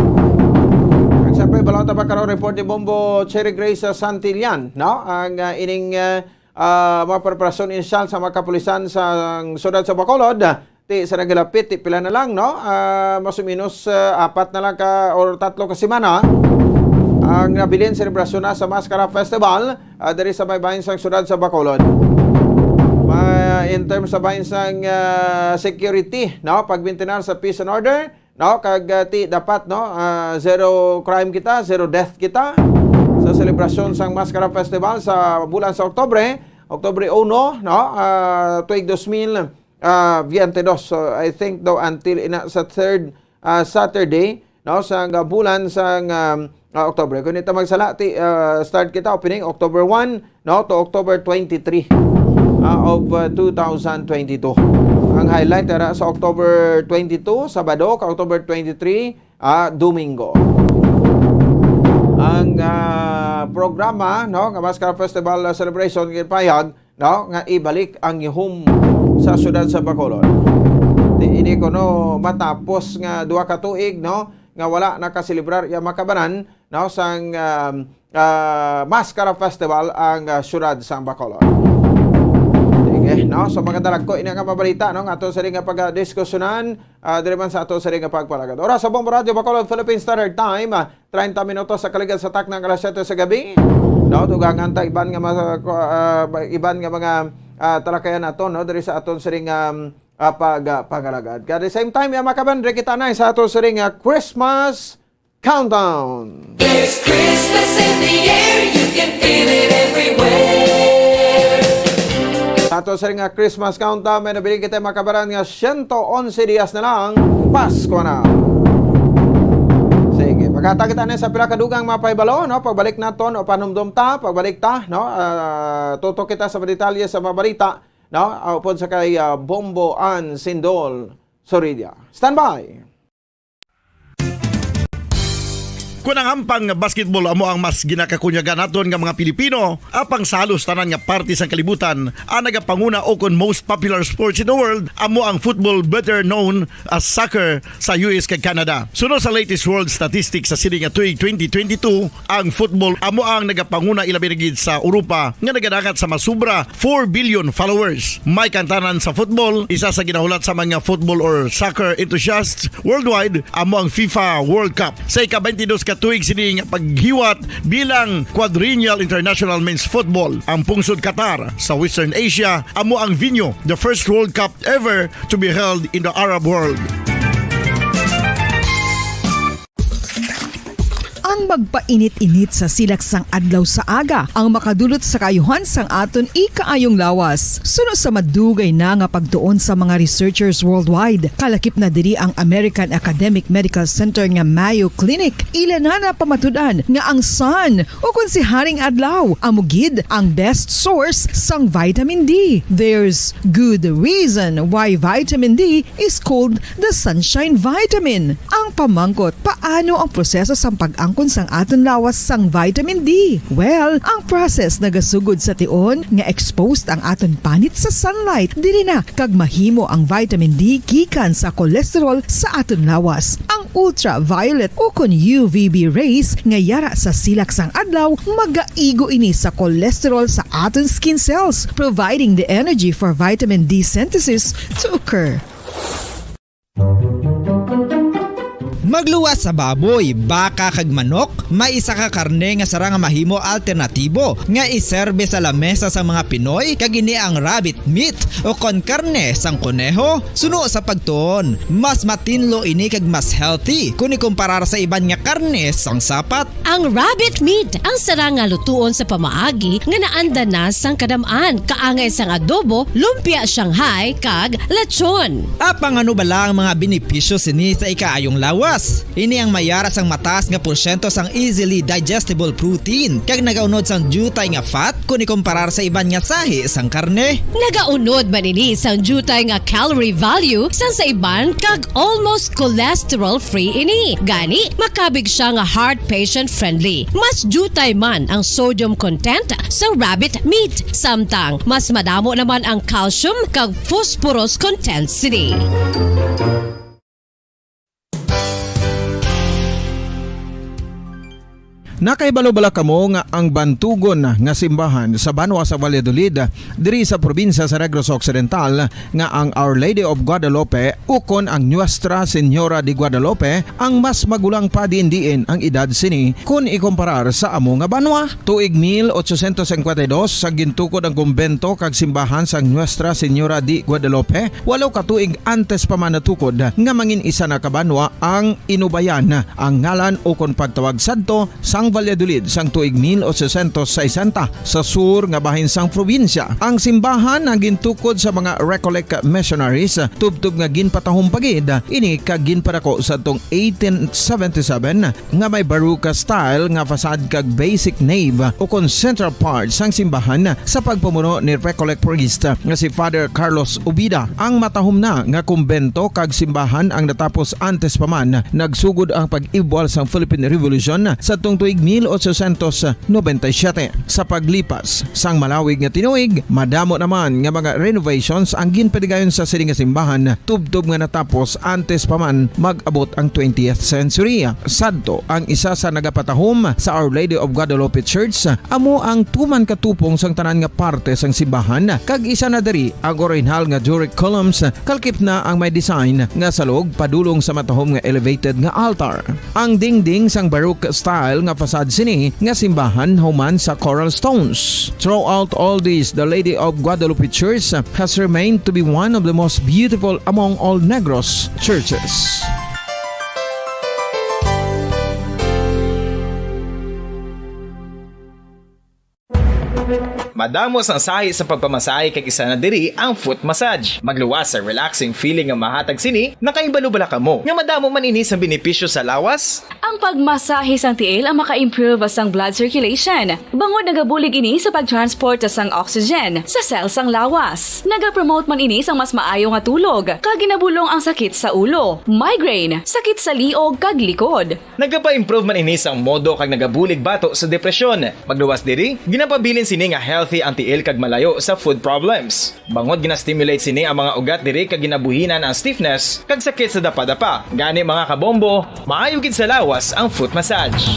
At siyempre, balong ta pa karon report ni Bombo Cherry Grace Santillan, no? Ang ining mga preparasyon inisyal sa mga kapulisan sa siyudad sa Bacolod, ti sa nagalapit, ti pila na lang, no? Mas o minus 4 na lang or 3 ka semana ang nabilin selebrasyon na sa Mascara Festival diri sa may bahin sang siyudad sa Bacolod. In terms sa bahin sang security, no? Pagbintinar sa peace and order, no? Kag ti dapat, no, zero crime kita, zero death kita sa selebrasyon sang Mascara Festival sa bulan sa Oktubre 1, no? Tuig 2022. So I think daw until sa third Saturday, no, sa bulan sang Oktubre. Kung ito magsala, start kita opening October 1, no, to October 23 of 2022. Ang highlight era sa October 22, Sabado, ka October 23, Domingo. Ang programa, no, nga Mascara Festival Celebration gipayag, no, nga ibalik ang ihum sa siyudad sa Bacolod. Ini ko, no, matapos nga 2 ka tuig, no, nga wala nakaselebrar ya makabanan, no, sang Mascara Festival ang siyudad sa Bacolod. Sige, no, so mga dalag ko ina nga mabalita, no, nga ato sa ring nga pagdiskusyonan diri man sa ato sa ring nga pagpalagad. Oras sa Bombo Radio Bacolod Philippine Standard Time, 30 minutos sa kaligid sa taknang alas 7 sa gabi. No, tugangan ta iban nga mga talakayan nato, no, diri sa aton sa ring pagalagad. At the same time, makaban kita na sa aton sa ring Christmas Countdown.
There's Christmas in the air, you can feel it everywhere.
Sa aton sa ring Christmas Countdown, may nabili kita makabaran nga 111 dias na lang, Pasko na. Sige, pagkata kita na sa pila kadugang mapahibalo, no, pagbalik naton o panumdum ta, pagbalik ta, no, tutok kita sa detalye sa mabalita, no, upod sa kay Bombo Ann Sindol Soridia. Stand by.
Kung ang hampang basketball amo ang mas ginakakunyagan naton nga mga Pilipino, apang salos tanan nga parte sa kalibutan, ang nagapanguna o kon most popular sports in the world amo ang football, better known as soccer sa US kag Canada. Sunod sa latest world statistics sa sining nga tuig 2022, ang football amo ang nagapanguna ilabi na gid sa Europa nga nagadakat sa masubra 4 billion followers. May kantanan sa football, isa sa ginahulat sa mga football or soccer enthusiasts worldwide amo ang FIFA World Cup. Sa ika-22 ka tuig sining paghiwat bilang quadrennial international men's football. Ang pungsod Qatar sa Western Asia amo ang venue, the first World Cup ever to be held in the Arab world.
Ang magpainit-init sa silaksang adlaw sa aga ang makadulot sa kaayuhan sang aton ikaayong lawas. Suno sa madugay na nga pagtuon sa mga researchers worldwide, kalakip na diri ang American Academic Medical Center nga Mayo Clinic. Ilan na pamatudan nga ang sun o kung si Haring Adlaw amugid ang best source sang vitamin D. There's good reason why vitamin D is called the sunshine vitamin. Ang pamangkot, paano ang proseso sang pag-angkon sang aton lawas sang vitamin D? Well, ang process nagasugod sa tion nga exposed ang aton panit sa sunlight, dili na kag mahimo ang vitamin D gikan sa cholesterol sa aton lawas. Ang ultraviolet o kon UVB rays nga yara sa silak sang adlaw magaigo ini sa cholesterol sa aton skin cells, providing the energy for vitamin D synthesis to occur.
Magluwas sa baboy, baka kag manok, may isa ka karne nga sara nga mahimo alternatibo nga iserbe sa lamesa sa mga Pinoy kag ini ang rabbit meat o kon karne sang kuneho. Suno sa pagtuon, mas matinlo ini kag mas healthy kung ikumparar sa iban nga karne sang sapat.
Ang rabbit meat ang sara nga lutuon sa pamaagi nga naanda na sang kadamaan, kaangay sang adobo, lumpia Shanghai kag lechon.
Apang ano bala ang mga benepisyo sini sa ikaayong lawas? Ini ang mayara sang mataas nga porsyento sang easily digestible protein kag nagaunod sang jutay nga fat kung ikumparar sa iban nga sahi sang karne.
Nagaunod man ini sang jutay nga calorie value sang sa iban kag almost cholesterol free ini. Gani makabig siya nga heart patient friendly. Mas jutay man ang sodium content sa rabbit meat, samtang mas madamo naman ang calcium kag phosphorus content sini.
Nakaibalo-bala kamo nga ang bantugon nga simbahan sa Banwa sa Valladolid diri sa probinsya sa Negros Occidental nga ang Our Lady of Guadalupe ukon ang Nuestra Señora de Guadalupe ang mas magulang pa diin ang edad sini kung ikumparar sa amo nga banwa. Tuig 1852 sa gintukod ang kumbento kag simbahan sa Nuestra Señora de Guadalupe, walo ka tuig antes pa man natukod nga mangin isa na kabanwa ang inubayan ang ngalan ukon pagtawag sadto sang Valladolid sang tuig 1860 sa sur nga bahin sang probinsya. Ang simbahan ang gintukod sa mga Recollect missionaries tubtub nga ginpatahong pagid ini kag ginpadako sa tong 1877 nga may baroque style nga fasad kag basic nave o kon central part sang simbahan sa pagpamuno ni Recollect priest nga si Father Carlos Ubida. Ang matahom na nga kumbento kag simbahan ang natapos antes pa man nagsugod ang pag-ibwal sang Philippine Revolution sa tong tuig 1897. Sa paglipas sang malawig nga tinuig, madamo naman nga mga renovations ang ginpadigayon sa sining nga simbahan tubtob nga natapos antes pa man mag-abot ang 20th century. Sadto ang isa sa nagapatahom sa Our Lady of Guadalupe Church amo ang tuman katupong sang tanan nga parte sang simbahan kag isa na diri ang original nga Doric columns kalkip na ang may design nga salog padulong sa matahom nga elevated nga altar. Ang dingding sang baroque style nga fasad sini nga simbahan human sa coral stones. Throughout all this, the Lady of Guadalupe Church has remained to be one of the most beautiful among all Negros churches.
Madamos ang sahi sa pagpamasahe kag isa na diri ang foot massage. Magluwas sa relaxing feeling nga mahatag sini, nakaibalo bala kamo. Nga madamo man ini sa benepisyo sa lawas.
Ang
Ang pagmasahe sang tiil ang maka-improve sang blood circulation. Bangod nagabulig ini sa pagtransport sang oxygen sa cells sang lawas. Nagapromote man ini sang mas maayo nga tulog, kag ginabulong ang sakit sa ulo, migraine, sakit sa liog kag likod.
Nagapa-improve man ini sang modo kag nagabulig bato sa depresyon. Magluwas diri, ginapabilin sini nga healthy ang tiil kag malayo sa food problems. Bangod ginastimulate sini ang mga ugat diri kag ginabuhinan ang stiffness kag sakit sa dapa-dapa. Gani mga kabombo, maayo gid sa lawas ang foot massage.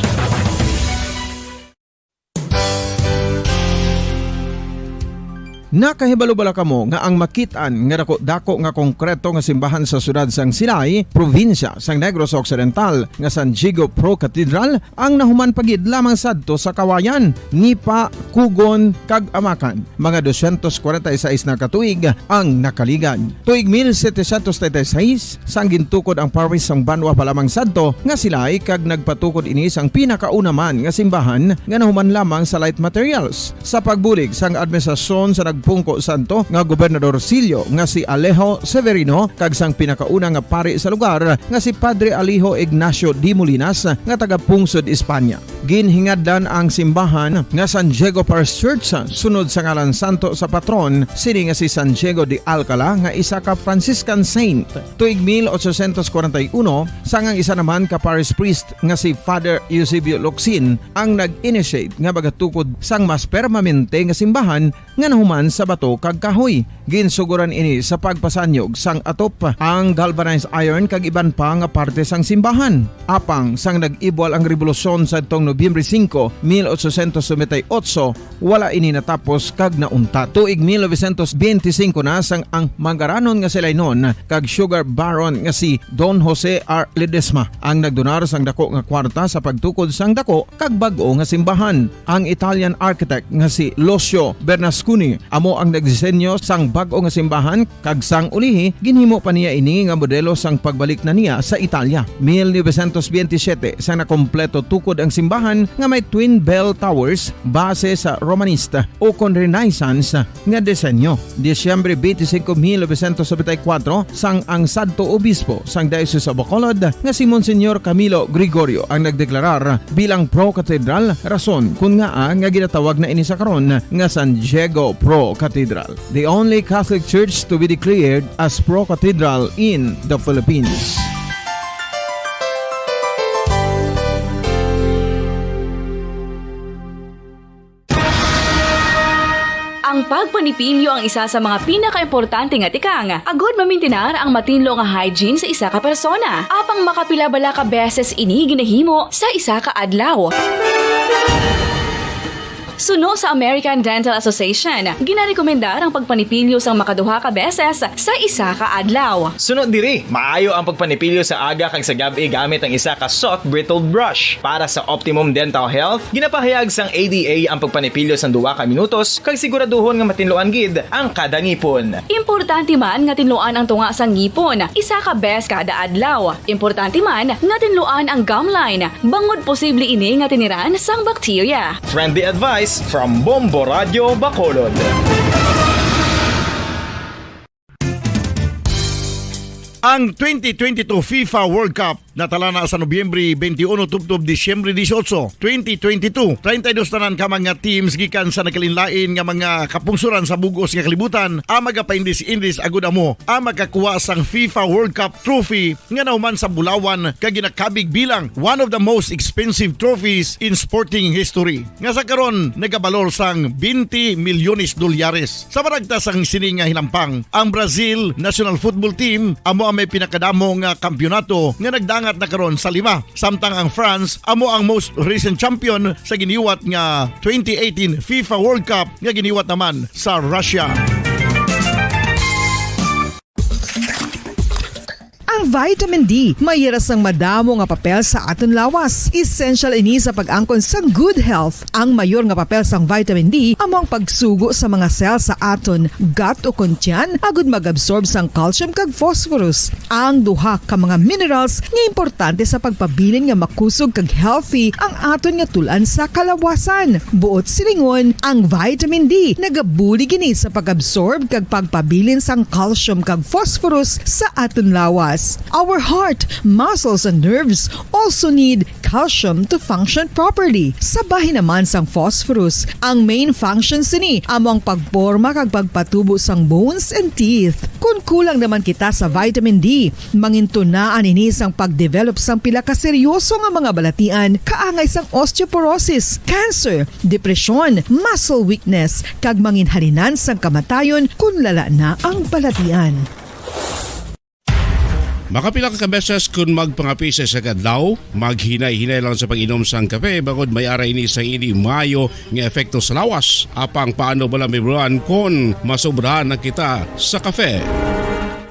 Nakahibalo-bala kamo nga ang makitaan nga dako nga konkreto nga simbahan sa sudad sang Silay, probinsya sang Negros Occidental nga San Diego Pro Cathedral ang nahuman pagid lamang sadto sa kawayan, Nipa, Kugon, kag Amakan. Mga 246 na katuig ang nakaligan. Tuig 1736 sang gintukod ang parish sang Banwa pa lamang sadto nga Silay kag nagpatukod ini sang pinakauna man nga simbahan nga nahuman lamang sa light materials. Sa pagbulig sang administrasyon sa Pungko Santo nga Gobernador Silio nga si Alejo Severino kag sang pinakauna nga pari sa lugar nga si Padre Alijo Ignacio Di Molinas nga taga Pungsod, Espanya. Ginhingadlan ang simbahan nga San Diego Parish Church sunod sa ngalan santo sa patron sini nga si San Diego de Alcala nga isa ka Franciscan saint. Tuig 1841 sangang isa naman ka parish priest nga si Father Eusebio Locsin ang nag-initiate nga bagatukod sang mas permanente nga simbahan nga nahuman sa bato kag kahoy. Ginsuguran ini sa pagpasanyog sang atop ang galvanized iron kag iban pa nga parte sang simbahan. Apang sang nag-ibwal ang revolusyon sa tong Nobyembre 5, 1898, wala ini natapos kag naunta. Tuig 1925 na sang ang mangaranon nga sila noon kag sugar baron nga si Don Jose R. Ledesma ang nagdonar sang dako nga kwarta sa pagtukod sang dako kag bag-o nga simbahan. Ang Italian architect nga si Lucio Bernasconi amo ang nagdisenyo sang bag-o nga simbahan kag sang ulihi ginhimo pa niya ini nga modelo sang pagbalik na niya sa Italia. 1927 sang nakompleto tukod ang simbahan nga may twin bell towers base sa Romanista o kon Renaissance nga disenyo. Disyembre 25, 1974 sang ang sadto obispo sang Diocese of Bacolod nga si Monsignor Camilo Gregorio ang nagdeklarar bilang pro cathedral, rason kun nga ginatawag na ini sa karon nga San Diego Pro Cathedral, the only Catholic church to be declared as pro cathedral in the Philippines.
Ang pagpanipilyo ang isa sa mga pinaka-importante nga tikang. Agod mamintinar ang matinlo nga hygiene sa isa ka persona. Apang makapilabala ka beses ini ginahimo sa isa ka adlaw. Suno sa American Dental Association, ginarekomendar ang pagpanipilyo sang makaduha ka beses sa isa ka adlaw.
Sunod diri, maayo ang pagpanipilyo sa aga kag sa gabi gamit ang isa ka soft brittled brush. Para sa optimum dental health, ginapahayag sang ADA ang pagpanipilyo sang 2 ka minutos kag siguraduhon nga matinloan gid ang kada ngipon.
Importante man nga tinluan ang tunga sang ngipon, isa ka bes kada adlaw. Importante man nga tinluan ang gum line, bangod posible ini nga tiniran sang bakterya.
Friendly advice from Bombo Radio Bacolod.
Ang 2022 FIFA World Cup natala na sa Nobyembre 21 tubtob Disyembre 18, 2022. 32 tanan ka mga teams gikan sa nakalinlain nga mga kapungsuran sa bugos nga kalibutan ang magapaindis-indis agud amo ang makakuha sang FIFA World Cup trophy nga nauman sa Bulawan kag ginakabig bilang one of the most expensive trophies in sporting history. Nga sa karon nagabalor sang 20 milyones dolyares. Sa baragta sang sini nga hinampang, ang Brazil National Football Team amo may pinakadamo nga kampyonato nga nagdangat na karon sa 5. Samtang ang France amo ang most recent champion sa giniwat nga 2018 FIFA World Cup nga giniwat naman sa Russia.
Ang vitamin D mayira sang madamo nga papel sa aton lawas. Essential ini sa pag-angkon sang good health. Ang mayor nga papel sang vitamin D among pagsugo sa mga cell sa aton gut o kuntyan agud mag-absorb sang calcium kag phosphorus. Ang duha ka mga minerals nga importante sa pagpabilin nga makusog kag healthy ang aton nga tulan sa kalawasan. Buot silingon, ang vitamin D nagabuli gini sa pag-absorb kag pagpabilin sang calcium kag phosphorus sa aton lawas. cells. Our heart, muscles, and nerves also need calcium to function properly. Sabahin naman sang phosphorus. Ang main function sini amo ang pagporma kag pagpatubo sang bones and teeth. Kung kulang naman kita sa vitamin D, mangintunaan ini sang pagdevelop sang pila ka seryoso nga mga balatian, kaangay sang osteoporosis, cancer, depresyon, muscle weakness, kag manginhalinan sang kamatayon kung lala na ang balatian.
Makapila ka beses kung magpangapi sa kadlaw, maghinay-hinay lang sa pag-inom sang kape bagod may aray ni sa hindi mayo nga epekto sa lawas. Apang paano bala may buruan kung masobrahan na kita sa kape.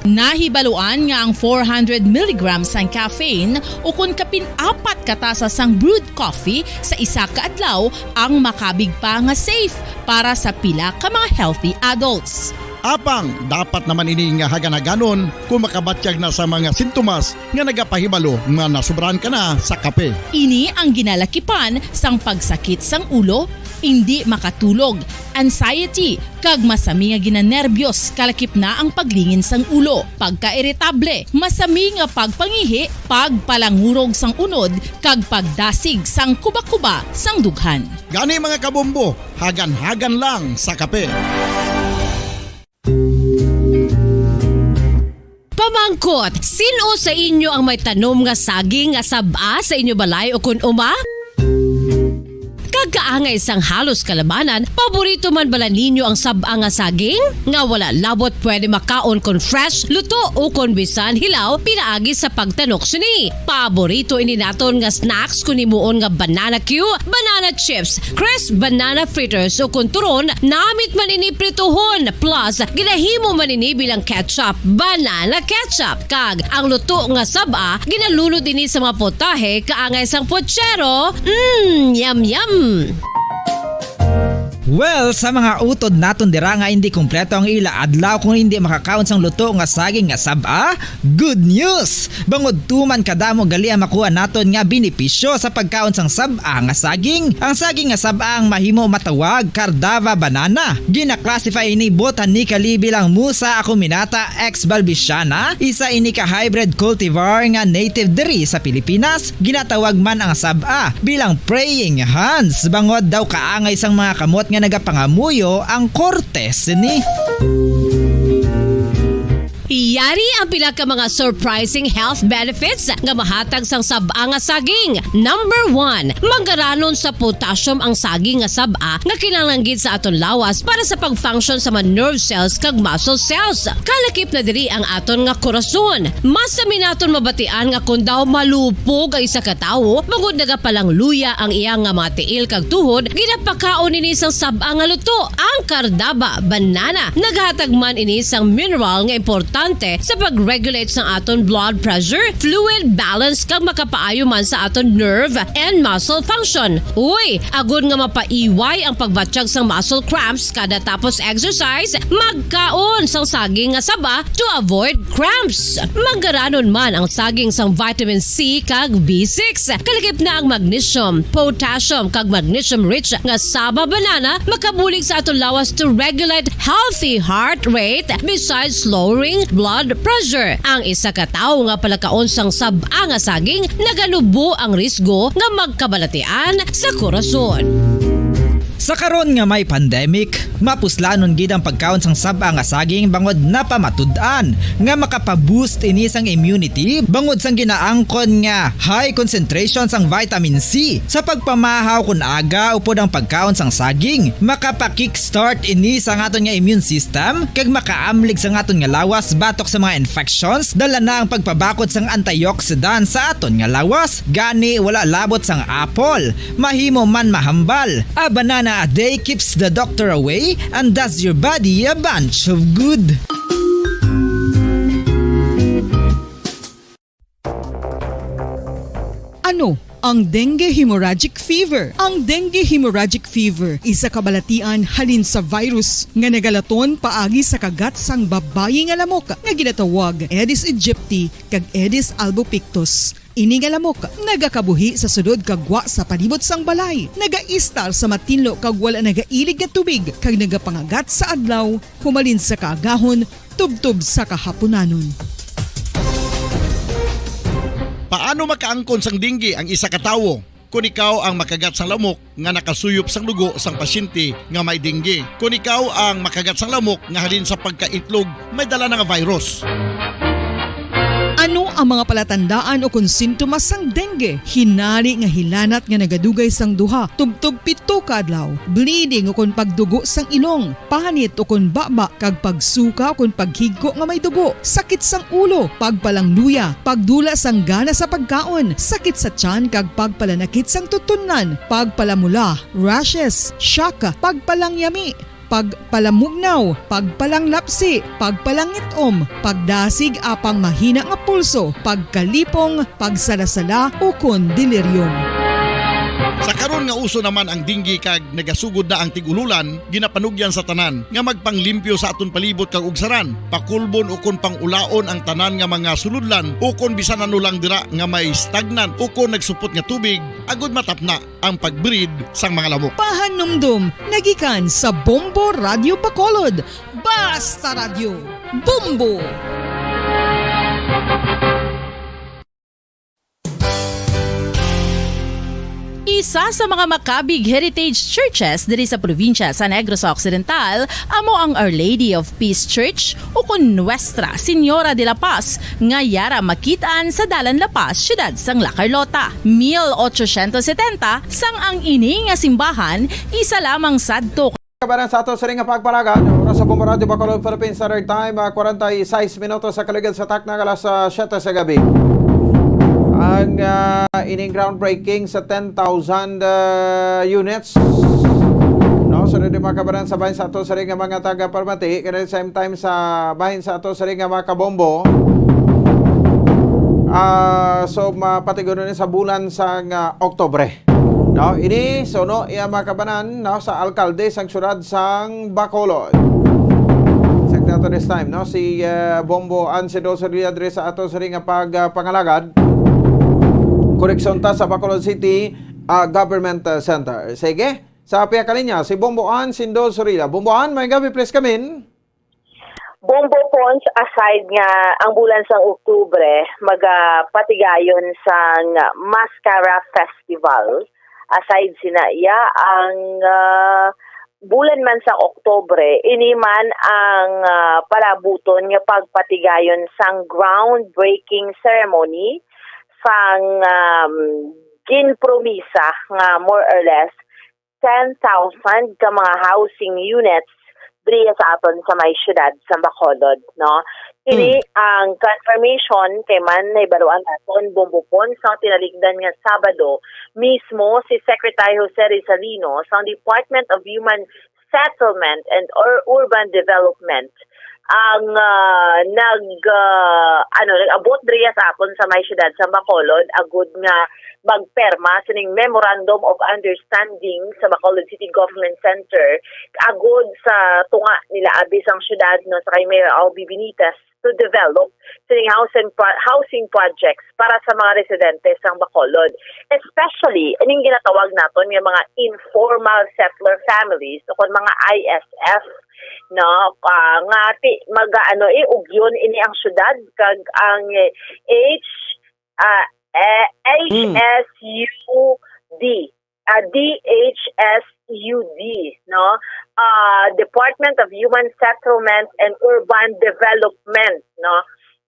Nahibaluan nga ang 400 mg ang caffeine o kung kapin-apat katasa sang brewed coffee sa isa ka adlaw ang makabig pa nga safe para sa pila ka mga healthy adults.
Apang, dapat naman ini nga haganaganon kung makabatyag na sa mga sintomas nga nagapahibalo nga nasubrahan ka na sa kape.
Ini ang ginalakipan sang pagsakit sang ulo, hindi makatulog, anxiety, kag masami nga ginanerbiyos kalakip na ang paglingin sang ulo, pagka-irritable, masami nga pagpangihi, pagpalangurog sang unod, kag pagdasig sang kuba-kuba sang dughan.
Gani mga kabombo, hagan-hagan lang sa kape.
Pamangkot, sino sa inyo ang may tanom nga saging nga saba sa inyo balay o kun uma? Kagkaangay sang halos kalabanan, paborito man bala ninyo ang saba nga saging? Nga wala labot pwede makaon kon fresh, luto o kon bisan hilaw, pinaagi sa pagtanok suni. Paborito ini naton nga snacks kun himuon nga banana Q, banana chips, crisp banana fritters o kun turon, namit man ini prituhon, plus ginahimo man ini bilang ketchup, banana ketchup. Kag ang luto nga saba, ginalunod ini sa mga potahe kaangay sang pochero. Yum yum.
Well, sa mga utod naton dira nga hindi kumpleto ang ila adlaw kung hindi makakaon sang luto nga saging nga saba, good news! Bangod tuman kadamo gali ang makuha naton nga benepisyo sa pagkaon sang saba nga saging. Ang saging nga saba ang mahimo matawag Cardava banana. Gina-classify ini botanically bilang Musa acuminata ex balbisiana, isa ini ka hybrid cultivar nga native diri sa Pilipinas. Ginatawag man ang saba bilang praying hands. Bangod daw kaangay sang mga kamot nga nagapangamuyo ang kortes ni.
Iyari ang pila ka mga surprising health benefits nga mahatag sang saba nga saging. Number 1, manggaranon sa potassium ang saging nga saba nga kinahanglan sa aton lawas para sa pag-function sa mga nerve cells kag muscle cells. Kalakip na diri ang aton nga korason. Mas sa minaton mabatian nga kun daw malupog ang isa ka tawo, bangod nagapalang luya ang iyang nga mga tiil kag tuhod, ginapakaon ini sang saba nga luto, ang Cardava banana. Naghatag man ini sang mineral nga importante sa pag-regulate sa aton blood pressure, fluid balance kag makapaayo man sa aton nerve and muscle function. Uy, agud nga mapaiway ang pagbatsyag sang muscle cramps kada tapos exercise, magkaon sang saging nga saba to avoid cramps. Manggaranon man ang saging sang vitamin C kag B6. Kalakip na ang magnesium, potassium kag magnesium rich nga saba banana makabulig sa aton lawas to regulate healthy heart rate besides lowering blood pressure. Ang isa ka tawo nga palakaon sang saba nga saging naganubo ang risgo nga magkabalatian sa korason.
Sa karon nga may pandemic, mapuslanon gid ang pagkaon sang saba nga saging bangod napamatud-an nga makapaboost ini sang immunity bangod sang ginaangkon nga high concentration sang vitamin C. Sa pagpamahaw kun aga upod ang pagkaon sang saging, makapa-kickstart ini sa aton nga immune system kag makaamlig sa aton nga lawas batok sa mga infections, dala na ang pagpabakod sang antioxidant sa aton nga lawas. Gani wala labot sang apple, mahimo man mahambal. A banana a day keeps the doctor away and does your body a bunch of good.
Ano ang dengue hemorrhagic fever? Ang dengue hemorrhagic fever isa kabalatian halin sa virus nga nagalaton paagi sa kagat sang babayi nga lamok nga ginatawag Aedes aegypti kag Aedes albopictus. Ini nga lamok nagakabuhi sa sudod kagwa sa palibot sang balay, nagaistar sa matinlo kag wala nagailig nga tubig kag nagapangagat sa adlaw, humalin sa kaagahon, tubtob sa kahaponanon.
Paano makaangkon sang dinggi ang isa ka tawo? Kung ikaw ang makagat sang lamok nga nakasuyop sang dugo sang pasyente nga may dinggi. Kung ikaw ang makagat sang lamok nga halin sa pagkaitlog may dala nga virus.
Ano ang mga palatandaan o kung sintomas sang dengue? Hinali nga hilanat nga nagadugay sang duha, tubtub 7 ka adlaw, bleeding o kung pagdugo sang ilong, panit o kung baba, kag pagsuka o kung paghigko nga may dugo, sakit sang ulo, pagpalangluya, pagdula sang gana sa pagkaon, sakit sa tiyan kag pagpalanakit sang tutunan, pagpalamula, rashes, shock, pagpalangyami, pagpalamugnaw, pagpalanglapsi, pagpalangitom, pagdasig apang mahina nga pulso, pagkalipong, pagsalasala o kun delirium.
Sa karon nga uso naman ang dinggi kag nagasugod na ang tigululan, ginapanugyan sa tanan nga magpanglimpyo sa aton palibot kag ugsaran, pakulbon o kon pangulaon ang tanan nga mga suludlan o kon bisan ano lang dira nga may stagnan o kon nagsupot nga tubig, agud matapna ang pagbreed sang mga lamok.
Pahanumdum, nagikan sa Bombo Radio Bacolod. Basta Radio, Bombo!
Isa sa mga makabig heritage churches diri sa probinsya sa Negros Occidental amo ang Our Lady of Peace Church o kun Nuestra Señora de la Paz nga yara makitaan sa Dalan La Paz, siyudad sang La Carlota. 1870 sang ang ini nga simbahan, isa lamang sadto
Kabaran sa ato sa ring pagparagan, oras sa Bombo Radio Bacolod, Philippines Standard Time, 46 minutos sa kaligid sa takna alas 7 sa gabi. Ang ining groundbreaking sa 10,000 units. No, so rin mga kabaran sa bahin sa ato sa ring mga taga-Parmati, kaya same time sa bahin sa ato sa ring mga kabombo. So mapatigunan sa bulan sa Oktobre. No, ini sono iya mga kabanan no sa alkalde sang syudad sang Bacolod. Sakto to this time no si Bombo Ansido Soria dre sa ato sa ring pagpangalagad. Koreksyon ta sa Bacolod City Government Center. Sige, sa piya kalinya si Bombo Ansido Soria. Bombo An, may gabi please come in.
Bombo Pons, aside nga ang bulan sang Oktubre, magpatigayon sang Mascara Festival. Aside sina iya ang bulan man sa Oktubre, ini man ang palabuton nga pagpatigayon sang groundbreaking ceremony sang ginpromisa nga more or less 10,000 ka mga housing units diri sa aton sa may syudad sa Bacolod, no? Ini ang confirmation kay man naibaruan naton Bombopon sa tinalikdan nga Sabado mismo si Secretary Jose Rizalino sa Department of Human Settlement and Urban Development ang nag-abot diri sa aton sa may syudad sa Bacolod agud nga magperma sa ning Memorandum of Understanding sa Bacolod City Government Center agud sa tunga nila abis ang syudad no sa kay Mayor Albi Benitez to develop sa ning housing projects para sa mga residente sa Bacolod, especially ining ginatawag naton nga mga informal settler families o mga ISF no nga mag-ano ugyon ini ang syudad kag ang DHSUD no Department of Human Settlement and Urban Development no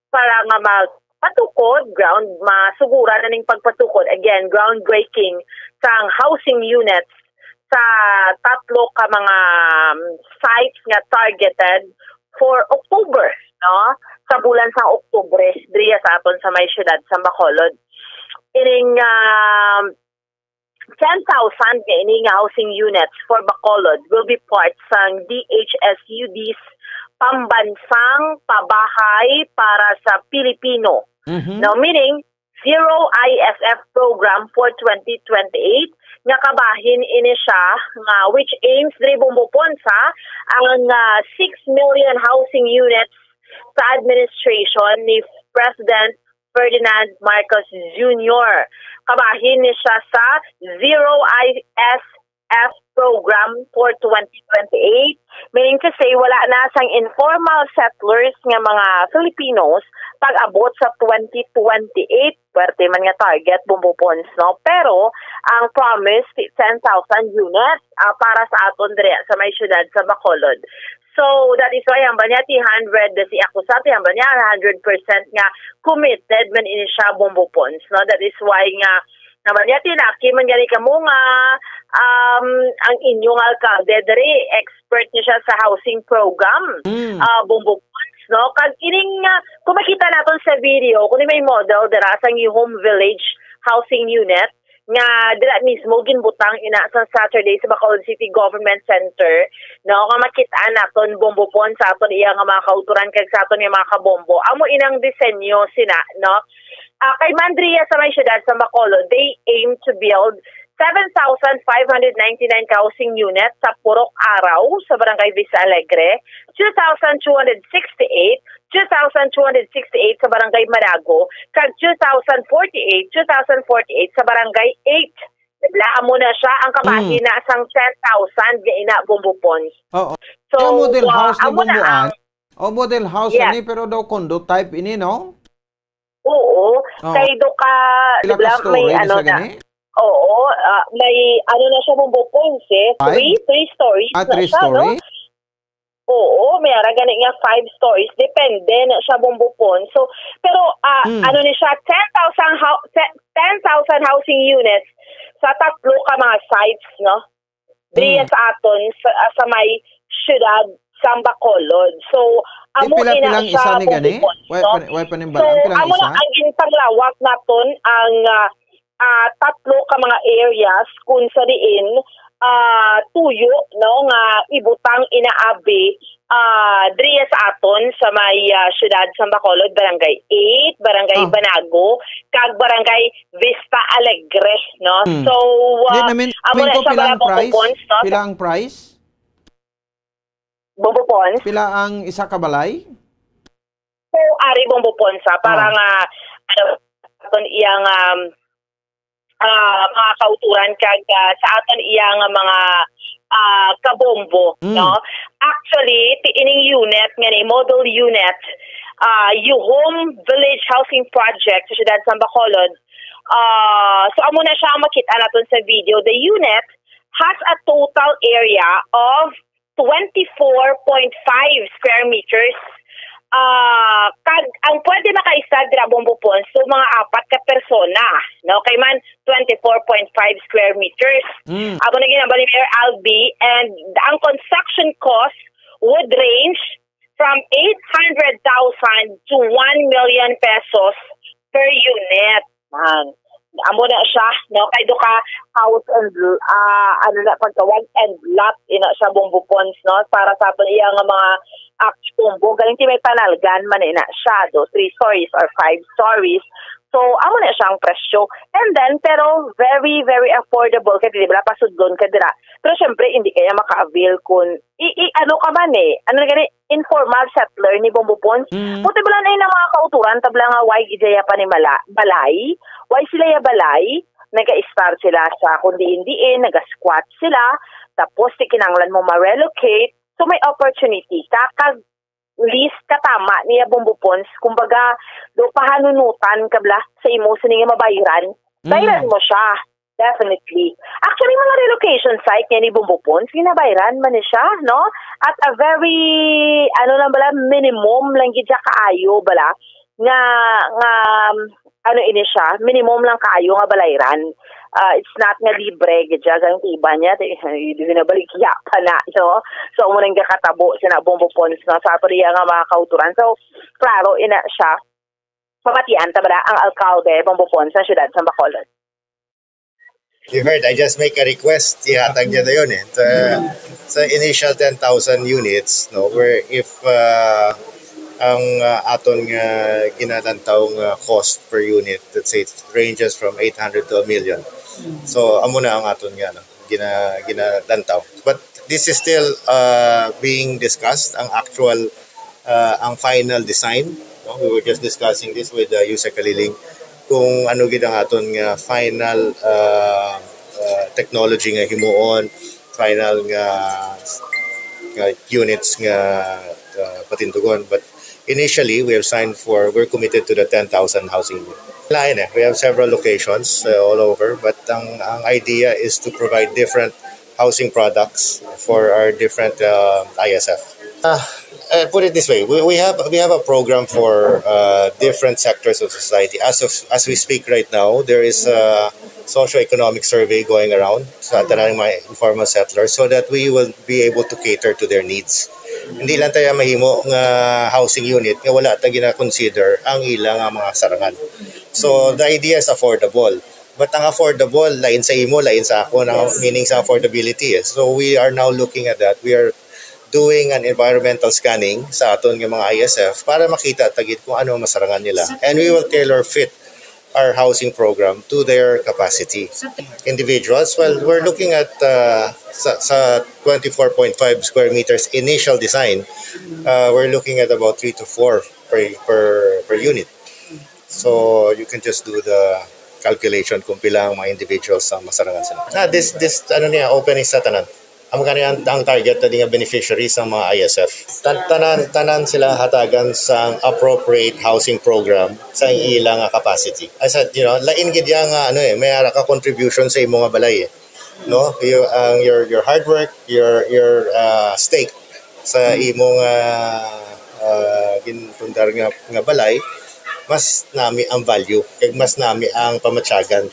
para nga magpatukod masugura na ning pagpatukod again groundbreaking sang housing units sa tatlo ka mga sites nga targeted for October no sa bulan sa Oktubre diri sa aton sa may syudad sa Bacolod. Ining 10,000 ka ining housing units for Bacolod will be part sang DHSUD's pambansang pabahay para sa Pilipino. Now meaning Zero ISF program for 2028 nga kabahin ini siya nga which aims diri Bomboponsa ang 6 million housing units sa administration ni President Ferdinand Marcos Jr. Kabahin ni siya sa Zero ISF program for 2028, meaning to say wala na sang informal settlers nga mga Filipinos pag-abot sa 2028 puwerte man nga target bumbupons, no? Pero ang promise 10,000 units para sa aton dire sa may syudad sa Bacolod. So that is why ang banyati 100 si akusati ang banya 100% nga committed man ini siya bumbupons, no? That is why nga naman yati naki man gani kamo nga ang inyong alkalde diri expert niya siya sa housing program bumbupons, no? Kag ining kung makita naton sa video kung may model dira sa home village housing unit nga dira mismo ginbutang ina sa Saturday sa Bacolod City Government Center, no? Nga makita naton bumbupon sa aton iya nga mga kauturan kag sa aton nga mga kabombo amo inang disenyo sina, no? Kay Mandria sa may syudad sa Bacolod, they aim to build 7,599 housing units sa Purok Araw sa Barangay Vista Alegre, 2,268 sa Barangay Marago, kag 2,048 sa Barangay 8. Laan mo na siya ang kabasi na sang 10,000 ga ina bumbupons.
Oo.
So,
model house ni
amo na
bumbuan.
ang
Model house
Yes.
ni pero daw condo type ini, no?
oo, kay do ka,
Pila
di ba,
ka
may
story
ano
sa
na.
gani?
Oo, may ano na siya bumbupons three stories na
3
siya,
story?
no? Oo, may ara gani nga 5 stories, depende na siya bumbupon. So, pero ano ni siya 10,000 housing units sa tatlo ka mga sites, no? Diri sa aton sa may syudad sa Bacolod. So, amo ina
Pila-pilang isa
siya
ni gani?
bumbupon, no?
Way pa
So,
pilang
amo
isa?
na ang ginpanglawak naton ang tatlo ka mga areas kung sa diin tuyo, no, nga ibutang inaabi diri sa aton sa may syudad sa Bacolod, Barangay 8, Barangay Banago, kag Barangay Vista Alegre, no? So,
Di namin
amo na siya
pilang price?
bumbupons, no?
Pila ang price?
Bumbupons?
Pila ang isa ka balay?
So, ari bumbupons para nga ano aton iyang mga kauturan kag sa aton iyang mga kabombo, no? Actually ining unit nga ni model unit yung home village housing project sa syudad sa Bacolod, so amo na siya makita naton sa video. The unit has a total area of 24.5 square meters. Kag ang pwede makaisa dira bumbupon so mga 4 ka persona, no? Kay man 24.5 square meters. Abo na ginaba ni Mayor Albi, and ang construction cost would range from 800,000 to 1 million pesos per unit. Man, amo na siya, no? Kay do ka house and ano na pagtawag and lot ina siya bumbupons, no? Para sa aton iya nga mga kumbo, galing may panalgan man ina siya, 3 stories or 5 stories. So, amo na siyang presyo. And then, pero very, very affordable. Kasi di ba, pasudlon ka dira. Pero syempre, hindi kaya maka-avail kung, ano ka man ano na gani, informal settler ni Bumbupons. Puti ba lang na mga kauturan, tabla nga, why gidaya pa ni balay? Why sila ya balay? Nag-start sila sa kundi-indiin, nag-squat sila, tapos kinanglan mo ma-relocate. So, may opportunity. List katama niya Bumbupons, kumbaga do pahanunutan kabla sa imo sa niya mabayaran, bayaran mo siya, definitely. Actually, mga relocation site niya ni Bumbupons, ginabayaran man ni siya, no? At a very, minimum lang gid siya kaayo bala, nga ini siya, minimum lang kaayo nga balayran. It's not nga libre, gadya, ang iba niya, hindi na baligya pa na, no? So, muna nga katabo, sina Bumbupons, no? Sa ato nga mga kauturan. So, klaro, ina siya, pamatian, tabala, ang alkalde, Bumbupons, sa syudad sa Bacolod.
You heard, I just make a request, ihatag niya na yun sa initial 10,000 units, no? Where if ang aton nga ginalantaw nga cost per unit, let's say it ranges from 800 to 1 million. So amo na ang aton nga ginalantaw. But this is still being discussed, ang actual ang final design, no? We were just discussing this with Yusek Kaliling kung ano gid ang aton nga final technology nga himuon, final nga units nga patindugon. But initially, we're committed to the 10,000 housing unit. Line, we have several locations all over, but ang idea is to provide different housing products for our different ISF. Put it this way, we have a program for different sectors of society. As we speak right now, there is a socio-economic survey going around sa tanang mga informal settlers so that we will be able to cater to their needs. Hindi lang tayo mahimo nga housing unit nga wala ta gina-consider ang ilang mga sarangan. So the idea is affordable. But ang affordable, lain sa imo, lain sa ako, meaning sa affordability. So we are now looking at that. We are doing an environmental scanning sa aton ng mga ISF para makita tagit kung ano masarangan nila. And we will tailor fit our housing program to their capacity. Individuals, well, we're looking at sa 24.5 square meters initial design, we're looking at about 3 to 4 per unit. So you can just do the calculation kung pila ang mga individuals ang masarangan sila. This opening sa tanan. Ang target na nga beneficiaries ng mga ISF. Tanan sila hatagan sa appropriate housing program sa ilang capacity. I said, lain gid nga may ara ka contribution sa imong balay. No? Your hard work, your stake sa imong gintundar nga balay, mas nami ang value, kag mas nami ang pamatyagan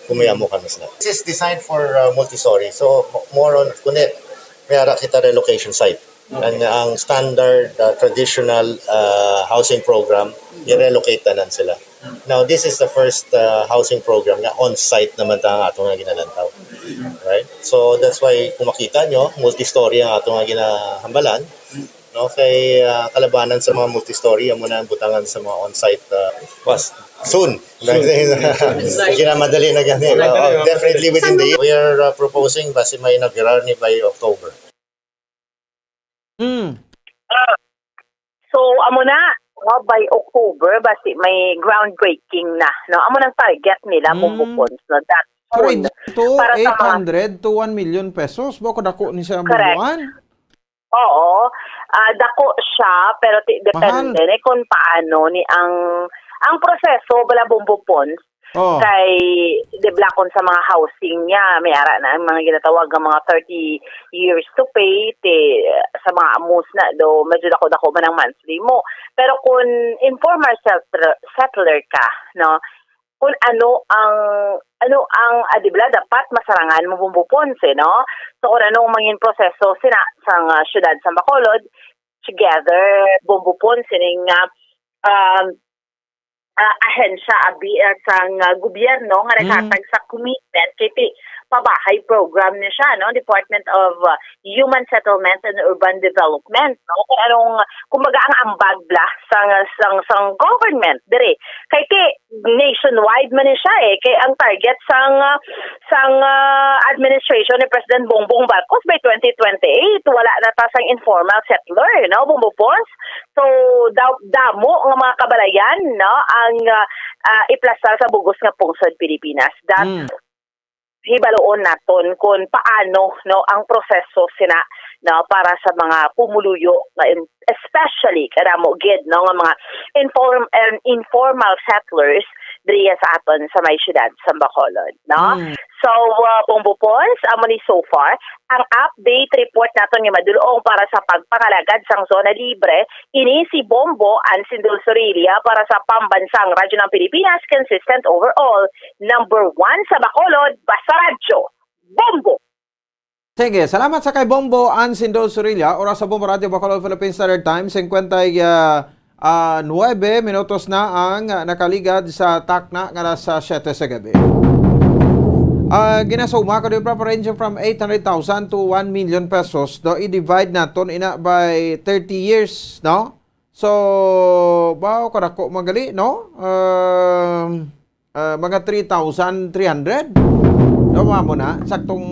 kumayamo kami sila. This is designed for multi-story. So more on kundi mayara kita relocation site. And ang standard traditional housing program, i-relocate tanan sila. Now this is the first housing program na on-site naman ta ang atong nga ginalantaw. Right? So that's why kung makita nyo, multi-story ang atong nga ginahambalan. No, kay kalabanan sa mga multi-story, amo na ang butangan sa mga on-site soon. Kinamadali na gani. Definitely within the year. We are proposing basi may inaugural ni by October.
So amo na by October basi may groundbreaking na. No, amo nang target nila Bumbupons no that.
To 800 to 1 million pesos bako dako ni siya buwan.
Oo, dako siya pero depende ni kung paano ni ang proseso bala Bumbupons kay deblakon sa mga housing niya may ara na ang mga ginatawag ang mga 30 years to pay sa mga amos na do medyo dako man ang monthly mo pero kung informal settler ka no kung ano ang adibla dapat masarangan mo Bumbupons no so kung anong mangin proseso sina sang syudad sa Bacolod together Bumbupons ning ahensya sang gobyerno nga naghatag sa commitment kay pabahay program ni siya no Department of Human Settlement and Urban Development no kung anong kumbaga ang ambag bla sang government dire kay nationwide man ni siya kay ang target sang administration ni President Bongbong Marcos by 2028 wala na ta sang informal settler no Bumbupons so damo nga mga kabalayan no ang iplastar sa bugos nga pungsod Pilipinas that hibaloon naton kung paano no ang proseso sina no para sa mga pumuluyo especially kadamo gid no nga mga informal settlers diriya sa aton sa may syudad sa Bacolod no so Bumbupons amo ni so far ang update report naton nga madulong para sa pagpangalagad sang zona libre ini si Bombo Ansindol Sorilia para sa pambansang radyo ng Pilipinas consistent overall number 1 sa Bacolod Basta Radyo Bombo.
Sige, salamat sa kay Bombo Ansindol Sorilia oras sa Bombo Radio Bacolod Philippine Standard Time 9 minutos na ang nakaligad sa takna nga sa 7 sa gabi. Ginasuma ko yung range from 800,000 to 1 million pesos. Do i-divide naton ina by 30 years, no? So, bao ko dako magali, no? Mga 3,300. No, mo na saktong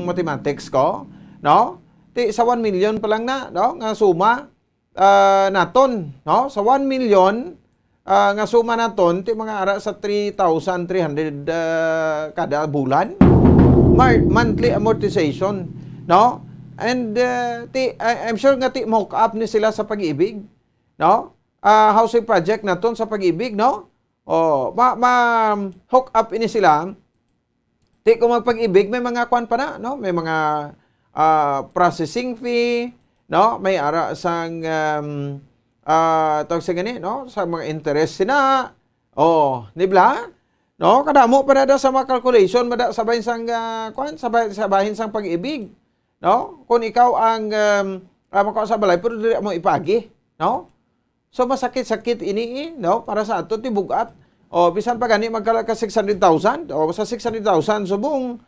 mathematics ko, no? Sa 1 million pa lang na, no? Nga suma naton, no? Sa 1 million nga suma naton ti mga ara sa 3,300 kada bulan. Monthly amortization, no? And I'm sure nga ti mock up ni sila sa Pag-ibig, no? Housing project naton sa Pag-ibig, no? hook up ini sila. Di ko magpag-ibig, may mga kwan pa na, no? May mga processing fee, no? May ara sang tawag sa gani, no? Sa mga interest sina. Di ba? No, kadamo pa na sa mga calculation, sabahin sang kwan, sabahin sang pag-ibig. No? Kung ikaw ang makaw sa balay, pero dili mo ipagi, no? So masakit-sakit ini, no? Para sa ato ti bugat. Bisan pa gani magkala ka 600,000, sa 600,000 subong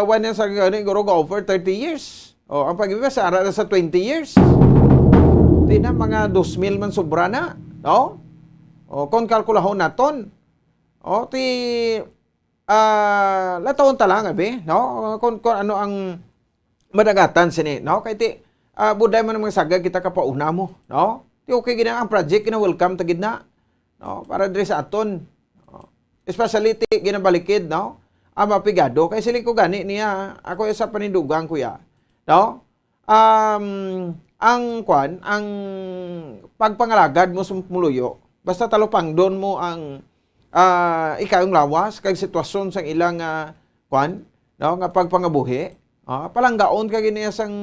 when yan sa gani go over 30 years. Ang pag-ibig sa ara sa 20 years. Di na mga 2,000 man sobra na, no? Kung kalkulahon naton. Lataon ta lang abi, no? Kung ano ang madagatan sini, no? Kay ti buday man mga sagad kita kapauna mo, no? Ti okay gina ang project na welcome ta gid na. No, para diri sa aton. Especially ti ginabalikid, no? Ang mapigado kay sili ko gani niya, ako sa panindugang kuya. No? Ang pagpangalagad mo sa muluyo, basta talupang doon mo ang ikayong lawas kay sitwasyon sang ilang no, nga pagpangabuhi, palanggaon ka giniya sang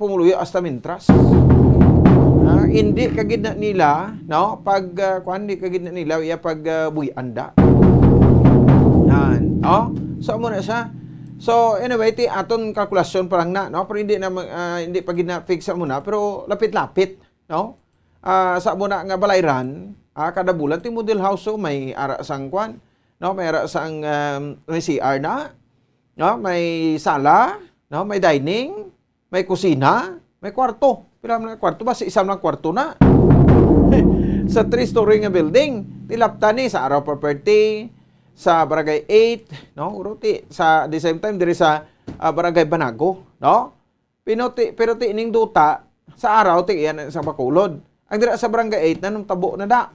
pumuluyo hasta mintras. Hindi kagid na nila, no, pag hindi kagid na nila iya pag buyanda. Yan, so mo na siya. So anyway, ti aton kalkulasyon pa lang na, no, pero hindi na hindi pa gid na fix mo na, pero lapit-lapit, no? Sa mo na nga balayran, kada bulan ti model house may ara sang kwan, no, may ara sang may CR na, no, may sala, no, may dining, may kusina, may kwarto. Pila man kwarto ba? Isang lang kwarto na. Sa 3-story nga building. Tilapta ni sa Araw Property, sa Barangay 8, no? Uruti sa the same time diri sa Barangay Banago, no? Pero ti ining duta sa Araw ti iyan sa Bacolod. Ang dira sa Barangay 8 nanong tabo na da.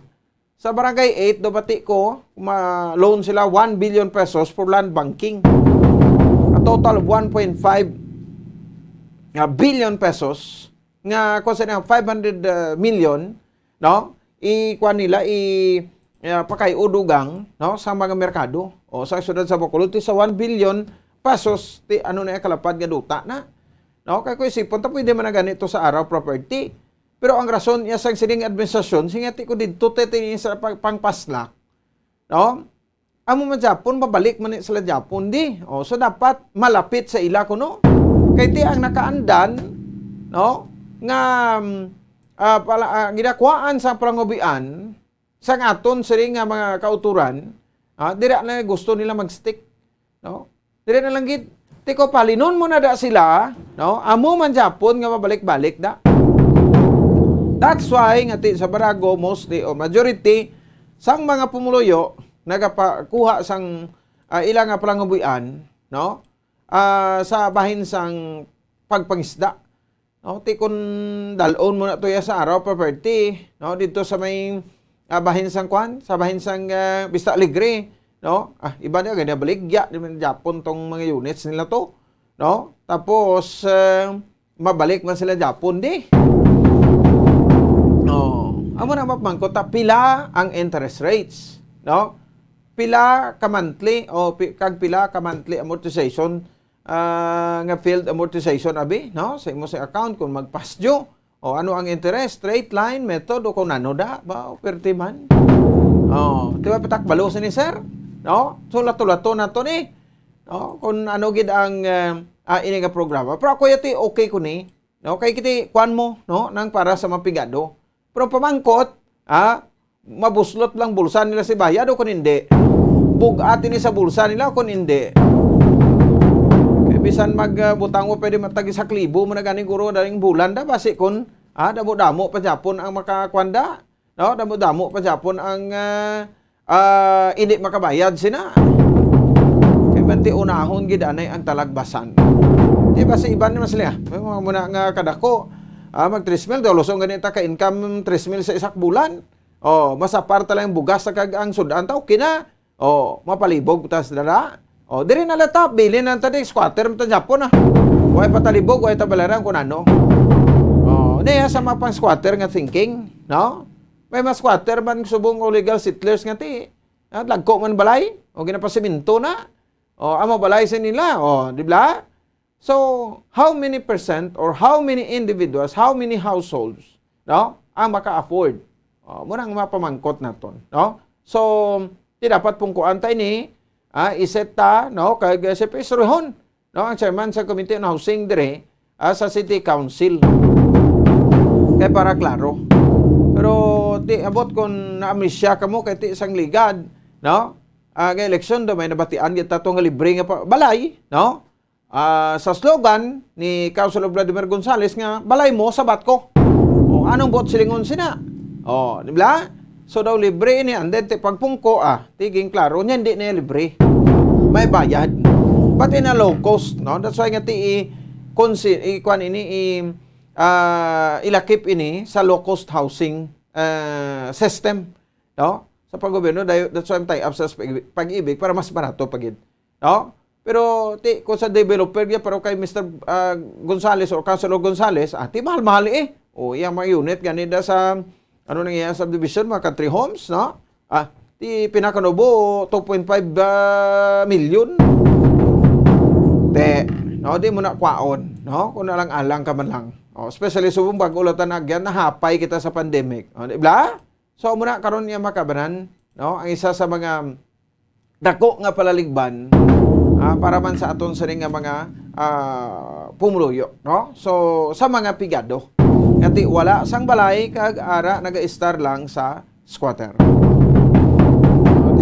Sa Barangay 8 do bati ko loan sila 1 billion pesos for land banking. A total of 1.5 billion pesos nga kung saan 500 million, no, ikuan nila pakayudugang, no, sa mga merkado o sa syudad sa Bacolod sa 1 billion pesos ti ano na kalapad nga duta na, no, kay ko isipon ta pwede man na ganito sa Araw Property, pero ang rason niya sang sining administrasyon singati ko didto tini sa pangpaslak, no, amo man Japon babalik man sila Japon di, so dapat malapit sa ila kuno kay ti ang nakaandan, no, nga gidakwaan sa prangobian sang aton siri nga mga kauturan, dira na gusto nila mag-stick, no? Dira na lang gid tiko palinon mo na da sila, no? Amo man Japon nga mabalik-balik da. That's why nga sa Barago mostly o majority sang mga pumuluyo nagapakuha sang ilang nga prangobian, no? Sa bahin sang pagpangisda. No, ti kun dalon mo na to ya sa Araw Property, no, dito sa may bahin sang kwan, sa bahin sang Vista Alegre, no? Iba na ganda baligya di man Japon tong mga units nila to, no? Tapos mabalik man sila Japon di. No, amo na mapangko ta pila ang interest rates, no? Pila ka monthly o kag pila ka monthly amortization nga field amortization abi, no, sa imo sa account kung magpasdyo o ano ang interest, straight line method o kung ano da ba o perti man, diba patak balo ni sir, no, so lato-lato na to ni, no, kung ano gid ang ini nga programa, pero ako yati okay ko ni, no, kay kiti kwan mo, no, nang para sa mapigado, pero pamangkot mabuslot lang bulsa nila si bayad o kung hindi, bugat ni sa bulsa nila o kung hindi. Bisan magbutang mo pwede matagi sa klibo mo na ganing guro daling bulan da basi kun damo-damo pa Japon ang makakwanda, no, damo-damo pa Japon ang hindi makabayad sina kay banti unahon gid anay ang talagbasan di ba sa iban naman sila muna nga kadako mag 3,000 lusong ganita ka income 3,000 sa isak bulan, masapar tala yung bugas sa kag ang sudan ta okay na, mapalibog tas dara. Diri na lata, bilin na tadi, squatter mo ta Japon Huwag patalibog, huwag tabalaran kung ano. Niya sa mga pang squatter nga thinking, no? May mga squatter man subong o legal settlers nga ti. Lagko man balay, o ginapasiminto na. O amo balay sa nila, o di ba? So, how many percent or how many individuals, how many households, no, ang maka-afford? Munang mapamangkot naton, no? So, di dapat pong kuantay ni iset ta, no, kay si Pesrohon, no, ang chairman sa Committee on Housing dire sa City Council. Kay para klaro. Pero di abot kon na-amnesia kamo kay ti isang ligad, no? Ang eleksyon do may nabatian kita to nga libre nga balay, no? Sa slogan ni Councilor Vladimir Gonzales nga balay mo sabat ko. O anong bot silingon sina? O, di ba? So daw libre ni anden ti pagpungko tiging klaro nya hindi na libre. May bayad. But in a low cost, no? That's why nga ti kwan ini ilakip ini sa low cost housing system, no? Sa paggobyerno, that's why I'm tie up sa pag-ibig para mas barato pagid. No? Pero kung sa developer niya, pero kay Mr. Gonzales o Councilor Gonzales, ti mahal-mahal O yung mga unit ganida sa nangyayari subdivision, mga country homes, no? Ti pinakanubo 2.5 million. No, di mo na kwaon, no? Kung alang-alang ka man lang. Especially subong bag-ulatan agyan, nahapay kita sa pandemic. Di ba? So muna karon niya makabanan, no? Ang isa sa mga dako nga palaligban para man sa aton sa nga mga pumuluyo, no? So sa mga pigado, ngati wala sang balay kag ara naga-star lang sa squatter.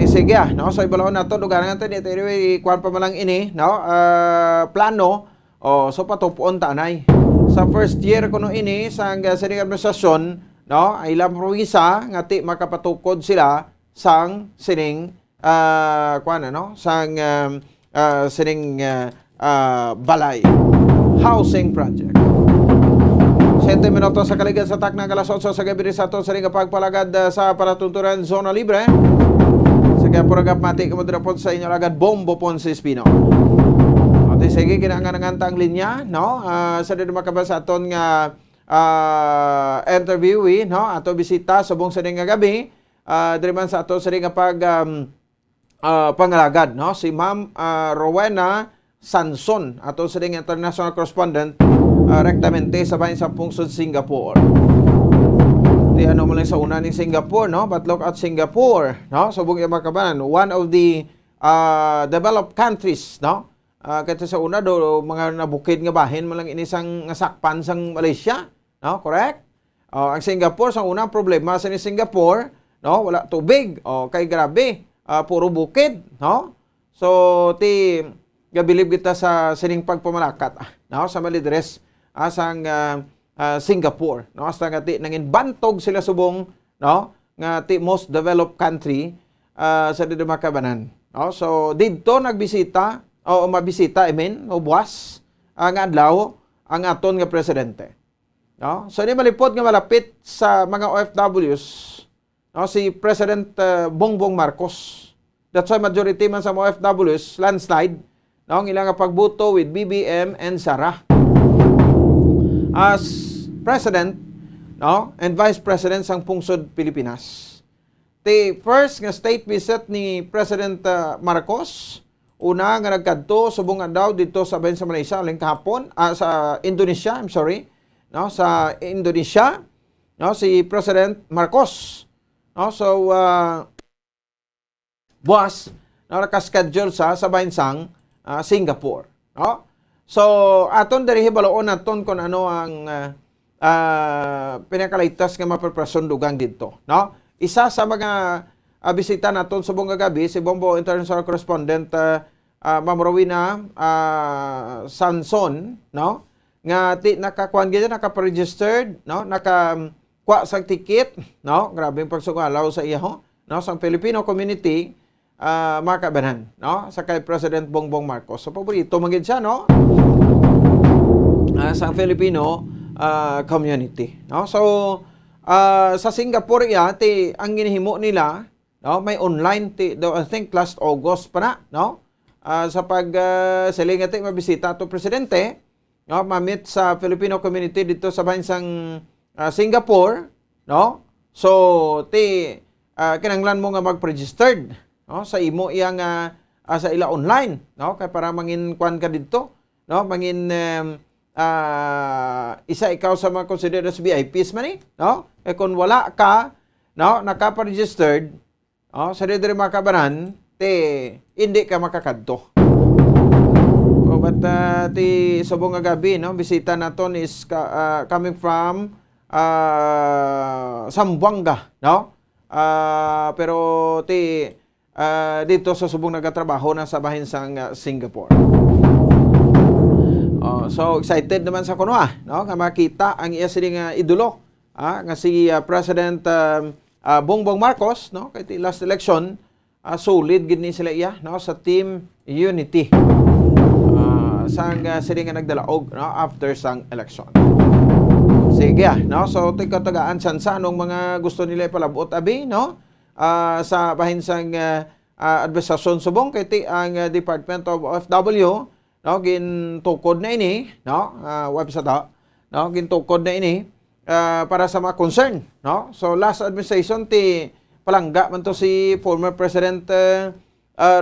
Sige no? So ibalon nato lugar nga tani anyway kwan pa man lang ini, no? Plano so patupuon ta anay. Sa first year kuno ini sa sining administrasyon, no, ay ilang probinsya ngati makapatukod sila sang sining sang sining balay housing project. 7 minutos sa kaligid sa takna alas 8 sa gabi sa aton sining pagpalagad sa paratunturan Zona Libre. Sige poragap mati kamo drapon sa inyo agad Bombo Ponce Espino. Ate sige kinahanglan ang linya, no? Sa dito makabasa aton nga interviewee, no, ato bisita subong sa nga gabi diri man sa ato sa nga pangalagad, no, si Ma'am Rowena Sanson ato sa nga international correspondent rektamente sa bahin sa pungsod Singapore. Di ano mo lang sa una ni Singapore, no, but look at Singapore, no, subong yung makabanan, one of the developed countries, no, kaya sa una do mga nabukid nga bahin mo lang inisang sakpan sang Malaysia. No, correct? Ang Singapore, sa unang problema sa ni Singapore, no, wala tubig. Kay grabe, puro bukid, no? So, gabilib kita sa sining pagpamalakat, no, sa malidres asang Singapore, no? Hasta nga nangin bantog sila subong, no, nga most developed country sa dito makabanan. No? So, dito nagbisita, mabisita, buwas, ang adlaw, ang aton nga presidente. No? So, ini malipot nga malapit sa mga OFWs, no? Si President Bongbong Marcos. That's why majority man sa mga OFWs, landslide, no? Ang ilang pagbuto with BBM and Sara. As President, no? And Vice President sang pungsod Pilipinas. The first nga state visit ni President Marcos, una nga nagkadto subong adlaw dito sa bahin sa Malaysia, aling kahapon, sa Indonesia, I'm sorry. No, sa Indonesia, no, si President Marcos. No, so buwas na naka-schedule sa bahinsang Singapore, no? So aton diri hibaloon naton kung ano ang pinakalaitas nga maprepresyon dugang dito, no? Isa sa mga bisita naton subong gabi si Bombo International Correspondent Ma'am Rowena Sanson, no? Nga nakakuan gyud naka-registered, no, naka-kuha sang ticket, no, grabe yung pagsugalaw sa iya, no, sa Filipino community makabanan, no, sa kay President Bongbong Marcos. So paborito man gyud siya, no, sa Filipino community, no. So sa Singapore ang ginhimo nila, no, may online I think last August pa na, no, sa pag siling mabisita to presidente, no, mamit sa Filipino community dito sa bahinsang Singapore, no? So, kinanglan mo nga mag-registered, no, sa imo iyang sa ila online, no, kay para mangin kwan ka didto, no, mangin isa ikaw sa mga considered as VIPs man no? Kay kung wala ka, no, nakapa-registered, no, sa dire makabanan, hindi ka makakadto. But ti subong nga gabi, no, bisita naton is coming from Zamboanga, no? Pero dito sa subong nagatrabaho na sa bahin sang Singapore. So excited naman sa kuno no, nga makita ang iya sining idolo, nga si President Bongbong Marcos, no, kay last election solid gid ni sila iya, no, sa team unity. Sang sining nagdalaog, no, after sang election. Sige, no, so tigkatagaan sa anong mga gusto nila palabot abi, no, sa bahin sang administrasyon subong kay ang Department of OFW, no, gintukod na ini, no, website no, gintukod na ini para sa mga concern, no. So last administration palangga man to si former President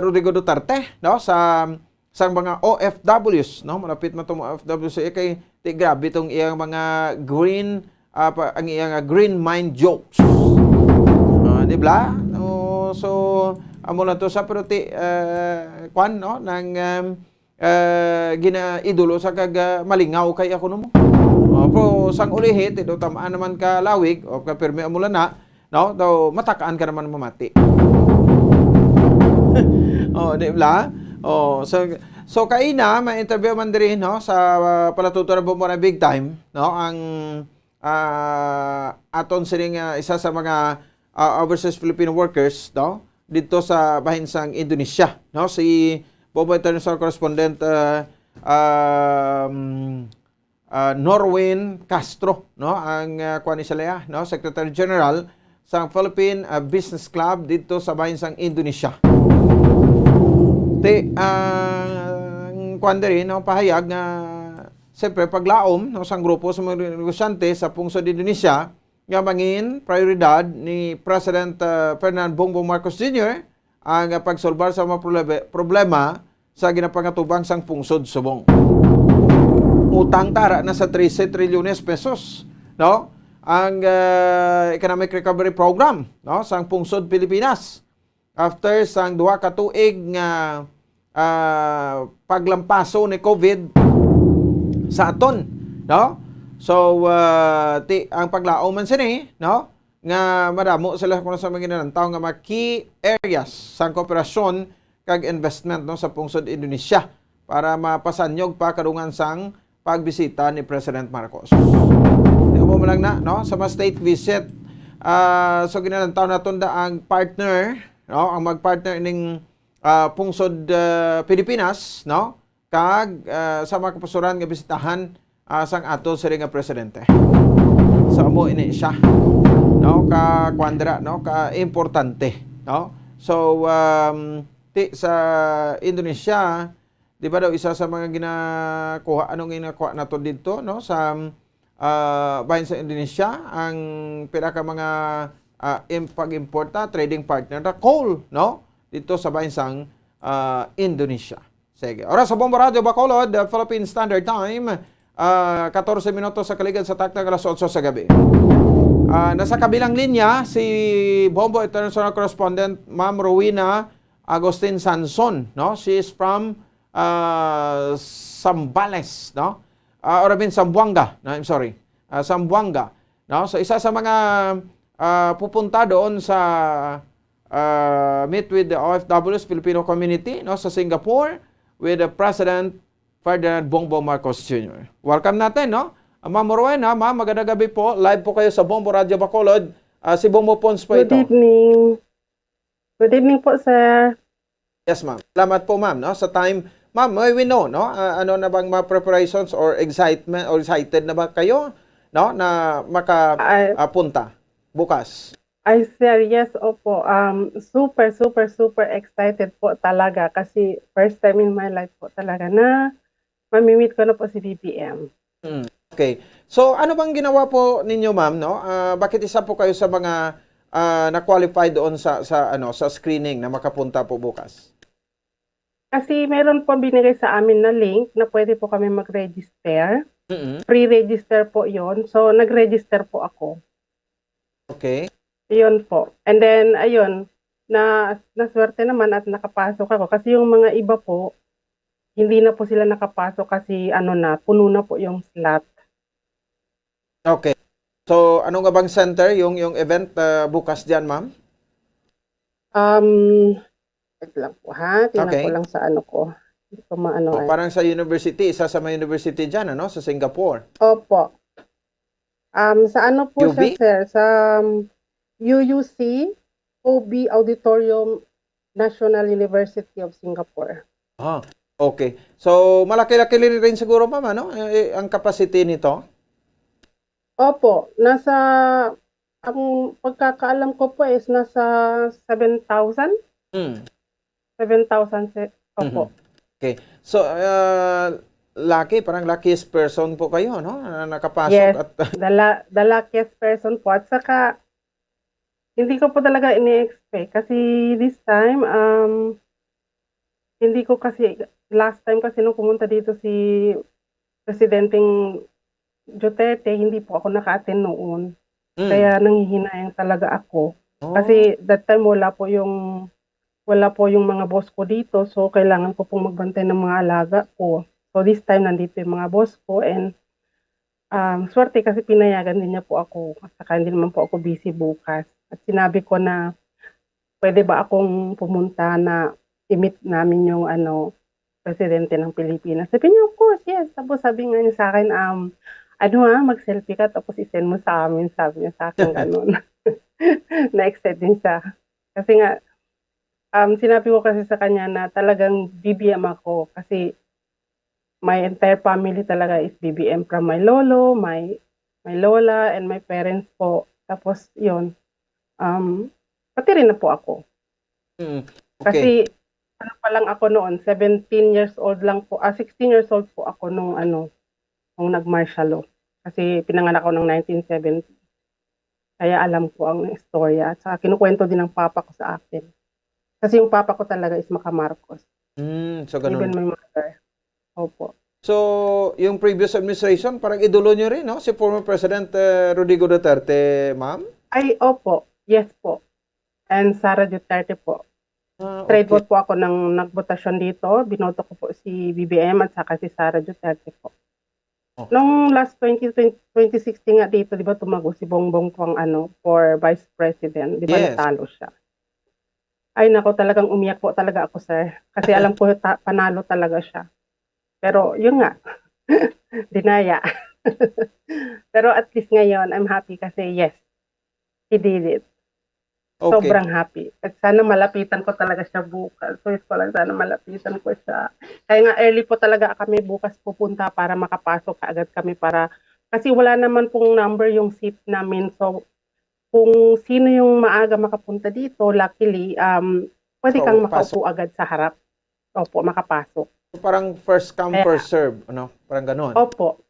Rodrigo Duterte, no, sa mga OFWs, no, malapit man tong OFWs kay grabe tong iyang mga green ang iyang green mind jokes. Di ba? So amo na to sa pero kwan, no, nang ginaidolo sa kag malingaw kay ako mo. Pero sang ulihit ito tamaan naman ka lawig o ka permi amula na, no, daw matakaan ka naman mamati. Di ba? So kaina ma-interview man diri, no, sa palatuturan mo na big time, no, ang aton sining isa sa mga overseas Filipino workers, no, dito sa bahin sang Indonesia, no, si Bobo International Correspondent Norwin Castro, no, ang kuan ni sila, no, Secretary General sa Philippine Business Club dito sa bahin sang Indonesia. Kuan diri, no, pahayag nga siyempre paglaom, no, sang grupo sa mga negosyante sa pungsod Indonesia nga mangin prioridad ni President Ferdinand Bongbong Marcos Jr. ang pagsolbar sa mga problema sa ginapangatubang sang pungsod subong. Utang tara na sa 13 trilyones pesos, no, ang economic recovery program, no, sang pungsod Pilipinas after sang duha ka tuig nga paglampaso ni COVID sa aton, no. So ang paglaom man sini, no, nga madamo sila kuno sa mga nantaw nga mga key areas sang kooperasyon kag investment, no, sa pungsod Indonesia para mapasanyog pa kadungan sang pagbisita ni President Marcos. Di mo lang na, no, sa mga state visit. So ginanantaw naton da ang partner, no, ang magpartner ning pungsod Pilipinas, no, kag sa mga kapusuran nga bisitahan sang ato sila nga presidente. So amo ini siya, no, ka kwandra, no, ka importante, no. So sa Indonesia, di ba daw isa sa mga ginakuha nato dito, no, sa bahin sa Indonesia ang pinaka mga pag-importa trading partner na coal, no, dito sa bahin sang Indonesia. Sige. Oras sa Bombo Radio Bacolod, Philippine Standard Time, 14 minutos sa kaligid sa takna alas 8 sa gabi. Nasa kabilang linya si Bombo International Correspondent Ma'am Rowena Agustin Sanson, no? She is from Zambales, no? Or I mean Zamboanga, no, I'm sorry. Zamboanga, no? So isa sa mga pupunta doon sa meet with the OFWs Filipino community, no, sa Singapore with the President Ferdinand Bongbong Marcos Jr. Welcome natin, no? Ma'am Rowena, ma'am, magandang gabi po. Live po kayo sa Bombo Radio Bacolod. Si Bombo Pons po ito.
Good evening. Good evening po, sir.
Yes, ma'am. Salamat po, ma'am, no, sa time. Ma'am, we know, no, ano na bang mga preparations or excitement or excited na ba kayo, no, na makapunta bukas?
Ay, sir, yes, opo. Super excited po talaga kasi first time in my life po talaga na mamimit ko na po si BBM.
Okay. So, ano bang ginawa po ninyo, ma'am, no? Bakit isa po kayo sa mga na-qualify doon sa screening na makapunta po bukas?
Kasi meron po binigay sa amin na link na pwede po kami mag-register. Pre-register po yon. So, nag-register po ako.
Okay.
Yun po. And then, ayun, naswerte naman at nakapasok ako. Kasi yung mga iba po, hindi na po sila nakapasok kasi puno na po yung slot.
Okay. So, ano nga bang center yung event bukas diyan, ma'am?
Wait lang po ha. Tingnan ko lang sa ano ko. Hindi ko maano.
Parang sa university, isa sa mga university diyan, sa Singapore.
Opo. Sa ano po
UB?
siya, sir? Sa UUC, OB Auditorium, National University of Singapore.
Okay. So, malaki-laki rin siguro, ma'am, ang capacity nito?
Opo. Ang pagkakaalam ko po is nasa 7,000. 7,000. Opo.
Okay. So, parang luckiest person po kayo, no? Na nakapasok.
Yes,
at
the luckiest person po. At saka, hindi ko po talaga ini-expect. Kasi this time, hindi ko kasi, last time kasi nung pumunta dito si Presidenteng Duterte, hindi po ako naka-attend noon. Kaya nanghihinayang talaga ako. Kasi that time wala po yung mga boss ko dito, so kailangan ko pong magbantay ng mga alaga ko. So this time nandito yung mga boss ko and swerte kasi pinayagan din niya po ako. Saka hindi naman po ako busy bukas. At sinabi ko na pwede ba akong pumunta na i-meet namin yung presidente ng Pilipinas. Sabi niya, of course, yes. Tapos sabi nga niya sa akin, mag-selfie ka tapos i-send mo sa amin. Sabi niya sa akin ganun. Na-excited din siya. Kasi nga, sinabi ko kasi sa kanya na talagang BBM ako kasi my entire family talaga is BBM from my lolo, my lola, and my parents po. Tapos yun, pati rin na po ako.
Okay.
Kasi ano pa lang ako noon, 17 years old lang po, 16 years old po ako nung nag-martial law. Kasi pinanganak ako ng 1970. Kaya alam ko ang istorya. At saka kinukwento din ng papa ko sa akin. Kasi yung papa ko talaga is Marcos.
So ganun.
Even my mother. Opo.
So, yung previous administration, parang idolo nyo rin, no? Si former President Rodrigo Duterte, ma'am?
Ay, opo. Yes po. And Sara Duterte po. Trade vote po ako ng nagbotasyon dito. Binoto ko po si BBM at saka si Sara Duterte po. Nung last 2016 nga dito, di ba tumago si Bongbong pang for Vice President. Di ba natalo siya? Ay nako, talagang umiyak po talaga ako, sir. Kasi alam ko panalo talaga siya. Pero yun nga, dinaya. Pero at least ngayon, I'm happy kasi yes, he did it.
Okay.
Sobrang happy. At sana malapitan ko talaga siya bukas. So, ko lang sana malapitan ko siya. Kaya nga early po talaga kami bukas pupunta para makapasok kaagad kami kasi wala naman pong number yung seat namin. So, kung sino yung maaga makapunta dito, luckily, pwede kang makaupo agad sa harap. Opo, makapasok.
So, parang first come, first serve, Parang ganon.
Opo.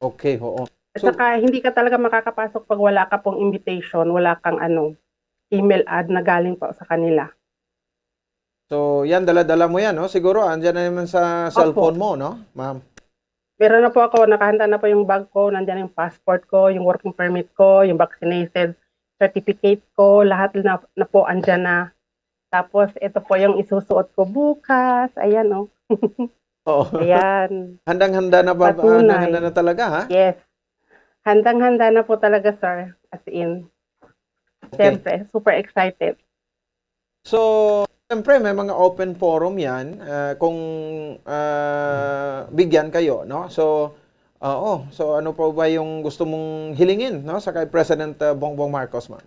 Okay, oo.
At saka, hindi ka talaga makakapasok pag wala ka pong invitation, wala kang email ad na galing pa sa kanila.
So, yan, dala-dala mo yan, no? Siguro, andyan na naman sa cellphone mo, no, ma'am?
Meron na po ako, nakahanda na po yung bag ko, nandiyan yung passport ko, yung working permit ko, yung vaccinated certificate ko, lahat na po andyan na. Tapos, ito po yung isusuot ko bukas. Ayan, oh.
Oo.
Ayan.
Handang-handa na ba? Handang-handa na talaga, ha?
Yes. Handang-handa na po talaga, sir. As in. Siyempre, super excited.
So, siyempre, may mga open forum yan kung bigyan kayo, no? So, so ano pa ba yung gusto mong hilingin, no? Sa kay President Bongbong Marcos, ma'am?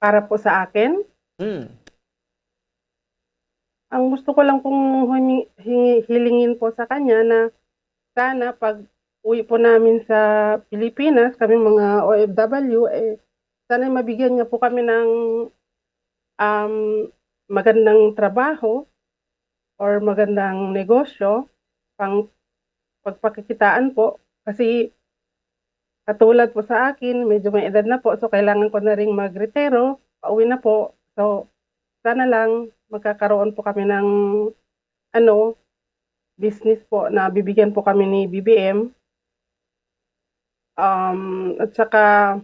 Para po sa akin? Ang gusto ko lang pong hilingin po sa kanya na sana pag uwi po namin sa Pilipinas, kami mga OFW, sana mabigyan niya po kami ng magandang trabaho or magandang negosyo pang pagpakikitaan po. Kasi Katulad po sa akin, medyo may edad na po, so kailangan ko na ring magretiro, pauwi na po. So, sana lang magkakaroon po kami ng business po na bibigyan po kami ni BBM. At saka,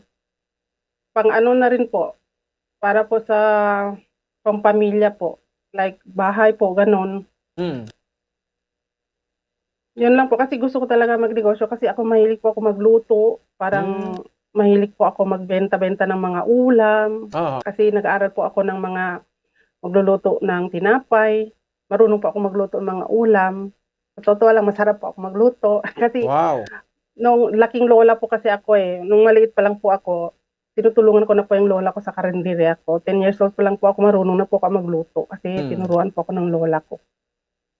pang na rin po, para po sa pamilya po, like bahay po, ganun. Yun lang po, kasi gusto ko talaga magnegosyo kasi ako mahilig po ako magluto, parang mahilig po ako magbenta-benta ng mga ulam, kasi nag-aaral po ako ng mga magluluto ng tinapay, marunong po ako magluto ng mga ulam, sa totoo lang masarap po ako magluto, kasi nung laking lola po kasi ako nung maliit pa lang po ako, tinutulungan ko na po yung lola ko sa karinderya ko, 10 years old pa lang po ako, marunong na po ako magluto, kasi tinuruan po ako ng lola ko.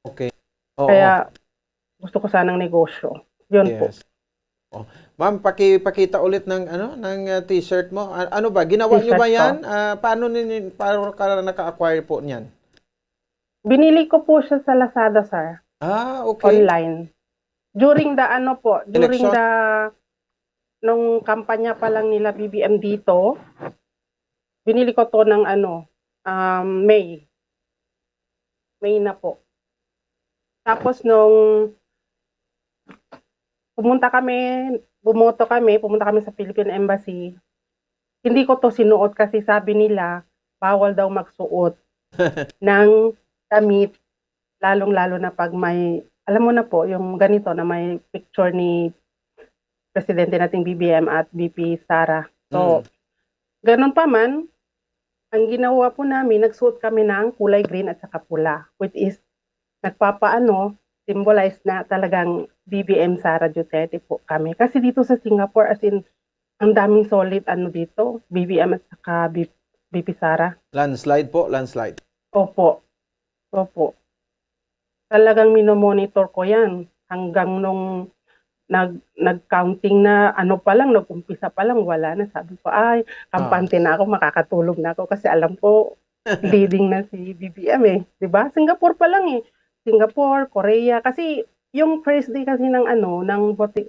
Okay.
Kaya, gusto ko sanang negosyo. Yun po.
Ma'am, pakita ulit ng t-shirt mo. Ano ba? Ginawa niyo ba 'yan? Paano ka naka-acquire po niyan?
Binili ko po siya sa Lazada, sir.
Okay.
Online. During the nung kampanya pa lang nila BBM dito, binili ko to ng May. May na po. Tapos nung pumunta kami sa Philippine Embassy, hindi ko to sinuot kasi sabi nila, bawal daw magsuot ng damit, lalong-lalo na pag may, alam mo na po, yung ganito na may picture ni Presidente nating BBM at VP Sara. So, ganun pa man, ang ginawa po namin, nagsuot kami ng kulay green at saka pula, which is symbolize na talagang BBM Sara Duterte po kami. Kasi dito sa Singapore, as in, ang daming solid dito, BBM at saka VP Sara.
Landslide po, landslide.
Opo. Talagang minomonitor ko yan. Hanggang nung nag-counting na nag-umpisa pa lang, wala na. Sabi ko, kampante na ako, makakatulog na ako kasi alam ko, leading na si BBM Diba? Singapore pa lang Singapore, Korea, kasi yung first day kasi ng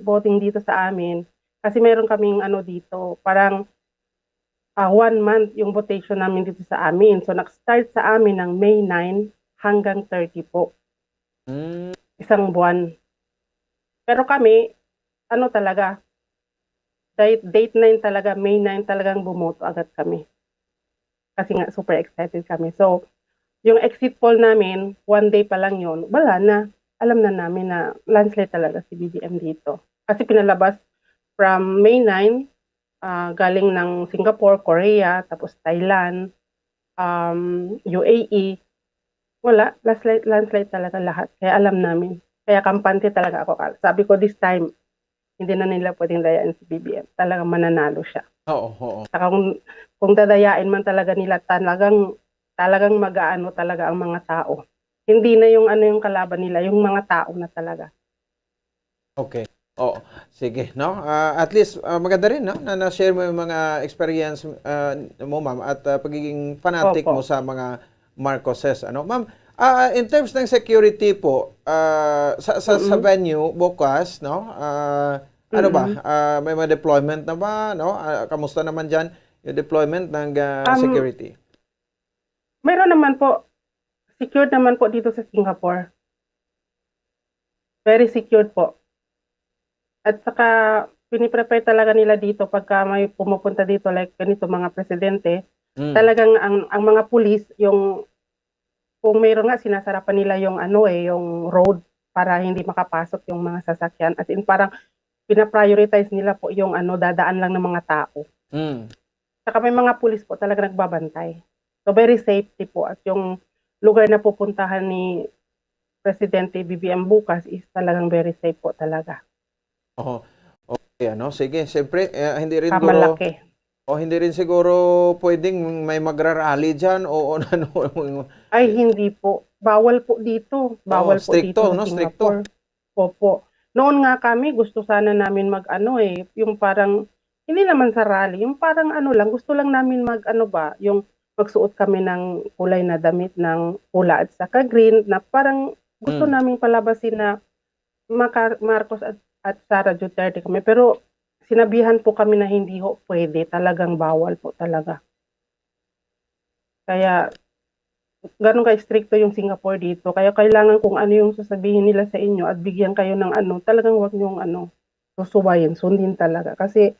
voting dito sa amin, kasi meron kaming dito, parang 1 month yung votation namin dito sa amin. So nag-start sa amin ng May 9 hanggang 30 po. Isang buwan. Pero kami, talaga, date 9 talaga, May 9 talagang bumoto agad kami. Kasi nga, super excited kami. So, yung exit poll namin, 1 day pa lang yun, wala na. Alam na namin na landslide talaga si BBM dito. Kasi pinalabas from May 9, galing ng Singapore, Korea, tapos Thailand, UAE. Wala, landslide talaga lahat. Kaya alam namin. Kaya kampante talaga ako. Sabi ko this time, hindi na nila pwedeng dayaan si BBM. Talagang mananalo siya.
Oo.
Saka kung dadayain man talaga nila, talagang mag-aano talaga ang mga tao. Hindi na yung yung kalaban nila, yung mga tao na talaga.
Okay. Sige, no? At least maganda rin, no? Na-share mo yung mga experience mo, ma'am, at pagiging fanatic mo sa mga Marcoses, Ma'am, in terms ng security po, sa venue bukas, no? May mga deployment na ba, no? Kamusta naman diyan yung deployment ng security?
Meron naman po, secured naman po dito sa Singapore. Very secured po. At saka, piniprepare talaga nila dito pagka may pumupunta dito like ganito mga presidente. Talagang ang mga pulis, kung mayroon nga, sinasarapan nila yung yung road para hindi makapasok yung mga sasakyan. As in, parang pinaprioritize nila po yung dadaan lang ng mga tao. Saka may mga pulis po talaga nagbabantay. So, very safety po. At yung lugar na pupuntahan ni Presidente BBM bukas is talagang very safe po talaga.
Okay, sige. Siyempre, hindi rin siguro pwedeng may magra-rally dyan o
Ay, hindi po. Bawal po dito. Bawal po dito sa Singapore. Opo. Noon nga kami, gusto sana namin yung parang, hindi naman sa rally, yung parang lang, gusto lang namin yung magsuot kami ng kulay na damit ng pula at saka green na parang gusto naming palabasin na Marcos at Sara Duterte kami. Pero sinabihan po kami na hindi ho pwede, talagang bawal po talaga. Kaya ganun ka-stricto yung Singapore dito. Kaya kailangan kung ano yung sasabihin nila sa inyo at bigyan kayo ng talagang wag niyong susubayin, sundin talaga. Kasi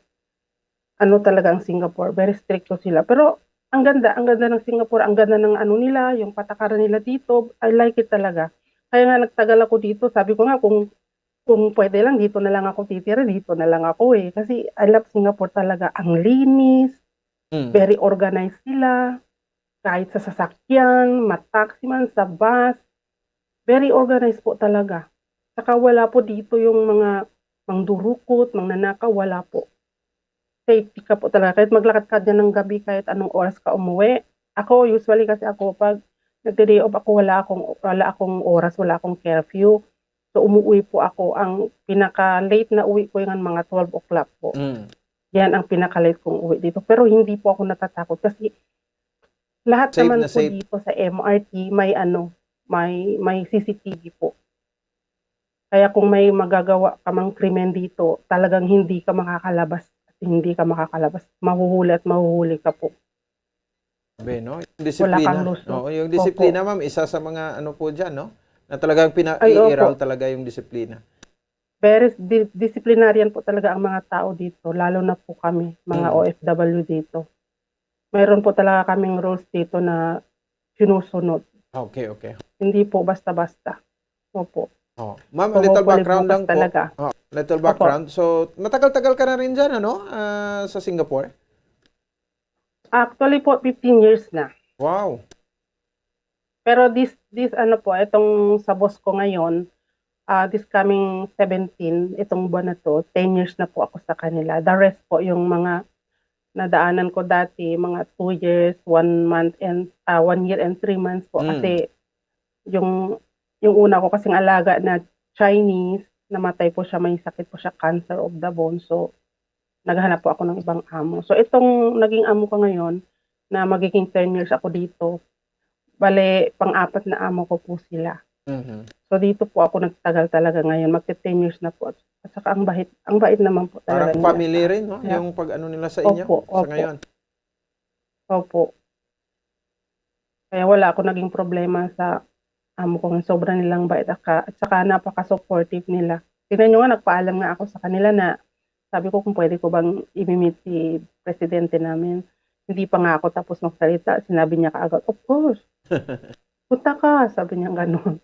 talaga ang Singapore, very stricto sila. Pero ang ganda ng Singapore, ang ganda ng nila, yung patakaran nila dito. I like it talaga. Kaya nga nagtagal ako dito, sabi ko nga kung pwede lang, dito na lang ako titira, dito na lang ako eh. Kasi I love Singapore talaga. Ang linis, very organized sila. Kahit sa sasakyan, mataxi man, sa bus, very organized po talaga. Saka wala po dito yung mga mangdurukot, mangnanakaw, wala po. Safety ka po talaga. Kahit maglakad ka dyan ng gabi, kahit anong oras ka umuwi. Ako, usually kasi ako, pag nag-day off ako, wala akong oras, wala akong curfew. So, umuwi po ako. Ang pinaka-late na uwi ko yung mga 12 o'clock po. Yan ang pinaka-late kong uwi dito. Pero hindi po ako natatakot kasi lahat
Safe
naman
na
po
safe.
dito sa MRT may CCTV po. Kaya kung may magagawa ka mang krimen dito, talagang hindi ka makakalabas. Mahuhuli ka po.
Sabi, no? Yung disiplina.
Wala kang lusot.
No, yung disiplina, ma'am, isa sa mga po dyan, no? Na talagang i-iral talaga yung disiplina.
Very disciplinarian po talaga ang mga tao dito, lalo na po kami, mga OFW dito. Mayroon po talaga kaming rules dito na sinusunod.
Okay.
Hindi po basta-basta. Opo.
Ma'am,
So,
little
hopefully
background
bukas
lang po.
talaga.
Little background. So, matagal-tagal ka na rin dyan, sa Singapore?
Actually po, 15 years na.
Wow.
Pero itong sa boss ko ngayon, this coming 17, itong buwan na to, 10 years na po ako sa kanila. The rest po, yung mga nadaanan ko dati, mga 2 years, 1 year and 3 months po. Kasi yung una ko kasing alaga na Chinese, namatay po siya, may sakit po siya, cancer of the bone. So, naghahanap po ako ng ibang amo. So, itong naging amo ko ngayon, na magiging 10 years ako dito, bale, pang-apat na amo ko po sila. So, dito po ako nagtagal talaga ngayon. Magti-10 years na po. At saka ang bait naman po talaga.
Parang family rin, no?
Yeah.
Yung pag-ano nila sa inyo sa ngayon.
Opo. Kaya wala ako naging problema sa amo ko. Sobrang nilang bait. At saka napaka-supportive nila. Tingnan nyo nga, nagpaalam nga ako sa kanila na sabi ko kung pwede ko bang i-meet si presidente namin. Hindi pa nga ako tapos magsalita. Sinabi niya kaagad, of course. Punta ka. Sabi niya gano'n.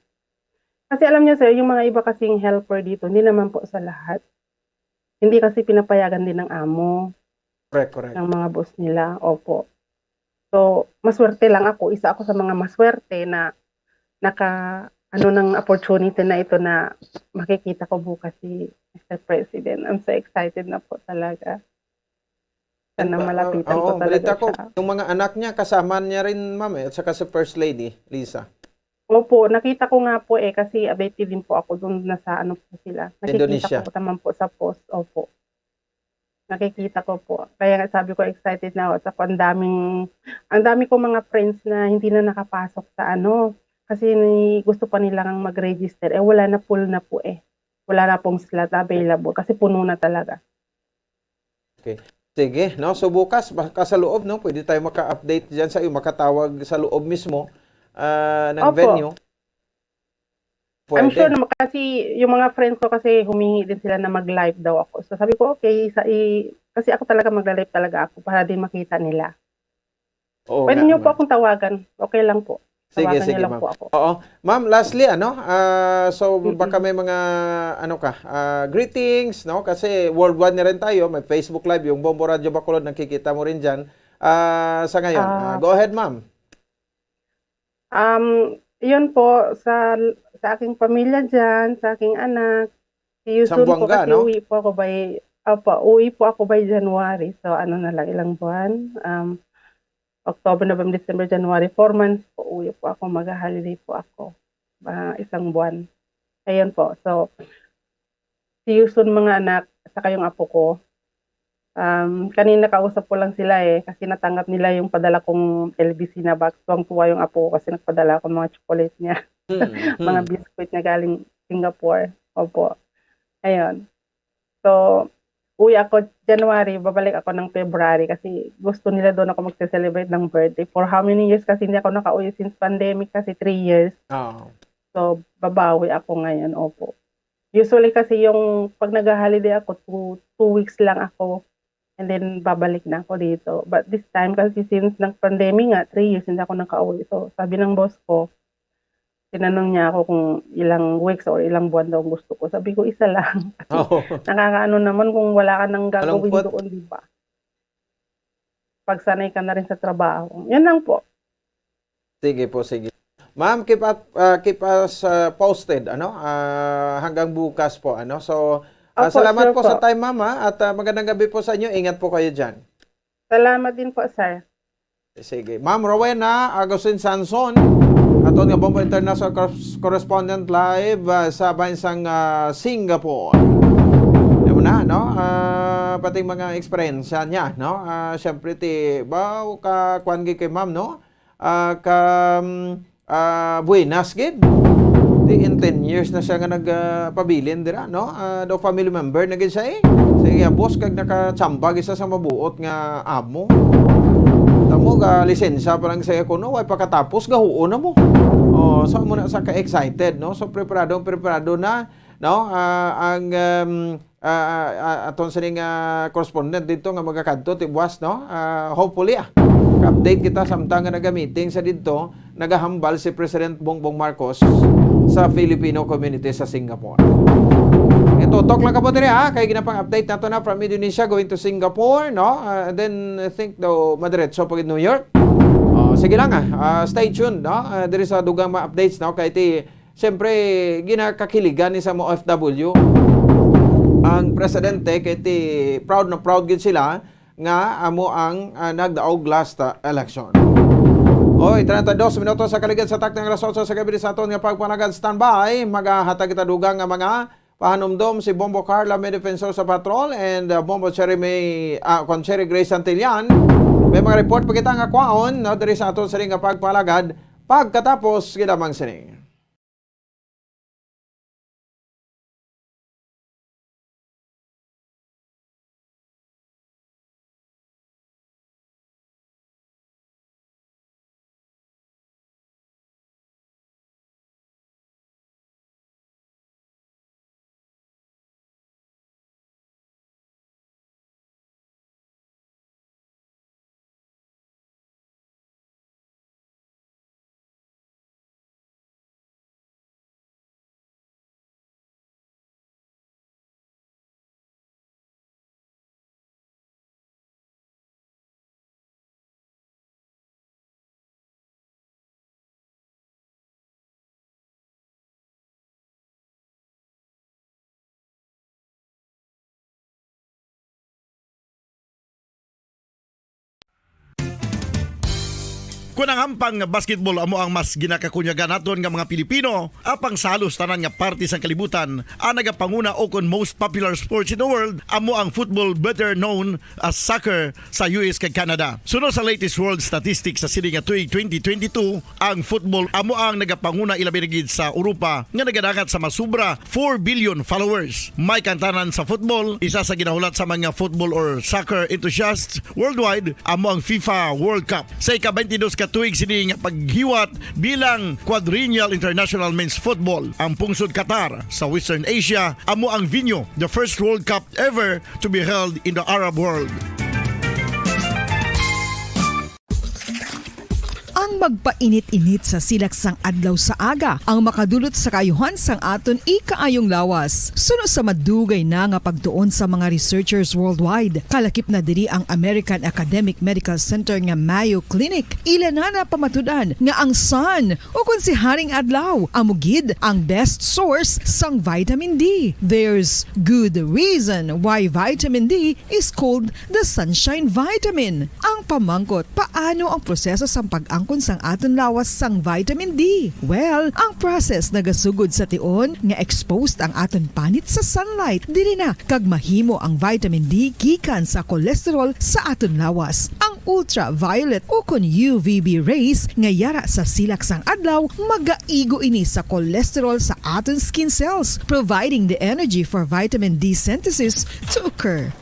Kasi alam niya sir, yung mga iba kasing helper dito, hindi naman po sa lahat. Hindi kasi pinapayagan din ng amo.
Correct.
Ng mga boss nila. Opo. So, maswerte lang ako. Isa ako sa mga maswerte na ng opportunity na ito na makikita ko bukas si Mr. President. I'm so excited na po talaga. Sana malapitan ko talaga siya.
Yung mga anak niya, kasama niya rin, ma'am, at saka si First Lady, Lisa.
Opo, nakita ko nga po kasi abete din po ako doon nasa po sila. Nakikita
Indonesia.
ko naman po sa post. Opo. Nakikita ko po. Kaya nga sabi ko excited na ako. At saka ang dami ko mga friends na hindi na nakapasok sa kasi gusto pa nilang mag-register. Wala na, full na po Wala na pong slot available kasi puno na talaga.
Okay. Sige, no? So bukas, baka sa loob, no? Pwede tayo maka-update dyan sa iyo, makatawag sa loob mismo ng venue. Pwede.
I'm sure naman kasi yung mga friends ko kasi humingi din sila na mag-live daw ako. So sabi ko okay, kasi ako talaga mag-live talaga ako para din makita nila. Pwede niyo po akong tawagan. Okay lang po.
Sige,
lang
ma'am.
po ako.
Oo. Ma'am, lastly, so baka may mga, greetings, no? Kasi worldwide na rin tayo. May Facebook Live, yung Bombo Radio Bacolod, nakikita mo rin dyan. Sa ngayon, go ahead, ma'am.
Yun po, sa aking pamilya dyan, sa aking anak, si Yusun po
Sambuanga,
kasi
no?
uwi po ako by January. So, na lang, ilang buwan. October, November, December, January, 4 months po, uwi po ako, mag-holiday po ako. Isang buwan. Ayun po. So, si Yusun mga anak, saka yung apo ko, kanina kausap ko lang sila kasi natanggap nila yung padala kong LBC na box. Tuwang-tuwa yung apo ko kasi nagpadala ako mga chocolate niya. Mga biscuit niya galing Singapore. Opo. Ayun. So, uwi ako January, babalik ako ng February kasi gusto nila doon ako mag-celebrate ng birthday. For how many years kasi hindi ako nakauwi since pandemic kasi 3 years. So, babawi ako ngayon, opo. Usually kasi yung pag nag-holiday ako, 2 weeks lang ako and then babalik na ako dito. But this time kasi since nag-pandemic nga, 3 years hindi ako nakauwi. So, sabi ng boss ko, tinanong niya ako kung ilang weeks or ilang buwan daw gusto ko. Sabi ko, isa lang. Nakakaano naman kung wala ka nang gagawin doon, di ba? Pagsanay ka na rin sa trabaho. Yan lang po.
Sige po, sige. Ma'am, keep us posted hanggang bukas po. So, salamat po sa time, ma'am. At magandang gabi po sa inyo. Ingat po kayo dyan.
Salamat din po, sir.
Sige. Ma'am Rowena Agustin Sanson, ato nga Bombo International Correspondent live sa bansang Singapore. Yan na, no? Pati mga eksperyensya niya, no? Siyempre, ka kwangi kay ma'am, no? Buenas, gid. In 10 years na siya nga nagpabilin, dira, no? Daw family member na gid siya, eh. Sige, boss, kag nakatsambag isa sa mabuot nga amo. Tamo ga lisensya pa lang sa kuno, way pagkatapos gahuo na mo. So mo na sa ka-excited, no? So preparado na, no? Ang aton sining correspondent dito nga magakadto tibuas, no? Hopefully update kita samtang nga naga-meeting sa dito, nagahambal si President Bongbong Marcos sa Filipino community sa Singapore. Ito, talk lang ka po diri, kaya ginapang update nato na from Indonesia going to Singapore, no? Then I think daw madiretso pag New York. Sige lang, stay tuned, no? Diri sa dugang mga updates, no? Kaya siyempre ginakakiligan ni sa mga OFW ang presidente, kaya proud na proud gid sila nga amo ang nagdaog last election. Oy, 32 minutos sa kaligid sa taktang alas 8 sa gabi sa aton nga pagpanagad standby, maghatag kita dugang nga mga pahanumdom si Bombo Carla May Defensor sa Patrol and Bombo Cherry May Cherry Grace Santillan. May mga report pa kita nga kwaon, no, diri sa aton sa nga pagpalagad pagkatapos gidamang sining.
Kung ang ampang basketball amo ang mas ginakakunyagan naton nga mga Pilipino, apang salos tanan nga parte sa kalibutan, ang nagapanguna o kon most popular sports in the world, amo ang football better known as soccer sa US kag Canada. Sunod sa latest world statistics sa sini nga tuig 2022, ang football amo ang nagapanguna ilabi na gid sa Europa nga nagadagat sa masubra 4 billion followers. May kantanan sa football, isa sa ginahulat sa mga football or soccer enthusiasts worldwide, amo ang FIFA World Cup. Sa ika-22 ka tuig sini nga paghiwat bilang quadrennial international men's football. Ang pungsod Qatar sa Western Asia amo ang venue, the first World Cup ever to be held in the Arab world.
Ang magpainit-init sa silaksang adlaw sa aga ang makadulot sa kayuhan sang aton ikaayong lawas. Sunod sa madugay na nga pagtuon sa mga researchers worldwide, kalakip na diri ang American Academic Medical Center nga Mayo Clinic. Ila na pamatudan nga ang sun o kung si Haring Adlaw amugid ang best source sang vitamin D. There's good reason why vitamin D is called the sunshine vitamin. Ang pamangkot, paano ang proseso sa pag-angkon sang aton lawas sang vitamin D? Well, ang process nagasugod sa tion nga exposed ang aton panit sa sunlight dili na kag mahimo ang vitamin D gikan sa cholesterol sa aton lawas. Ang ultraviolet o kon UVB rays nga yara sa silak sang adlaw magaigo ini sa cholesterol sa aton skin cells, providing the energy for vitamin D synthesis to occur.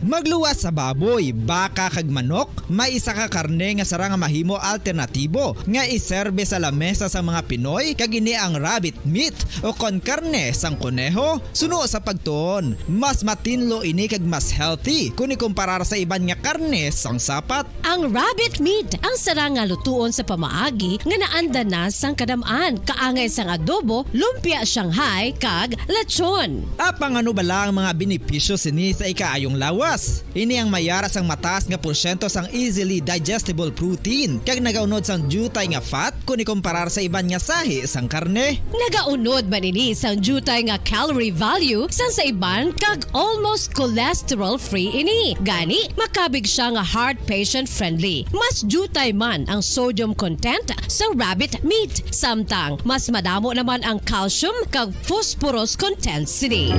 Magluwas sa baboy, baka kag manok, may isa ka karne nga sara nga mahimo alternatibo nga iserbe sa lamesa sa mga Pinoy kag ini ang rabbit meat o kon karne sang kuneho. Suno sa pagtuon, mas matinlo ini kag mas healthy kung ikumparar sa iban nga karne sang sapat.
Ang rabbit meat ang sara nga lutuon sa pamaagi nga naanda na sang kadamaan, kaangay sang adobo, lumpia Shanghai kag lechon.
Apang ano bala ang mga benepisyo sini sa ikaayong lawas? Ini ang mayara sang mataas nga porsyento sang easily digestible protein kag nagaunod sang jutay nga fat kung ikumparar sa iban nga sahi sang karne.
Nagaunod man ini sang jutay nga calorie value sang sa iban kag almost cholesterol free ini. Gani makabig siya nga heart patient friendly. Mas jutay man ang sodium content sa rabbit meat, samtang mas madamo naman ang calcium kag phosphorus content sini.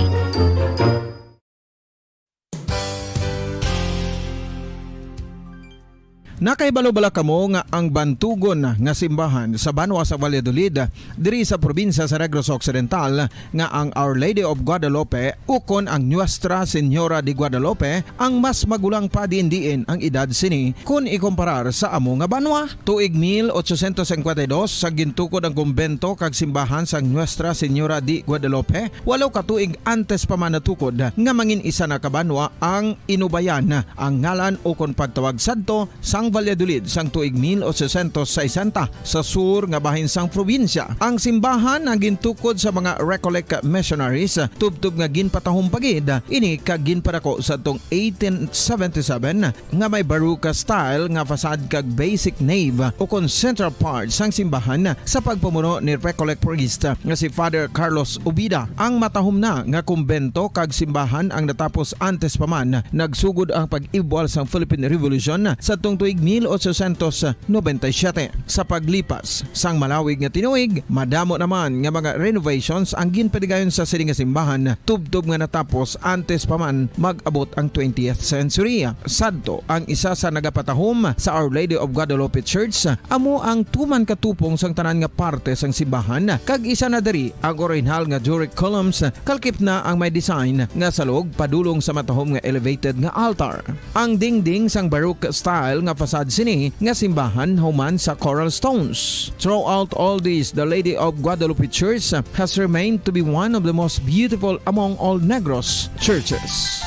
Nakaibalo-bala kamo nga ang bantugon nga simbahan sa Banwa sa Valladolid diri sa probinsya sa Negros Occidental nga ang Our Lady of Guadalupe ukon ang Nuestra Señora de Guadalupe ang mas magulang pa diin ang edad sini kung ikumparar sa amo nga banwa. Tuig 1852 sa gintukod ang kumbento kag simbahan sang Nuestra Señora de Guadalupe, walaw ka tuig antes pa man natukod nga mangin isa na kabanwa ang inubayan ang ngalan ukon pagtawag sadto sang Valladolid sang tuig 1860 sa sur nga bahin sang probinsya. Ang simbahan ang gintukod sa mga Recollect missionaries tubtub nga ginpatahong pagid ini kag ginpadako sa tong 1877 nga may baroque style nga fasad kag basic nave o kon central part sang simbahan sa pagpamuno ni Recollect priest nga si Father Carlos Ubida. Ang matahom na nga kumbento kag simbahan ang natapos antes pa man nagsugod ang pag-ibwal sang Philippine Revolution sa tong tuig 1897. Sa paglipas sang malawig nga tinuig, madamo naman nga mga renovations ang ginpadigayon sa sining nga simbahan tubtob nga natapos antes pa man mag-abot ang 20th century. Sadto ang isa sa nagapatahom sa Our Lady of Guadalupe Church, amo ang tuman katupong sang tanan nga parte sang simbahan kag isa na diri ang original nga Doric columns kalkip na ang may design nga salog padulong sa matahom nga elevated nga altar. Ang dingding sang baroque style nga fasad sini nga simbahan human sa coral stones. Throughout all this, the Lady of Guadalupe Church has remained to be one of the most beautiful among all Negros churches.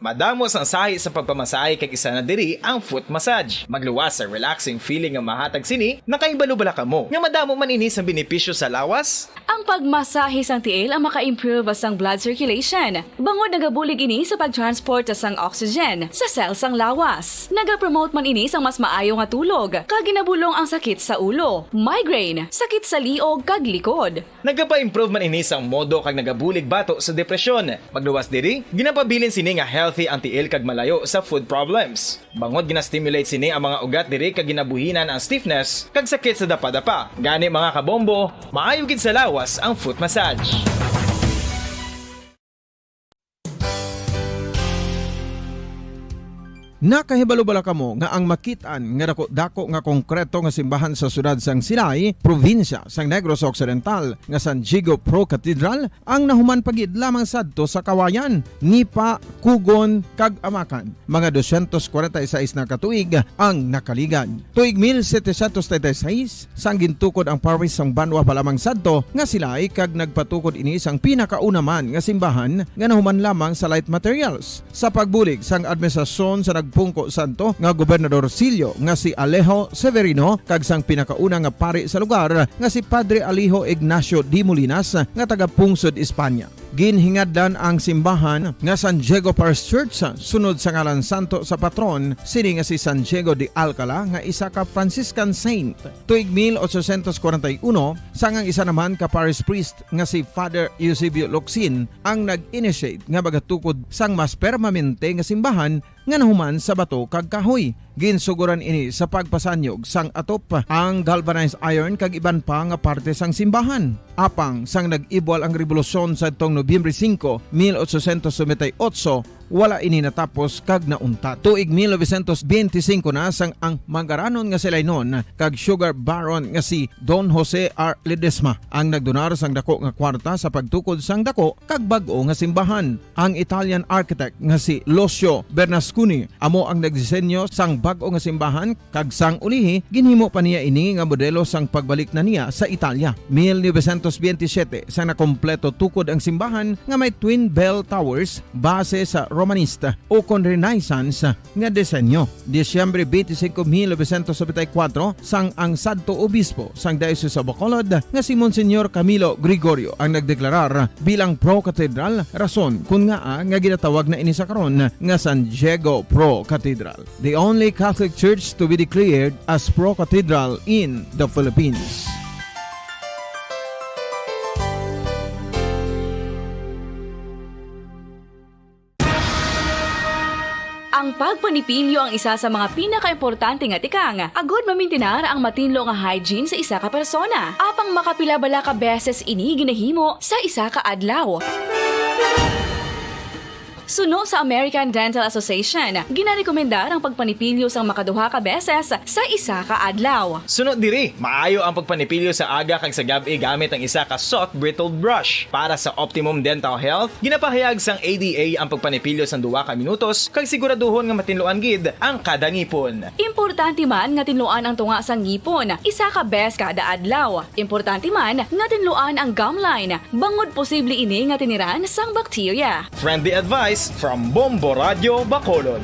Madamos ang sahi sa pagpamasahe kag isa na diri ang foot massage. Magluwas sa relaxing feeling nga mahatag sini, nakaibalo-bala ka mo. Nga madamo man ini sa benepisyo sa lawas.
Ang pagmasahe sang tiil ang maka-improve sang blood circulation. Bangod nagabulig ini sa pagtransport sang oxygen sa cells sang lawas. Nagapromote man ini sang mas maayo nga tulog, kag ginabulong ang sakit sa ulo, migraine, sakit sa liog kag likod.
Nagapa-improve man ini sang modo kag nagabulig bato sa depresyon. Magluwas diri, ginapabilin sini nga healthy ang tiil kag malayo sa food problems. Bangod gina-stimulate sini ang mga ugat diri kag ginabuhinan ang stiffness kag sakit sa dapa-dapa. Gani mga kabombo, maayo gid sa lawas ang foot massage.
Nakahibalo-bala kamo nga ang makitaan nga dako nga konkreto nga simbahan sa sudad sang Sinay, probinsya sang Negros Occidental nga San Diego Pro Cathedral ang nahuman pagid lamang sadto sa Kawayan, Nipa, Kugon kag Amakan. Mga 246 na katuig ang nakaligan. Tuig 1736 sang gintukod ang parish sang Banwa palamang sadto nga Silay kag nagpatukod ini sang pinakauna man nga simbahan nga nahuman lamang sa light materials. Sa pagbulig sang administrasyon sa Pungko Santo nga Gobernador Silio nga si Alejo Severino kag sang pinakauna nga pari sa lugar nga si Padre Alijo Ignacio de Molinas nga taga Pungsod, Espanya. Ginhingadlan ang simbahan nga San Diego Parish Church sunod sa ngalan santo sa patron sini nga si San Diego de Alcala nga isa ka Franciscan saint. Tuig 1841 sangang isa naman ka parish priest nga si Father Eusebio Locsin ang nag-initiate nga bagatukod sang mas permanente nga simbahan nga nahuman sa bato kag kahoy. Ginsuguran ini sa pagpasanyog sang atop ang galvanized iron kag iban pa nga parte sang simbahan. Apang sang nag-ibwal ang revolusyon sa tong Nobyembre 5, 1898, wala ini natapos kag nauntat. Tuig 1925 na sang ang mangaranon nga sila noon kag sugar baron nga si Don Jose R. Ledesma ang nagdonar sang dako nga kwarta sa pagtukod sang dako kag bag-o nga simbahan. Ang Italian architect nga si Lucio Bernasconi amo ang nagdisenyo sang bag-o nga simbahan kag sang ulihi ginhimo pa niya ini nga modelo sang pagbalik na niya sa Italia. 1927 sang nakompleto tukod ang simbahan nga may twin bell towers base sa Romanista o kon Renaissance nga disenyo. Disyembre 25, 1974 sang ang sadto obispo sang Diocese sa Bacolod nga si Monsignor Camilo Gregorio ang nagdeklarar bilang pro-cathedral, rason kung nga ginatawag na ini sa karon nga San Diego Pro-Cathedral, the only Catholic church to be declared as pro-cathedral in the Philippines.
Ang pagpanipilyo ang isa sa mga pinaka-importante nga tikang. Agod mamintinar ang matinlo nga hygiene sa isa ka persona. Apang makapilabala ka beses ini ginahimo sa isa ka adlaw. Suno sa American Dental Association, ginarekomendar ang pagpanipilyo sang makaduha ka beses sa isa ka adlaw.
Sunod diri, maayo ang pagpanipilyo sa aga kag sa gabi gamit ang isa ka soft brittled brush. Para sa optimum dental health, ginapahayag sang ADA ang pagpanipilyo sang 2 ka minutos kag siguraduhon nga matinluan gid ang kada ngipon.
Importante man nga tinluan ang tunga sang ngipon, isa ka bes kada adlaw. Importante man nga tinluan ang gum line, bangod posible ini nga tiniran sang bakterya.
Friendly advice from Bombo Radio Bacolod.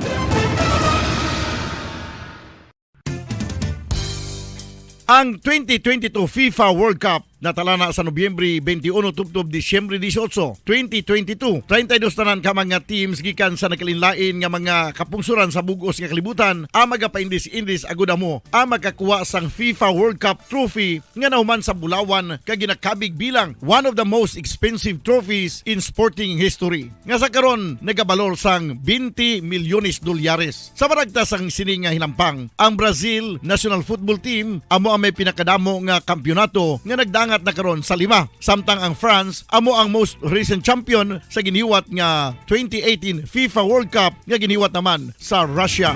Ang 2022 FIFA World Cup natala na sa Nobyembre 21 tubtob Disyembre 18, 2022. 32 tanan ka mga teams gikan sa nakalinlain nga mga kapungsuran sa bugos nga kalibutan ang magapaindis-indis agud mo ang makakuha sang FIFA World Cup trophy nga nahuman sa Bulawan kag ginakabig bilang one of the most expensive trophies in sporting history. Nga sa karon nagabalor sang 20 milyones dolyares. Sa baragta sang sini nga hinampang, ang Brazil National Football Team amo ang may pinakadamo nga kampyonato nga nagdang at na karon sa 5. Samtang ang France amo ang most recent champion sa giniwat nga 2018 FIFA World Cup nga giniwat naman sa Russia.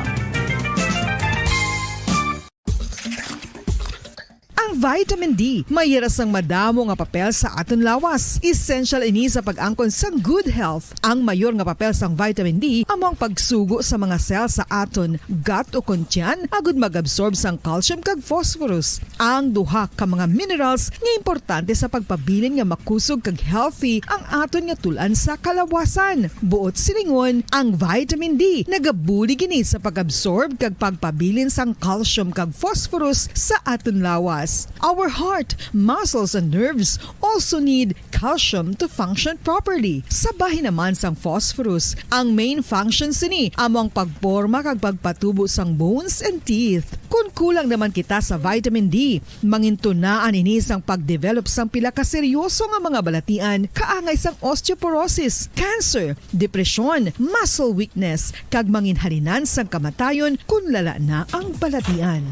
Ang vitamin D mayira sang madamo nga papel sa aton lawas. Essential ini sa pag-angkon sang good health. Ang mayor nga papel sang vitamin D amo ang pagsugo sa mga cell sa aton gut o kontyan agud mag-absorb sang calcium kag phosphorus. Ang duha ka mga minerals nga importante sa pagpabilin nga makusog kag healthy ang aton nga tulan sa kalawasan. Buot silingon, ang vitamin D nagabuli gini sa pag-absorb kag pagpabilin sang calcium kag phosphorus sa aton lawas. Our heart, muscles, and nerves also need calcium to function properly. Sabahin naman sang phosphorus, ang main function sini amo ang pagporma kag pagpatubo sang bones and teeth. Kung kulang naman kita sa vitamin D, mangintunaan ini sang pagdevelop sang pila ka seryoso nga mga balatian, kaangay sang osteoporosis, cancer, depresyon, muscle weakness, kag manginhalinan sang kamatayon kung lala na ang balatian.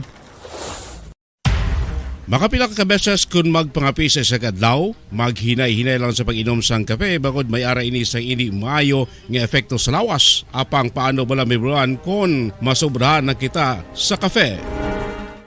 Makapila ka beses kung magpangapisa sa kadlaw, maghinay-hinay lang sa pag-inom sang kape bakod may ara ini sang hindi maayo nga epekto sa lawas. Apang paano bala may buruan kung masobrahan na kita sa kape.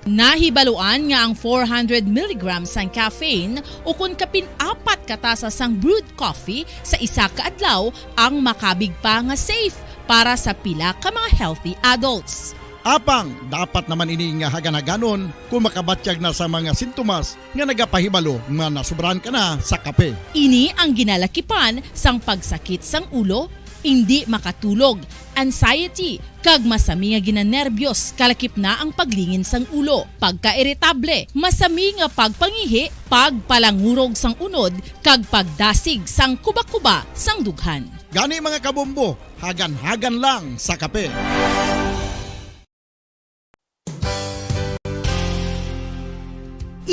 Nahibaluan nga ang 400 mg sang caffeine o kung kapin-4 katasa sang brewed coffee sa isa ka adlaw ang makabig pa nga safe para sa pila ka mga healthy adults.
Apang, dapat naman ini nga haganaganon kung makabatyag na sa mga sintomas nga nagapahibalo nga nasubrahan ka na sa kape.
Ini ang ginalakipan sang pagsakit sang ulo, hindi makatulog, anxiety, kag masami nga ginanerbiyos kalakip na ang paglingin sang ulo, pagka-iritable, masami nga pagpangihi, pagpalangurog sang unod, kag pagdasig sang kuba-kuba sang dughan.
Gani mga kabombo, hagan-hagan lang sa kape.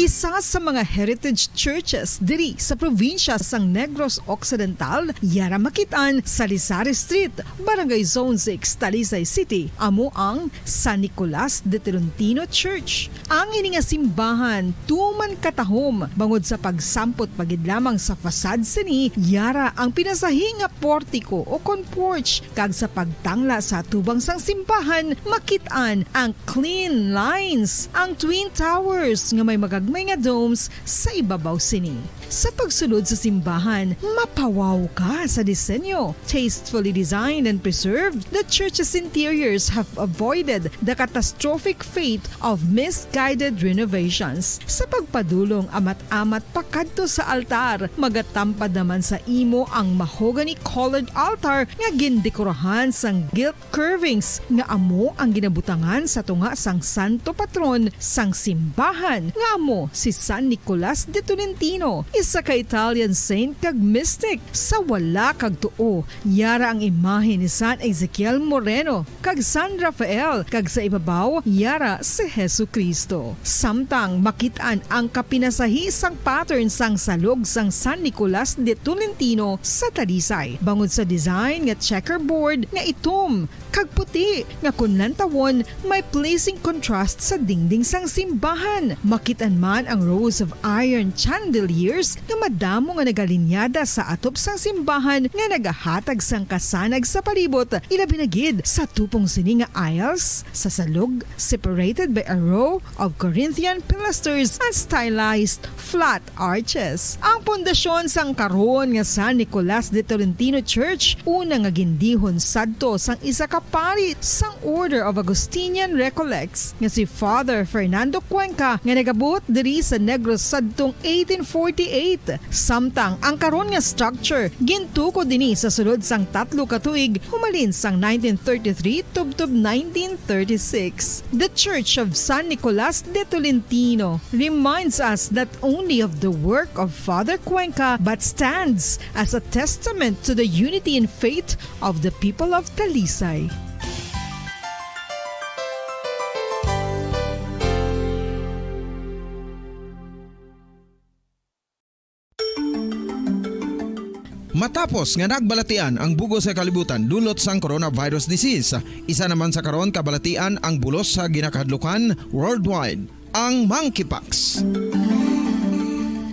Isa sa mga heritage churches diri sa probinsya sang Negros Occidental, yara makitaan sa Lizares Street, Barangay Zone 6, Talisay City, amo ang San Nicolas de Tolentino Church. Ang ini nga simbahan tuman katahom bangod sa pagsampot pagid lamang sa fasad sini, yara ang pinasahi nga portiko o kon porch, kag sa pagtangla sa tubang sang simbahan makitaan ang clean lines, ang twin towers nga may magagmay nga domes sa ibabaw sini. Sa pagsulod sa simbahan, mapawaw ka sa disenyo. Tastefully designed and preserved, the church's interiors have avoided the catastrophic fate of misguided renovations. Sa pagpadulong amat-amat pakadto sa altar, magatampad naman sa imo ang mahogany colored altar nga gindekorahan sang gilt curvings nga amo ang ginabutangan sa tunga sang santo patron sang simbahan nga amo si San Nicolas de Tolentino, isa ka Italian saint kag mystic. Sa wala kag tuo, yara ang imahe ni San Ezekiel Moreno kag San Rafael, kag sa ibabaw yara si Hesu Kristo. Samtang makitaan ang kapinasahi sang pattern sang salog sang San Nicolas de Tolentino sa Talisay, bangod sa design nga checkerboard nga itom kag puti nga kunlan tawon may pleasing contrast sa dingding sang simbahan. Makitan man ang rows of iron chandeliers nga madamo nga nagalinyada sa atop sang simbahan nga nagahatag sang kasanag sa palibot, ilabi na gid sa tupong sini nga aisles sa salog, separated by a row of Corinthian pilasters and stylized flat arches. Ang pundasyon sang karon nga San Nicolas de Tolentino Church una nga gindihon sadto sang isa ka pari sang Order of Augustinian Recollects nga si Father Fernando Cuenca nga nagabot diri sa Negros sadtong 1848. Samtang ang karon nga structure gintuko dinhi sa sulod sang 3 ka tuig humalin sang 1933 tubtob 1936. The Church of San Nicolas de Tolentino reminds us not only of the work of Father Cuenca but stands as a testament to the unity and faith of the people of Talisay.
Matapos nga nagbalatian ang bugos sa kalibutan dulot sang coronavirus disease, isa naman sa karon kabalatian ang bulos sa ginakahadlukan worldwide, ang monkeypox.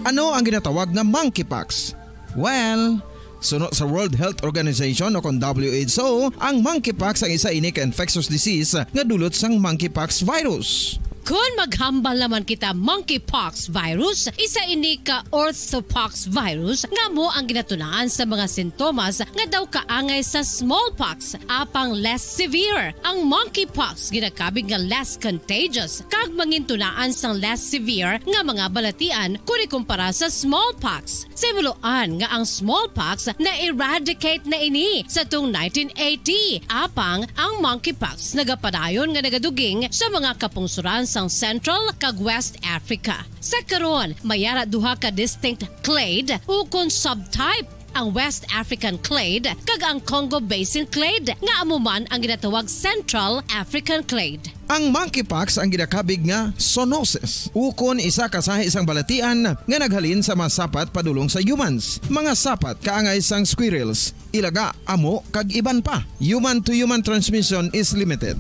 Ano ang ginatawag na monkeypox? Well, suno sa World Health Organization o kon WHO, ang monkeypox ang isa ini ka infectious disease nga dulot sang monkeypox virus.
Kung maghambal naman kita monkeypox virus, isa ini ka orthopox virus nga mo ang ginatunaan sa mga sintomas nga daw kaangay sa smallpox apang less severe. Ang monkeypox ginakabig nga less contagious kag mangintunaan sang less severe nga mga balatian kung ikumpara sa smallpox. Simuloan nga ang smallpox na eradicate na ini sa tung 1980 apang ang monkeypox nagapadayon nga nagaduging sa mga kapungsuran sa Central kag West Africa. Sa karon, mayara duha ka distinct clade ukon subtype, ang West African clade kag ang Congo Basin clade nga amuman ang ginatawag Central African clade.
Ang monkeypox ang ginakabig nga zoonosis, ukon isa ka sa isang balatian nga naghalin sa mga sapat padulong sa humans. Mga sapat kaangay sang squirrels, ilaga, amo kag iban pa. Human to human transmission is limited.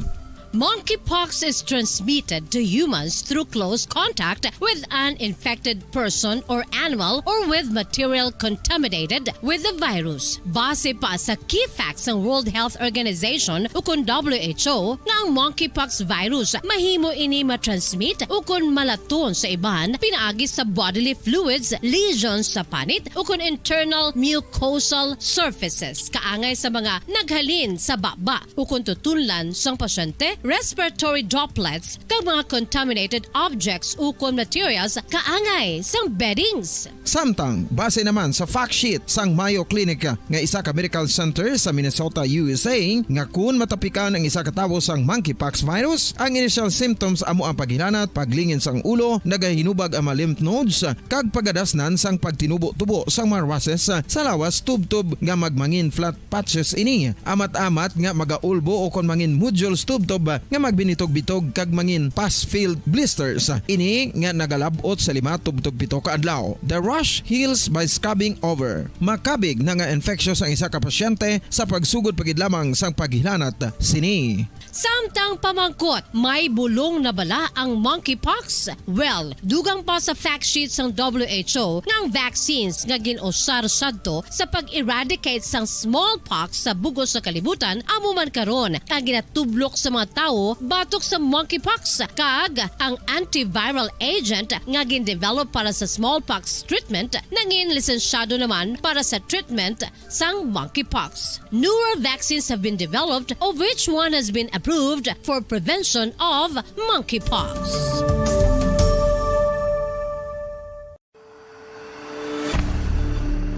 Monkeypox is transmitted to humans through close contact with an infected person or animal or with material contaminated with the virus. Base pa sa key facts ng World Health Organization ukon WHO nga ang monkeypox virus mahimo ini matransmit ukon malaton sa iban pinaagi sa bodily fluids, lesions sa panit ukon internal mucosal surfaces kaangay sa mga naghalin sa baba ukon tutunlan sang pasyente, respiratory droplets kag mga contaminated objects ukon materials kaangay sang beddings.
Samtang base naman sa fact sheet sang Mayo Clinic nga isa ka medical center sa Minnesota, USA, nga kun matapikan ang isa ka tawo sang monkeypox virus, ang initial symptoms amo ang paghilanat, paglingin sang ulo, nagahinubag ang mga lymph nodes kag pagadasnan sang pagtinubo-tubo sang mga rashes sa lawas tubtob nga magmangin flat patches ini. Amat-amat nga magaulbo o kon mangin nodules tubtob ba nga magbinitog-bitog kag mangin past-filled blisters. Ini nga nagalabot sa 5-7 ka adlaw. The rash heals by scabbing over. Makabig na nga infectious ang isa ka pasyente sa pagsugod pagid lamang sang paghilanat sini.
Samtang pamangkot, may bulong na bala ang monkeypox? Well, dugang pa sa fact sheet ng WHO ng vaccines nga ginusar sadto sa pag-eradicate sang smallpox sa bugos sa kalibutan, amo man karon ang ginatublok sa mga tao batok sa monkeypox kag ang antiviral agent nga gin-develop para sa smallpox treatment nangin lisensyado naman para sa treatment sang monkeypox. Newer vaccines have been developed, of which one has been approved for prevention of monkeypox.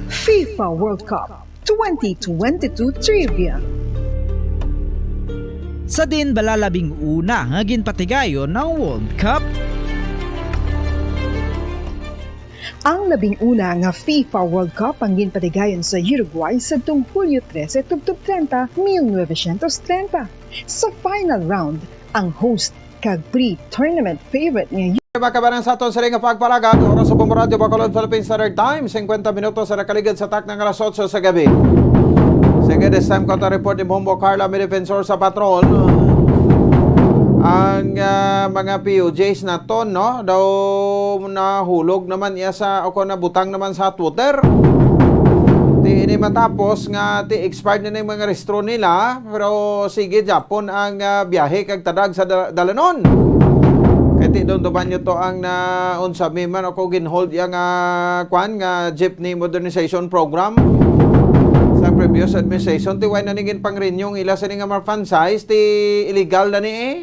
FIFA World Cup 2022 Trivia.
Sa din balalabing una nga ginpatigayon ng World Cup.
Ang labing-una nga FIFA World Cup ang ginpatigayon sa Uruguay sa tuong Hulyo 13 tubtob 30, 1930. Sa final round, ang host kag pre-tournament favorite nga
Makabanan sa aton sa ring pagpalagan, oras sa Bombo Radio Bacolod Philippine Standard Time, 50 minutos sa nakaligid sa tak ng alas 8 sa gabi. Sige, this time ko report ni Bombo Carla, may defensor sa patrol. Ang mga POJs na to, no, daw nahulog naman iya sa, o nabutang naman sa Twitter. Di ini matapos nga ti expired na yung mga restro nila, pero sige, Japon ang biyahe kag tadag sa dalanon. Kaya ti doon nyo to ang unsabi man ako ginhold yung kwan nga jeepney modernization program sa previous administration. Ti why na ningin pang renyong ila sa nga ma-franchise, ti illegal na ni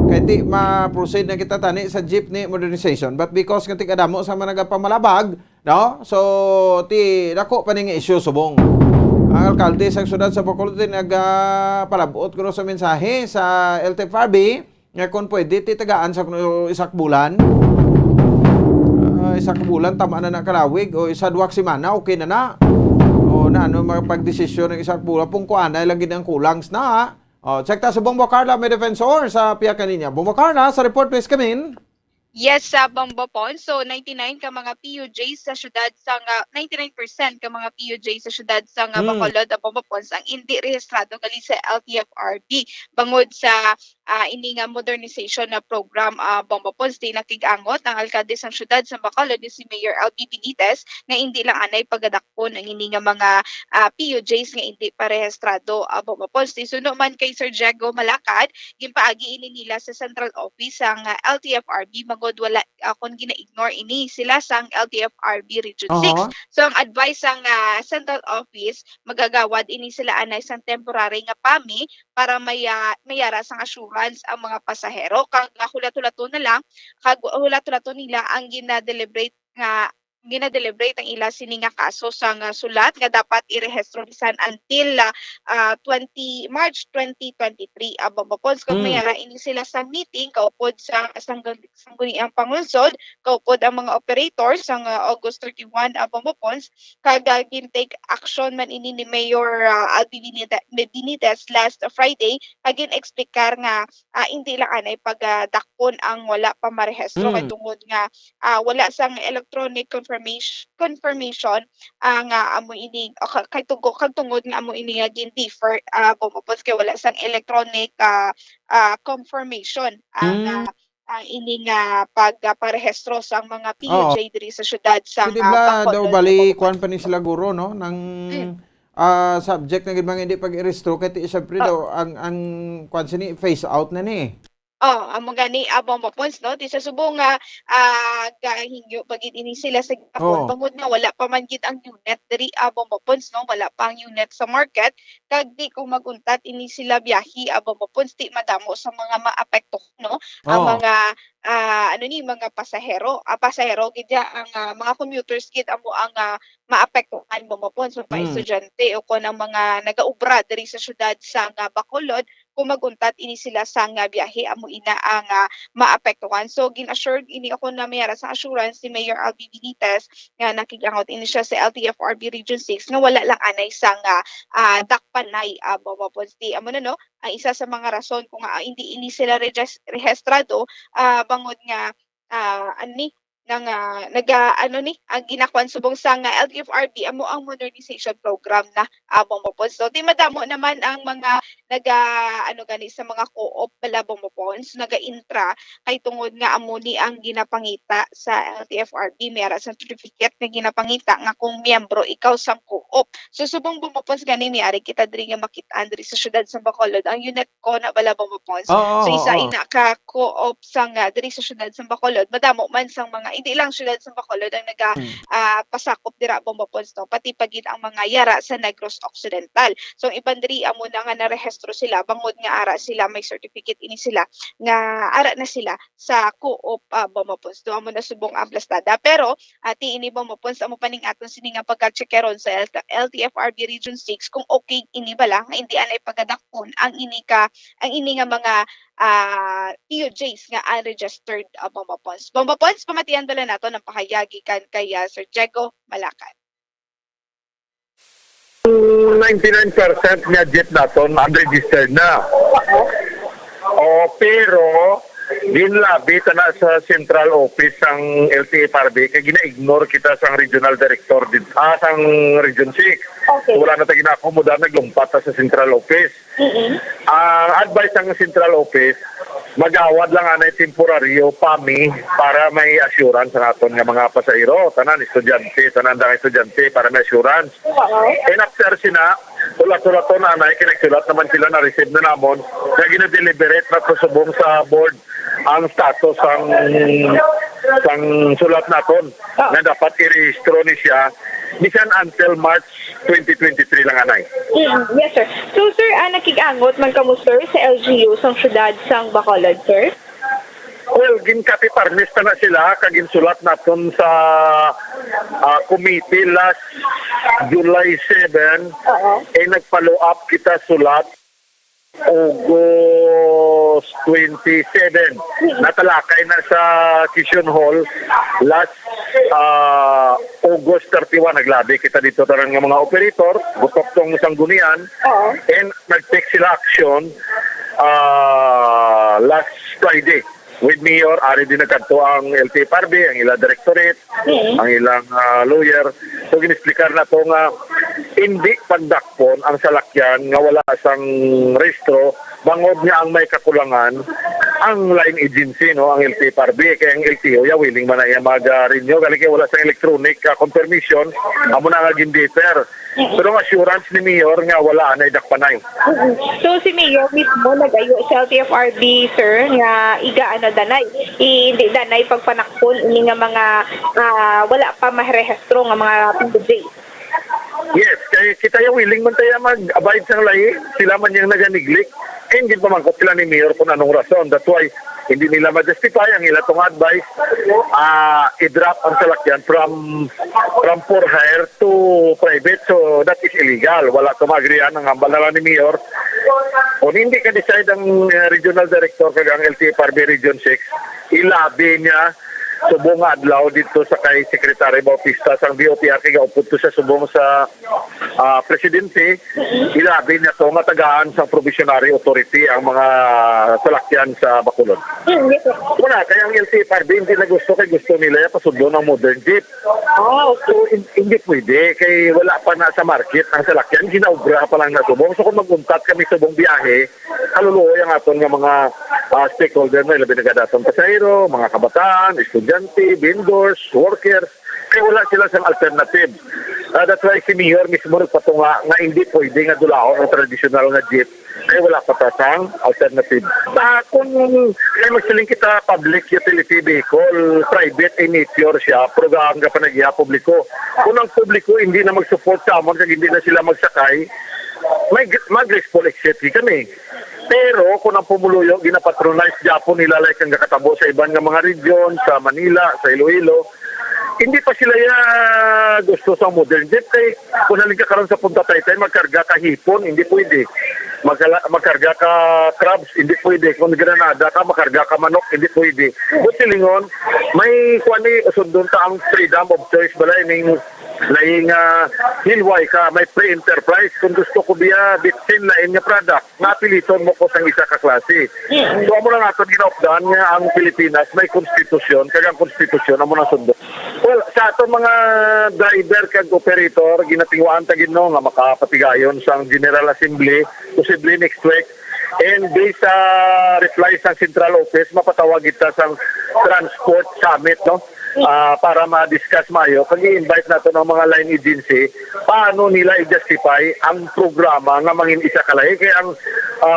kaya ti ma-proceed na kita tani sa jeepney modernization. But because nga ti kadamo sa mga nagapamalabag, no? So ti dako pa ning issue subong. Ang alkalde sa syudad sa Bacolod nagpalabot ko sa mensahe sa LTFRB nga kung pwede ti tagaan sa isak bulan. Isak bulan tama na nakalawig o isa duwak semana okay na na. O na ano magpagdesisyon ng isak bulan pung kuanay lang gid ang kulangs na. O check ta sa Bombo Carla, may defensor sa piya kaninya. Bombo Carla, sa report please come in.
Yes, sa Bombopon. So 99 ka mga PUJ sa syudad sa 99% ka mga PUJ sa syudad sa Bacolod at Bombopon ang hindi rehistrado gali sa LTFRB bangod sa ini nga modernization na program Bombopon di nakigangot ang alkalde sa syudad sa Bacolod ni si Mayor LB Benitez nga hindi lang anay pagadakpon ang ini nga mga PUJs nga hindi pa rehistrado Bombopon. Suno man kay Sir Diego Malakad gimpaagi ini nila sa central office ang LTFRB wala akong gina-ignore ini sila sang LTFRB Region 6. So ang advice sang central office magagawad ini sila anay sang temporary nga PAMI para mayara sang assurance ang mga pasahero kag hulat-hulaton na lang kag hulat-hulaton nila ang ginadeliberate ang ila sini nga kaso sa sulat nga dapat irehistro bisan until March 2023 Bombopons kung mayara ini sila sa meeting kaupod sa sangguniang pangungsod kaupod ang mga operators sa August 31 Bombopons kag gin-take action man ini ni Mayor Albi Benitez last Friday kag gin-explicar nga hindi lang anay pagdakpon ang wala pa marehistro kay tungod nga wala sang electronic confirmation ang amo ini kay tungod nga amo ini nga gin-defer Bombopons kay wala sang electronic confirmation ang ini nga pagparehistro sa mga PUJ diri sa syudad sa
Bacolod. Daw bali kuan pa ni sila guro no nang subject na gid mga hindi pag-irehistro kay syempre daw ang kuan sini phase out na ni.
Amo gani Bombopons no di sa subong nga gahingyo pagid ini sila sa Japon bangod nga wala pa man gid ang unit diri Bombopons no wala pa ang unit sa market kag di ko maguntat ini sila biyahe Bombopons di madamo sa mga maapekto no ang mga mga pasahero gid ang mga commuters gid amo ang maapektuhan Bombopons so pa estudyante o kon ang mga nagaubra diri sa syudad sa Bacolod kung maguntat ini sila sa nga biyahe amo ina ang maapektuhan. So gin-assured ini ako na mayara sa assurance si Mayor Albi Benitez nga nakigangot ini siya sa LTFRB Region 6 nga wala lang anay sa nga dakpanay Bomopons. Amo na no, ang isa sa mga rason kung hindi ini sila rehistrado bangod nga ani nang ang ginakwan subong sa nga LTFRB amo ang modernization program na Bomopons. So di madamo naman ang mga gani sa mga co-op bala Bomopons naga-intra kay tungod nga amo ni ang ginapangita sa LTFRB mayara sa certificate nga ginapangita nga kung miyembro ikaw sa co-op. So subong Bomopons gani mayari kita diri nga makit-an diri sa syudad sa Bacolod ang unit ko na bala Bomopons. So isa ina ka co-op sa nga diri sa syudad sa Bacolod madamo man sang mga hindi lang syudad sa Bacolod ang pasakop dira Bomopons no pati pagid ang mga yara sa Negros Occidental. So iban diri amo na nga narehistro sila bangod nga ara sila may certificate ini sila nga ara na sila sa co-op Bomopons. Do amo na subong aplastada pero ati ini Bomopons amo paning aton sini nga pagka-checkeron sa LTFRB Region 6 kung okay ini bala nga hindi anay pagadakpon ang ini nga mga POJs nga unregistered Bomopons. Bomopons, pamatian bala nato ng pakayagi kan kay Sir Diego Malacan.
99% nga jet naton unregistered na. Pero ginlabi na sa central office ang LTFRB kay gina-ignore kita sang regional director dito sang Region 6. So, wala na tayo gina-akomoda, naglumpat sa central office. Ang advice ng central office, magawad lang anay temporaryo PAMI para may assurance sa naton nga mga pasahero, tanan estudyante para may assurance. And after sina, ulat-ulaton anay, kinagsulat naman sila na receive na namon, na gina-deliberate na kusubong sa board ang status sang sulat naton na dapat i-rehistro ni siya bisan until March 2023 lang anay.
Yes sir. So sir, nakigangot man kamo sir sa LGU sang syudad sang Bacolod sir?
Well, ginkapiparnis na sila kaginsulat naton sa committee last July 7 nag-follow up kita sulat August 27. Natalakay na sa Quezon Hall last August 31. Naglabi kita dito tarang ng mga operator, butok tong sanggunian, and nag-take sila action last Friday. With Mayor, ari din nagkanto ang LTFRB, ang ilang directorate, ang ilang lawyer. So, ginisplicar na to nga hindi pandakpon ang salakyan nga wala sang rehistro, bangod nga ang may kakulangan ang line agency, no, ang LTFRB, kaya ang LTO, willing man na mag-renew, kaya wala sa electronic confirmation, amo na nga gindeter. Pero ang assurance ni Mayor nga wala na idakpanay.
So si Mayor mismo nagayo sa LTFRB sir nga danay hindi danay pagpanakpon ini nga mga wala pa maherehistro nga mga PJ.
Yes, kaya kita yung willing man tayo mag-abide sa lahi, sila man yung naganiglik, and hindi pa mangkot sila ni Mayor kung anong rason. That's why hindi nila ma-justify ang ilatong advice i-drop ang salakyan from for hire to private. So that is illegal. Wala ito mag-agreean ang hambal na lang ni Mayor. Kung hindi ka decide ang regional director kag ang LTFRB Region 6, ilabi niya subong adlaw dito sa kay Secretary Bautista sang DOTR kay gaupod to sa subong sa presidente, ilabi niya to nga tagaan sa provisionary authority ang mga salakyan sa Bacolod. Wala kaya ang LTFRB hindi na gusto nila pasudlo ng modern jeep. So hindi pwede kay wala pa na sa market ang salakyan, ginaubra pa lang na subong. So kung maguntat kami subong biyahe, kaluluoy ang aton nga mga stakeholder na ilabi nagadaton pasahero, mga kabataan, estudyante, vendors, workers, kaya wala sila sa alternative. That's why si Mayor mismo nagpatunga nga hindi pwede nga dulaon ang traditional nga jeep kaya wala pa tasang alternative. Kung kaya magsiling kita public utility vehicle, private in nature siya, program ka pa nagya publiko. Kung ang publiko hindi na mag-support sa amon kaya hindi na sila magsakay, mag-graceful exit kami. Pero kung ang pumuluyo, ginapatronize Japon nila like ang kakatabo sa ibang nga mga region, sa Manila, sa Iloilo, hindi pa sila gusto sa modern jet. Kay kung halika karon sa Punta Taytay, magkarga ka hipon, hindi pwede. Magkarga ka crabs, hindi pwede. Kung Granada ka, makarga ka manok, hindi pwede. Busilingon, may kuani sundon ta ang freedom of choice balay ning laing hilway ka, may pre-enterprise. Kung gusto ko biya bitsin lain nga product, napiliton mo ko sang isa ka klase. So amo lang aton ginaupdan nga ang Pilipinas may konstitusyon, kag ang konstitusyon amo na sundon. Well, sa aton mga driver kag operator, ginatingwaan ta gid no nga makapatigayon sang General Assembly posible next week. And based sa reply sa Central Office, mapatawag kita sa Transport Summit, no? Para ma-discuss mayo. Kag i-invite nato ng mga line agency, paano nila i-justify ang programa nga mangin isa kalay. Kaya ang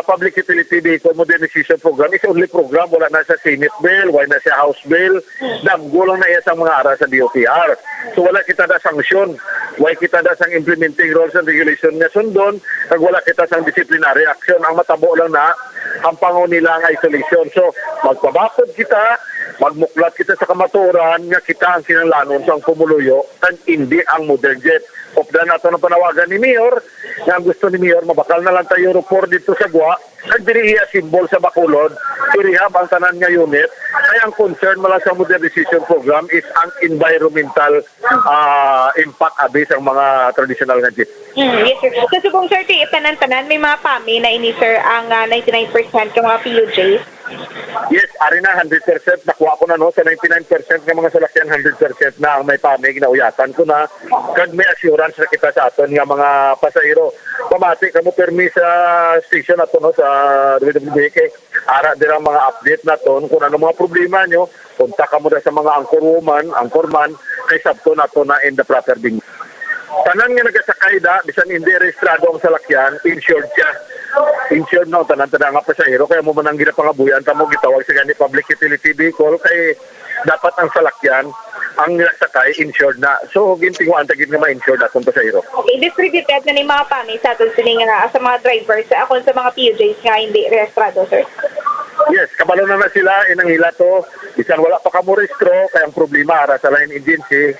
Public Utility Vehicle Modernization Program is only program. Wala na sa Senate bill, wala na sa House bill. Damgo lang na iya sa mga ara sa DOTR. So wala kita na sanksyon. Wala kita na sang implementing rules and regulation nga sundon. Kag wala kita sang disciplinary action. Ang matabo lang na ang pangon nila ang isolation. So magpabakod kita, magmuklat kita sa kamaturan nga kita ang kinalanon sa ang pumuluyo kan hindi ang modern jet. Opdan nato ng panawagan ni Mayor nga ang gusto ni Mayor mabakal na lang tayo report dito sa Gua kag diri iya simbol sa Bacolod i-rehab ang tanan nga unit. Kaya ang concern mala sa modernization program is ang environmental impact abis ang mga traditional nga jet.
Yes, sir. So, subong sir, tanan-tanan, may mga PAMI na ini, sir, ang 99% ka mga PUJs.
Yes, ari na 100%. Nakuha ko na no sa 99% ng mga salakyan 100% na ang may PAMI. Ginauyatan ko na. Kag may assurance na kita sa aton nga mga pasahero. Pamati kamo permi sa station nato no sa WWDK. Ara dira mga update naton kung ano mga problema nyo. Punta ka mo sa mga anchorman, kay sabto nato na in the proper ding. Tanan nga nagasakay da, bisan hindi rehistrado ang salakyan, insured siya. Insured na, tanan-tanan nga pasahero, kaya mo manang ginapangabuyan, tamo gitawag sa gani public utility vehicle, kay dapat ang salakyan, ang nagsakay, insured na. So, gintinguan tagid nga ma-insured atong pasahero.
Okay, distributed na ni mga PAMI sa aton sini nga sa mga drivers, akon sa mga PUJs nga hindi rehistrado, sir.
Yes, kabalo na sila, inang hila to. Bisan wala pa kamo rehistro, kaya ang problema ara sa line agency,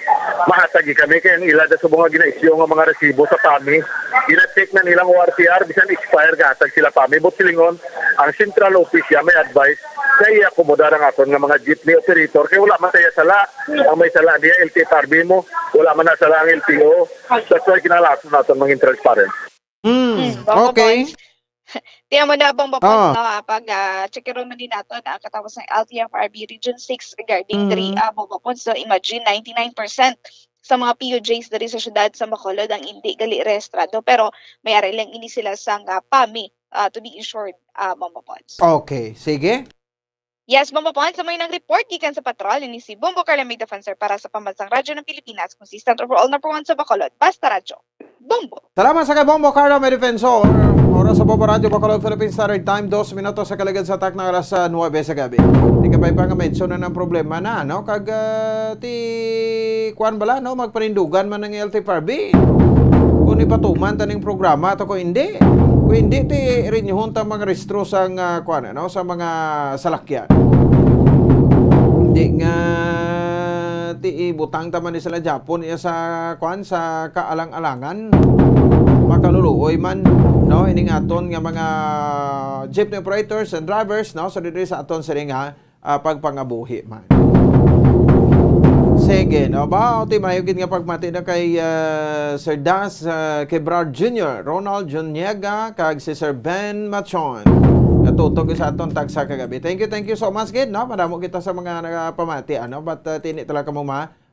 mahatagi kami kaya ang ila da sa mga ginaisyo nga mga resibo sa PAMI. Ina-check na nilang ORCR, bisan expire gatag sila PAMI. Busilingon, ang central office ya may advice, kaya akomodar ang aton nga mga jeepney operator. Kaya wala man tayo sala, ang may sala niya, LTFRB mo, wala man na sala ang LTO. That's why kinalason natin maging transparent.
Okay.
Tiyan mo na bang bapon no, pag check man din nato na katapos ng LTFRB Region 6 regarding diri bapon. So imagine 99% sa mga PUJs diri sa syudad sa Bacolod ang hindi gali rehistrado pero may ari lang ini sila sang PAMI to be insured bapon.
Okay, sige.
Yes, Bombo Pons, sa may nang-report gikan sa patrol ni si Bombo Carlamig Defensor para sa Pambansang Radyo ng Pilipinas, consistent overall number 1 sa Bacolod, Basta Radyo. Bombo!
Salamat sa kay Bombo Carla, may defensor. Oras sa Bombo Radyo, Bacolod, Philippine Standard Time, 2 minutos sa kalagad sa atak ng alas 9 sa gabi. Di ka pa ipang-mention na ng problema na, no? Kag, kuan bala, no? Magpanindugan man ng LTFRB. Kung ipatuman taning programa, to ko hindi. Kung hindi, rin yung ta mga restro sa, kuan, no? Sa mga salakyan. Hindi nga ibutang taman ni sila Japon iya sa kuan sa kaalang-alangan makaluluoy man no ining aton nga mga jeepney operators and drivers no so diri sa aton sila nga pagpangabuhi man. Sige no ba uti mayugid nga pagmati na kay Sir Das Quebrard Jr., Ronald Juniega kag si Sir Ben Machon. Natutog sa aton tagsa kagabi. Thank you so much kid no. Madamo kita sa mga nagapamati ano but tini talaga mo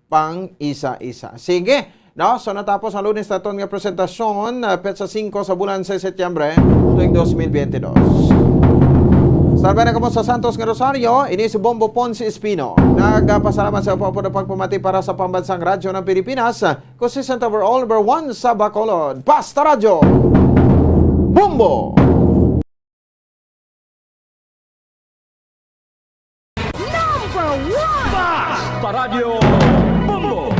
pang isa-isa. Sige. No, so natapos ang Lunes na aton nga presentasyon petsa 5 sa bulan sa Setyembre tuig 2022. Salve na kamo sa Santos nga Rosario, ini si Bombo Ponce Espino. Nagpasalamat sa po na pagpamati para sa Pambansang Radyo ng Pilipinas. Consistent overall number 1 sa Bacolod, Basta Radyo. Bombo!
Radio Bombo.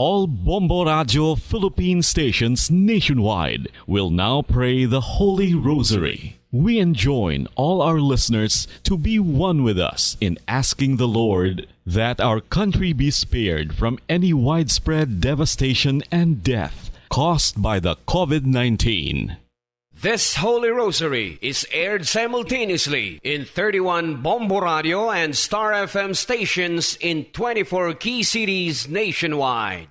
All Bombo Radio Philippine stations nationwide will now pray the Holy Rosary We enjoin all our listeners to be one with us in asking the Lord that our country be spared from any widespread devastation and death caused by the COVID-19.
This Holy Rosary is aired simultaneously in 31 Bombo Radio and Star FM stations in 24 key cities nationwide.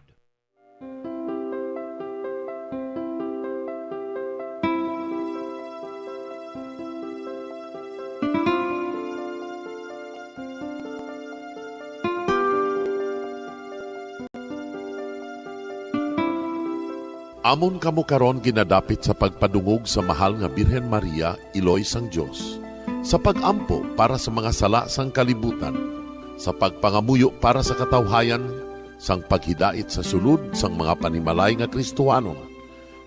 Amon kamo karon ginadapit sa pagpadungog sa mahal nga Birhen Maria, Iloy sang Dios, sa pagampo para sa mga sala sang kalibutan, sa pagpangamuyo para sa katawhayan, sang paghidait sa sulod sang mga panimalay nga Kristohanon,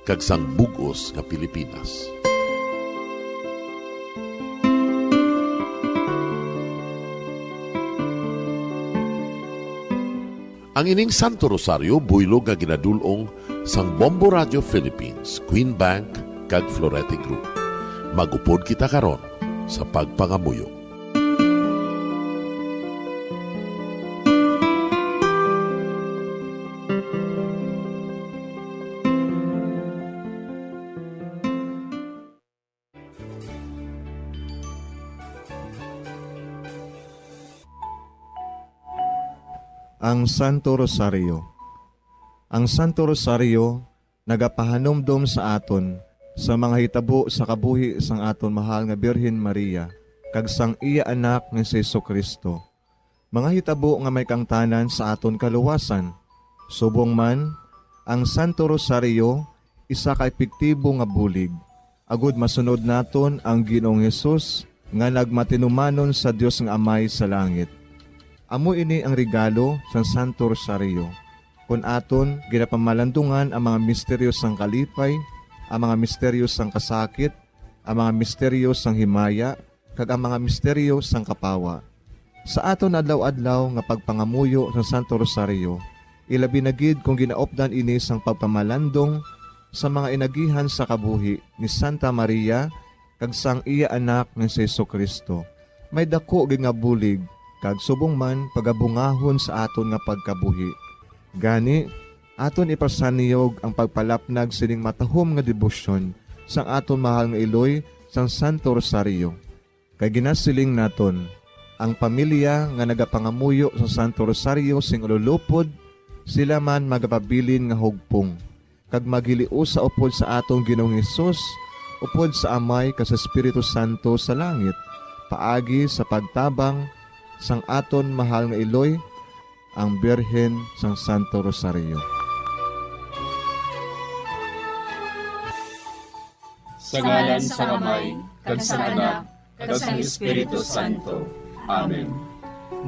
kag sang bugos nga Pilipinas. Ang ining Santo Rosario buylog nga ginadulong sang Bombo Radio Philippines, Queen Bank, kag Florete Group. Magupod kita karon sa pagpangamuyo.
Ang Santo Rosario. Ang Santo Rosario nagapahanumdom sa aton sa mga hitabo sa kabuhi sang aton mahal nga Birhen Maria kag sang iya anak nga si Jesucristo. Mga hitabo nga may kangtanan sa aton kaluwasan. Subong man, ang Santo Rosario isa ka epektibo nga bulig. Agud masunod naton ang Ginoong Hesus nga nagmatinumanon sa Dios nga Amay sa langit. Amo ini ang regalo sa Santo Rosario. Kung aton ginapamalandungan ang mga misteryo sang kalipay, ang mga misteryo sang kasakit, ang mga misteryo sang himaya, kag ang mga misteryo sang kapawa. Sa aton adlaw-adlaw nga pagpangamuyo sa Santo Rosario, ilabi na gid kung ginaopdan ini sang pagpamalandong sa mga inagihan sa kabuhi ni Santa Maria kag sang iya anak nga si Jesucristo. May dako gid nga bulig kag subong man pagabungahon sa aton nga pagkabuhi. Gani, aton ipasaniyog ang pagpalapnag sining matahom nga debosyon sang aton mahal nga Iloy sang Santo Rosario. Kay ginasiling naton, ang pamilya nga nagapangamuyo sa Santo Rosario sing ululupod, sila man magapabilin nga hugpong. Kag magiliu sa upod sa atong Ginoong Hesus, upod sa Amay ka sa Espiritu Santo sa langit, paagi sa pagtabang sang aton mahal nga Iloy, ang Birhen sang Santo Rosario.
Sa ngalan sa Amay, kag sa Anak, kag sa Espiritu Santo. Amen.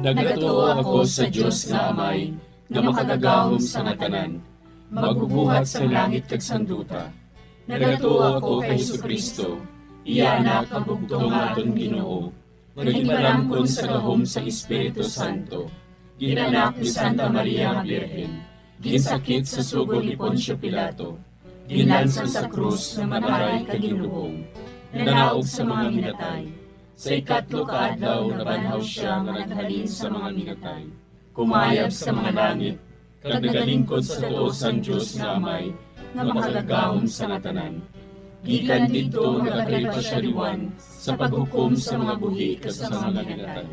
Nagatuo ako sa Dios nga Amay, nga makagagahom sa ngatanan, magbubuhat sa langit kag sanduta. Nagatuo ako kay Jesucristo, iya anak ang bugtong aton Ginoo, nagimbaramkon sa gahom sa Espiritu Santo, ginanak ni Santa Maria nga Birhen, ginsakit sa sugol ni Poncio Pilato, ginalsan sa krus na manaray kaginuong, nanaog sa mga minatay. Sa ikatlo ka adlaw nabanhaw siya nga naghalin sa mga minatay, kumayab sa mga langit, kag nagalingkod sa tuos ang Diyos nga Amay, nga makagagahom sa ngatanan. Gikan dito nagakalipa siya liwan sa paghukom sa mga buhi kas sa mga minatay.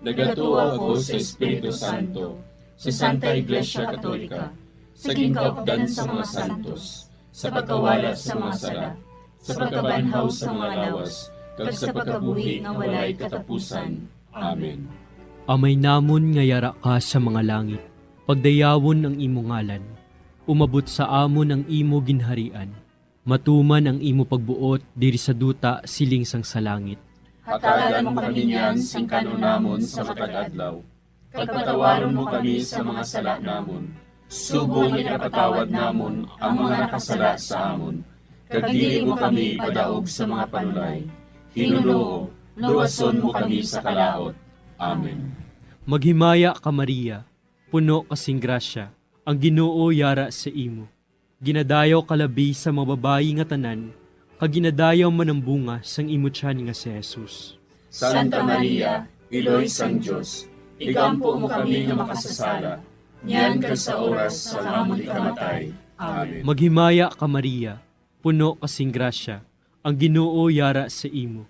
Nagatuo ako sa Espiritu Santo, sa Santa Iglesia Katolika, sa gingkaupdan sa mga santos, sa pagkawala sa mga sala, sa pagkabanhaw sa mga lawas, kag sa pagkabuhi nga walay katapusan. Amen.
Amay namon nga yara ka sa mga langit, pagdayawon ang imo ngalan, umabot sa amon ang imo ginharian, matuman ang imo pagbuot diri sa duta siling sang sa langit.
Hatagan mo kami niyan sing kanunamon sa matag adlaw. Pagpatawaron mo kami sa mga sala namon. Subong ipatawad namon ang mga nakasala sa amon. Kag dili mo kami padaog sa mga panulay. Hinuloo, luwason mo kami sa kalaot. Amen.
Maghimaya ka Maria, puno kasing grasya, ang Ginoo yara sa imo. Ginadayaw kalabi sa mga babayi nga tanan, kaginadayaw man ang bunga sang imo tiyan nga si Jesus.
Santa Maria, Iloy sang Diyos, igampo mo kami nga makasasala, niyan ka sa oras sa amon ikamatay. Amen.
Maghimaya ka Maria, puno kasing grasya, ang Ginoo yara sa imo.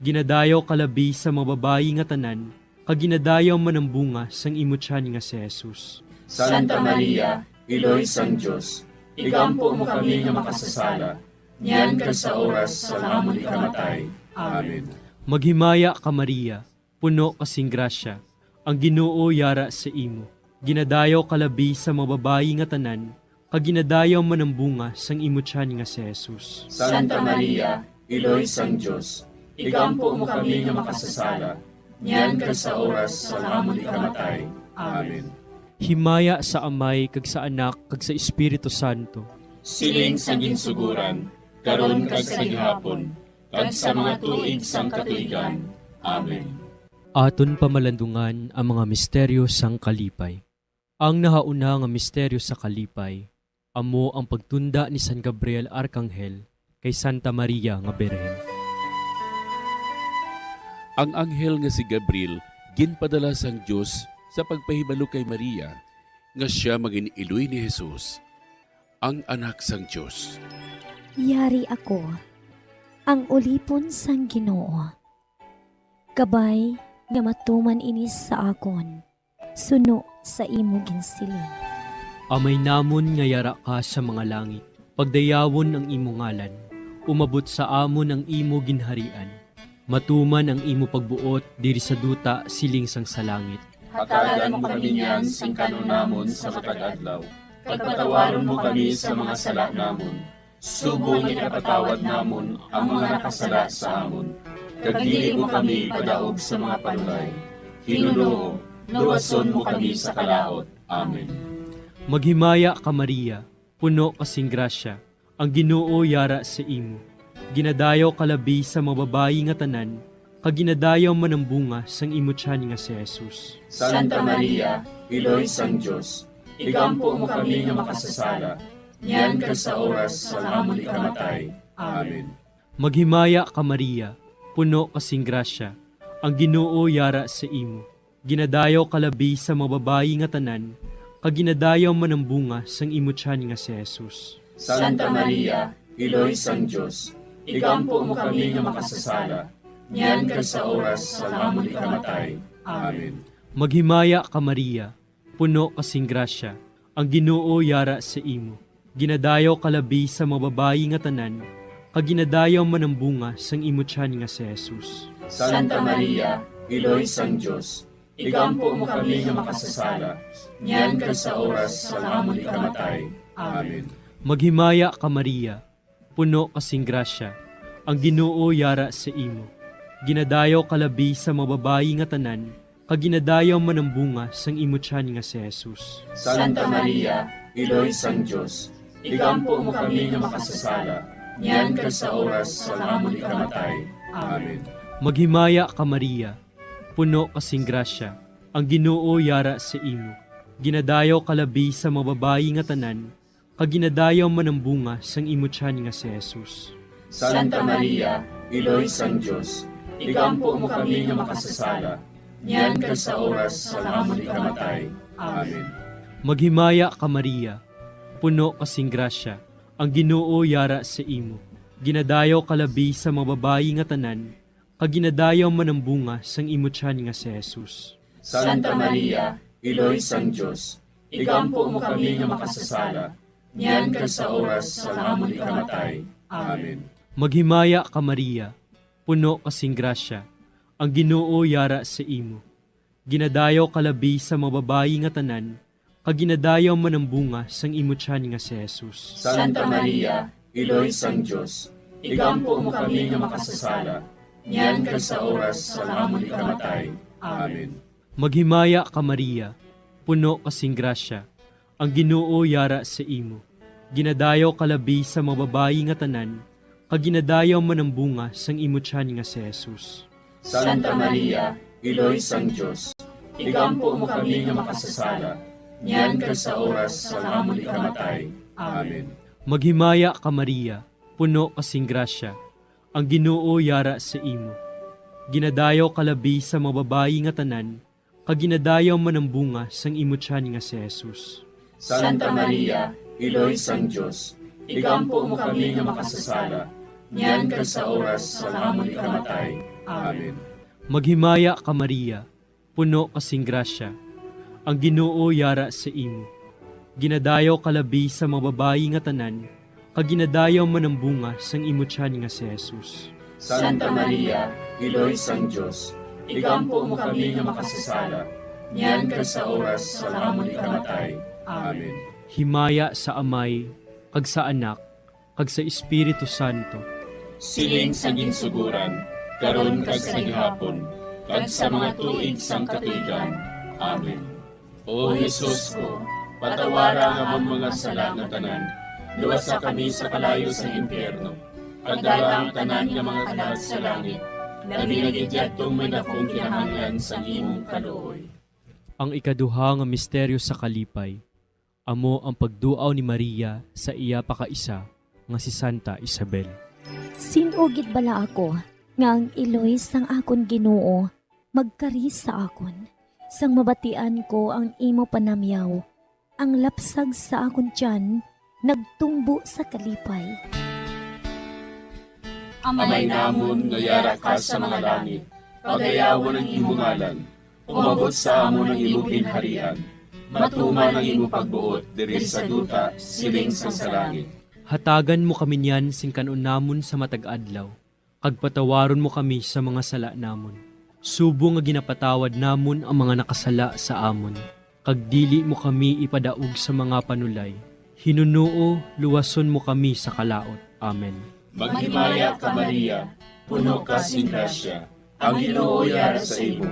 Ginadayaw kalabi sa mga babayi nga tanan, kaginadayaw man ang bunga sang imo tiyan nga si Jesus.
Santa Maria, Iloy sang Diyos, igampo mo kami nga makasasala, niyan ka sa oras sa amon ikamatay. Amen.
Maghimaya ka Maria, puno kasing grasya, ang Ginoo yara sa imo. Ginadayaw kalabi sa mga babayi nga tanan, kaginadayaw man ang bunga sang imo tiyan nga si Jesus.
Santa Maria, Iloy sang Diyos, igampo mo kami nga makasasala, niyan ka sa oras sa amon ikamatay. Amen.
Himaya sa Amay, kag sa Anak, kag sa Espiritu Santo.
Siling sa ginsuguran, karon kag sa gihapon, kag sa mga tuig sang katuigan. Amen.
Aton pamalandungan ang mga misteryo sang kalipay. Ang nahauna nga misteryo sa kalipay, amo ang pagtunda ni San Gabriel Arkanghel kay Santa Maria nga Birhen.
Ang anghel nga si Gabriel ginpadala sang Dios sa pagpahibalo kay Maria nga siya maging iloy ni Jesus, ang anak sang Dios.
Yari ako, ang ulipon sang Ginoo. Kabay nga matuman inis sa akon, suno sa imo ginsiling.
Amay namon nga yara ka sa mga langit, pagdayawon ang imo ngalan, umabot sa amon ang imo ginharian, matuman ang imo pagbuot diri sa duta siling sang sa langit.
Hatagan mo kami niyan sing kanunamon sa matag adlaw. Pagpatawaron mo kami sa mga sala namon. Subong ipatawad namon ang mga nakasala sa amon. Kag dili mo kami padaog sa mga panulay. Hinunoo, luwason mo kami sa kalaot. Amen.
Maghimaya ka Maria, puno kasing grasya, ang Ginoo yara sa imo. Ginadayaw kalabi sa mga babayi nga tanan, kaginadayaw man ang bunga sang imo tiyan nga si Jesus.
Santa Maria, Iloy sang Diyos, igampo mo kami nga makasasala, niyan ka sa oras sa amon ikamatay. Amen.
Maghimaya ka Maria, puno kasing grasya, ang Ginoo yara sa imo. Ginadayaw kalabi sa mga babayi nga tanan, kaginadayaw man ang bunga sang imo tiyan nga si Jesus.
Santa Maria, Iloy sang Diyos, igampo mo kami nga makasasala, niyan ka sa oras sa amon ikamatay. Amen.
Maghimaya ka Maria, puno kasing grasya, ang Ginoo yara sa imo. Ginadayaw kalabi sa mga babayi nga tanan, kaginadayaw man ang bunga sang imo tiyan nga si Jesus.
Santa Maria, Iloy sang Diyos, igampo mo kami nga makasasala, niyan ka sa oras sa amon ikamatay. Amen.
Maghimaya ka Maria, puno kasing grasya, ang Ginoo yara sa imo. Ginadayaw kalabi sa mga babayi nga tanan, kaginadayaw man ang bunga sang imo tiyan nga si Jesus.
Santa Maria, Iloy sang Diyos, igampo mo kami nga makasasala, niyan ka sa oras sa amon ikamatay. Amen.
Maghimaya ka Maria, puno kasing grasya, ang Ginoo yara sa imo. Ginadayaw kalabi sa mga babayi nga tanan, kaginadayaw man ang bunga sang imo tiyan nga si Jesus.
Santa Maria, Iloy sang Diyos, igampo mo kami nga makasasala, niyan ka sa oras sa amon ikamatay. Amen.
Maghimaya ka Maria, puno kasing grasya, ang Ginoo yara sa imo. Ginadayaw kalabi sa mga babayi nga tanan, kaginadayaw man ang bunga sang imo tiyan nga si Jesus.
Santa Maria, Iloy sang Diyos, igampo mo kami nga makasasala, niyan ka sa oras sa amon ikamatay. Amen.
Maghimaya ka Maria, puno kasing grasya, ang Ginoo yara sa imo. Ginadayaw kalabi sa mga babayi nga tanan, kaginadayaw man ang bunga sang imo tiyan nga si Jesus.
Santa Maria, Iloy sang Diyos, igampo mo kami nga makasasala, niyan ka sa oras sa amon ikamatay. Amen.
Maghimaya ka Maria, puno kasing grasya, ang Ginoo yara sa imo. Ginadayaw kalabi sa mga babayi nga tanan, kaginadayaw man ang bunga sang imo tiyan nga si Jesus.
Santa Maria, Iloy sang Diyos, igampo mo kami nga makasasala, niyan ka sa oras sa amon ikamatay. Amen.
Maghimaya ka Maria, puno kasing grasya, ang Ginoo yara sa imo. Ginadayaw kalabi sa mga babayi nga tanan, kag ginadayaw man ang bunga sang imo tiyan nga si Jesus.
Santa Maria, Iloy sang Diyos, igampo mo kami nga makasasala, niyan kag sa oras sa amon ikamatay. Amen.
Maghimaya ka Maria, puno kasing grasya, ang Ginoo yara sa imo. Ginadayaw kalabi sa mga babayi nga tanan, kag ginadayaw man ang bunga sang imo tiyan nga si Jesus.
Santa Maria, Iloy sang Diyos, igampo mo kami nga makasasala, niyan kag sa oras sa amon ikamatay. Amen.
Himaya sa Amay, kag sa Anak, kag sa Espiritu Santo.
Siling sa ginsuguran, karon kag sa gihapon, kag sa mga tuig sang katuigan. Amen. O Jesus ko, patawara nga among mga sala nga tanan, luwasa kami sa kalayo sa impyerno, kag dala ang tanan nga mga kalag sa langit, labi nga gidyadtong may dakong kinahanglan sa imong kaluoy.
Ang ikaduha nga misteryo sa kalipay, amo ang pagduaw ni Maria sa iya pakaisa nga si Santa Isabel.
Sinugid bala ako, nga ang iloy sang akon Ginoo, magkaris sa akon. Sang mabatian ko ang imo panamyaw, ang lapsag sa akon tiyan, nagtumbo sa kalipay.
Amay namon nga yara ka sa mga langit, pagayawon ang imong ngalan, umabot sa amon ang imong ginharian, matuman ang imong pagbuot diri sa duta siling sa langit.
Hatagan mo kami niyan sing kanon namon sa matag adlaw, kag patawaron mo kami sa mga sala namon. Subo nga ginapatawad namon ang mga nakasala sa amon, kag dili mo kami ipadaog sa mga panulay. Hinunuo, luwason mo kami sa kalaot. Amen.
Maghimaya ka Maria, puno ka sing grasya, ang Ginoo yara sa imo.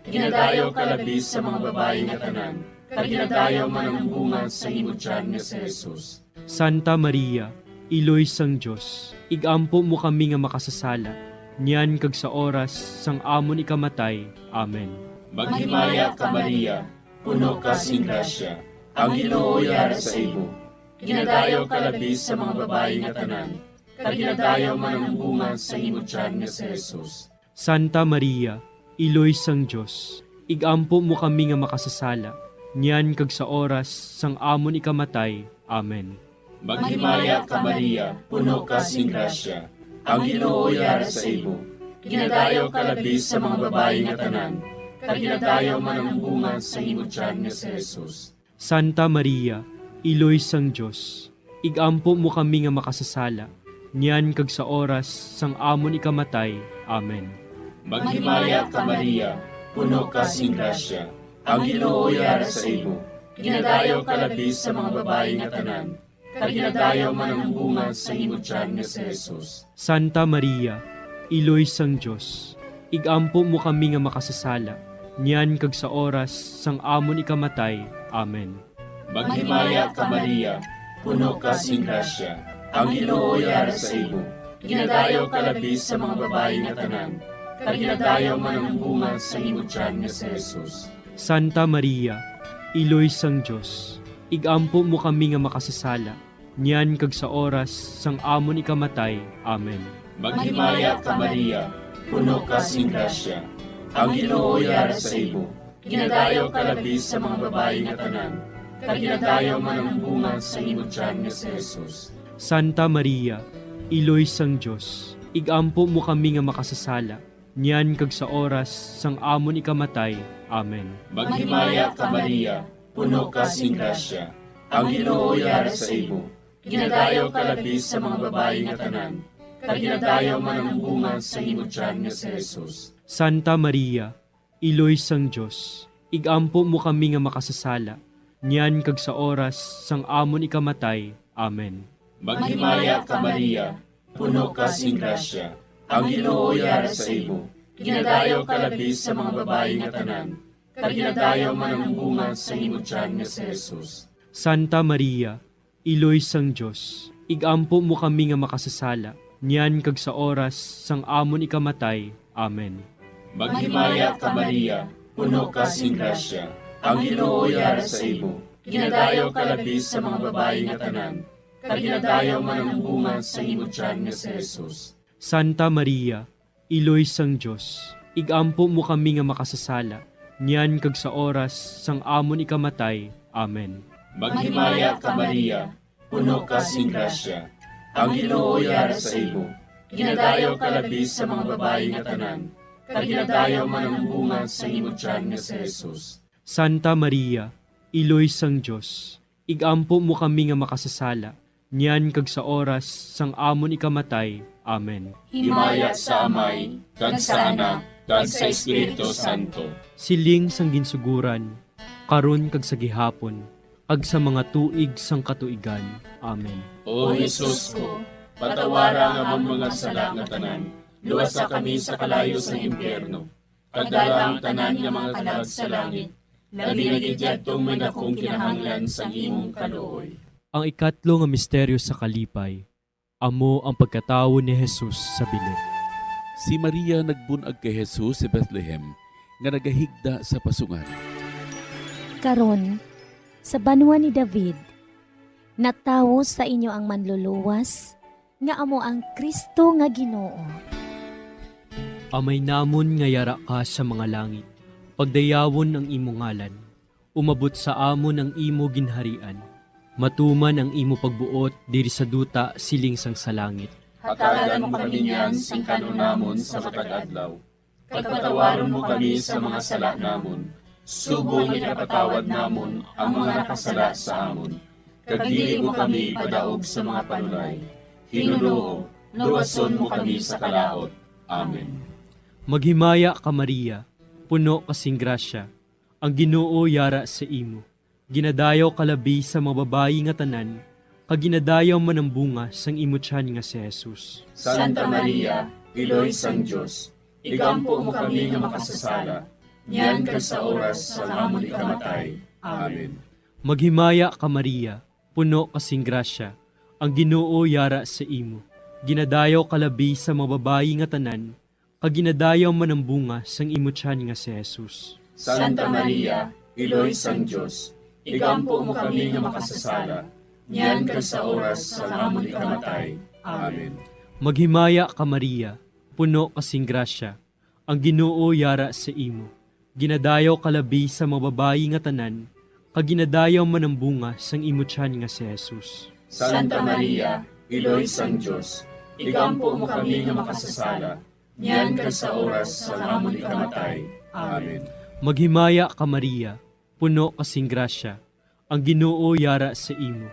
Ginadayaw ka labi sa mga babayi nga tanan, kag ginadayaw man ang bunga sa imo tiyan nga si Jesus.
Santa Maria, Iloy sang Diyos, igampo mo kami nga makasasala, niyan kag sa oras sang amon ikamatay. Amen.
Maghimaya ka Maria, puno ka sing grasya, ang Ginoo yara sa imo. Ginadayaw ka labi sa mga babayi nga tanan, kag ginadayaw man ang bunga sa imo tiyan nga si Jesus.
Santa Maria, Iloy sang Diyos, igampo mo kami nga makasasala, niyan kag sa oras sang amon ikamatay. Amen.
Maghimaya ka Maria, puno ka sing grasya, ang Ginoo yara sa imo. Ginadayaw ka labi sa mga babayi nga tanan, kag ginadayaw man ang bunga sa imo tiyan nga si Jesus.
Santa Maria, Iloy sang Diyos, igampo mo kami nga makasasala, niyan kag sa oras sang amon ikamatay. Amen.
Maghimaya ka Maria, puno ka sing grasya, ang Ginoo yara sa imo. Ginadayaw ka labi sa mga babayi nga tanan, kag ginadayaw man ang bunga sa imo tiyan nga si Jesus.
Santa Maria, Iloy sang Diyos, igampo mo kami nga makasasala, niyan kag sa oras sang amon ikamatay. Amen.
Maghimaya ka Maria, puno ka sing grasya, ang Ginoo yara sa imo. Ginadayaw ka labi sa mga babayi nga tanan, kag ginadayaw man ang bunga sa imo tiyan nga si Jesus.
Santa Maria, Iloy sang Diyos, igampo mo kami nga makasasala, niyan kag sa oras sang amon ikamatay. Amen.
Maghimaya ka Maria, puno ka sing grasya, ang Ginoo yara sa imo. Ginadayaw ka labi sa mga babayi nga tanan, kag ginadayaw man ang bunga sa imo tiyan nga si Jesus.
Santa Maria, Iloy sang Diyos, igampo mo kami nga makasasala, niyan kag sa oras sang amon ikamatay. Amen.
Maghimaya ka Maria, puno ka sing grasya, ang Ginoo yara sa imo. Ginadayaw ka labi sa mga babayi nga tanan, kag ginadayaw man ang bunga sa imo tiyan nga si Jesus.
Santa Maria, Iloy sang Diyos, igampo mo kami nga makasasala, niyan kag sa oras sang amon ikamatay. Amen.
Maghimaya ka Maria, puno ka sing grasya, ang Ginoo yara sa imo. Ginadayaw ka labi sa mga babayi nga tanan, kag ginadayaw man ang bunga sa imo tiyan nga si Jesus.
Santa Maria, Iloy sang Diyos, igampo mo kami nga makasasala, niyan kag sa oras sang amon ikamatay. Amen.
Maghimaya ka Maria, puno ka sing grasya, ang Ginoo yara sa imo. Ginadayaw ka labi sa mga babayi nga tanan, kag ginadayaw man ang bunga sa imong tiyan nga si Jesus.
Santa Maria, Iloy sang Diyos, igampo mo kami nga makasasala, niyan kag sa oras sang amon ikamatay. Amen.
Maghimaya ka Maria, puno ka sing grasya, ang Ginoo yara sa imo. Ginadayaw ka labis sa mga babae nga tanan, kag ginadayaw man ang bunga sa imong tiyan nga si Jesus.
Santa Maria, Iloy sang Diyos, igampo mo kami nga makasasala, niyan kag sa oras sang amon ikamatay. Amen.
Himaya sa Amay, kag sa Anak, kag sa Espiritu Santo.
Siling sang ginsuguran, karon kag sa gihapon, kag sa mga tuig sang katuigan. Amen.
O Jesus ko, patawara nga among mga sala nga tanan, luwasa kami sa kalayo sa impyerno, kag dala ang tanan nga mga kalag sa langit, labi na gidyadtong may dakong kinahanglan sa imong kaluoy.
Ang ikatlo nga misteryo sa kalipay, amo ang pagkatawo ni Jesus sa bilog.
Si Maria nagbunag kay Jesus sa Bethlehem nga nagahigda sa pasungan.
Karon, sa banwa ni David, natawo sa inyo ang manluluwas, nga amo ang Kristo nga Ginoo.
Amay namon nga yara ka sa mga langit, pagdayawon ang imo ngalan, umabot sa amon ang imo ginharian, matuman ang imo pagbuot diri sa duta siling sang sa langit.
Hatagan mo kami niyan sing kanunamon sa matag adlaw, kag patawaron mo kami sa mga sala namon, subong ipatawad namon ang mga nakasala sa amon, kag dili mo kami padaog sa mga panulay. Hinunoo, luwason mo kami sa kalaot. Amen.
Maghimaya ka Maria, puno kasing grasya, ang Ginoo yara sa imo. Ginadayaw kalabi sa mga babayi nga tanan, kag ginadayaw man ang bunga sang imo tiyan nga si Jesus.
Santa Maria, Iloy sang Diyos, igampo mo kami nga makasasala, niyan kag sa oras sa amon ikamatay. Amen.
Maghimaya ka Maria, puno kasing grasya, ang Ginoo yara sa imo. Ginadayaw kalabi sa mga babayi nga tanan, kag ginadayaw man ang bunga sang imo tiyan nga si Jesus.
Santa Maria, Iloy sang Diyos, igampo mo kami nga makasasala, niyan kag sa oras sa amon ikamatay. Amen.
Maghimaya ka Maria, puno kasing grasya, ang Ginoo yara sa imo. Ginadayaw kalabi sa mga babayi nga tanan, kag ginadayaw man ang bunga sang imo tiyan nga si Jesus.
Santa Maria, Iloy sang Diyos, igampo mo kami nga makasasala, niyan kag sa oras sa amon ikamatay. Amen.
Maghimaya ka Maria, puno kasing grasya, ang Ginoo yara sa imo.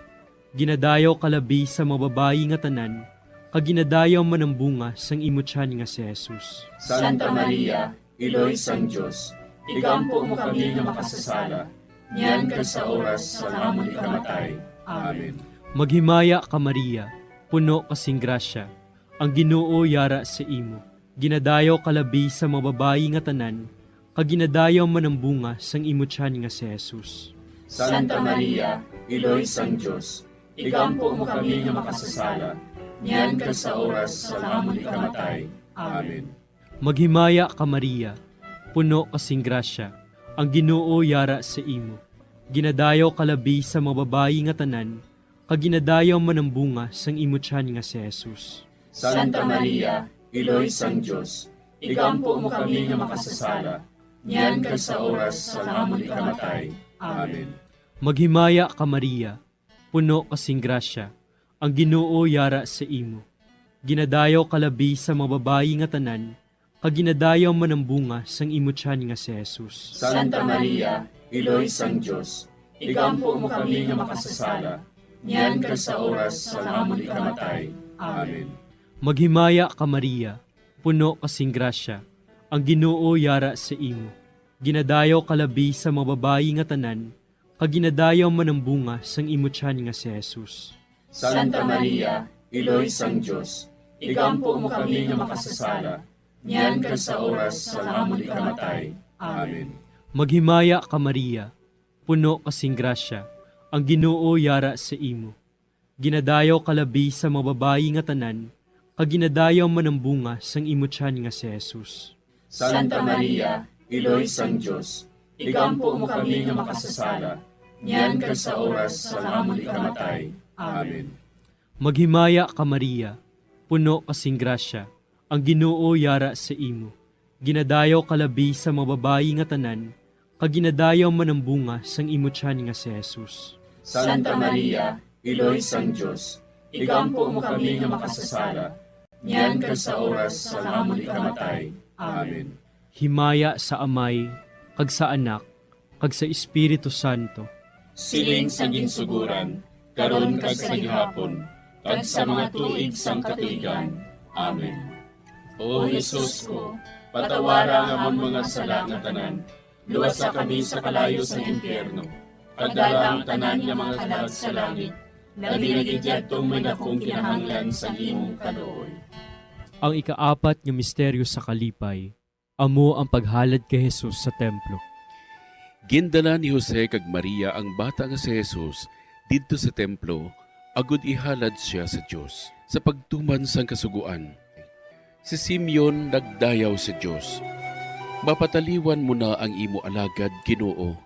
Ginadayaw kalabi sa mga babayi nga tanan, kag ginadayaw man ang bunga sang imo tiyan nga si Jesus.
Santa Maria, Iloy sang Diyos, igampo mo kami nga makasasala, niyan kag sa oras sa amon ikamatay. Amen.
Maghimaya ka Maria, puno kasing grasya, ang Ginoo yara sa imo. Ginadayaw kalabi sa mga babayi nga tanan, kag ginadayaw man ang bunga sang imo tiyan nga si Jesus.
Santa Maria, Iloy sang Diyos, igampo mo kami nga makasasala, niyan kag sa oras sa amon ikamatay. Amen.
Maghimaya ka Maria, puno kasing grasya, ang Ginoo yara sa imo. Ginadayaw kalabi sa mga babayi nga tanan, kag ginadayaw man ang bunga sang imo tiyan nga si Jesus.
Santa Maria, Iloy sang Diyos, igampo mo kami nga makasasala, niyan kag sa oras sa amon ikamatay. Amen.
Maghimaya ka Maria, puno kasing grasya, ang Ginoo yara sa imo. Ginadayaw kalabi sa mga babayi nga tanan, kag ginadayaw man ang bunga sang imo tiyan nga si Jesus.
Santa Maria, Iloy sang Diyos, igampo mo kami nga makasasala, niyan kag sa oras sa amon ikamatay. Amen.
Maghimaya ka Maria, puno kasing grasya, ang Ginoo yara sa imo. Ginadayaw kalabi sa mga babayi nga tanan, kag ginadayaw man ang bunga sang imo tiyan nga si Jesus.
Santa Maria, Iloy sang Diyos, igampo mo kami nga makasasala, niyan kag sa oras sa amon ikamatay. Amen.
Maghimaya ka Maria, puno kasing grasya, ang Ginoo yara sa imo. Ginadayaw kalabi sa mga babayi nga tanan, kag ginadayaw man ang bunga sang imo tiyan nga si Jesus.
Santa Maria, Iloy sang Diyos, igampo mo kami nga makasasala, niyan kag sa oras sa amon ikamatay. Amen.
Maghimaya ka Maria, puno kasing grasya, ang Ginoo yara sa imo. Ginadayaw kalabi sa mga babayi nga tanan, kaginadayaw man ang bunga sang imo tiyan nga si Jesus.
Santa Maria, Iloy sang Diyos, igampo mo kami nga makasasala, niyan kag sa oras sa amon ikamatay. Amen.
Himaya sa Amay, kag sa Anak, kag sa Espiritu Santo.
Siling sa ginsuguran, karon kag sa gihapon, kag sa mga tuig sang katuigan. Amen. O Jesus ko, patawara nga amon mga sala nga tanan, luwasa kami sa kalayo sa impyerno, pagdala ang tanan nga mga kalag sa langit, naginagidyadtong may dakong kinahanglan sa imong kaluoy.
Ang ikaapat nga misteryo sa kalipay, amo ang paghalad kay Jesus sa templo.
Gindala ni Jose kag Maria ang bata nga si Jesus didto sa templo, agud ihalad siya sa Dios sa pagtuman sang kasuguan. Si Simeon nagdayaw sa Dios. Mapataliwan mo na ang imo alagad, Ginoo,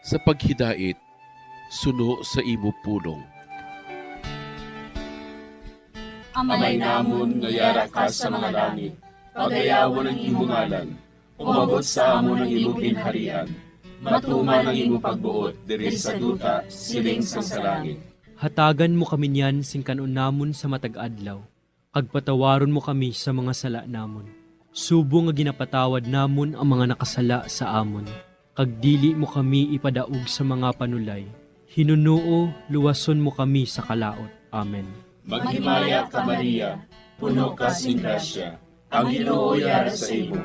sa paghidait, suno sa imo pulong.
Amay namon nga yara ka sa mga langit, pagayawon ang imong ngalan, umabot sa amon ang imong ginharian, matuman ang imong pagbuot diri sa duta siling sa langit.
Hatagan mo kami niyan sing kanon namon sa matag adlaw, kag patawaron mo kami sa mga sala namon. Subo nga ginapatawad namon ang mga nakasala sa amon, kag dili mo kami ipadaog sa mga panulay. Hinunuo, luwason mo kami sa kalaot. Amen.
Maghimaya ka Maria, puno ka sing grasya, ang Ginoo yara sa imo.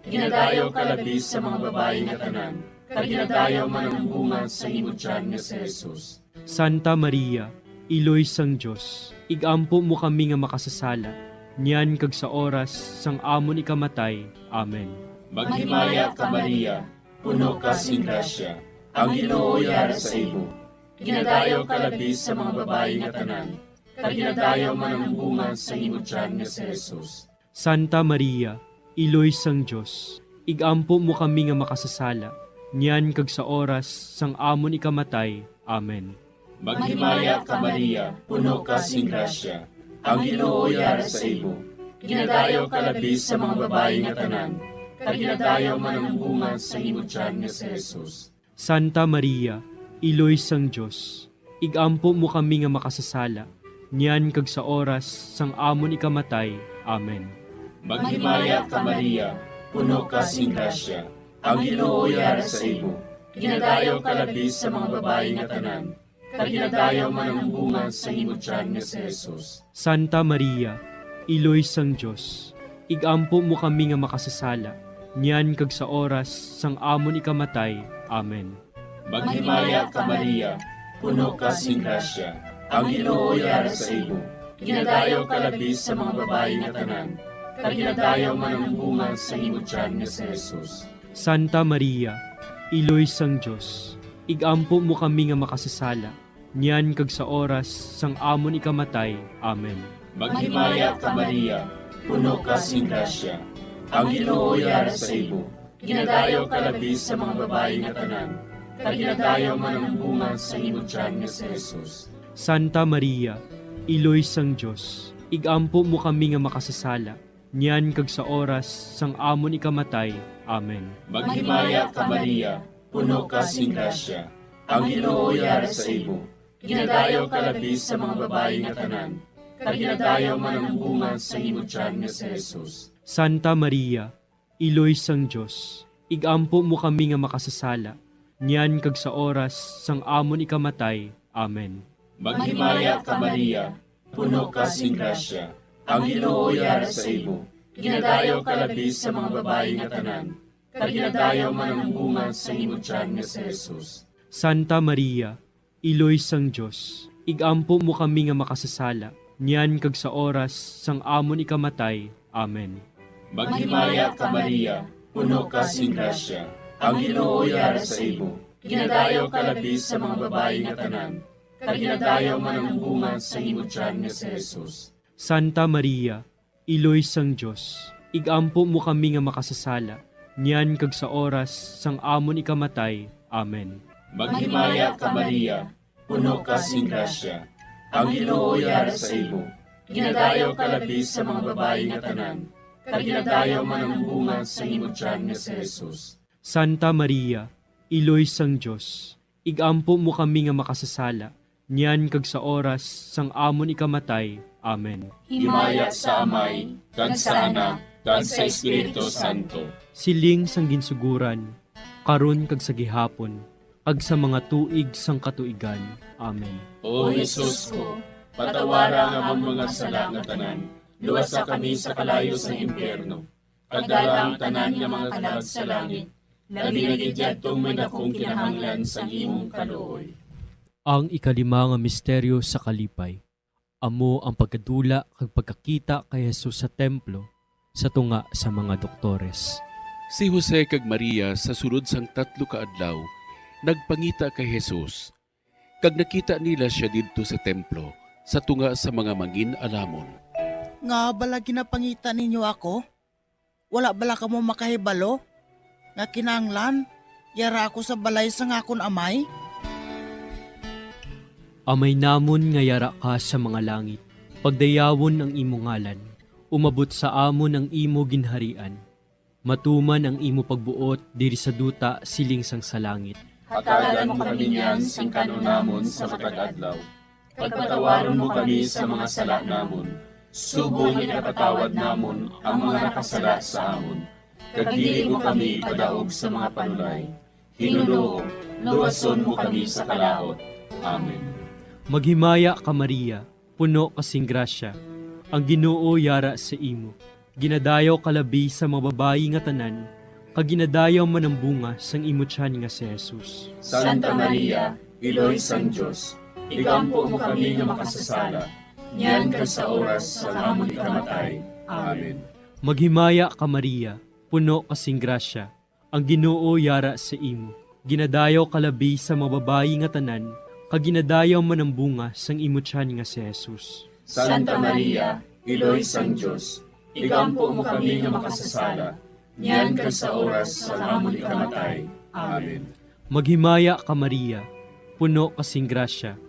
Ginadayaw ka labis sa mga babae nga tanan, kag ginadayaw man ang bunga sa imo tiyan nga si Jesus.
Santa Maria, Iloy sang Diyos, igampo mo kami nga makasasala, niyan kag sa oras sang amon ikamatay. Amen.
Maghimaya ka Maria, puno ka sing grasya, ang Ginoo yara sa imo. Ginadayaw ka labis sa mga babae nga tanan, kag ginadayaw man ang bunga sa imo tiyan nga si Jesus.
Santa Maria, Iloy sang Diyos, igampo mo kami nga makasasala, niyan kag sa oras sang amon ikamatay. Amen.
Maghimaya ka Maria, puno ka sing grasya, ang Ginoo yara sa imo. Ginadayaw ka labis sa mga babae nga tanan, kag ginadayaw man ang bunga sa imo tiyan nga si Jesus.
Santa Maria, Iloy sang Diyos, igampo mo kami nga makasasala, niyan kag sa oras sang amon ikamatay. Amen.
Maghimaya ka Maria, puno ka sing grasya, ang Ginoo yara sa imo. Ginadayaw ka labis sa mga babae nga tanan, kag ginadayaw man ang bunga sa imo tiyan nga si Jesus.
Santa Maria, Iloy sang Diyos, igampo mo kami nga makasasala, niyan kag sa oras sang amon ikamatay. Amen.
Maghimaya ka Maria, puno ka sing grasya, ang Ginoo yara sa imo. Ginadayaw ka labis sa mga babae nga tanan, kag ginadayaw man ang bunga sa imo tiyan nga si Jesus.
Santa Maria, Iloy sang Diyos, igampo mo kami nga makasasala, niyan kag sa oras sang amon ikamatay. Amen.
Maghimaya ka Maria, puno ka sing grasya, ang Ginoo yara sa imo. Ginadayaw ka labis sa mga babae nga tanan, kag ginadayaw man ang bunga sa imo tiyan nga si Jesus.
Santa Maria, Iloy sang Diyos, igampo mo kami nga makasasala, niyan kag sa oras sang amon ikamatay. Amen.
Maghimaya ka Maria, puno ka sing grasya, ang Ginoo yara sa imo. Ginadayaw ka labis sa mga babae nga tanan, kag ginadayaw man ang bunga sa imo tiyan nga si Jesus.
Santa Maria, Iloy sang Diyos, igampo mo kami nga makasasala, niyan kag sa oras sang amon ikamatay. Amen.
Maghimaya ka Maria, puno ka sing grasya, ang Ginoo yara sa imo. Ginadayaw ka labis sa mga babae nga tanan, kag ginadayaw man ang bunga sa imo tiyan nga si Jesus.
Santa Maria, Iloy sang Diyos, igampo mo kami nga makasasala, niyan kag sa oras sang amon ikamatay. Amen.
Maghimaya ka Maria, puno ka sing grasya, ang Ginoo yara sa imo. Ginadayaw ka labis sa mga babae nga tanan, kag ginadayaw man ang bunga sa imo tiyan nga si Jesus.
Santa Maria, Iloy sang Diyos, igampo mo kami nga makasasala, niyan kag sa oras sang amon ikamatay. Amen.
Maghimaya ka Maria, puno ka sing grasya, Ang Ginoo yara sa imo, ginadayaw ka labi sa mga babae nga tanan, kag ginadayaw man ang bunga sa imong tiyan nga si Jesus.
Santa Maria, Iloy sang Diyos, igampo mo kami nga makasasala, niyan kag sa oras sang amon ikamatay. Amen.
Himaya sa Amay, kag sa Anak, kag sa Espiritu Santo.
Siling sang ginsuguran, karon kag sa gihapon, kag sa mga tuig sang katuigan. Amen.
O Jesus ko, patawara nga ang mga sala nga tanan, luwasa kami sa kalayo sa impyerno, kag dala ang tanan nga mga kalag sa langit, labi na gidyadtong may dakong kinahanglan sa imong kaluoy.
Ang ikalima nga misteryo sa kalipay. Amo ang pagkadula kag pagkakita kay Jesus sa templo sa tunga sa mga doktores.
Si Jose kag Maria sa sulod sang 3 ka adlaw nagpangita kay Jesus. Kag nakita nila siya didto sa templo sa tunga sa mga mangin-alamon.
Nga bala ginapangita ninyo ako? Wala bala ka mo makahibalo? Nga kinanglan, yara ako sa balay sang akon amay?
Amay namon nga yara ka sa mga langit, pagdayawon ang imo ngalan, umabot sa amon ang imo ginharian, matuman ang imo pagbuot diri sa duta siling sang sa langit.
Hatagan mo kami niyan sing kanon namon sa matag adlaw. Pagpatawaron mo kami sa mga sala namon. Subong ipatawad namon ang mga nakasala sa amon. Kag dili mo kami ipadaog sa mga panulay. Hinunoo, luwason mo kami sa kalaot. Amen.
Maghimaya ka Maria, puno kasing grasya, ang Ginoo yara sa imo. Ginadayaw kalabi sa mga babayi nga tanan, kag ginadayaw man ang bunga sang imo tiyan nga si Jesus.
Santa Maria, Iloy sang Diyos, igampo mo kami nga makasasala, niyan ka sa oras sa amon ikamatay. Amen.
Maghimaya ka Maria, puno kasing grasya, ang Ginoo yara sa imo. Ginadayaw kalabi sa mga babayi nga tanan, kag ginadayaw man ang bunga sang imo tiyan nga si Jesus.
Santa Maria, Iloy sang Diyos, igampo mo kami nga makasasala, niyan ka sa oras sa amon ikamatay. Amen.
Maghimaya ka Maria, puno kasing grasya,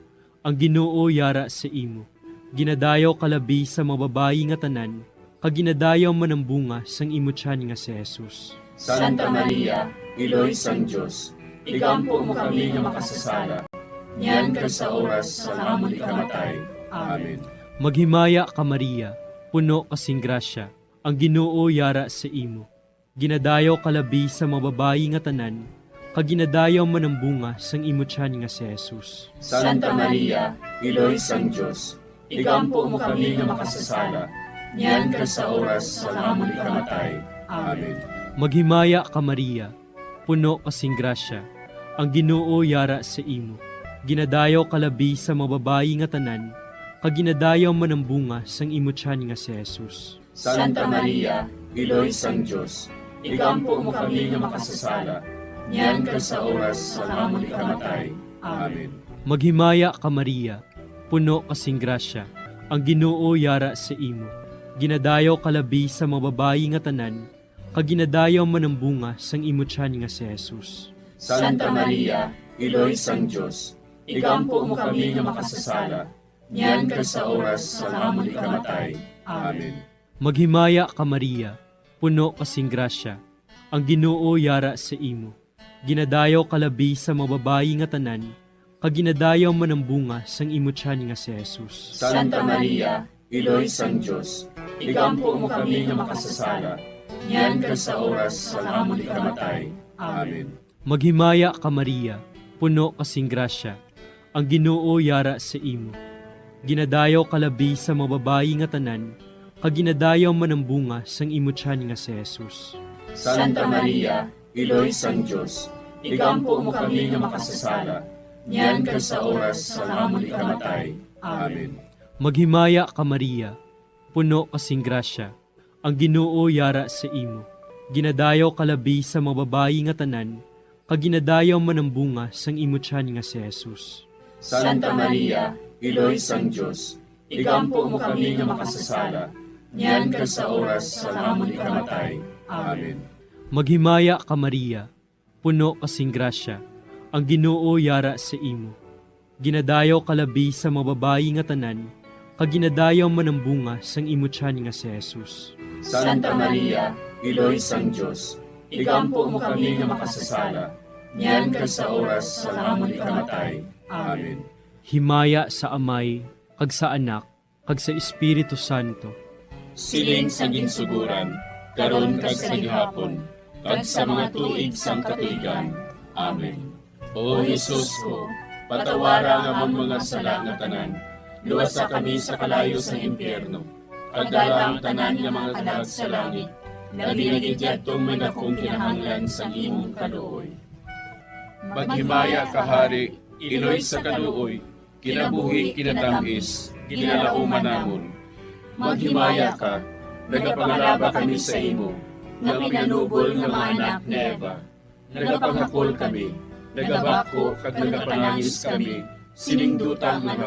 ang Ginoo yara sa imo. Ginadayaw kalabi sa mga babayi nga tanan, kag ginadayaw man ang bunga sang imo tiyan nga si Jesus.
Santa Maria, Iloy sang Diyos, igampo mo kami nga makasasala, niyan ka sa oras sa amon ikamatay. Amen.
Maghimaya ka Maria, puno kasing grasya, ang Ginoo yara sa imo. Ginadayaw kalabi sa mga babayi nga tanan, kag ginadayaw man ang bunga sang imo tiyan nga si Jesus.
Santa Maria, Iloy sang Diyos, igampo mo kami nga makasasala, niyan ka sa oras sa amon ikamatay. Amen.
Maghimaya ka Maria, puno kasing grasya, ang Ginoo yara sa imo. Ginadayaw kalabi sa mga babayi nga tanan, kag ginadayaw man ang bunga sang imo tiyan nga si Jesus.
Santa Maria, Iloy sang Diyos, igampo mo kami nga makasasala, niyan ka sa oras sa amon ikamatay. Amen.
Maghimaya ka Maria, puno kasing grasya, ang Ginoo yara sa imo. Ginadayaw kalabi sa mga babayi nga tanan, kag ginadayaw man ang bunga sang imo tiyan nga si Jesus.
Santa Maria, Iloy sang Diyos, igampo mo kami nga makasasala, niyan ka sa oras sa amon ikamatay. Amen.
Maghimaya ka Maria, puno kasing grasya, ang Ginoo yara sa imo. Ginadayaw kalabi sa mga babayi nga tanan, kag ginadayaw man ang bunga sang imo tiyan nga si Jesus.
Santa Maria, Iloy sang Diyos, igampo mo kami nga makasasala, niyan ka sa oras sa amon ikamatay. Amen.
Maghimaya ka Maria, puno kasing grasya, ang Ginoo yara sa imo. Ginadayaw kalabi sa mga babayi nga tanan, kag ginadayaw man ang bunga sang imo tiyan nga si Jesus.
Santa Maria, Iloy sang Diyos, igampo mo kami nga makasasala, niyan ka sa oras sa amon ikamatay. Amen.
Maghimaya ka Maria, puno kasing grasya, ang Ginoo yara sa imo. Ginadayaw kalabi sa mga babayi nga tanan, kag ginadayaw man ang bunga sang imo tiyan nga si Jesus.
Santa Maria, Iloy sang Diyos, igampo mo kami nga makasasala, niyan ka sa oras sa amon ikamatay. Amen.
Maghimaya ka Maria, puno kasing grasya, ang Ginoo yara sa imo. Ginadayaw kalabi sa mababayi nga tanan, kag ginadayaw manambunga sang imutyan nga si Jesus.
Santa Maria, Iloy sang Diyos, igampo mo kami nga makasasala, niyan kag sa oras sa amon ikamatay. Amen.
Himaya sa Amay, kag sa Anak, kag sa Espiritu Santo.
Siling sa ginsuguran, karon kag sa gihapon, kag sa mga tuig sang katuigan. Amen. O Jesus ko, patawara nga among mga sala nga tanan, luwasa kami sa kalayo sa impyerno, kag dala ang tanan nga mga kalag sa langit, nagdinagidyatong may dakong kinahanglan sa imong kaluoy.
Maghimaya ka, Hari, Iloy sa kaluoy, kinabuhi kinatamis, kinalauman namon.
Maghimaya ka, nagapangalaba kami sa imo, nga pinanubol nga mga anak ni Eva. Nagapangakol kami, nagabako kag nagapanangis kami, siningdutang mga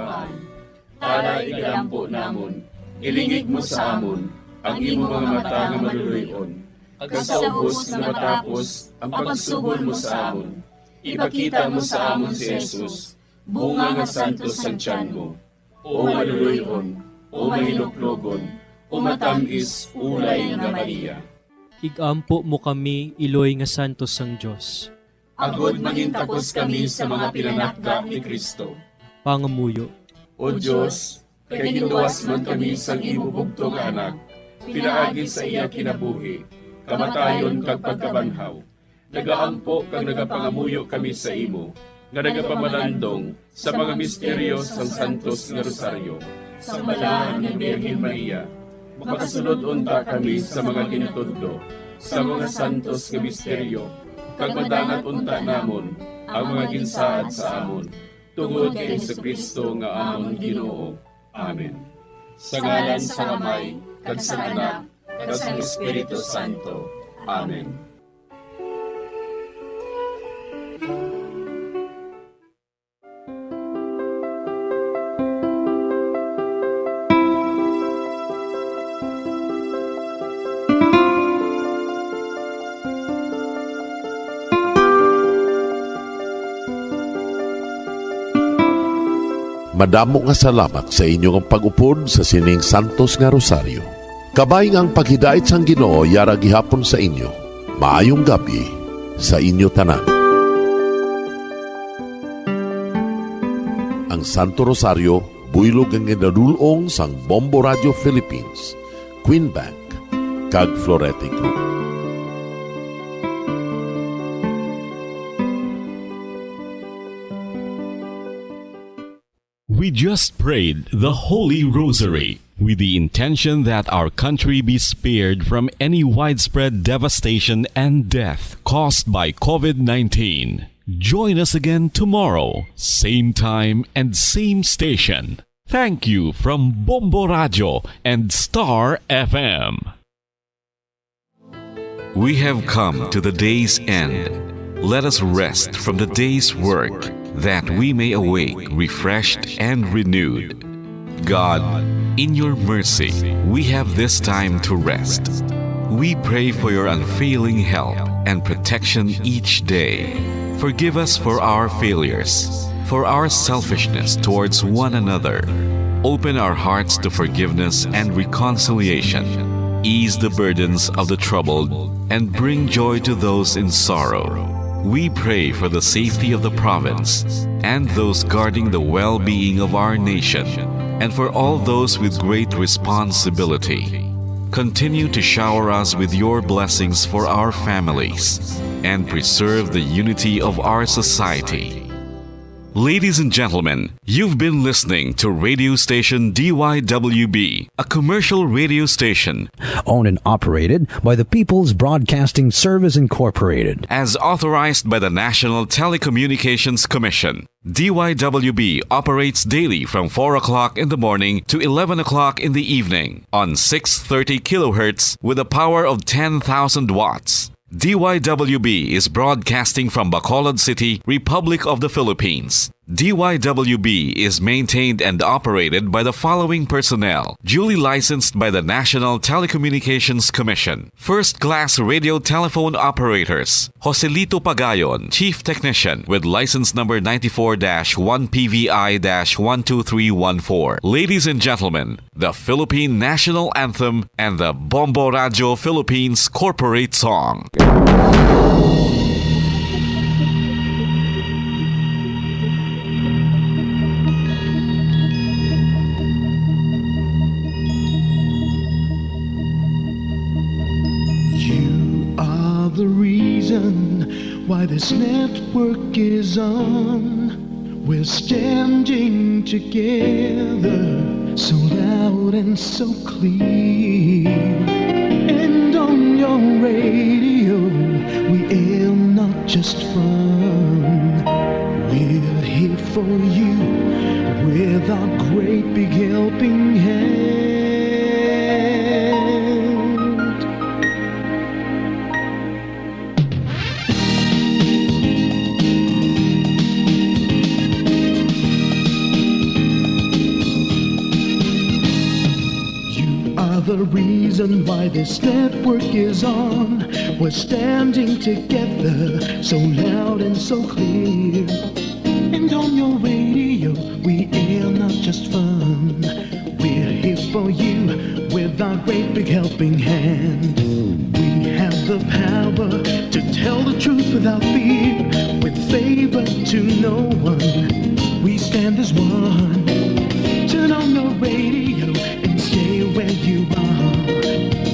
para igalampo namon, ilingig mo sa amon, ang imo mga mata nga maluluyon, kag sa ubos na matapos ang pagsugod mo sa amon. Ipakita mo sa amon si Jesus, bunga nga santos sa tiyan mo, o maluluyon, o mahiluklogon, o matamis ulay nga Maria.
Igampo mo kami, Iloy nga santos sang Diyos.
Agod mangintakos kami sa mga pinanakda ni Kristo.
Pangamuyo.
O Diyos, kay giluwas man kami sa imo bugtong anak, pinaagi sa iya kinabuhi, kamatayon kag pagkabanhaw. Nagaampo kag nagapangamuyo kami sa imo, nga nagapamalandong sa mga misteryo sang Santos nga Rosaryo. Sa balahan ng Birhen Maria, makasunod unta kami sa mga ginatudlo, sa mga santos nga misteryo, kag madangat unta namon ang mga ginsaad sa amon, tungod kay Jesucristo nga amon Ginoo. Amen. Sa ngalan sa Amay, kag sa Anak, kag sa Espiritu Santo. Amen.
Madamo nga salamat sa inyong pag-upod sa sining Santos nga Rosaryo. Kabay nga ang paghidait sang Ginoo yara gihapon sa inyo. Maayong gabi sa inyo tanan. Ang Santo Rosario buylog ang ginadulong sang Bombo Radio Philippines, Queen Bank, kag Florete Group.
We just prayed the Holy Rosary with the intention that our country be spared from any widespread devastation and death caused by COVID-19. Join us again tomorrow, same time and same station. Thank you from Bombo Radio and Star FM. We have come to the day's end. Let us rest from the day's work, that we may awake refreshed and renewed. God, in your mercy, we have this time to rest. We pray for your unfailing help and protection each day. Forgive us for our failures, for our selfishness towards one another. Open our hearts to forgiveness and reconciliation. Ease the burdens of the troubled and bring joy to those in sorrow. We pray for the safety of the province and those guarding the well-being of our nation, and for all those with great responsibility. Continue to shower us with your blessings for our families and preserve the unity of our society. Ladies and gentlemen, you've been listening to radio station DYWB, a commercial radio station
owned and operated by the People's Broadcasting Service Incorporated,
as authorized by the National Telecommunications Commission. DYWB operates daily from 4 o'clock in the morning to 11 o'clock in the evening on 630 kilohertz with a power of 10,000 watts. DYWB is broadcasting from Bacolod City, Republic of the Philippines. DYWB is maintained and operated by the following personnel, duly licensed by the National Telecommunications Commission. First-class radio telephone operators, Joselito Pagayon, Chief Technician with license number 94-1PVI-12314. Ladies and gentlemen, the Philippine National Anthem and the Bombo Radio Philippines Corporate Song.
The reason why this network is on. We're standing together, so loud and so clear. And on your radio, we air not just fun. We're here for you with our great big helping hand. The reason why this network is on. We're standing together, so loud and so clear. And on your radio, we air not just fun. We're here for you with our great big helping hand. We have the power to tell the truth without fear, with favor to no one. We stand as one. Turn on your radio and stay where you are.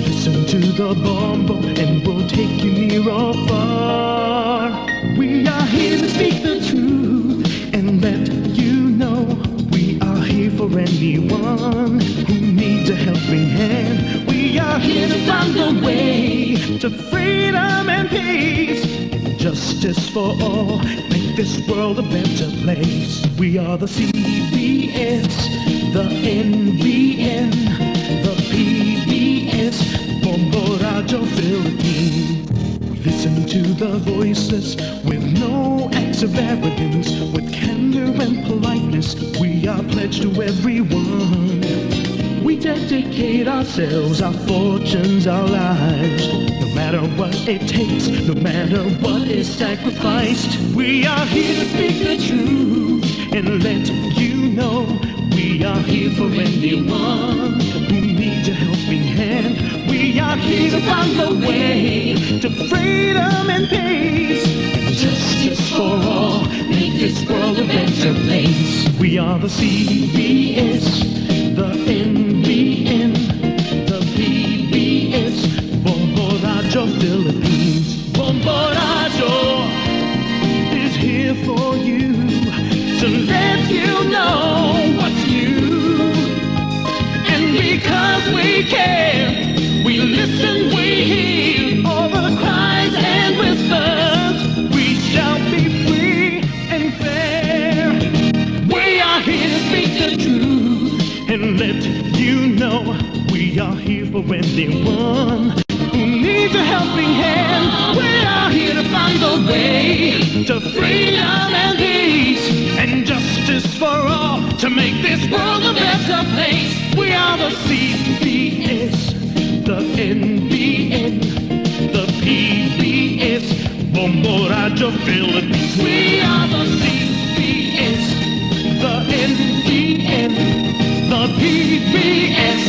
Listen to the Bombo and we'll take you near or far. We are here to speak the truth and let you know. We are here for anyone who needs a helping hand. We are here to find the way to freedom and peace, justice for all, make this world a better place. We are the CBS, the NBN, the PBS, Bombo Radio Philippines. Listen to the voices with no acts of arrogance, with candor and politeness. We are pledged to everyone. We dedicate ourselves, our fortunes, our lives. No matter what it takes, no matter what is sacrificed. We are here to speak the truth and let you know. We are here for anyone who needs a helping hand. We are here to find the way to freedom and peace, and justice for all, make this world a better place. We are the CBS, the NBN, the PBS, Bombo Radio Philippines. Bombo Radio is here for you, to let you know what's new. And because we care, we listen, we hear all the cries and whispers. We shall be free and fair. We are here to speak the truth and let you know. We are here for anyone who needs a helping hand. We are here to find the way to freedom and peace, and justice for all, to make this world a better place. We are the CBS, the NBN, the PBS, Bombo Radio Philippines. We are the CBS, the NBN, the PBS,